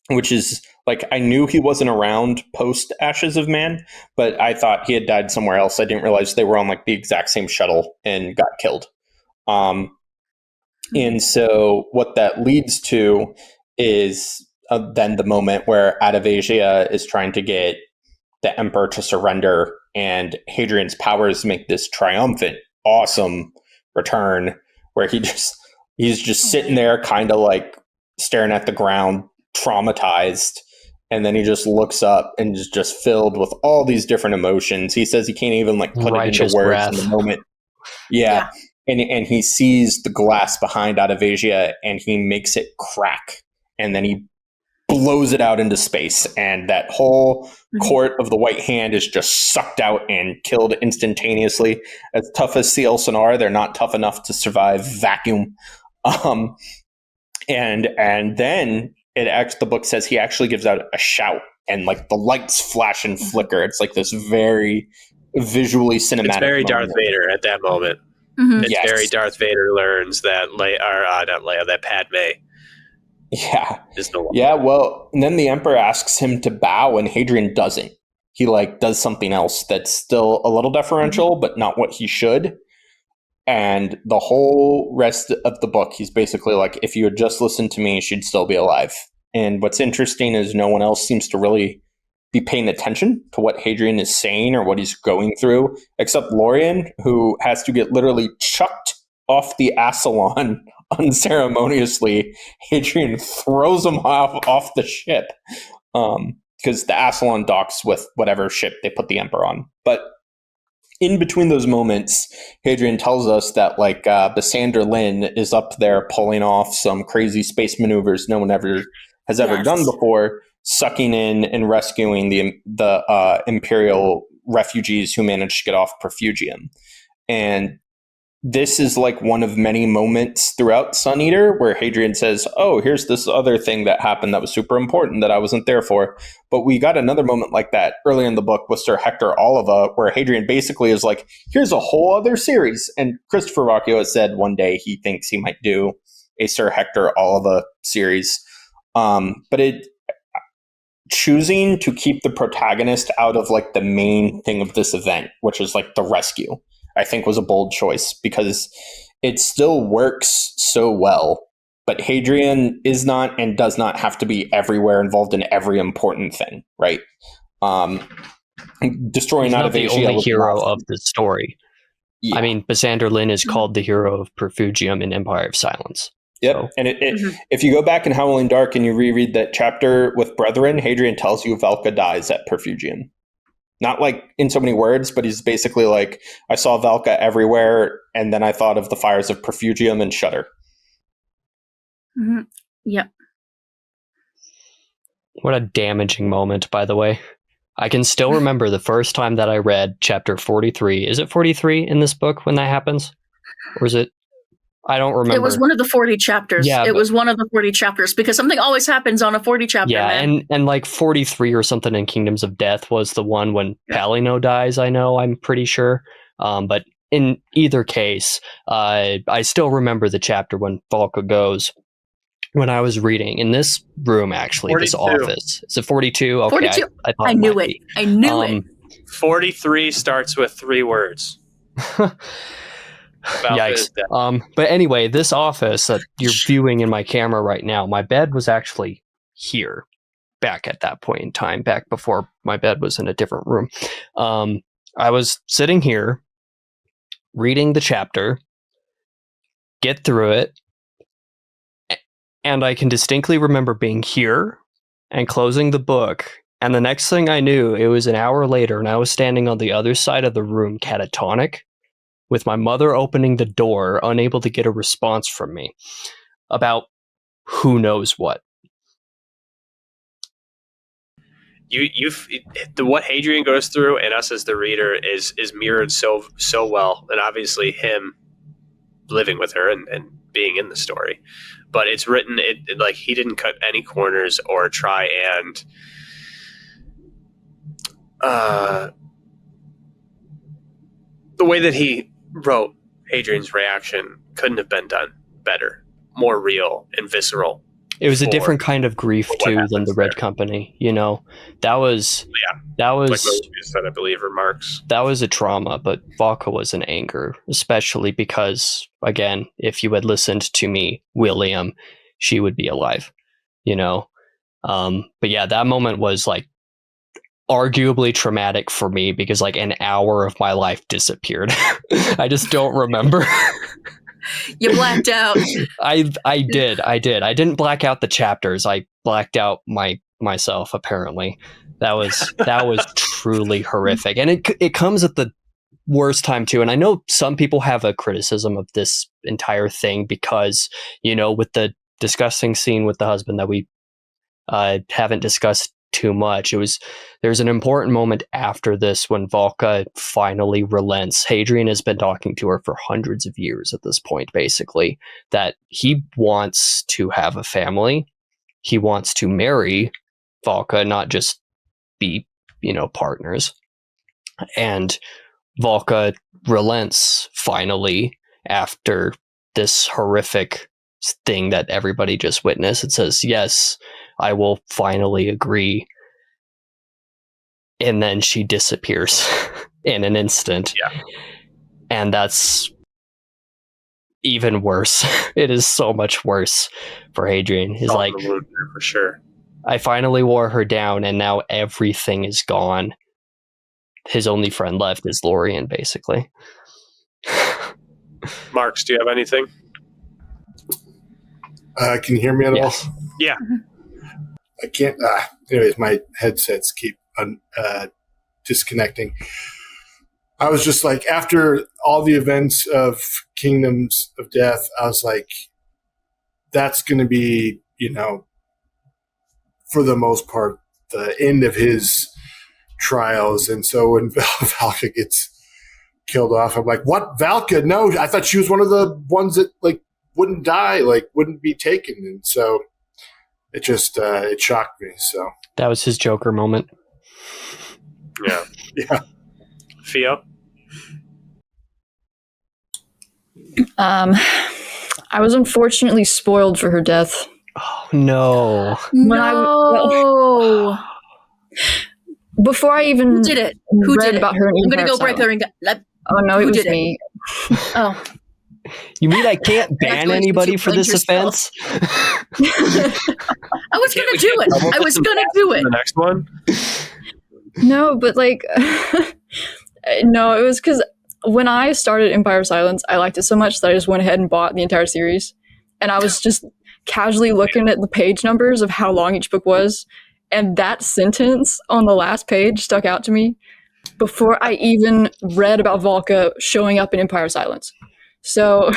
Speaker 5: which is like, I knew he wasn't around post Ashes of Man, but I thought he had died somewhere else. I didn't realize they were on like the exact same shuttle and got killed. And so what that leads to is then the moment where Adavasia is trying to get the Emperor to surrender, and Hadrian's powers make this triumphant, awesome return where he's just sitting there kind of like staring at the ground, traumatized. And then he just looks up and is just filled with all these different emotions. He says he can't even like put it into words
Speaker 2: wrath.
Speaker 5: in the moment. Yeah. And he sees the glass behind Adavasia and he makes it crack. And then he blows it out into space. And that whole court of the White Hand is just sucked out and killed instantaneously. As tough as Sea Elson are, they're not tough enough to survive vacuum. And then the book says he actually gives out a shout and like the lights flash and flicker. It's like this very visually cinematic. It's
Speaker 1: very Darth Vader at that moment.
Speaker 4: Mm-hmm.
Speaker 1: It's very Darth Vader learns that that Padme.
Speaker 5: Yeah.
Speaker 1: Is no longer.
Speaker 5: Yeah. Well, and then the Emperor asks him to bow, and Hadrian doesn't. He like does something else that's still a little deferential, but not what he should. And the whole rest of the book, he's basically like, if you had just listened to me, she'd still be alive. And what's interesting is no one else seems to really be paying attention to what Hadrian is saying or what he's going through, except Lorien, who has to get literally chucked off the Ascalon unceremoniously. Hadrian throws him off the ship because the Ascalon docks with whatever ship they put the Emperor on. But in between those moments, Hadrian tells us that like Basander Lin is up there pulling off some crazy space maneuvers no one has ever done before, sucking in and rescuing the Imperial refugees who managed to get off Perfugium. And this is like one of many moments throughout Sun Eater where Hadrian says, oh, here's this other thing that happened that was super important that I wasn't there for. But we got another moment like that early in the book with Sir Hector Oliva, where Hadrian basically is like, here's a whole other series. And Christopher Ruocchio has said one day he thinks he might do a Sir Hector Oliva series. But choosing to keep the protagonist out of like the main thing of this event, which is like the rescue, I think was a bold choice because it still works so well. But Hadrian is not and does not have to be everywhere involved in every important thing, right? Destroying
Speaker 2: He's not the only hero of the story.
Speaker 5: Yeah.
Speaker 2: I mean, Basander Lin is called the hero of Perfugium in Empire of Silence.
Speaker 5: Yep.
Speaker 2: So.
Speaker 5: And if you go back in Howling Dark and you reread that chapter with Brethren, Hadrian tells you Valka dies at Perfugium. Not like in so many words, but he's basically like, I saw Valka everywhere, and then I thought of the fires of Perfugium and shudder.
Speaker 4: Mm-hmm. Yep.
Speaker 2: What a damaging moment, by the way. I can still remember the first time that I read chapter 43. Is it 43 in this book when that happens? Or is it? I don't remember.
Speaker 4: It was one of the 40 chapters.
Speaker 2: Yeah,
Speaker 4: it was one of the 40 chapters because something always happens on a 40 chapter.
Speaker 2: Yeah,
Speaker 4: man.
Speaker 2: and like 43 or something in Kingdoms of Death was the one when Palino dies, I'm pretty sure. But in either case, I still remember the chapter when Valka goes. When I was reading in this room, actually, 42. This office. Is it 42? Okay,
Speaker 4: 42. I knew it. I knew it.
Speaker 1: 43 starts with 3 words.
Speaker 2: Yikes. But anyway, this office that you're viewing in my camera right now, my bed was actually here back at that point in time, back before my bed was in a different room. I was sitting here reading the chapter, get through it, And I can distinctly remember being here and closing the book. And the next thing I knew, it was an hour later, and I was standing on the other side of the room, catatonic, with my mother opening the door, unable to get a response from me about who knows what.
Speaker 1: What Hadrian goes through and us as the reader is mirrored so well, and obviously him living with her and being in the story, but it's written it like he didn't cut any corners or try and the way that he wrote Hadrian's reaction couldn't have been done better, more real and visceral.
Speaker 2: It was a different kind of grief too than the Red
Speaker 1: there.
Speaker 2: Company, you know. That was
Speaker 1: Like Mobius said, I believe, or Marx.
Speaker 2: That was a trauma, but Vodka was an anger, especially because, again, if you had listened to me, William, she would be alive, you know. But yeah, that moment was like arguably traumatic for me because like an hour of my life disappeared. I just don't remember.
Speaker 4: You blacked out.
Speaker 2: I did. I didn't black out the chapters. I blacked out myself. Apparently, that was truly horrific, and it comes at the worst time too. And I know some people have a criticism of this entire thing because, you know, with the disgusting scene with the husband that we haven't discussed too much. There's an important moment after this when Volka finally relents. Hadrian has been talking to her for hundreds of years at this point, basically, that he wants to have a family. He wants to marry Volka, not just be, you know, partners. And Volka relents finally after this horrific thing that everybody just witnessed. It says, yes, I will finally agree. And then she disappears in an instant.
Speaker 1: Yeah.
Speaker 2: And that's even worse. It is so much worse for Hadrian. He's like,
Speaker 1: for sure.
Speaker 2: I finally wore her down and now everything is gone. His only friend left is Lorien, basically.
Speaker 1: Marx, do you have anything?
Speaker 8: Can you hear me at all?
Speaker 1: Yeah.
Speaker 8: I can't. Anyways, my headsets keep disconnecting. I was just like, after all the events of Kingdoms of Death, I was like, that's going to be, you know, for the most part, the end of his trials. And so when Valka gets killed off, I'm like, what? Valka? No, I thought she was one of the ones that like wouldn't die, like wouldn't be taken. And so it just it shocked me. So
Speaker 2: that was his Joker moment.
Speaker 1: Yeah.
Speaker 8: Yeah.
Speaker 1: Pheo?
Speaker 6: I was unfortunately spoiled for her death.
Speaker 2: Oh no!
Speaker 4: No.
Speaker 6: Before I even
Speaker 4: Who did it? Who
Speaker 6: read
Speaker 4: did it?
Speaker 6: about her,
Speaker 4: I'm gonna go break her and
Speaker 6: Oh no, it
Speaker 4: Who
Speaker 6: was
Speaker 4: did it?
Speaker 6: me.
Speaker 4: Oh.
Speaker 2: You mean I can't ban anybody for this offense?
Speaker 4: I was gonna do it. I was gonna do it.
Speaker 1: The next one?
Speaker 6: No, but like, no, it was because when I started Empire of Silence, I liked it so much that I just went ahead and bought the entire series, and I was just casually looking at the page numbers of how long each book was, and that sentence on the last page stuck out to me before I even read about Volka showing up in Empire of Silence. So,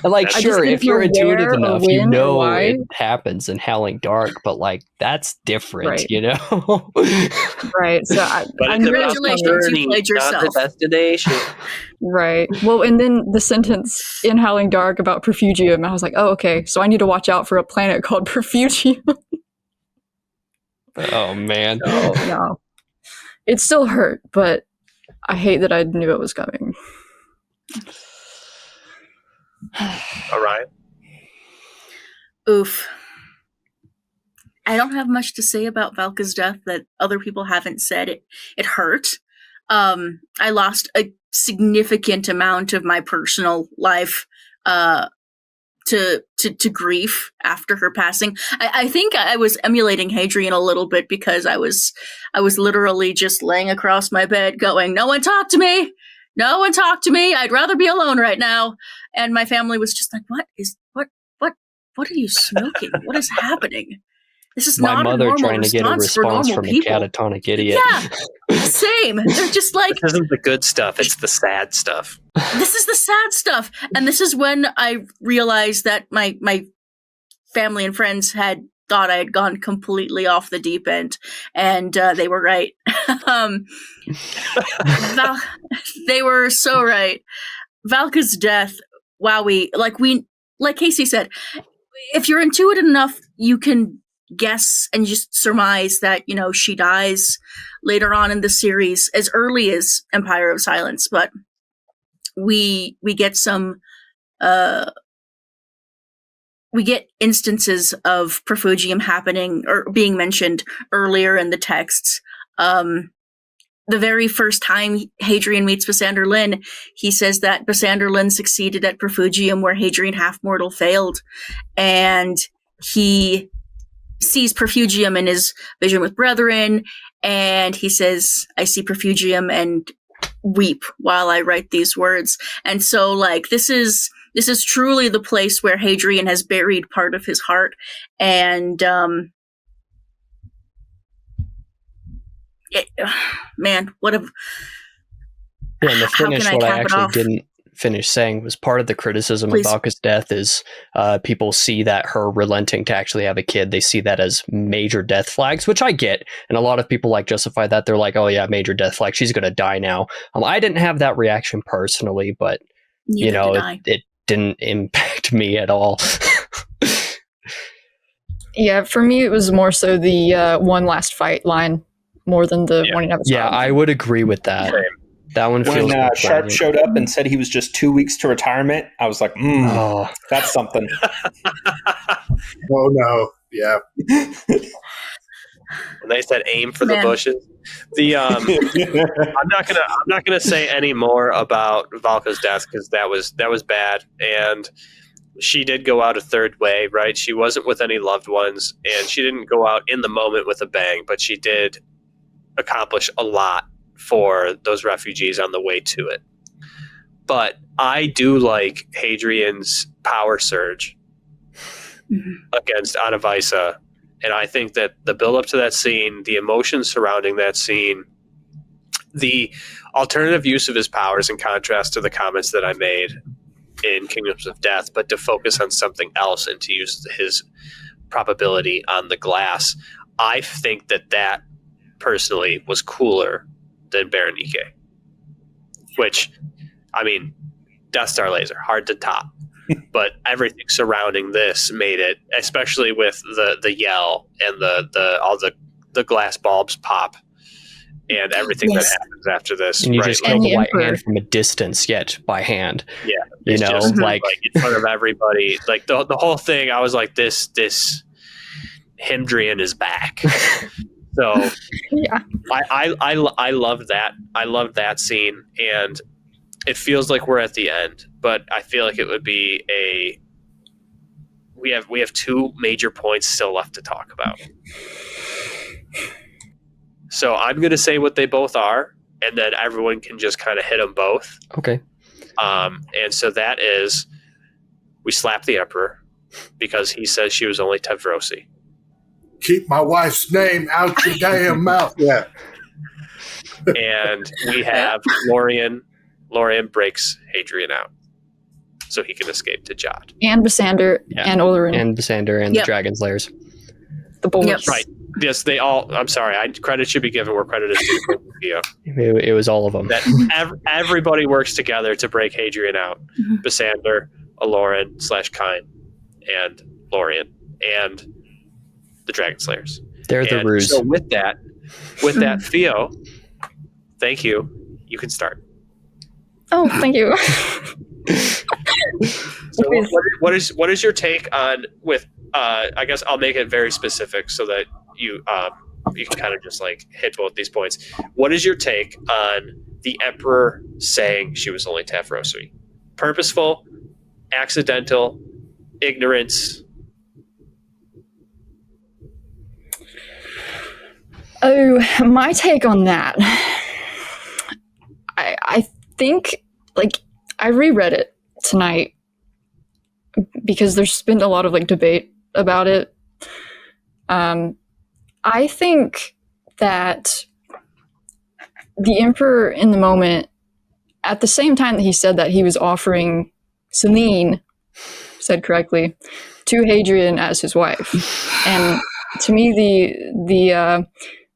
Speaker 2: like, sure, if you're intuitive enough, you know
Speaker 6: why.
Speaker 2: it happens in Howling Dark, but like that's different,
Speaker 6: Right.
Speaker 2: you know?
Speaker 6: Right. So,
Speaker 4: Congratulations, you played yourself.
Speaker 1: Not the destination.
Speaker 6: Right. Well, and then the sentence in Howling Dark about Perfugium, I was like, oh, okay, so I need to watch out for a planet called Perfugium.
Speaker 2: Oh man.
Speaker 6: No. It still hurt, but I hate that I knew it was coming.
Speaker 1: All right.
Speaker 4: Oof. I don't have much to say about Valka's death that other people haven't said. It hurt. I lost a significant amount of my personal life to grief after her passing. I think I was emulating Hadrian a little bit because I was literally just laying across my bed going, "No one talk to me! No one talk to me! I'd rather be alone right now." And my family was just like, what what are you smoking? What is happening? This is
Speaker 2: My
Speaker 4: not
Speaker 2: mother
Speaker 4: a normal
Speaker 2: trying to get a
Speaker 4: response for
Speaker 2: response
Speaker 4: normal
Speaker 2: from
Speaker 4: people.
Speaker 2: a catatonic idiot.
Speaker 4: Yeah, same. They're just like,
Speaker 1: This isn't the good stuff. It's the sad stuff.
Speaker 4: this is the sad stuff. And this is when I realized that my family and friends had thought I had gone completely off the deep end, and they were right. They were so right. Valka's death, wowie, like Casey said, if you're intuitive enough, you can guess and just surmise that, she dies later on in the series, as early as Empire of Silence, but we get some we get instances of Perfugium happening or being mentioned earlier in the texts. The very first time Hadrian meets Basander Lin, he says that Basander Lin succeeded at Perfugium where Hadrian Half-Mortal failed. And he sees Perfugium in his vision with brethren, and he says, I see Perfugium and weep while I write these words. And so, this is truly the place where Hadrian has buried part of his heart. And, man, what a...
Speaker 2: Yeah, and the finish, what I actually
Speaker 4: off?
Speaker 2: didn't finish saying was part of the criticism
Speaker 4: Please.
Speaker 2: of Valka's death is people see that her relenting to actually have a kid, they see that as major death flags, which I get. And a lot of people justify that. They're like, oh yeah, major death flag. She's going to die now. I didn't have that reaction personally, but it didn't impact me at all.
Speaker 6: Yeah, for me, it was more so the one last fight line more than the one you have.
Speaker 2: Yeah, I would agree with that.
Speaker 1: Same.
Speaker 2: That one feels
Speaker 5: when Sharp showed up and said he was just 2 weeks to retirement, I was like, that's something.
Speaker 8: Oh no, yeah.
Speaker 1: When they said aim for the bushes, I'm not gonna say any more about Valka's death because that was bad, and she did go out a third way, right? She wasn't with any loved ones, and she didn't go out in the moment with a bang, but she did accomplish a lot for those refugees on the way to it. But I do like Hadrian's power surge against Adavisa, and I think that the build up to that scene, the emotions surrounding that scene, the alternative use of his powers in contrast to the comments that I made in Kingdoms of Death, but to focus on something else and to use his probability on the glass, I think that personally was cooler than Berenike, which, Death Star laser, hard to top. But everything surrounding this made it, especially with the yell and all the glass bulbs pop and everything that happens after this.
Speaker 2: And you
Speaker 1: right?
Speaker 2: just kill the White Hand from a distance, yet by hand.
Speaker 1: Yeah,
Speaker 2: it's just
Speaker 1: like in front of everybody. Like the whole thing, I was like, this Himdrian is back. So
Speaker 6: yeah,
Speaker 1: I love that. I love that scene, and it feels like we're at the end, but I feel like it would be we have two major points still left to talk about. So I'm going to say what they both are, and then everyone can just kind of hit them both.
Speaker 2: Okay.
Speaker 1: And so that is, we slap the Emperor because he says she was only Tevrosi.
Speaker 8: Keep my wife's name out your damn mouth. Yeah.
Speaker 1: And we have Lorien. Lorien breaks Hadrian out so he can escape to Jod.
Speaker 6: And Basander and Olerin.
Speaker 2: And Basander and the Dragon's Lairs.
Speaker 6: The bullets.
Speaker 1: Right. Yes, they all. I'm sorry. Credit should be given where credit is due. Pheo.
Speaker 2: It was all of them.
Speaker 1: That everybody works together to break Hadrian out. Basander, Aloran / Kine, and Lorien, and the Dragon Slayers.
Speaker 2: They're the ruse.
Speaker 1: So with that, Pheo, thank you. You can start.
Speaker 6: Oh, thank you.
Speaker 1: So what is your take on with? I guess I'll make it very specific so that you can kind of just hit both these points. What is your take on the Emperor saying she was only Tevrosi? Purposeful, accidental, ignorance?
Speaker 6: Oh, my take on that. I think, I reread it tonight. because there's been a lot of like debate about it. I think that the Emperor in the moment, at the same time that he said that, he was offering Celine, said correctly, to Hadrian as his wife. And to me, the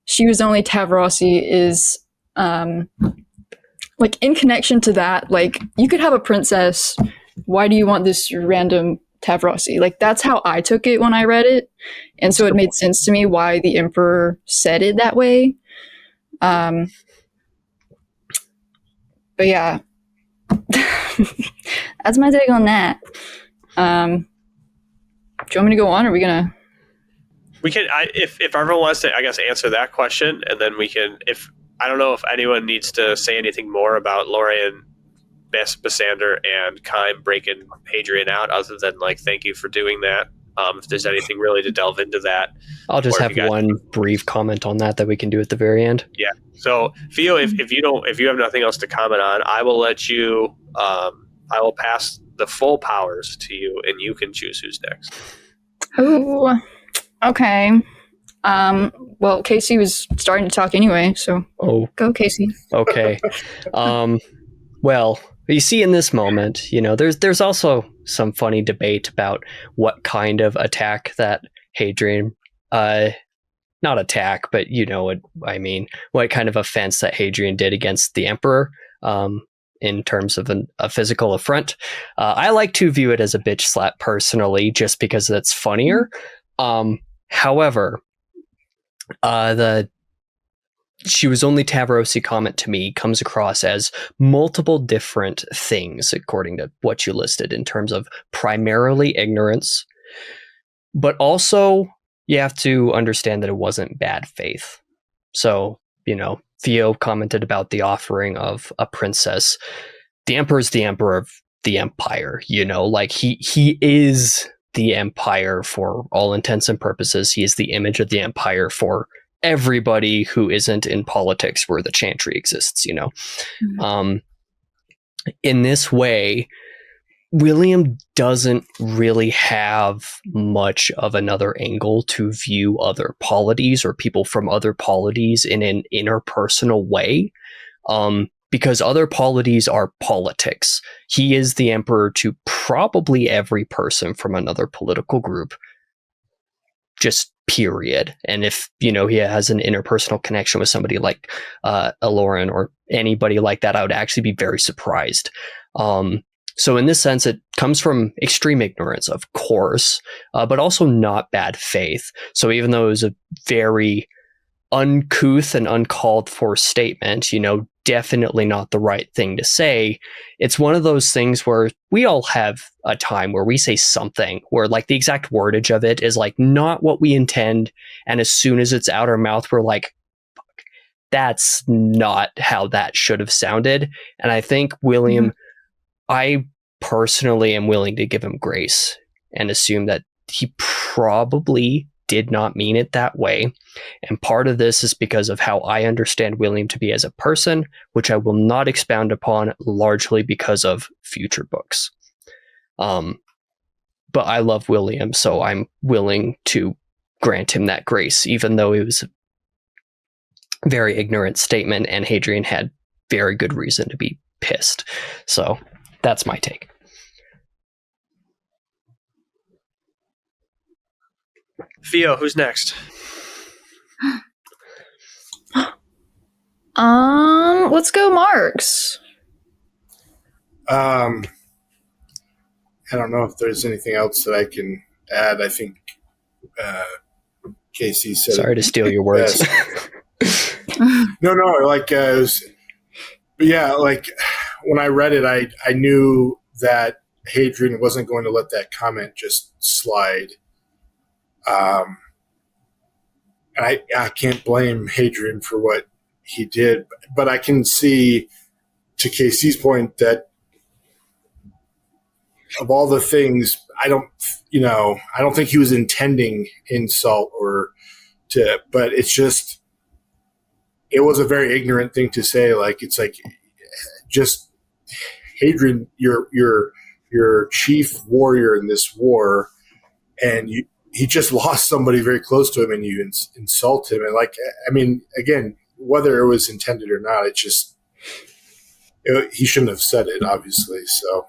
Speaker 6: she was only Tavrossi is like in connection to that. Like, you could have a princess. Why do you want this random Tavrossi? Like, that's how I took it when I read it, and so it made sense to me why the Emperor said it that way. But yeah, that's my take on that. Do you want me to go on, or are we gonna?
Speaker 1: We can, if everyone wants to, I guess, answer that question, and then we can. If I don't know if anyone needs to say anything more about Lorien, Basander, and Kime breaking Hadrian out, other than like, thank you for doing that. If there's anything really to delve into that,
Speaker 2: I'll just have one brief comment on that we can do at the very end.
Speaker 1: Yeah. So, Pheo, if you have nothing else to comment on, I will let you. I will pass the full powers to you, and you can choose who's next.
Speaker 6: Oh, okay. Well, Casey was starting to talk anyway, so go, Casey.
Speaker 2: Okay. Well, you see, in this moment, there's also some funny debate about what kind of attack that Hadrian, not attack, but you know what I mean, what kind of offense that Hadrian did against the Emperor, in terms of a physical affront. I like to view it as a bitch slap personally, just because it's funnier. However, the she was only Tavrossi comment to me comes across as multiple different things, according to what you listed, in terms of primarily ignorance, but also you have to understand that it wasn't bad faith. So, Pheo commented about the offering of a princess. The Emperor's the Emperor of the Empire, like he is the Empire for all intents and purposes. He is the image of the Empire for everybody who isn't in politics where the Chantry exists, Mm-hmm. In this way, William doesn't really have much of another angle to view other polities or people from other polities in an interpersonal way, because other polities are politics. He is the Emperor to probably every person from another political group, just period. And if, he has an interpersonal connection with somebody like Aloran or anybody like that, I would actually be very surprised. So in this sense, it comes from extreme ignorance, of course, but also not bad faith. So even though it was a very uncouth and uncalled for statement, definitely not the right thing to say, it's one of those things where we all have a time where we say something where like the exact wordage of it is like not what we intend, and as soon as it's out our mouth, we're like, fuck, that's not how that should have sounded. And I think William, I personally am willing to give him grace and assume that he probably did not mean it that way. And part of this is because of how I understand William to be as a person, which I will not expound upon, largely because of future books. But I love William, so I'm willing to grant him that grace, even though it was a very ignorant statement and Hadrian had very good reason to be pissed. So that's my take.
Speaker 1: Pheo, who's next?
Speaker 6: Let's go, Marx.
Speaker 8: I don't know if there's anything else that I can add. I think Casey said.
Speaker 2: Sorry to steal your words.
Speaker 8: No, like, yeah, like when I read it, I knew that Hadrian wasn't going to let that comment just slide. And I can't blame Hadrian for what he did, but I can see, to Casey's point, that of all the things, I don't think he was intending insult but it's just, it was a very ignorant thing to say. Like, it's like, just Hadrian, you're your chief warrior in this war, and he just lost somebody very close to him, and you insult him. And like, I mean, again, whether it was intended or not, he shouldn't have said it, obviously. So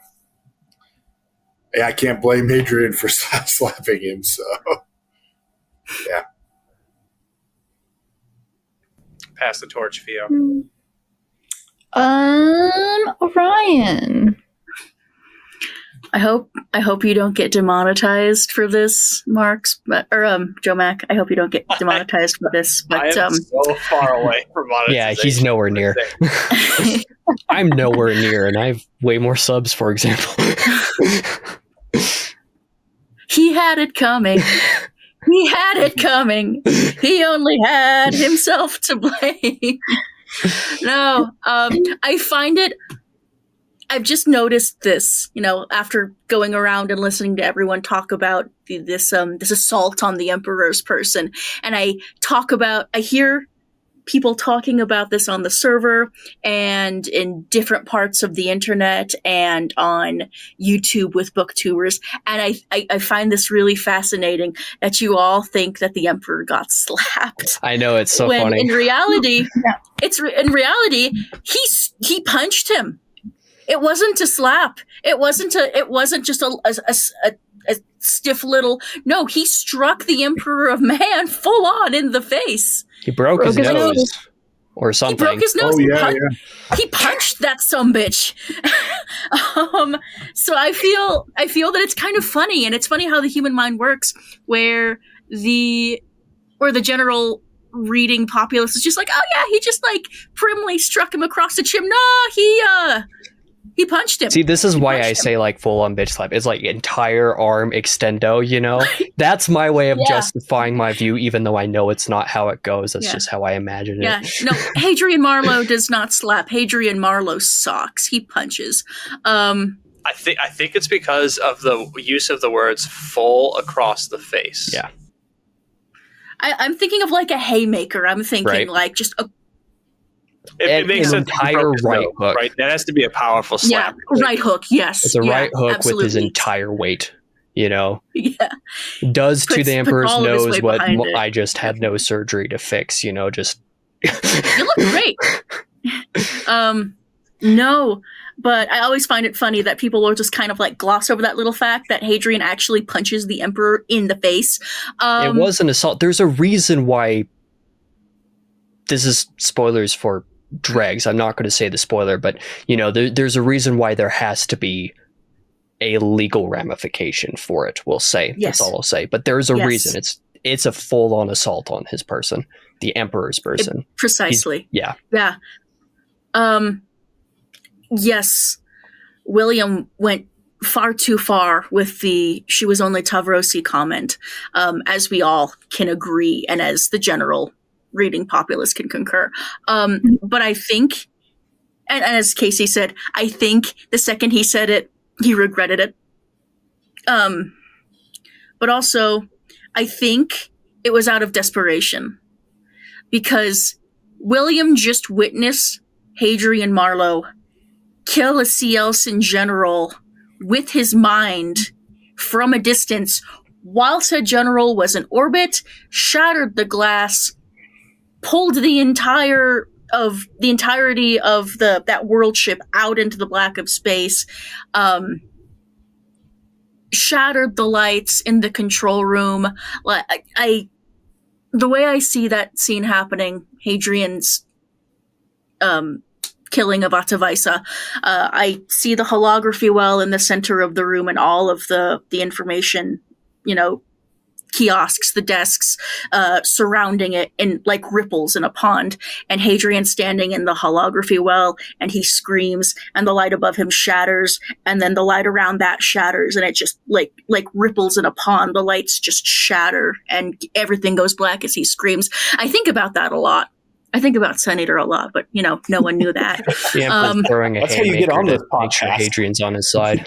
Speaker 8: yeah, I can't blame Hadrian for slapping him. So yeah.
Speaker 1: Pass the torch, Pheo.
Speaker 6: Orion.
Speaker 4: I hope you don't get demonetized for this, Marx, Joe Mac. I hope you don't get demonetized for this. But
Speaker 1: I am so far away from monetization.
Speaker 2: Yeah, he's nowhere near. I'm nowhere near, and I have way more subs, for example.
Speaker 4: He had it coming. He had it coming. He only had himself to blame. No, I find it. I've just noticed this, after going around and listening to everyone talk about this assault on the Emperor's person, and I hear people talking about this on the server and in different parts of the internet and on YouTube with booktubers, and I find this really fascinating that you all think that the Emperor got slapped.
Speaker 2: I know, it's so
Speaker 4: when
Speaker 2: funny.
Speaker 4: In reality, he punched him. It wasn't a slap. It wasn't just a stiff little. No, he struck the Emperor of Man full on in the face.
Speaker 2: He broke his nose or something.
Speaker 4: He broke his nose.
Speaker 8: Oh, yeah.
Speaker 4: He punched that sumbitch. So I feel that it's kind of funny, and it's funny how the human mind works, where the general reading populace is just like, oh yeah, he just like primly struck him across the chin. No, he punched him.
Speaker 2: See, this is why I say like full on bitch slap. It's like entire arm extendo, That's my way of justifying my view, even though I know it's not how it goes. That's just how I imagine it.
Speaker 4: Yeah, no, Hadrian Marlowe does not slap. Hadrian Marlowe socks. He punches.
Speaker 1: I think it's because of the use of the words full across the face.
Speaker 2: Yeah.
Speaker 4: I'm thinking of like a haymaker. I'm thinking like just a.
Speaker 1: It makes sense.
Speaker 2: Entire right hook.
Speaker 1: Right, that has to be a powerful slap.
Speaker 4: Yeah, right hook. Yes,
Speaker 2: it's a right hook
Speaker 4: absolutely.
Speaker 2: with his entire weight. Yeah,
Speaker 4: does
Speaker 2: to the Emperor's nose what I just had
Speaker 4: it.
Speaker 2: no surgery to fix. Just
Speaker 4: you look great. No, but I always find it funny that people will just kind of like gloss over that little fact that Hadrian actually punches the Emperor in the face.
Speaker 2: It was an assault. There's a reason why. This is spoilers for Dregs. I'm not going to say the spoiler, but there's a reason why there has to be a legal ramification for it. We'll say that's all I'll say. But there's a reason. It's a full-on assault on his person, the Emperor's person.
Speaker 4: Precisely.
Speaker 2: Yeah.
Speaker 4: Yes, William went far too far with the "she was only Tavrosi" comment, as we all can agree, and as the general reading populace can concur. But I think, and as Casey said, I think the second he said it, he regretted it. But also, I think it was out of desperation, because William just witnessed Hadrian Marlowe kill a Cielcin general with his mind from a distance while said general was in orbit, shattered the glass, pulled the entirety of that world ship out into the black of space, shattered the lights in the control room. The way I see that scene happening, Hadrian's killing of Atavica, I see the holography well in the center of the room and all of the information, kiosks, the desks surrounding it in like ripples in a pond, and Hadrian standing in the holography well, and he screams, and the light above him shatters, and then the light around that shatters, and it just like ripples in a pond. The lights just shatter and everything goes black as he screams. I think about that a lot. I think about Sun Eater a lot, but no one knew that.
Speaker 2: Throwing a
Speaker 5: that's how you get on this podcast.
Speaker 2: Make sure Hadrian's on his side.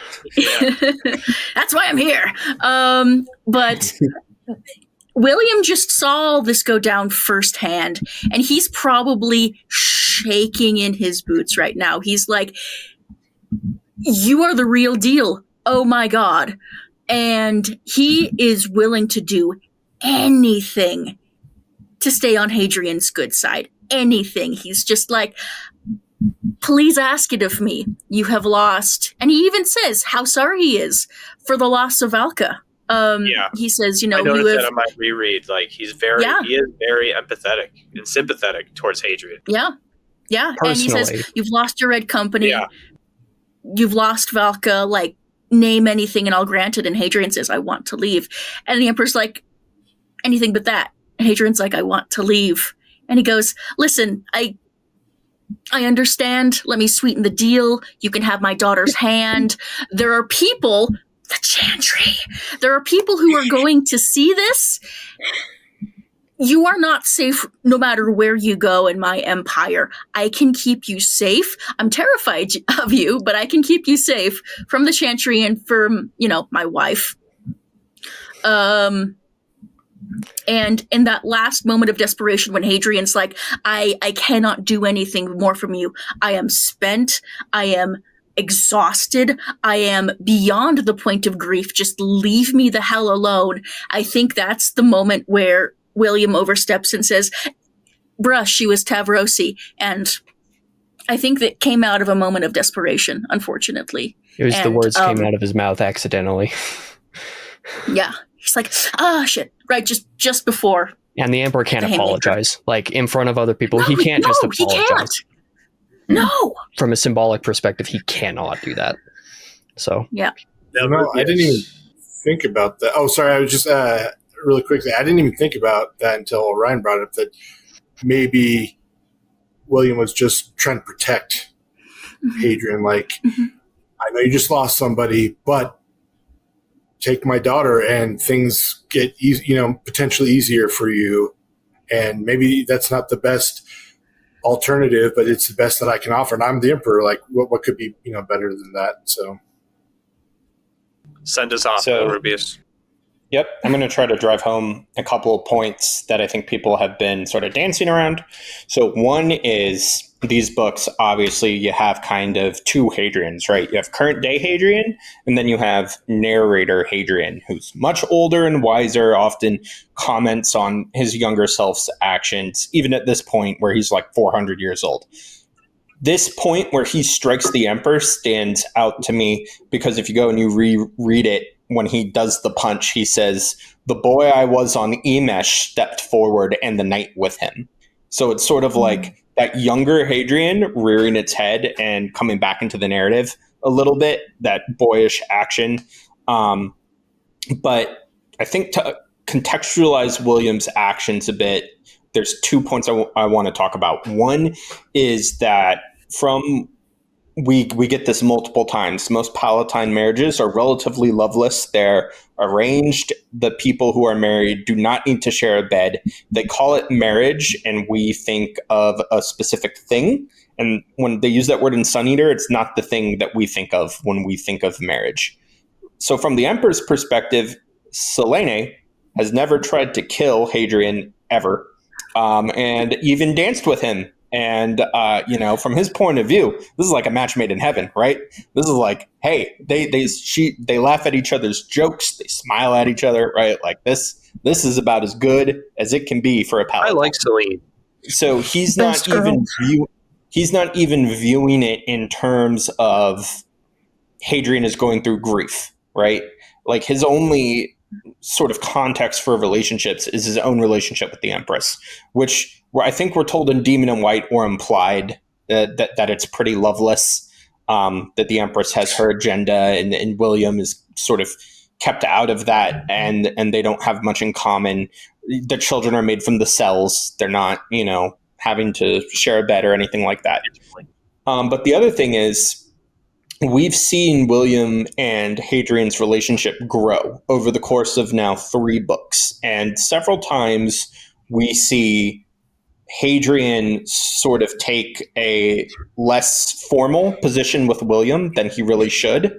Speaker 4: That's why I'm here. But William just saw this go down firsthand, and he's probably shaking in his boots right now. He's like, "You are the real deal. oh my God. And he is willing to do anything to stay on Hadrian's good side. Anything. He's just like, please ask it of me. You have lost. And he even says how sorry he is for the loss of Valka. He says,
Speaker 1: I noticed that on my reread. Like he is very empathetic and sympathetic towards Hadrian.
Speaker 4: Yeah.
Speaker 2: Personally.
Speaker 4: And he says, you've lost your red company.
Speaker 1: Yeah.
Speaker 4: You've lost Valka. Like, name anything and I'll grant it. And Hadrian says, I want to leave. And the Emperor's like, anything but that. And Hadrian's like, I want to leave. And he goes, listen, I understand. Let me sweeten the deal. You can have my daughter's hand. There are people, the Chantry, there are people who are going to see this. You are not safe no matter where you go in my empire. I can keep you safe. I'm terrified of you, but I can keep you safe from the Chantry and from, my wife. And in that last moment of desperation when Hadrian's like, I cannot do anything more from you. I am spent. I am exhausted. I am beyond the point of grief. Just leave me the hell alone. I think that's the moment where William oversteps and says, bruh, she was Tavrosi. And I think that came out of a moment of desperation, unfortunately.
Speaker 2: It was the words came out of his mouth accidentally.
Speaker 4: Yeah. He's like, shit. Right, just before.
Speaker 2: And the Emperor can't apologize. Like, in front of other people, he can't just apologize.
Speaker 4: He can't. No.
Speaker 2: From a symbolic perspective, he cannot do that. So.
Speaker 4: Yeah.
Speaker 8: No, I didn't even think about that. Oh, sorry. I was just, really quickly, I didn't even think about that until Ryan brought it up, that maybe William was just trying to protect Hadrian. Like, I know you just lost somebody, but take my daughter and things get potentially easier for you. And maybe that's not the best alternative, but it's the best that I can offer. And I'm the Emperor. Like, what could be, better than that? So
Speaker 1: send us off, Rubius.
Speaker 5: Yep. I'm going to try to drive home a couple of points that I think people have been sort of dancing around. So one is these books, obviously, you have kind of two Hadrians, right? You have current day Hadrian, and then you have narrator Hadrian, who's much older and wiser, often comments on his younger self's actions, even at this point where he's like 400 years old. This point where he strikes the Emperor stands out to me because if you go and you reread it, when he does the punch, he says, the boy I was on Emesh stepped forward and the knight with him. So it's sort of like that younger Hadrian rearing its head and coming back into the narrative a little bit, that boyish action. But I think to contextualize William's actions a bit, there's 2 points I want to talk about. One is that we get this multiple times. Most Palatine marriages are relatively loveless. They're arranged. The people who are married do not need to share a bed. They call it marriage, and we think of a specific thing. And when they use that word in Sun Eater, it's not the thing that we think of when we think of marriage. So from the Emperor's perspective, Selene has never tried to kill Hadrian ever, and even danced with him. And, from his point of view, this is like a match made in heaven, right? This is like, hey, they laugh at each other's jokes. They smile at each other, right? Like this is about as good as it can be for a Palatine.
Speaker 1: I like Selene.
Speaker 5: So he's not even viewing it in terms of Hadrian is going through grief, right? Like his only sort of context for relationships is his own relationship with the Empress, which I think we're told in Demon in White or implied that it's pretty loveless, that the Empress has her agenda and William is sort of kept out of that and they don't have much in common. The children are made from the cells. They're not, having to share a bed or anything like that. But the other thing is, we've seen William and Hadrian's relationship grow over the course of now 3 books. And several times we see Hadrian sort of take a less formal position with William than he really should.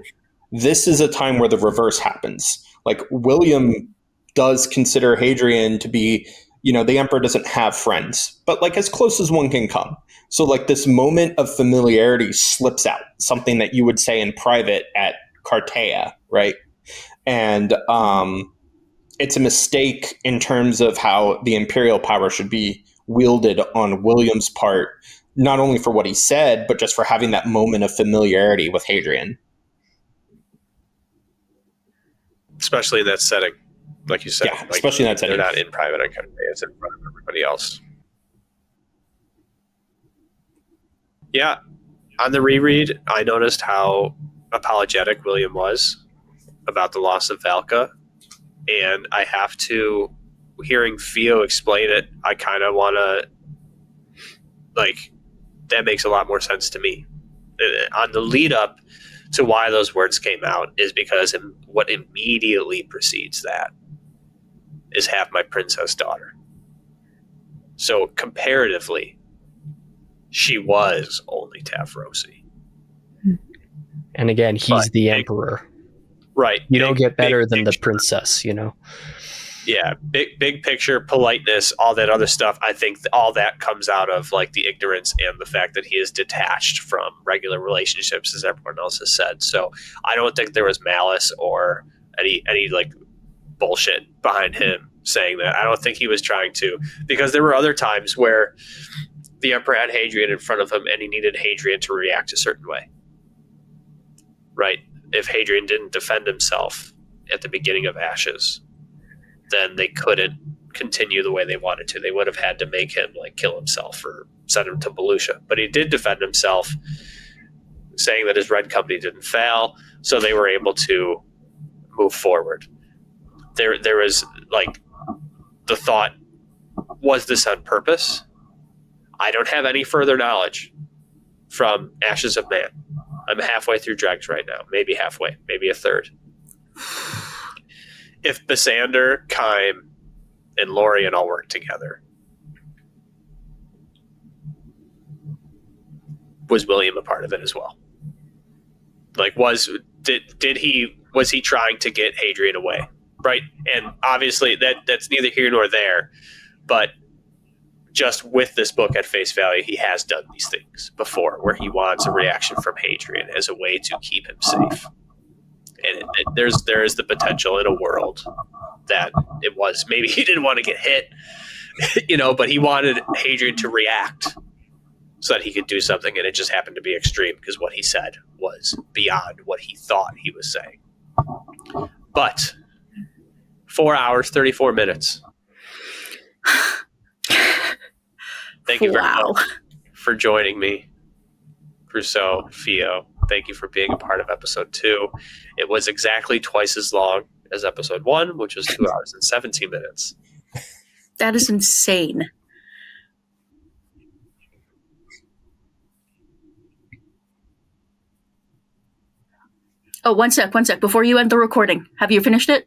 Speaker 5: This is a time where the reverse happens. Like William does consider Hadrian to be, the Emperor doesn't have friends, but like as close as one can come. So like this moment of familiarity slips out, something that you would say in private at Cartea, right? And it's a mistake in terms of how the imperial power should be wielded on William's part, not only for what he said, but just for having that moment of familiarity with Hadrian.
Speaker 1: Especially in that setting, like you said.
Speaker 5: Yeah, especially in that setting.
Speaker 1: They're not in private on Cartea, it's in front of everybody else. Yeah. On the reread, I noticed how apologetic William was about the loss of Valka. And I have to, hearing Pheo explain it, I kind of want to, like, that makes a lot more sense to me. On the lead up to why those words came out is because what immediately precedes that is have my princess daughter. So comparatively, she was only Tafrosi.
Speaker 2: And again, he's the emperor.
Speaker 1: Right.
Speaker 2: You don't get better than the princess, you know?
Speaker 1: Yeah. Big picture, politeness, all that other stuff. I think all that comes out of like the ignorance and the fact that he is detached from regular relationships, as everyone else has said. So I don't think there was malice or any like bullshit behind him saying that. I don't think he was trying to, because there were other times where the emperor had Hadrian in front of him and he needed Hadrian to react a certain way. Right? If Hadrian didn't defend himself at the beginning of Ashes, then they couldn't continue the way they wanted to. They would have had to make him like kill himself or send him to Belutia. But he did defend himself, saying that his Red Company didn't fail, so they were able to move forward. There was like the thought, was this on purpose? I don't have any further knowledge from Ashes of Man. I'm halfway through Dregs right now. Maybe halfway. Maybe a third. If Basander, Kime, and Lorien all work together, was William a part of it as well? Like, was he trying to get Hadrian away? Right? And obviously that's neither here nor there, but just with this book at face value, he has done these things before where he wants a reaction from Hadrian as a way to keep him safe. And there is the potential in a world that it was, maybe he didn't want to get hit, but he wanted Hadrian to react so that he could do something, and it just happened to be extreme because what he said was beyond what he thought he was saying. But 4 hours, 34 minutes. Thank you very much for joining me, Rousseau, Pheo. Thank you for being a part of episode 2. It was exactly twice as long as episode 1, which was 2 hours and 17 minutes.
Speaker 4: That is insane. Oh, one sec. Before you end the recording, have you finished it?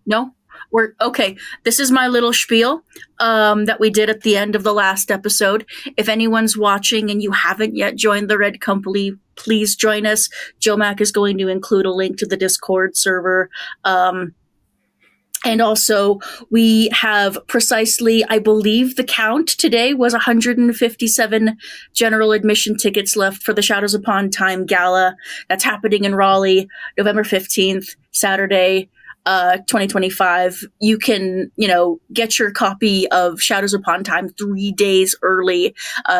Speaker 4: No? We're okay. This is my little spiel that we did at the end of the last episode. If anyone's watching and you haven't yet joined the Red Company, please join us. Joe Mack is going to include a link to the Discord server. And also, we have precisely, I believe the count today was 157 general admission tickets left for the Shadows Upon Time Gala. That's happening in Raleigh, November 15th, Saturday. 2025, you can, get your copy of Shadows Upon Time 3 days early.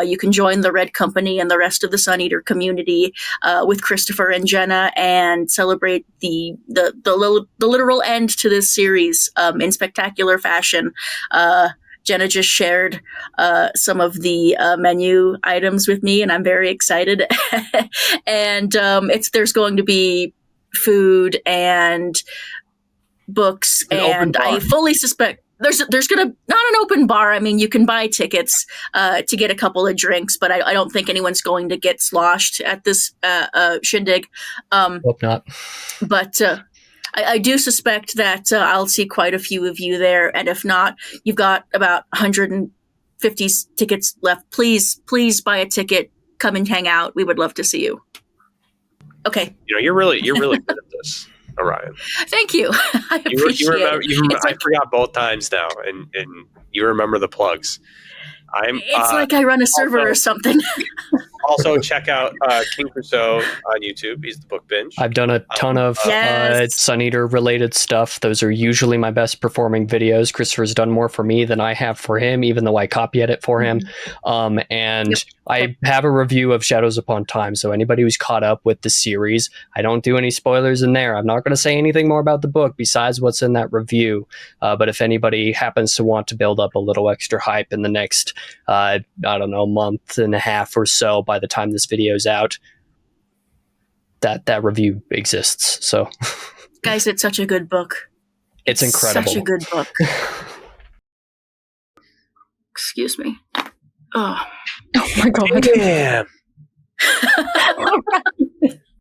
Speaker 4: You can join the Red Company and the rest of the Sun Eater community with Christopher and Jenna and celebrate the literal end to this series in spectacular fashion. Jenna just shared some of the menu items with me, and I'm very excited. And there's going to be food and books, and I fully suspect there's gonna not an open bar. I mean, you can buy tickets to get a couple of drinks, but I don't think anyone's going to get sloshed at this shindig.
Speaker 2: Hope not.
Speaker 4: But I do suspect that I'll see quite a few of you there, and if not, you've got about 150 tickets left. Please buy a ticket. Come and hang out. We would love to see you. Okay.
Speaker 1: You're really good at this, Orion.
Speaker 4: Thank you. I appreciate it.
Speaker 1: I forgot both times now, and you remember the plugs.
Speaker 4: It's like I run a server or something.
Speaker 1: Also, check out King Crusoe on YouTube. He's the book binge.
Speaker 2: I've done a ton of
Speaker 4: Yes.
Speaker 2: Sun Eater related stuff. Those are usually my best performing videos. Christopher's done more for me than I have for him, even though I copy edit for him. And I have a review of Shadows Upon Time. So anybody who's caught up with the series, I don't do any spoilers in there. I'm not going to say anything more about the book besides what's in that review. But if anybody happens to want to build up a little extra hype in the next, I don't know, month and a half or so, by the time this video's out, that review exists. So,
Speaker 4: Guys, it's such a good book.
Speaker 2: it's incredible.
Speaker 4: Such a good book. Excuse me. Oh.
Speaker 6: Oh my god.
Speaker 1: Damn.